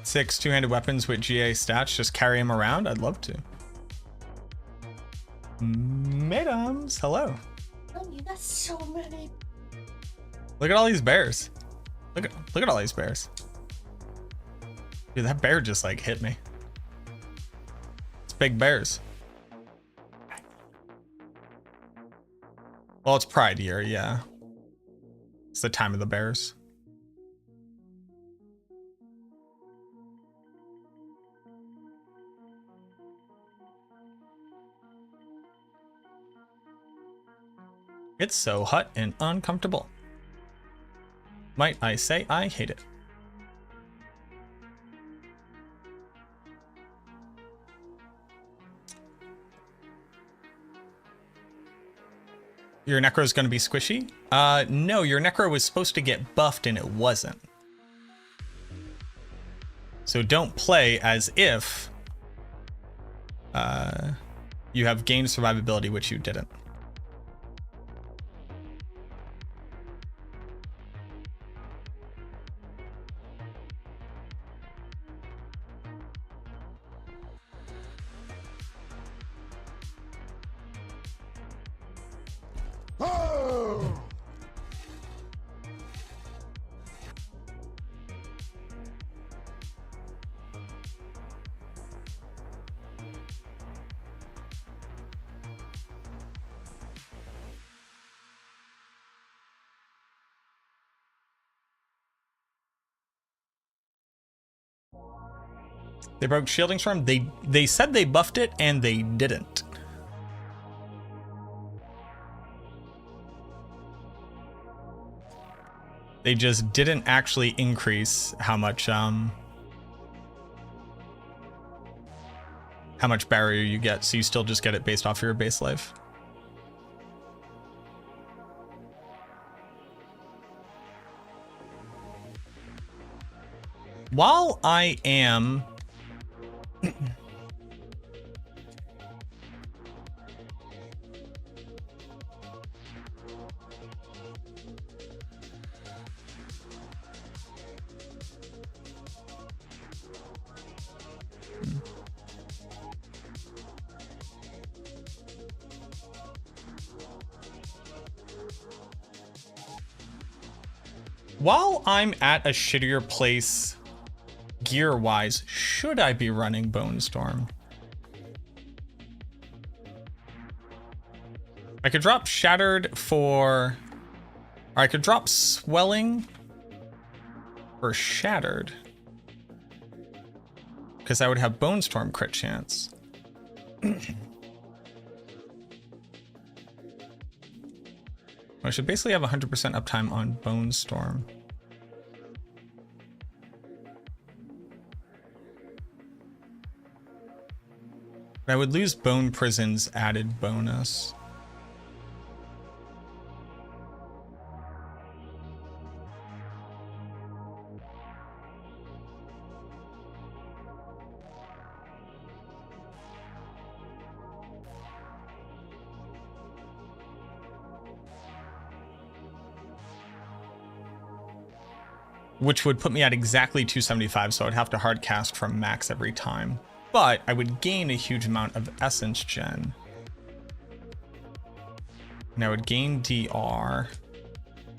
Six two-handed weapons with GA stats. Just carry them around. I'd love to. Madams, hello. Oh, you got so many. Look at all these bears. Look at all these bears. Dude, that bear just like hit me. It's big bears. Well, it's Pride year, yeah. It's the time of the bears. It's so hot and uncomfortable. Might I say I hate it. Your Necro is going to be squishy? No, your Necro was supposed to get buffed and it wasn't. So don't play as if you have gained survivability, which you didn't. They broke Shielding Storm. They said they buffed it and they didn't. They just didn't actually increase how much barrier you get, so you still just get it based off your base life. While I am at a shittier place gear-wise, should I be running Bone Storm? I could drop Shattered or I could drop Swelling for Shattered, because I would have Bone Storm crit chance. I should basically have 100% uptime on Bone Storm. But I would lose Bone Prison's added bonus. Which would put me at exactly 275, so I'd have to hard cast from max every time. But I would gain a huge amount of Essence Gen. And I would gain DR.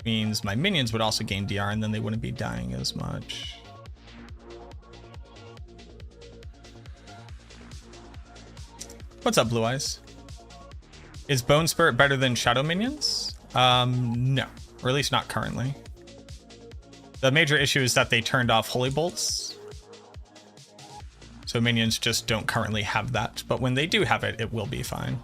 Means my minions would also gain DR, and then they wouldn't be dying as much. What's up, Blue Eyes? Is Bone Spirit better than Shadow Minions? No. Or at least not currently. The major issue is that they turned off Holy Bolts. So minions just don't currently have that, but when they do have it, it will be fine.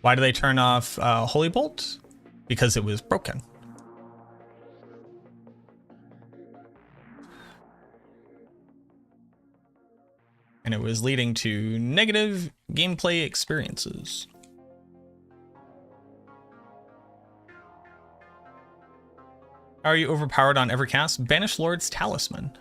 Why do they turn off Holy Bolt? Because it was broken. And it was leading to negative gameplay experiences. How are you overpowered on every cast? Banish Lord's Talisman.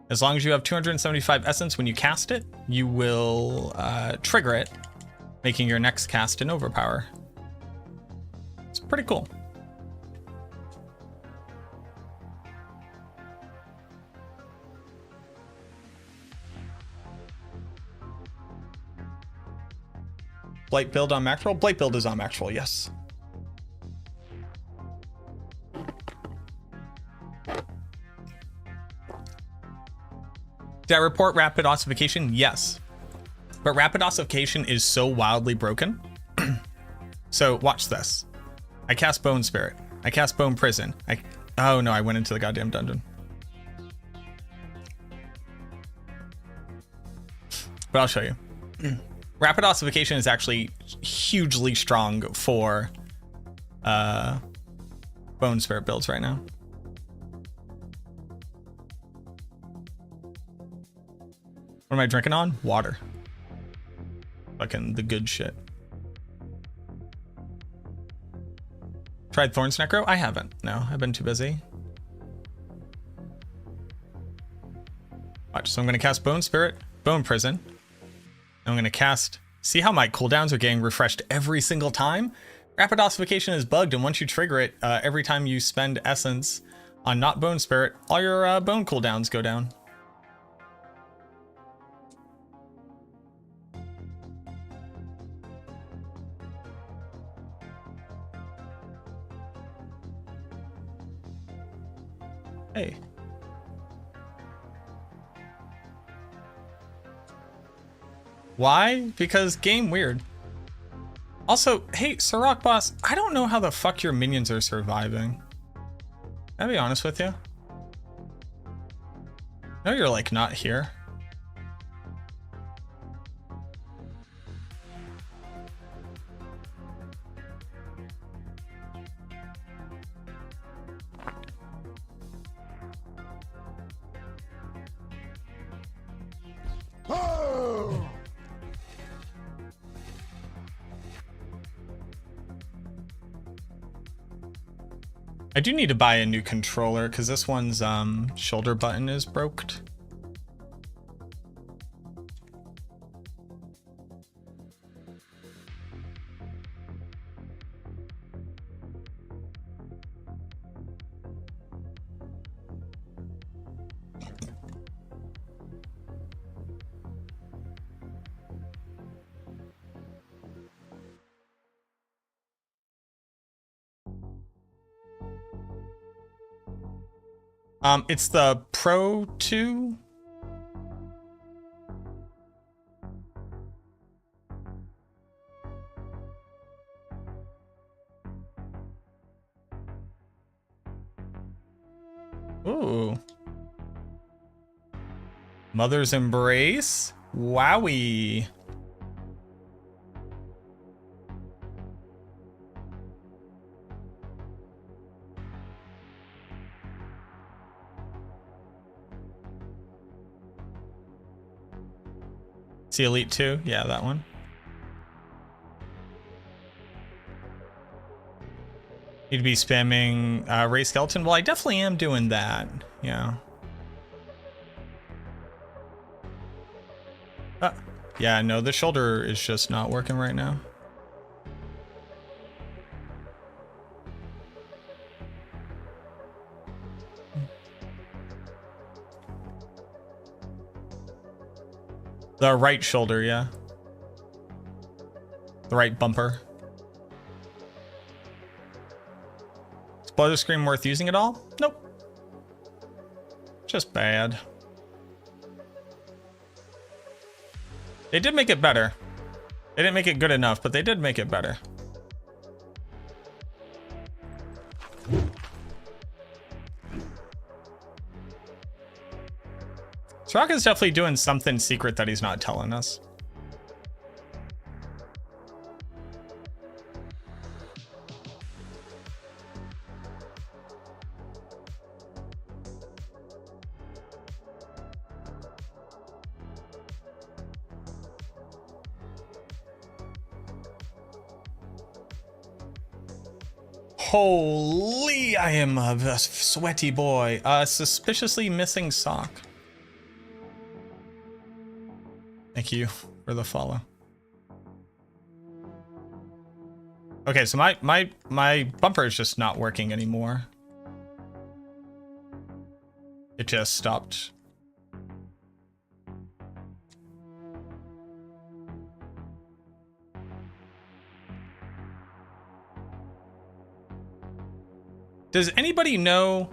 As long as you have 275 essence when you cast it, you will trigger it, making your next cast an overpower. It's pretty cool. Blight build on Macroll? Blight build is on Macroll, yes. Did I report rapid ossification? Yes. But rapid ossification is so wildly broken. So watch this. I cast Bone Spirit. I cast Bone Prison. Oh no, I went into the goddamn dungeon. But I'll show you. Rapid ossification is actually hugely strong for Bone Spirit builds right now. What am I drinking on? Water. Fucking the good shit. Tried Thorns Necro? I haven't. No, I've been too busy. Watch, so I'm going to cast Bone Spirit, Bone Prison. I'm going to cast... See how my cooldowns are getting refreshed every single time? Rapid Ossification is bugged, and once you trigger it, every time you spend Essence on not Bone Spirit, all your Bone cooldowns go down. Hey. Why? Because game weird. Also, hey, Sirach boss, I don't know how the fuck your minions are surviving. Can I be honest with you? No, you're like not here. I do need to buy a new controller because this one's shoulder button is broked. It's the Pro 2. Ooh. Mother's Embrace. Wowie. See Elite 2? Yeah, that one. Need to be spamming Ray Skeleton? Well, I definitely am doing that. Yeah. Yeah, no, the shoulder is just not working right now. The right shoulder, yeah. The right bumper. Is Blood Scream worth using at all? Nope. Just bad. They did make it better. They didn't make it good enough, but they did make it better. Soraka's definitely doing something secret that he's not telling us. Holy, I am a sweaty boy. Suspiciously missing sock. Thank you for the follow. Okay, so my bumper is just not working anymore. It just stopped. Does anybody know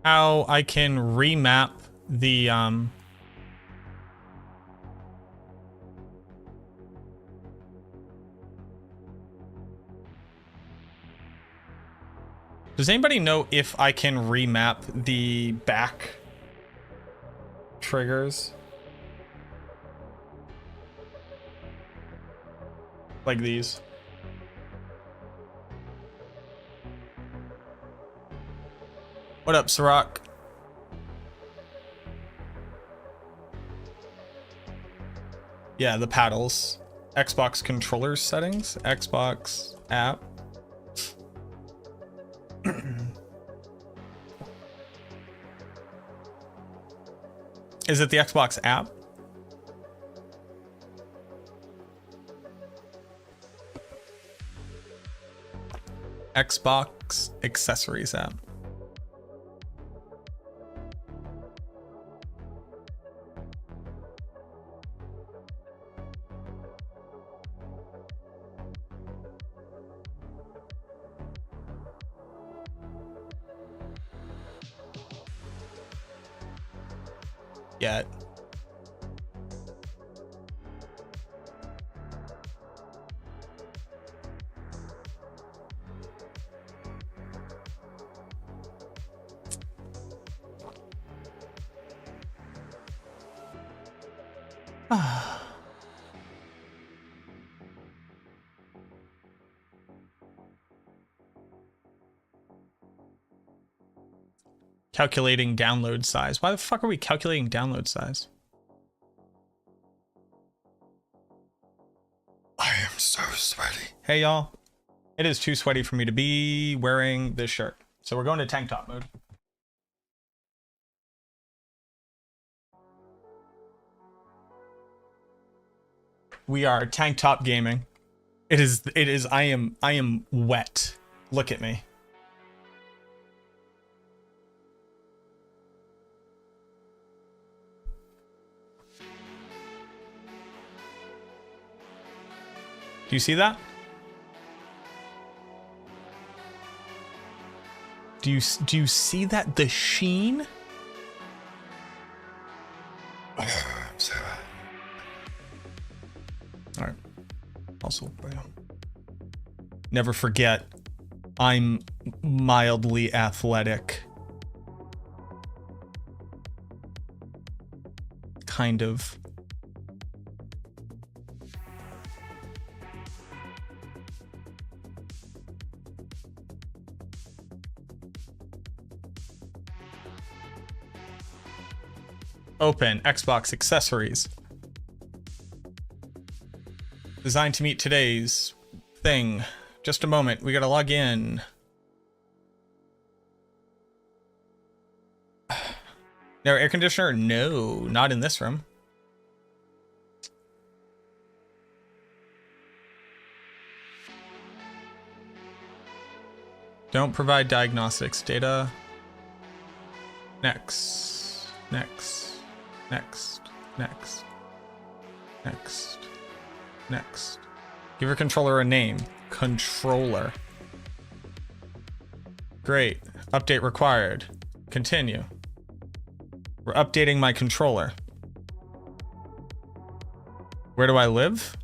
how I can remap the Does anybody know if I can remap the back triggers? Like these. What up, Sirach? Yeah, the paddles. Xbox controller settings. Xbox app. Is it the Xbox app? Xbox accessories app. Yet. Calculating download size. Why the fuck are we calculating download size? I am so sweaty. Hey y'all. It is too sweaty for me to be wearing this shirt. So we're going to tank top mode. We are tank top gaming. It is I am wet. Look at me. Do you see that? Do you see that? The sheen? I'm so All right. Also, never forget, I'm mildly athletic. Kind of. Open Xbox accessories. Designed to meet today's thing. Just a moment, we gotta log in. No air conditioner? No, not in this room. Don't provide diagnostics data. Next. Next. Next. Next. Next. Next. Give your controller a name. Controller. Great. Update required. Continue. We're updating my controller. Where do I live?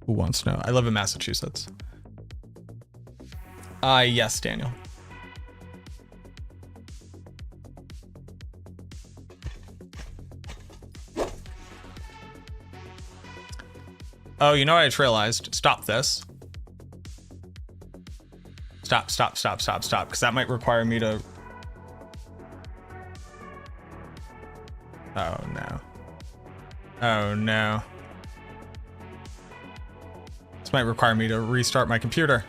Who wants to know? I live in Massachusetts. Yes, Daniel. Oh, you know what I just realized? Stop this. Stop, because that might require me to... Oh, no. Oh, no. This might require me to restart my computer.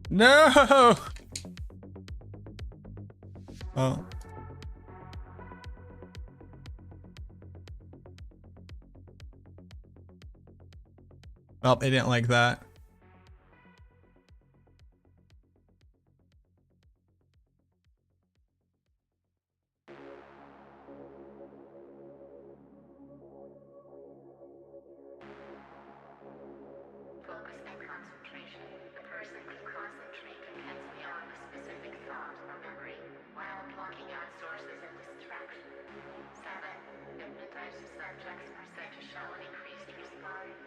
No! Oh. Well, they didn't like that. Focus and concentration. The person can concentrate intensely on a specific thought or memory while blocking out sources and distraction. 7. Hypnotize the subject's percent to show an increased response.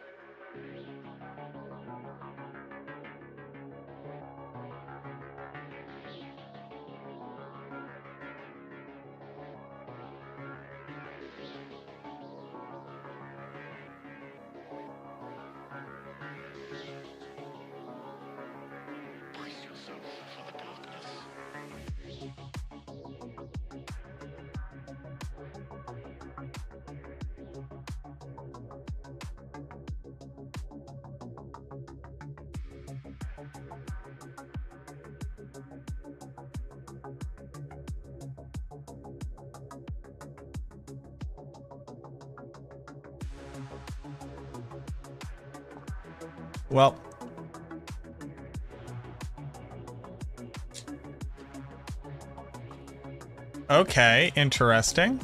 Well. Okay, interesting.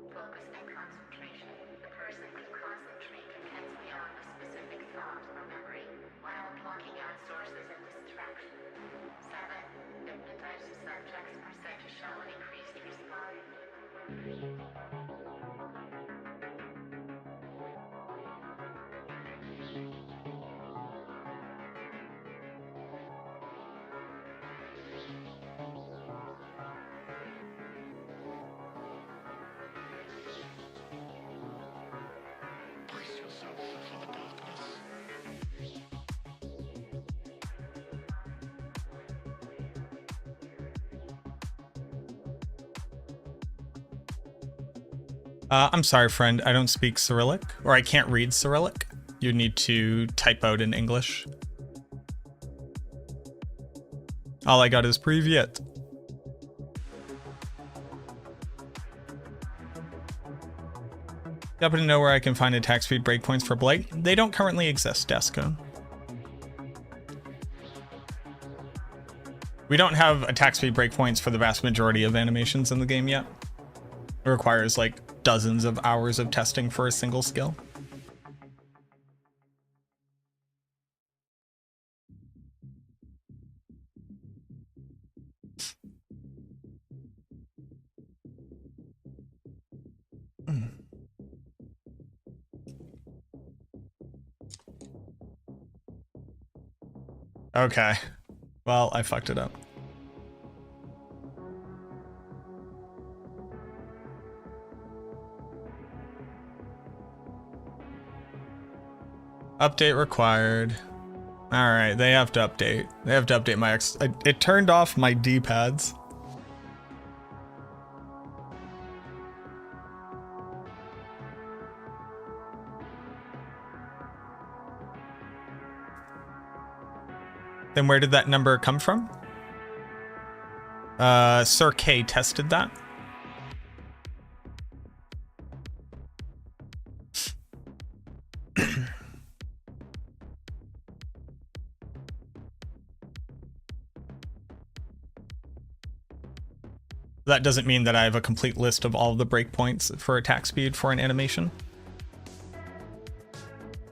Focus and concentration. The person can concentrate intensely on a specific thought or memory while blocking out sources and distraction. 7. Hypnotize the subject's percent to show an increased response. I'm sorry, friend. I don't speak Cyrillic, or I can't read Cyrillic. You need to type out in English. All I got is Privyet. Happen to know where I can find attack speed breakpoints for Blight? They don't currently exist, Desco. We don't have attack speed breakpoints for the vast majority of animations in the game yet. It requires like dozens of hours of testing for a single skill. Okay. Well, I fucked it up. Update required. All right, they have to update. They have to update my it turned off my D-pads. Then where did that number come from? Sir K tested that. That doesn't mean that I have a complete list of all of the breakpoints for attack speed for an animation.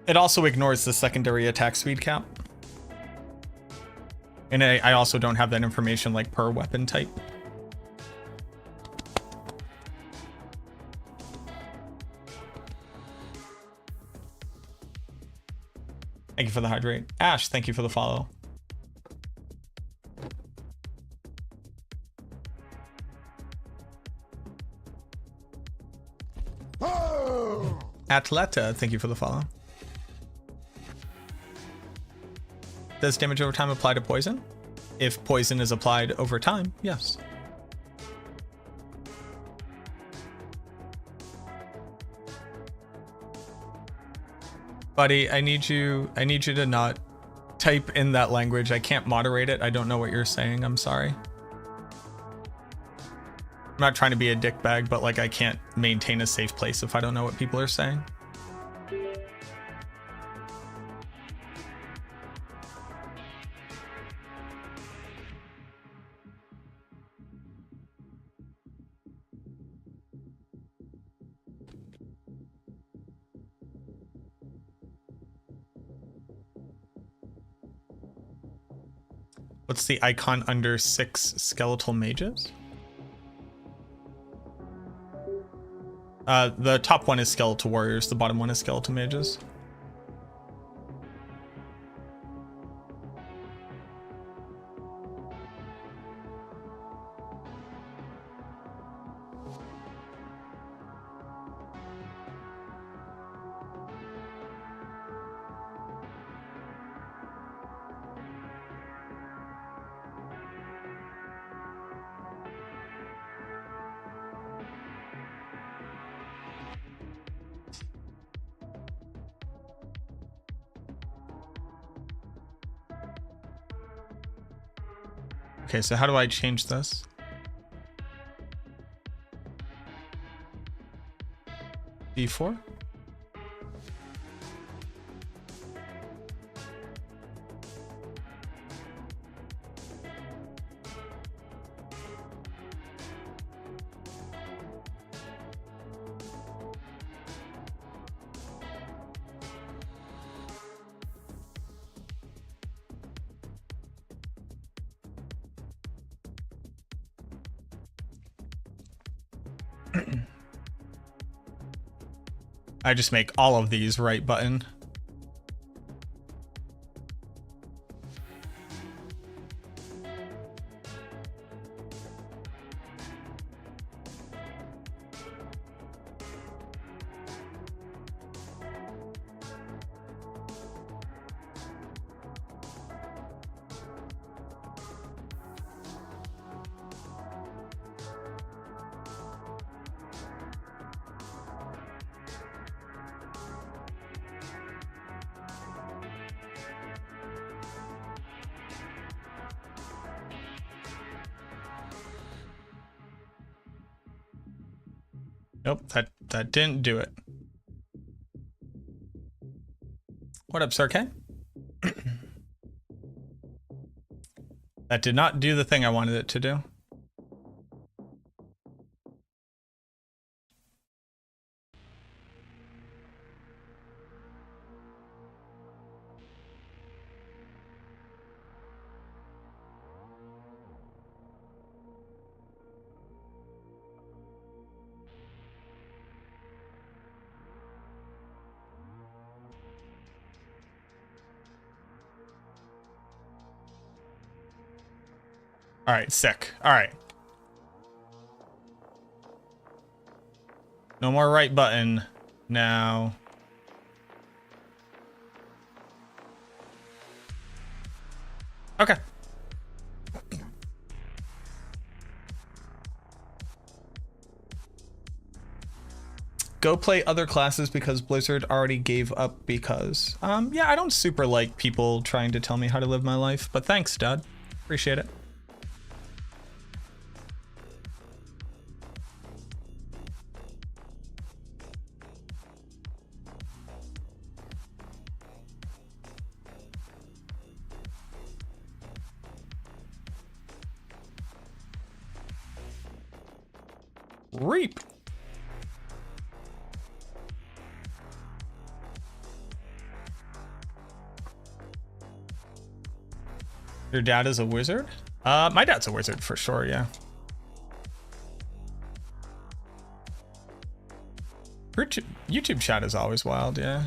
It also ignores the secondary attack speed cap. And I also don't have that information like per weapon type. Thank you for the hydrate. Ash, thank you for the follow. Atleta, thank you for the follow. Does damage over time apply to poison? If poison is applied over time, yes. Buddy, I need you to not type in that language. I can't moderate it. I don't know what you're saying. I'm sorry. I'm not trying to be a dickbag, but like I can't maintain a safe place if I don't know what people are saying. What's the icon under 6 skeletal mages? The top one is skeletal warriors, the bottom one is skeletal mages. Okay, so how do I change this? D4? I just make all of these right button. Nope, that didn't do it. What up, Sir K? That did not do the thing I wanted it to do. All right, sick. All right. No more right button now. Okay. Go play other classes because Blizzard already gave up because. Yeah, I don't super like people trying to tell me how to live my life, but thanks, Dad. Appreciate it. Reap. Your dad is a wizard? My dad's a wizard for sure, yeah. YouTube chat is always wild, yeah.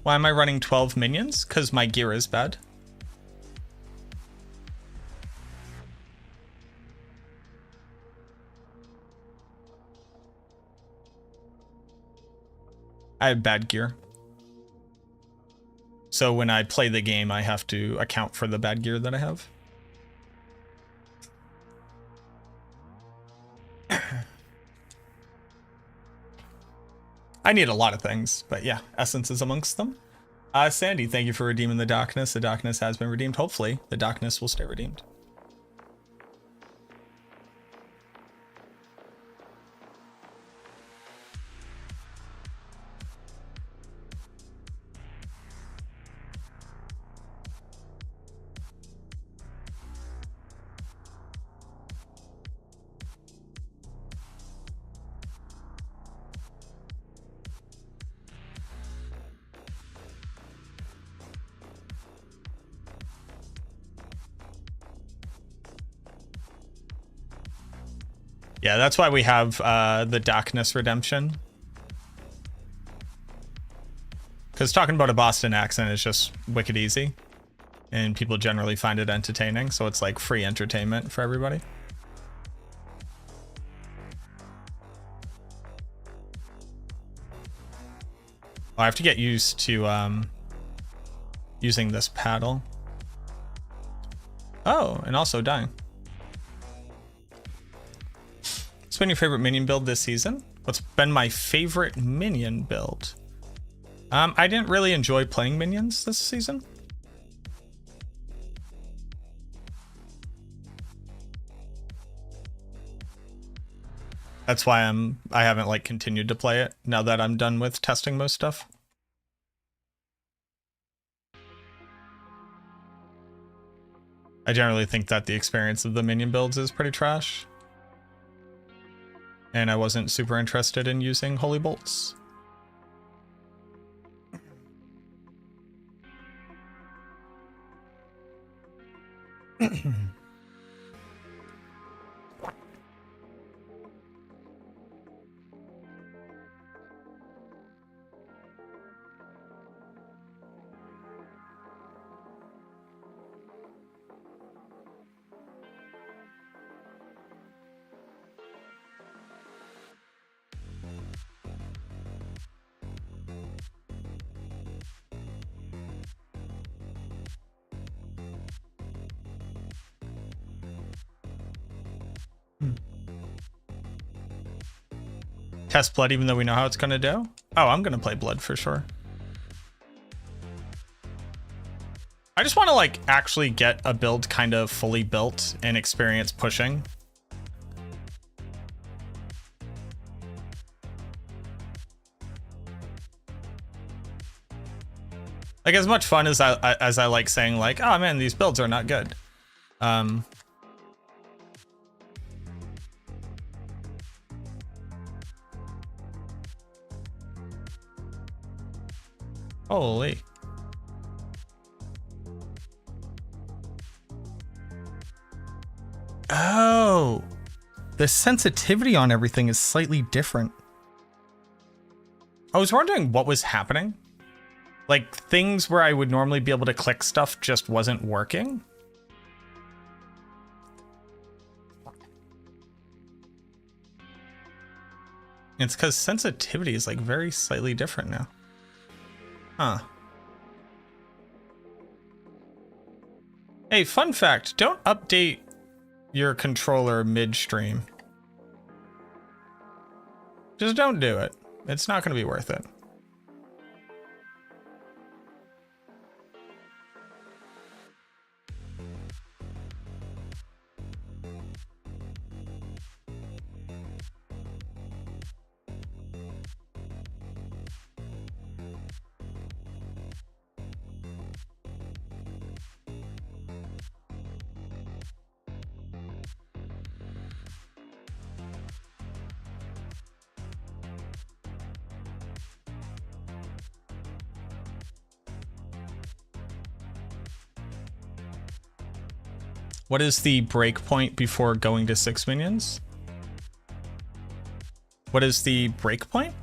Why am I running 12 minions? Because my gear is bad. I have bad gear. So when I play the game, I have to account for the bad gear that I have. I need a lot of things, but yeah, Essence is amongst them. Sandy, thank you for redeeming the darkness. The darkness has been redeemed. Hopefully, the darkness will stay redeemed. Yeah, that's why we have the darkness redemption. Because talking about a Boston accent is just wicked easy. And people generally find it entertaining. So it's like free entertainment for everybody. I have to get used to using this paddle. Oh, and also dying. What's been your favorite minion build this season? What's been my favorite minion build? I didn't really enjoy playing minions this season. That's why I haven't like continued to play it now that I'm done with testing most stuff. I generally think that the experience of the minion builds is pretty trash. And I wasn't super interested in using Holy Bolts. Test Blood even though we know how it's gonna do? Oh, I'm gonna play Blood for sure. I just want to like actually get a build kind of fully built and experience pushing. Like as much fun as I like saying like, oh man, these builds are not good. Holy. Oh, the sensitivity on everything is slightly different. I was wondering what was happening. Like things where I would normally be able to click stuff just wasn't working. It's because sensitivity is like very slightly different now. Huh. Hey, fun fact, don't update your controller midstream. Just don't do it. It's not going to be worth it. What is the breakpoint before going to 6 minions? What is the breakpoint?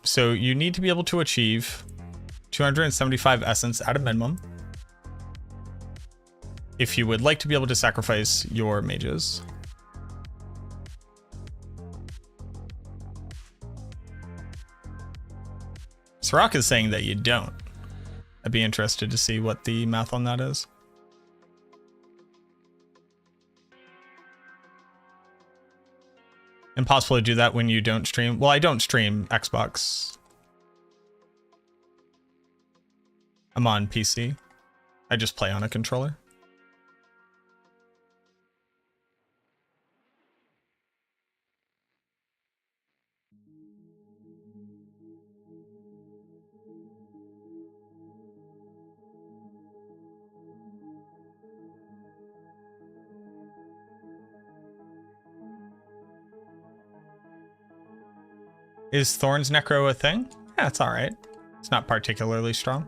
So you need to be able to achieve 275 essence at a minimum if you would like to be able to sacrifice your mages. Sirach is saying that you don't. I'd be interested to see what the math on that is. Impossible to do that when you don't stream. Well, I don't stream Xbox. I'm on PC. I just play on a controller. Is Thorn's Necro a thing? Yeah, it's alright. It's not particularly strong.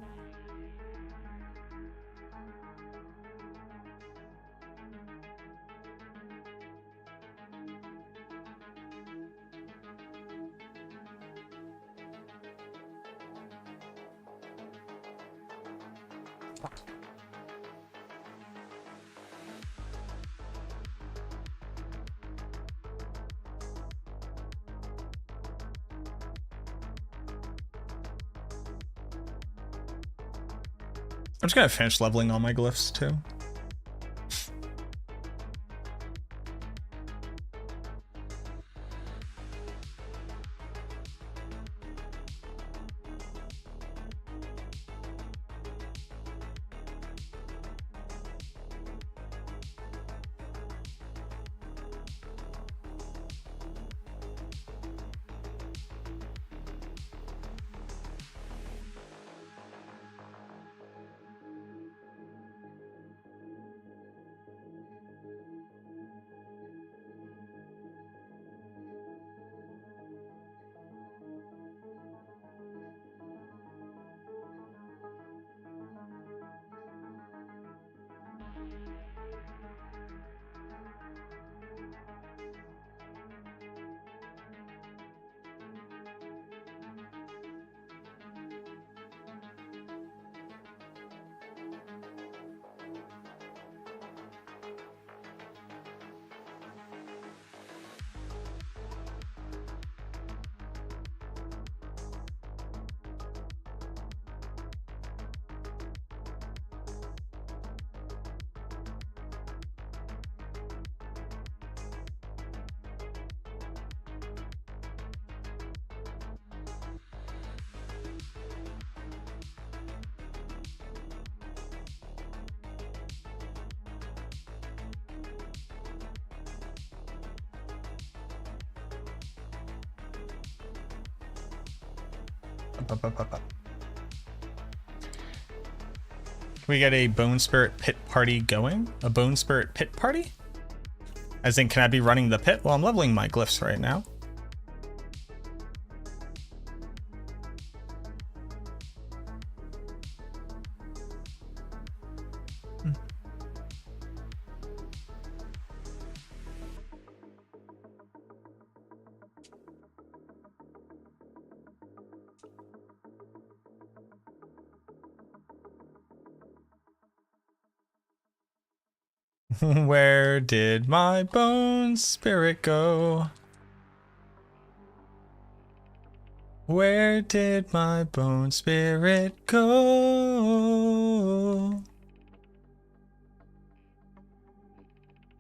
I'm just gonna finish leveling all my glyphs too. Can we get a Bone Spirit Pit party going? A Bone Spirit Pit party? As in, can I be running the pit? Well, I'm leveling my glyphs right now. Where did my bone spirit go? Where did my bone spirit go?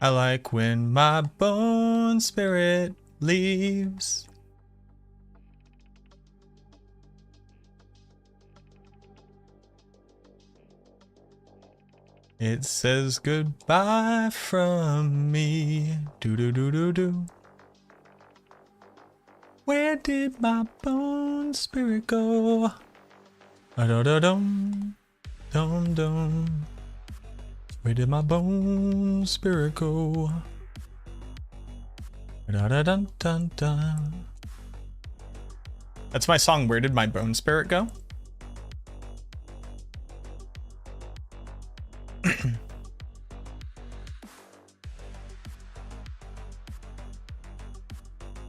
I like when my bone spirit leaves. It says goodbye from me. Do do do do do. Where did my bone spirit go? Da da da dum dum dum. Where did my bone spirit go? Da da dun dun dun. That's my song. Where did my bone spirit go?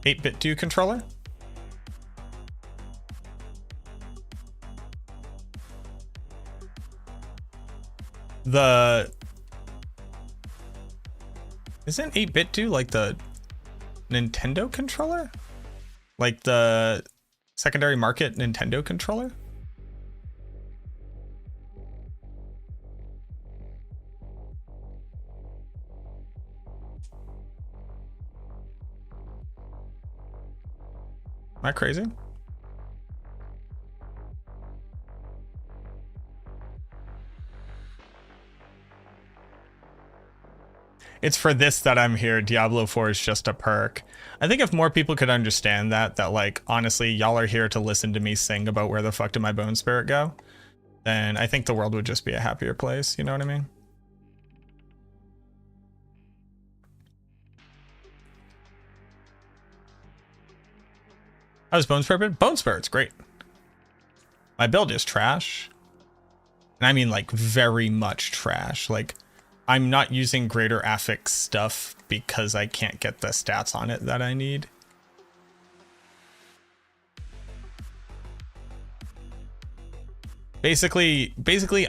8-bit do controller? Isn't 8-bit do like the Nintendo controller? Like the secondary market Nintendo controller? Am I crazy? It's for this that I'm here. Diablo 4 is just a perk. I think if more people could understand that like, honestly, y'all are here to listen to me sing about where the fuck did my bone spirit go, then I think the world would just be a happier place. You know what I mean? How's Bone Spirit? Bone Spirit's great. My build is trash. And I mean like very much trash. Like I'm not using greater affix stuff because I can't get the stats on it that I need. Basically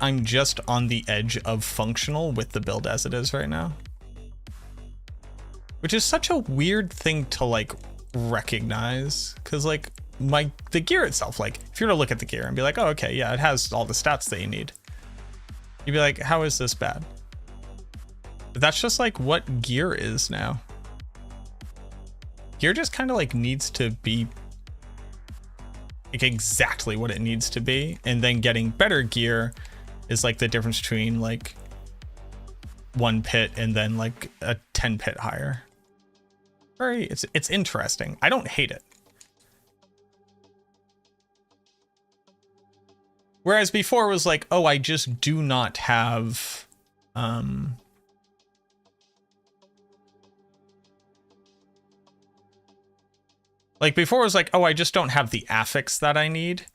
I'm just on the edge of functional with the build as it is right now. Which is such a weird thing to like recognize, because like the gear itself, like if you were to look at the gear and be like, oh okay, yeah, it has all the stats that you need, you'd be like, how is this bad? But that's just like what gear is now. Gear just kind of like needs to be like exactly what it needs to be, and then getting better gear is like the difference between like 1 pit and then like a 10 pit higher. It's interesting. I don't hate it. Whereas before it was like, oh, I just do not have like before it was like, oh, I just don't have the affix that I need.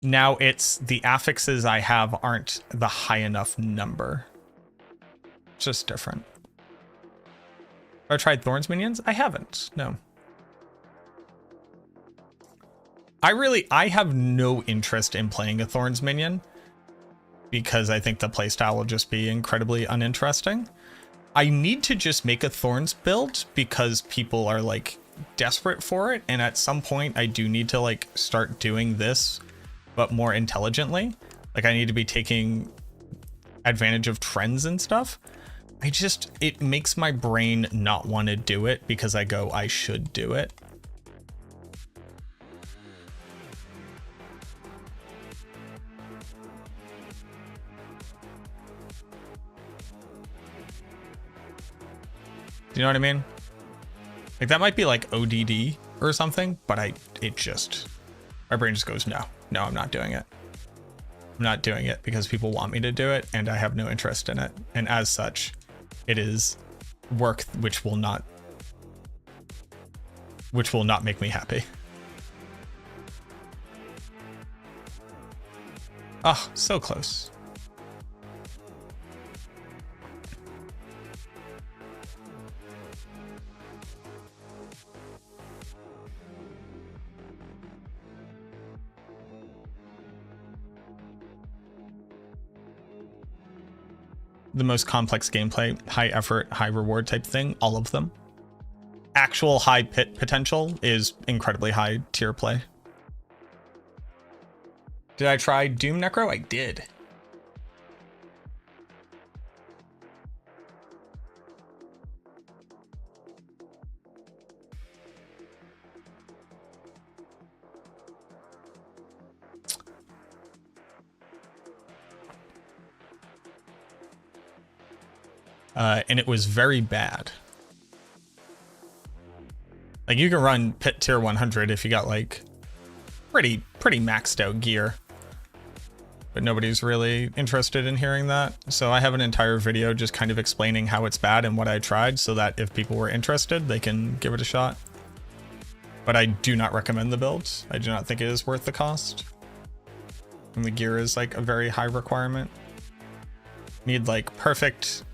Now it's the affixes I have aren't the high enough number. It's just different. Have I tried Thorns minions? I haven't, no. I have no interest in playing a Thorns minion because I think the playstyle will just be incredibly uninteresting. I need to just make a Thorns build because people are like desperate for it, and at some point I do need to like start doing this but more intelligently. Like I need to be taking advantage of trends and stuff. It makes my brain not want to do it because I go, I should do it. Do you know what I mean? Like that might be like ODD or something, but my brain just goes, no, I'm not doing it. I'm not doing it because people want me to do it and I have no interest in it. And as such, it is work which will not make me happy. Oh, so close. The most complex gameplay, high effort, high reward type thing, all of them. Actual high pit potential is incredibly high tier play. Did I try Doom Necro? I did. And it was very bad. Like, you can run Pit Tier 100 if you got, like, pretty maxed out gear. But nobody's really interested in hearing that. So I have an entire video just kind of explaining how it's bad and what I tried, so that if people were interested, they can give it a shot. But I do not recommend the build. I do not think it is worth the cost. And the gear is, like, a very high requirement. Need, like, perfect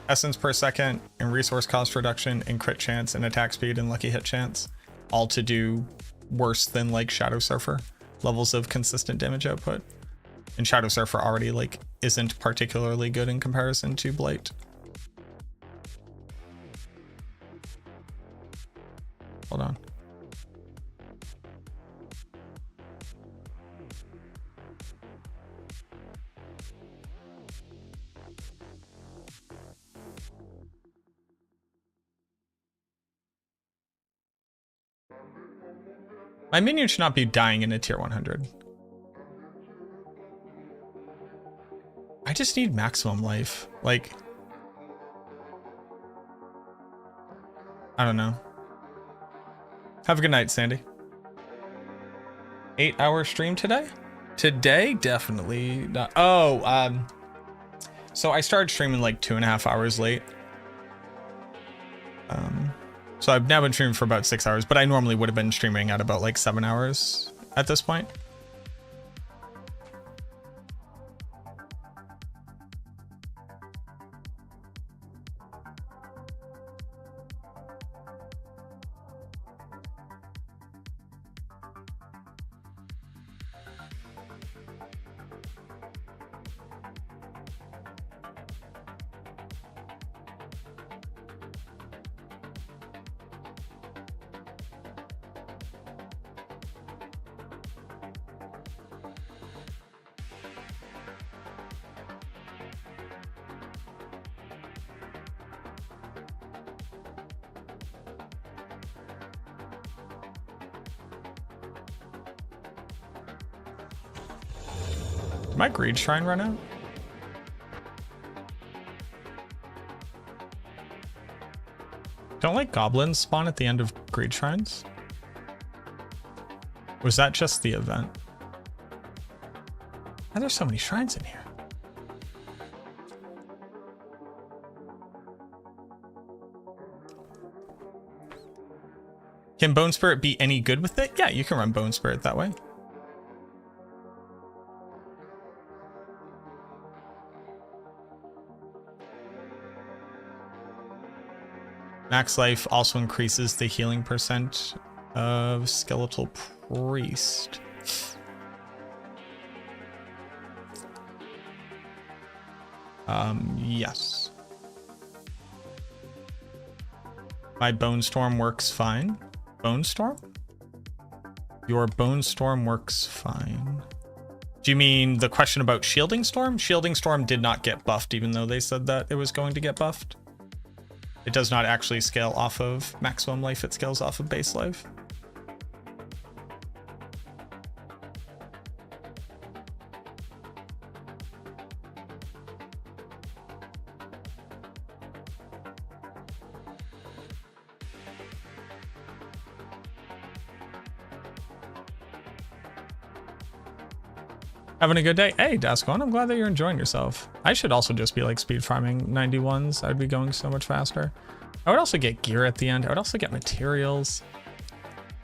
essence per second and resource cost reduction and crit chance and attack speed and lucky hit chance, all to do worse than like Shadow Surfer levels of consistent damage output. And Shadow Surfer already like isn't particularly good in comparison to Blight. Hold on. My minion should not be dying in a tier 100. I just need maximum life. Like, I don't know. Have a good night, Sandy. 8-hour stream today? Today? Definitely not. Oh, so I started streaming like 2.5 hours late. So I've now been streaming for about 6 hours, but I normally would have been streaming at about like 7 hours at this point. Did my greed shrine run out? Don't like goblins spawn at the end of greed shrines? Was that just the event? Why are there so many shrines in here? Can Bone Spirit be any good with it? Yeah, you can run Bone Spirit that way. Max life also increases the healing percent of Skeletal Priest. Yes. My Bone Storm works fine. Bone Storm? Your Bone Storm works fine. Do you mean the question about Shielding Storm? Shielding Storm did not get buffed, even though they said that it was going to get buffed. It does not actually scale off of maximum life, it scales off of base life. Having a good day? Hey, Dascon, I'm glad that you're enjoying yourself. I should also just be like speed farming 91s. I'd be going so much faster. I would also get gear at the end. I would also get materials.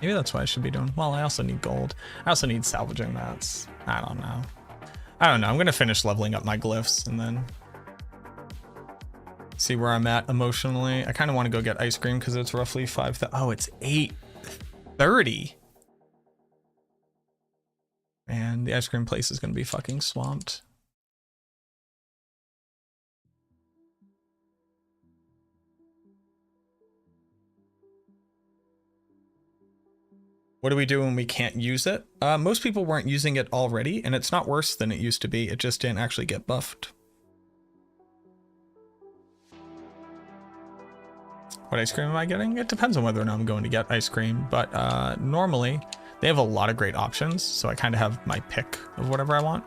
Maybe that's what I should be doing. Well, I also need gold. I also need salvaging mats. I don't know. I'm going to finish leveling up my glyphs and then see where I'm at emotionally. I kind of want to go get ice cream because it's roughly 5. Oh, it's 8:30. And the ice cream place is going to be fucking swamped. What do we do when we can't use it? Most people weren't using it already, and it's not worse than it used to be. It just didn't actually get buffed. What ice cream am I getting? It depends on whether or not I'm going to get ice cream, but normally they have a lot of great options, so I kind of have my pick of whatever I want.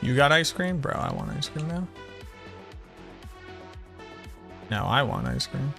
You got ice cream? Bro, I want ice cream now. Now I want ice cream.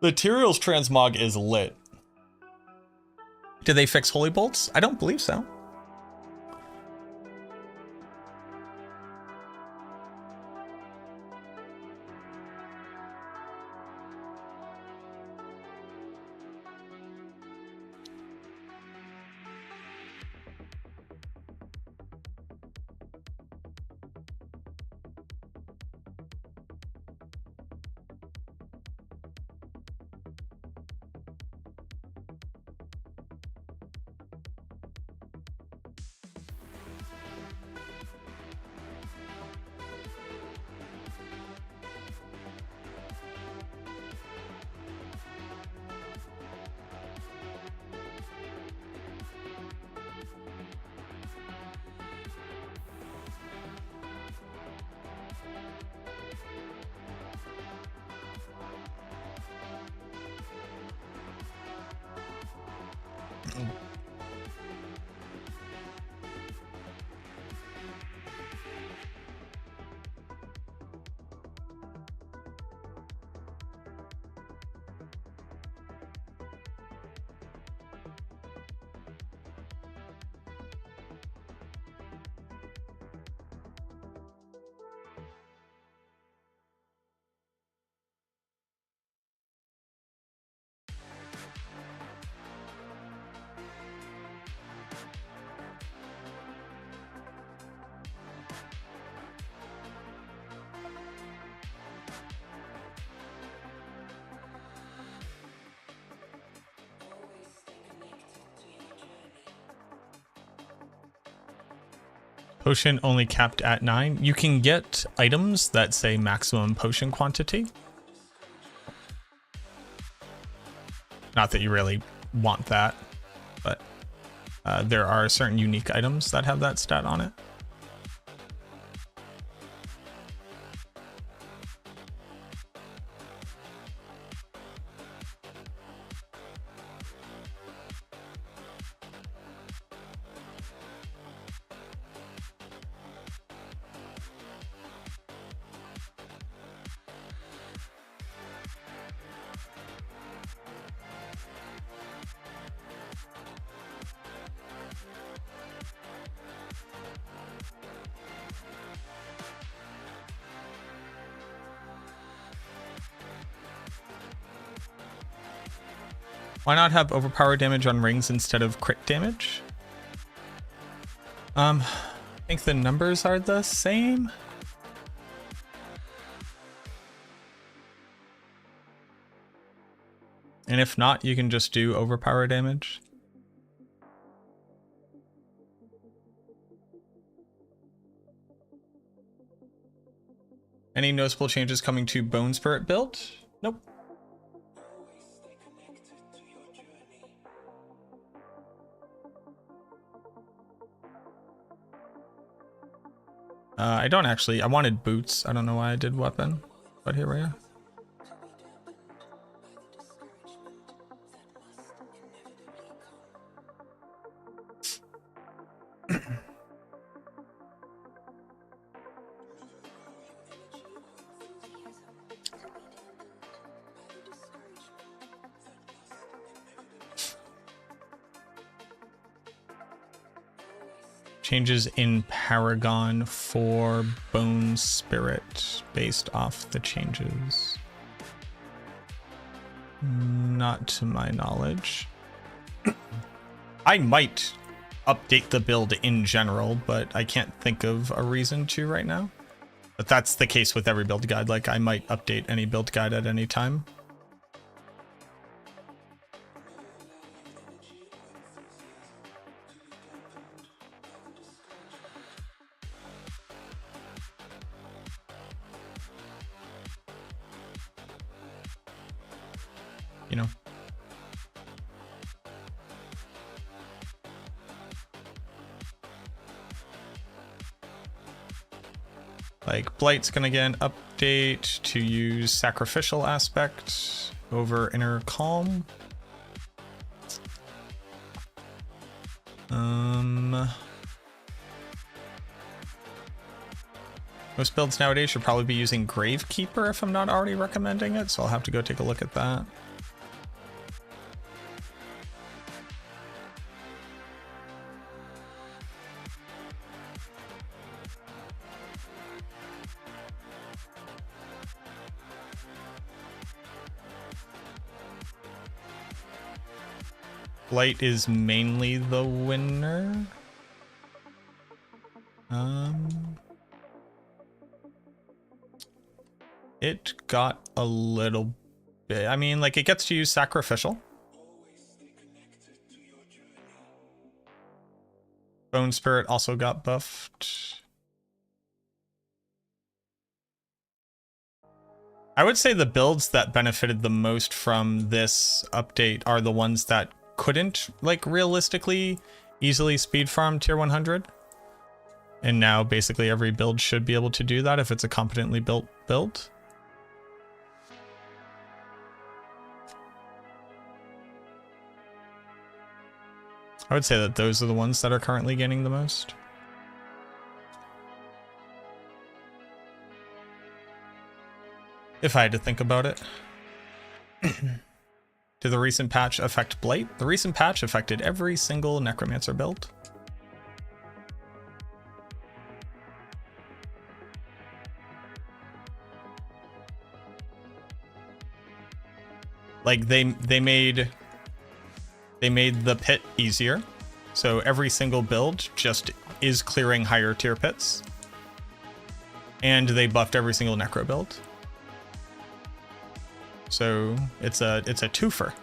The Tyrael's transmog is lit. Did they fix holy bolts? I don't believe so. Potion only capped at 9. You can get items that say maximum potion quantity. Not that you really want that, but there are certain unique items that have that stat on it. Why not have overpower damage on rings instead of crit damage? I think the numbers are the same. And if not, you can just do overpower damage. Any noticeable changes coming to Bone Spirit build? Nope. I don't actually. I wanted boots. I don't know why I did weapon, but here we are. Changes in Paragon for Bone Spirit based off the changes. Not to my knowledge. I might update the build in general, but I can't think of a reason to right now. But that's the case with every build guide. Like, I might update any build guide at any time. You know. Like, Blight's gonna get an update to use Sacrificial Aspect over Inner Calm. Most builds nowadays should probably be using Gravekeeper if I'm not already recommending it, so I'll have to go take a look at that. Blight is mainly the winner. It got a little bit. I mean, like, it gets to use Sacrificial. Bone Spirit also got buffed. I would say the builds that benefited the most from this update are the ones that couldn't, like, realistically easily speed farm tier 100. And now basically every build should be able to do that if it's a competently built build. I would say that those are the ones that are currently gaining the most. If I had to think about it. Did the recent patch affect Blight? The recent patch affected every single Necromancer build. Like, they made the pit easier. So every single build just is clearing higher tier pits. And they buffed every single Necro build. So it's a twofer.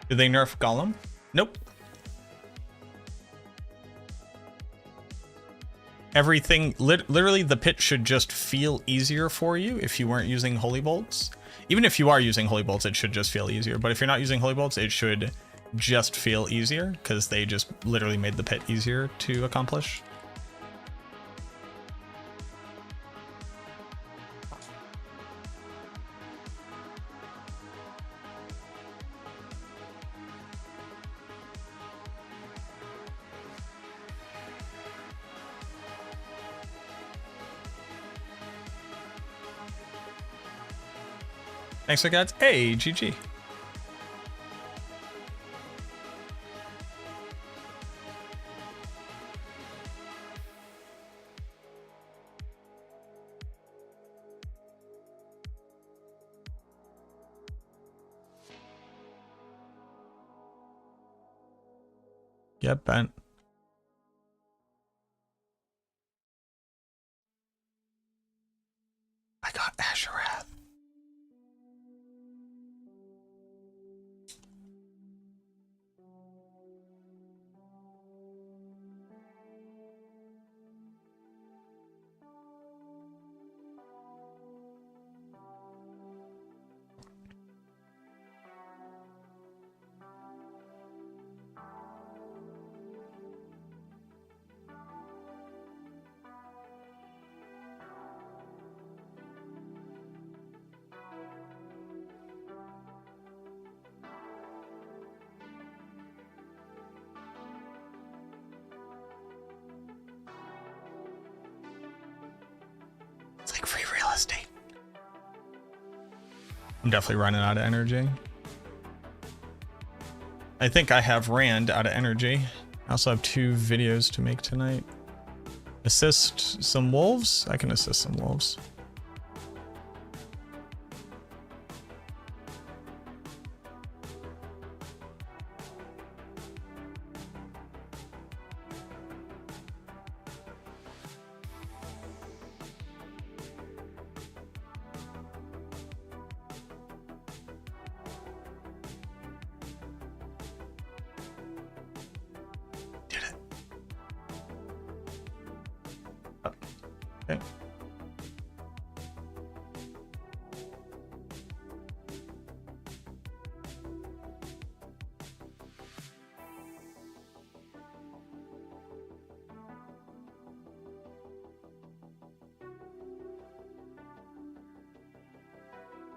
Did they nerf Golem? Nope. Everything, literally the pit should just feel easier for you if you weren't using Holy Bolts. Even if you are using Holy Bolts, it should just feel easier. But if you're not using Holy Bolts, it should just feel easier because they just literally made the pit easier to accomplish. Thanks for guys. Hey, GG. Yep, bent. I got Azurath. like free real estate. I'm definitely running out of energy. I think I have Rand out of energy. I also have 2 videos to make tonight. Assist some wolves? I can assist some wolves. Did it. Oh, okay.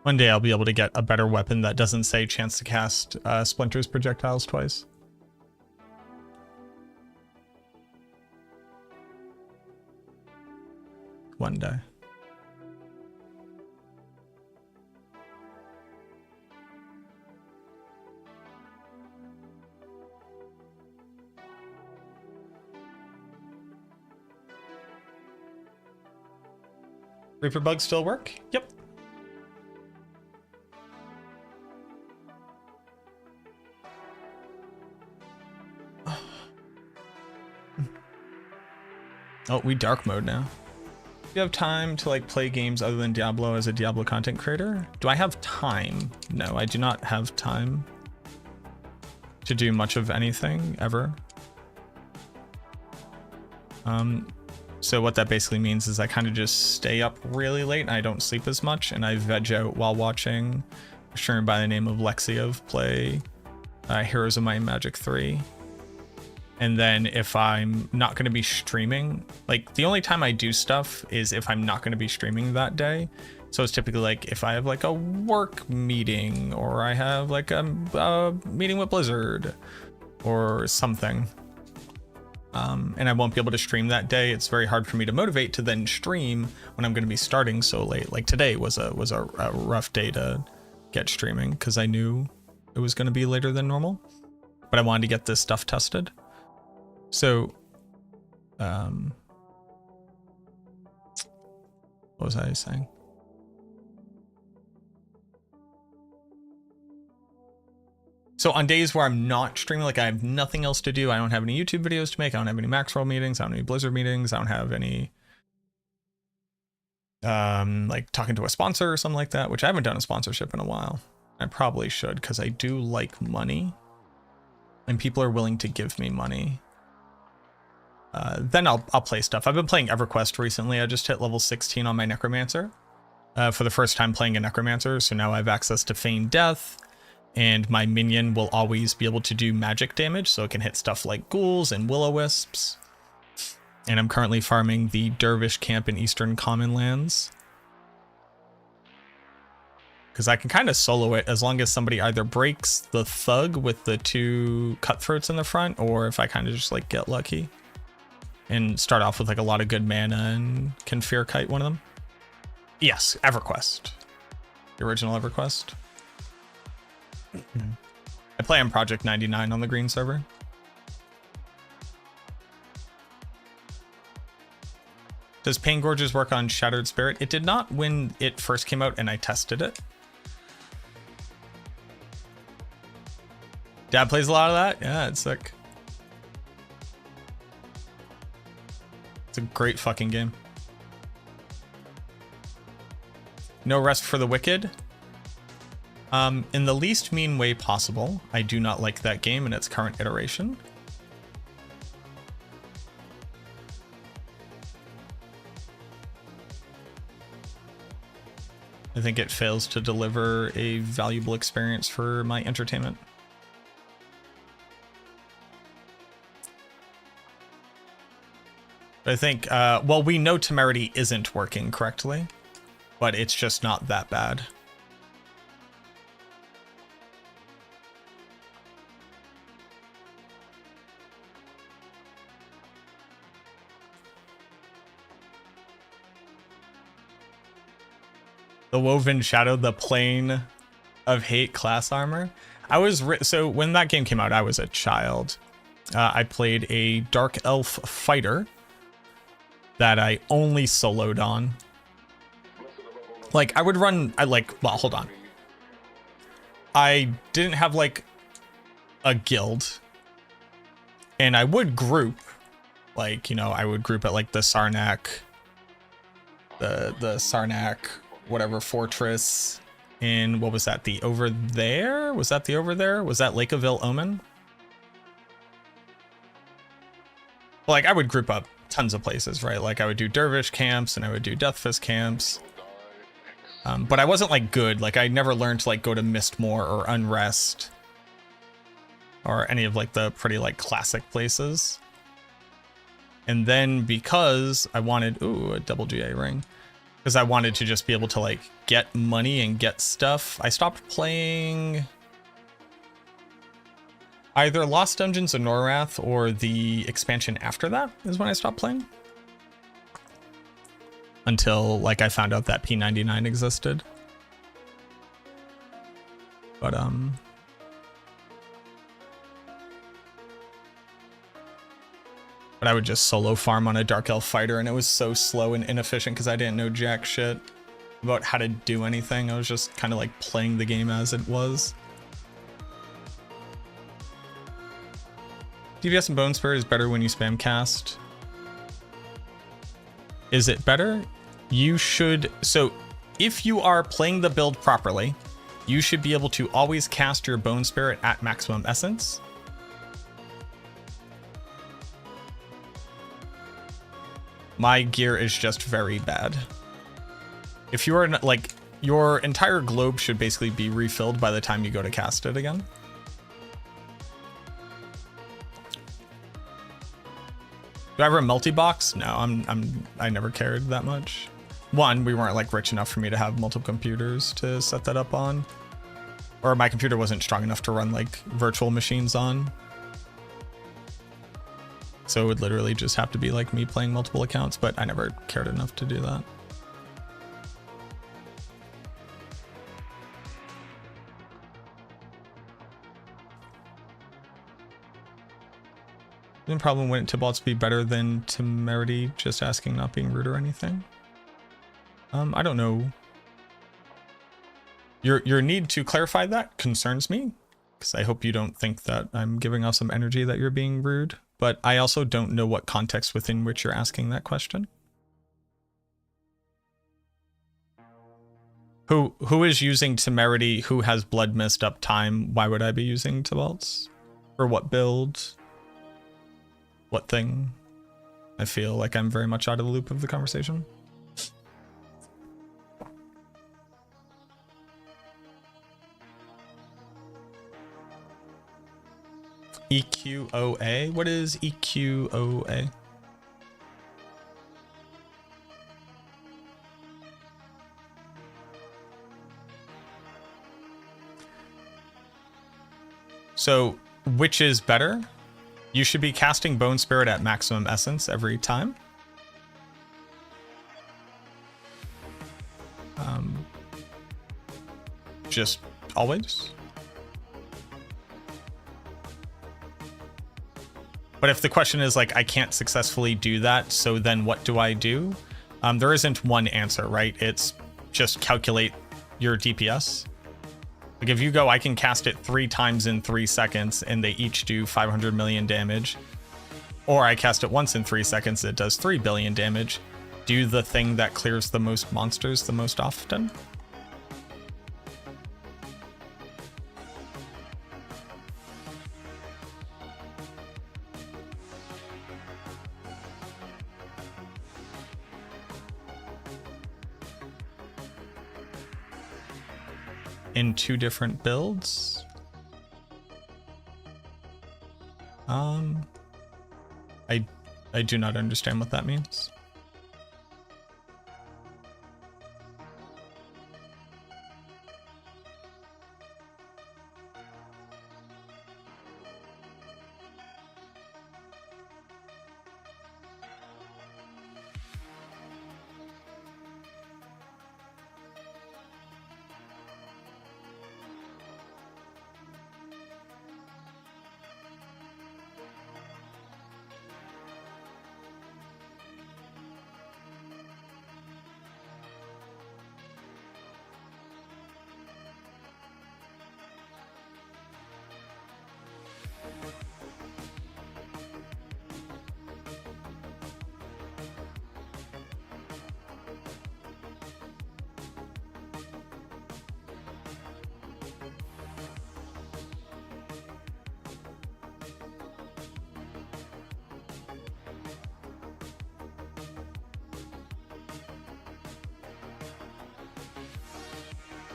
One day I'll be able to get a better weapon that doesn't say chance to cast Splinter's projectiles twice. One day. Reaper bugs still work? Yep. Oh, we dark mode now. Do you have time to like play games other than Diablo as a Diablo content creator? Do I have time? No, I do not have time to do much of anything ever. So what that basically means is I kind of just stay up really late and I don't sleep as much, and I veg out while watching a streamer by the name of Lexiev play Heroes of Might and Magic 3. And then if I'm not going to be streaming, like the only time I do stuff is if I'm not going to be streaming that day. So it's typically like if I have like a work meeting, or I have like a meeting with Blizzard or something. And I won't be able to stream that day. It's very hard for me to motivate to then stream when I'm going to be starting so late. Like today was a rough day to get streaming because I knew it was going to be later than normal, but I wanted to get this stuff tested. So, what was I saying? So on days where I'm not streaming, like I have nothing else to do, I don't have any YouTube videos to make, I don't have any Maxwell meetings, I don't have any Blizzard meetings, I don't have any like talking to a sponsor or something like that, which I haven't done a sponsorship in a while. I probably should, because I do like money and people are willing to give me money. Then I'll play stuff. I've been playing EverQuest recently. I just hit level 16 on my Necromancer for the first time playing a Necromancer. So now I have access to Feigned Death, and my minion will always be able to do magic damage. So it can hit stuff like ghouls and will-o-wisps. And I'm currently farming the Dervish camp in Eastern Commonlands, because I can kind of solo it as long as somebody either breaks the thug with the 2 cutthroats in the front, or if I kind of just like get lucky and start off with like a lot of good mana and can fear kite one of them. Yes, EverQuest. The original EverQuest. I play on Project 99 on the green server. Does Pain Gorges work on Shattered Spirit? It did not when it first came out and I tested it. Dad plays a lot of that? Yeah, it's sick. It's a great fucking game. No Rest for the Wicked. In the least mean way possible. I do not like that game in its current iteration. I think it fails to deliver a valuable experience for my entertainment. I think, well, we know Temerity isn't working correctly, but it's just not that bad. The Woven Shadow, the Plane of Hate class armor. So when that game came out, I was a child. I played a Dark Elf fighter that I only soloed on. Like, I would run, well, hold on. I didn't have, like, a guild. And I would group. Like, you know, I would group at, like, the Sarnak. The Sarnak, whatever, fortress. In, what was that, the Over There? Was that the Over There? Was that Lakeaville Omen? Like, I would group up tons of places, right? Like, I would do Dervish camps, and I would do Deathfist camps. But I wasn't, like, good. Like, I never learned to, like, go to Mistmore or Unrest. Or any of, like, the pretty, like, classic places. And then because I wanted... Ooh, a double GA ring. Because I wanted to just be able to, like, get money and get stuff. I stopped playing... either Lost Dungeons of Norrath or the expansion after that is when I stopped playing. Until, like, I found out that P99 existed. But I would just solo farm on a Dark Elf fighter, and it was so slow and inefficient because I didn't know jack shit about how to do anything. I was just kind of like playing the game as it was. DPS and Bone Spirit is better when you spam cast. Is it better? You should... So, if you are playing the build properly, you should be able to always cast your Bone Spirit at maximum essence. My gear is just very bad. If you are, like, your entire globe should basically be refilled by the time you go to cast it again. Do I have a multi-box? No, I never cared that much. One, we weren't like rich enough for me to have multiple computers to set that up on. Or my computer wasn't strong enough to run like virtual machines on. So it would literally just have to be like me playing multiple accounts, but I never cared enough to do that. The problem wouldn't Tibalt's be better than Temerity, just asking, not being rude or anything? I don't know. Your need to clarify that concerns me, because I hope you don't think that I'm giving off some energy that you're being rude, but I also don't know what context within which you're asking that question. Who is using Temerity? Who has Blood Mist uptime? Why would I be using Tibalt's? For what build? What thing? I feel like I'm very much out of the loop of the conversation. EQOA? What is EQOA? So, which is better? You should be casting Bone Spirit at maximum essence every time. Just always. But if the question is like, I can't successfully do that, so then what do I do? There isn't one answer, right? It's just calculate your DPS. Like if you go, I can cast it 3 times in 3 seconds and they each do 500 million damage. Or I cast it once in 3 seconds, it does 3 billion damage. Do the thing that clears the most monsters the most often. In 2 different builds. I do not understand what that means.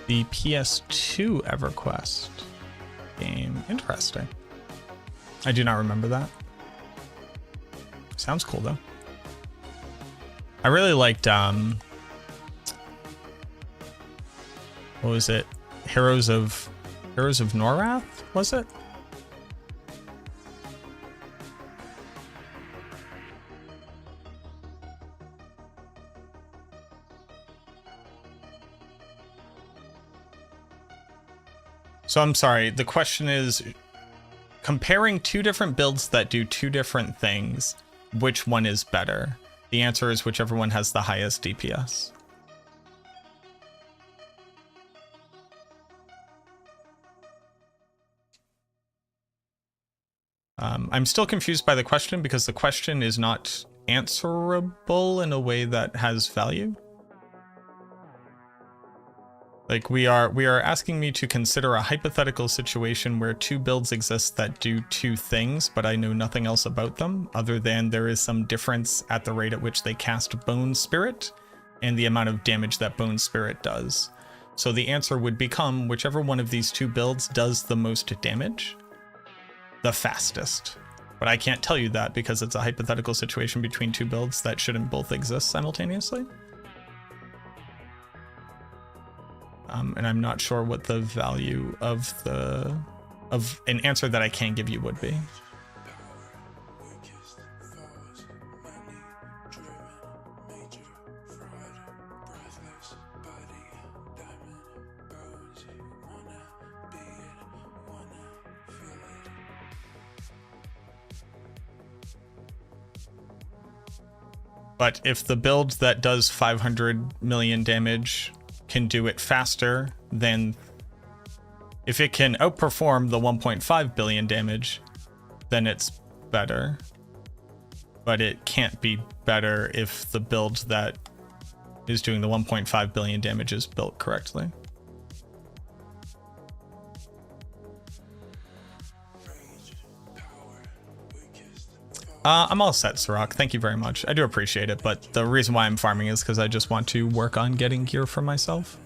The PS2 EverQuest game. Interesting. I do not remember that. Sounds cool though. I really liked what was it? Heroes of Norath, was it? So I'm sorry, the question is comparing two different builds that do two different things, which one is better? The answer is whichever one has the highest DPS. I'm still confused by the question because the question is not answerable in a way that has value. Like we are asking me to consider a hypothetical situation where two builds exist that do two things, but I know nothing else about them other than there is some difference at the rate at which they cast Bone Spirit and the amount of damage that Bone Spirit does. So the answer would become whichever one of these two builds does the most damage, the fastest. But I can't tell you that because it's a hypothetical situation between two builds that shouldn't both exist simultaneously. And I'm not sure what the value of an answer that I can't give you would be. But if the build that does 500 million damage can do it faster, then if it can outperform the 1.5 billion damage, then it's better. But it can't be better if the build that is doing the 1.5 billion damage is built correctly. I'm all set, Sirach. Thank you very much. I do appreciate it, but the reason why I'm farming is because I just want to work on getting gear for myself.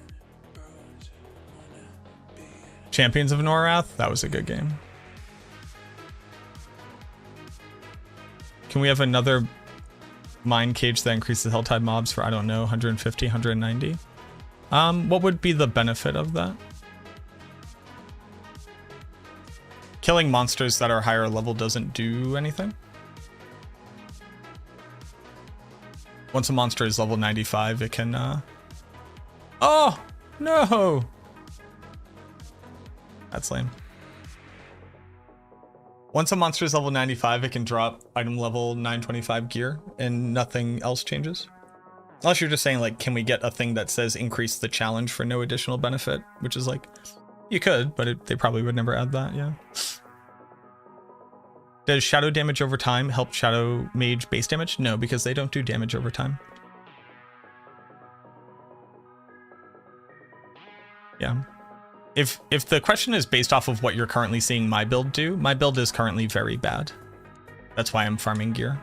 Champions of Norath? That was a good game. Can we have another mine cage that increases Helltide mobs for, I don't know, 150, 190? What would be the benefit of that? Killing monsters that are higher level doesn't do anything? Once a monster is level 95, it can, Oh! No! That's lame. Once a monster is level 95, it can drop item level 925 gear, and nothing else changes. Unless you're just saying, like, can we get a thing that says increase the challenge for no additional benefit? Which is like, you could, but they probably would never add that, yeah. Does shadow damage over time help shadow mage base damage? No, because they don't do damage over time. Yeah. If the question is based off of what you're currently seeing my build do, my build is currently very bad. That's why I'm farming gear.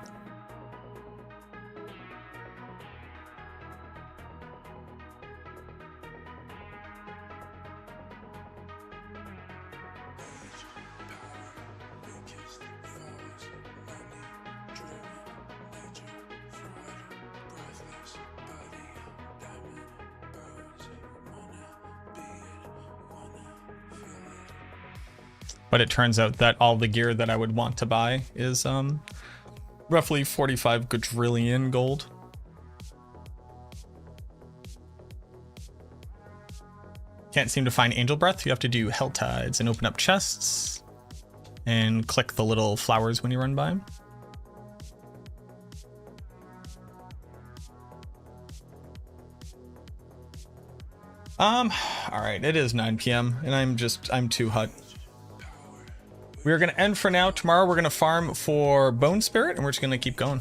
But it turns out that all the gear that I would want to buy is roughly 45 quadrillion gold. Can't seem to find Angel Breath. You have to do Hell Tides and open up chests and click the little flowers when you run by them. All right, it is 9 p.m. and I'm too hot. We're going to end for now. Tomorrow we're going to farm for Bone Spirit, and we're just going to keep going.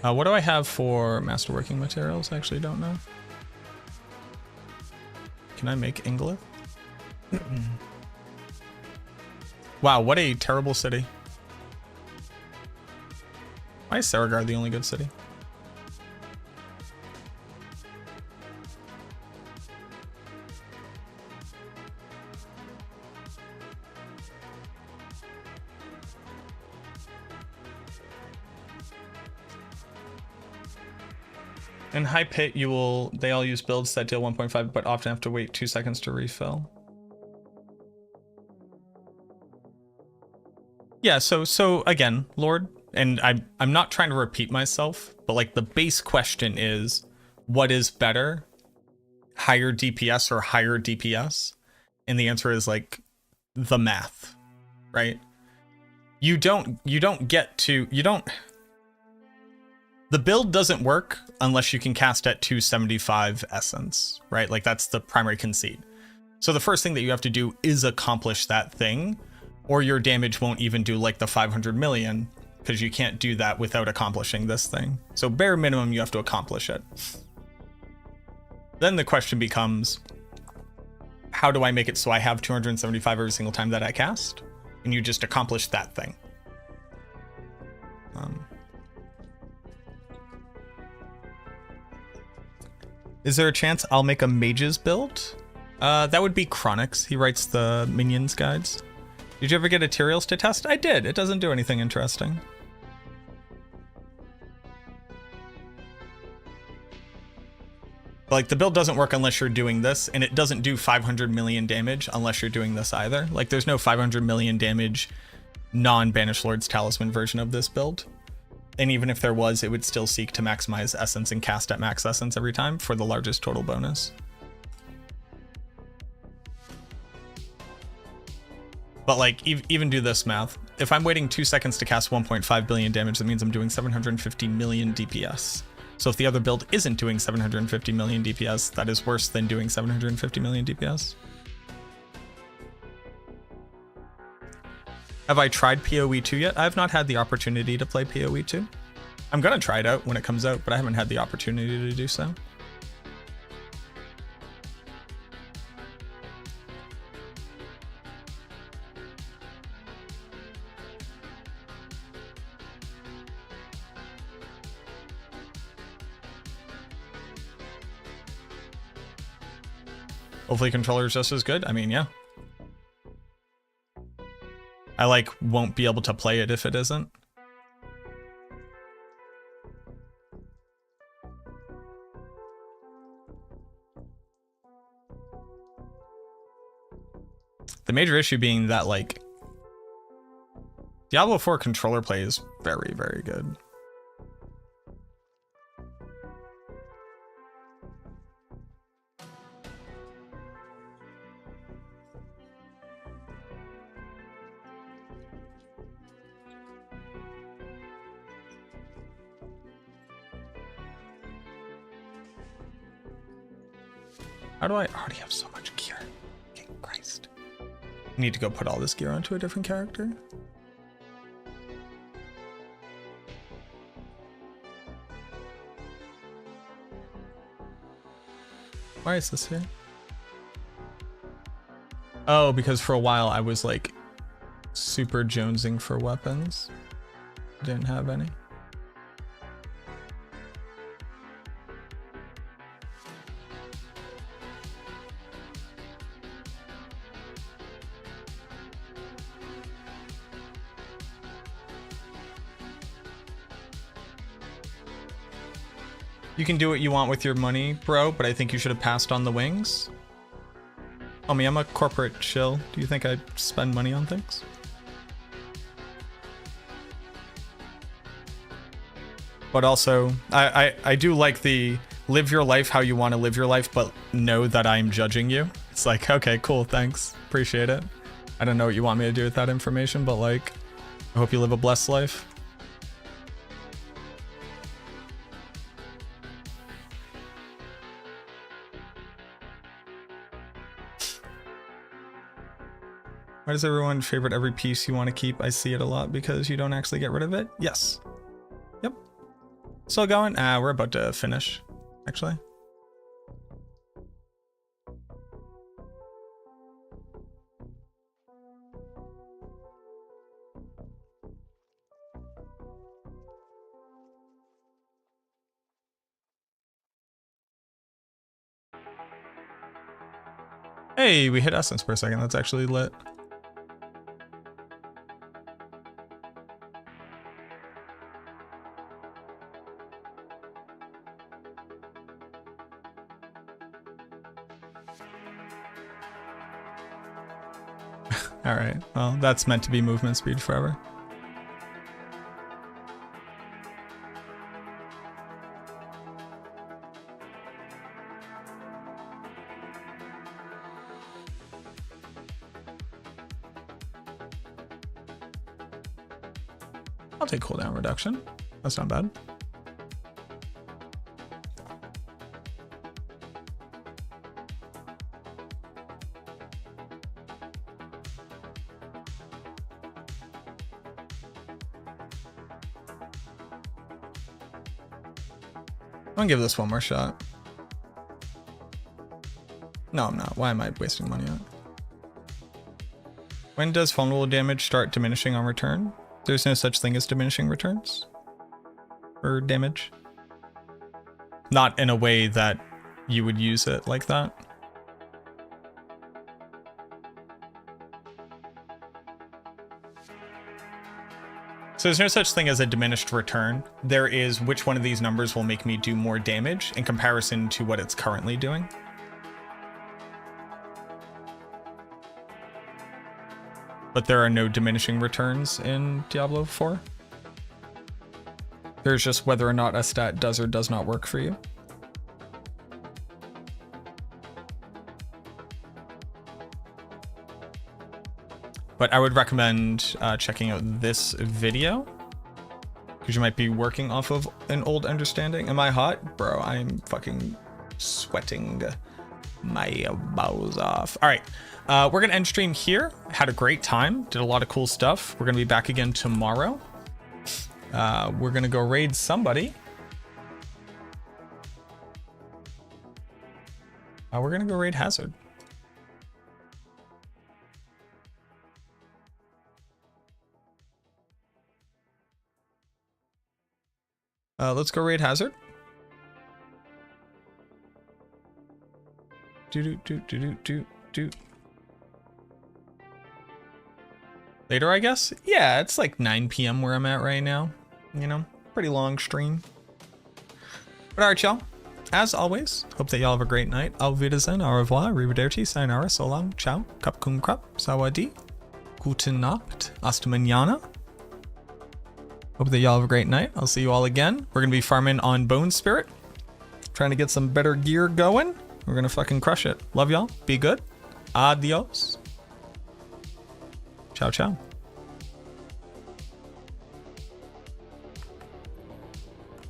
What do I have for masterworking materials? I actually don't know. Can I make Ingolith? Wow, what a terrible city. Why is Saragard the only good city? In high pit, they all use builds that deal 1.5, but often have to wait 2 seconds to refill. Yeah, so again, Lord, and I'm not trying to repeat myself, but like the base question is, what is better? Higher DPS or higher DPS? And the answer is like the math, right? The build doesn't work unless you can cast at 275 essence, right? Like that's the primary conceit. So the first thing that you have to do is accomplish that thing, or your damage won't even do like the 500 million, because you can't do that without accomplishing this thing. So bare minimum, you have to accomplish it. Then the question becomes, how do I make it so I have 275 every single time that I cast? And you just accomplish that thing. Is there a chance I'll make a mage's build? That would be Chronix. He writes the minions guides. Did you ever get Ethereals to test? I did. It doesn't do anything interesting. Like, the build doesn't work unless you're doing this, and it doesn't do 500 million damage unless you're doing this either. Like, there's no 500 million damage non-Banished Lord's Talisman version of this build. And even if there was, it would still seek to maximize essence and cast at max essence every time for the largest total bonus. But like, even do this math. If I'm waiting 2 seconds to cast 1.5 billion damage, that means I'm doing 750 million DPS. So if the other build isn't doing 750 million DPS, that is worse than doing 750 million DPS. Have I tried PoE 2 yet? I have not had the opportunity to play PoE 2. I'm gonna try it out when it comes out, but I haven't had the opportunity to do so. Hopefully controller is just as good. I mean, yeah. I like won't be able to play it if it isn't. The major issue being that like Diablo 4 controller play is very, very good. How do I already have so much gear? King Christ. I need to go put all this gear onto a different character. Why is this here? Oh, because for a while I was like super jonesing for weapons. Didn't have any. You can do what you want with your money, bro, but I think you should have passed on the wings. Homie, I'm a corporate shill. Do you think I spend money on things? But also, I do like the live your life how you want to live your life, but know that I'm judging you. It's like, okay, cool, thanks. Appreciate it. I don't know what you want me to do with that information, but like, I hope you live a blessed life. Why does everyone favorite every piece you want to keep? I see it a lot because you don't actually get rid of it. Yes. Yep. Still going? We're about to finish, actually. Hey, we hit essence per second. That's actually lit. Alright, well, that's meant to be movement speed forever. I'll take cooldown reduction. That's not bad. I'm gonna give this one more shot. No, I'm not. Why am I wasting money on it? When does vulnerable damage start diminishing on return? There's no such thing as diminishing returns or damage. Not in a way that you would use it like that. So there's no such thing as a diminished return. There is which one of these numbers will make me do more damage in comparison to what it's currently doing. But there are no diminishing returns in Diablo 4. There's just whether or not a stat does or does not work for you. But I would recommend checking out this video, because you might be working off of an old understanding. Am I hot? Bro, I'm fucking sweating my balls off. All right, we're gonna end stream here. Had a great time, did a lot of cool stuff. We're gonna be back again tomorrow. We're gonna go raid somebody. We're gonna go raid Hazard. Let's go raid Hazard. Do. Later, I guess? Yeah, it's like 9 p.m. where I'm at right now. You know, pretty long stream. But alright, y'all. As always, hope that y'all have a great night. Auf Wiedersehen, au revoir, arrivederci, sayonara, so long, ciao, kap kum krap, sawadi, gute Nacht, hasta mañana. Hope that y'all have a great night. I'll see you all again. We're going to be farming on Bone Spirit. Trying to get some better gear going. We're going to fucking crush it. Love y'all. Be good. Adios. Ciao, ciao.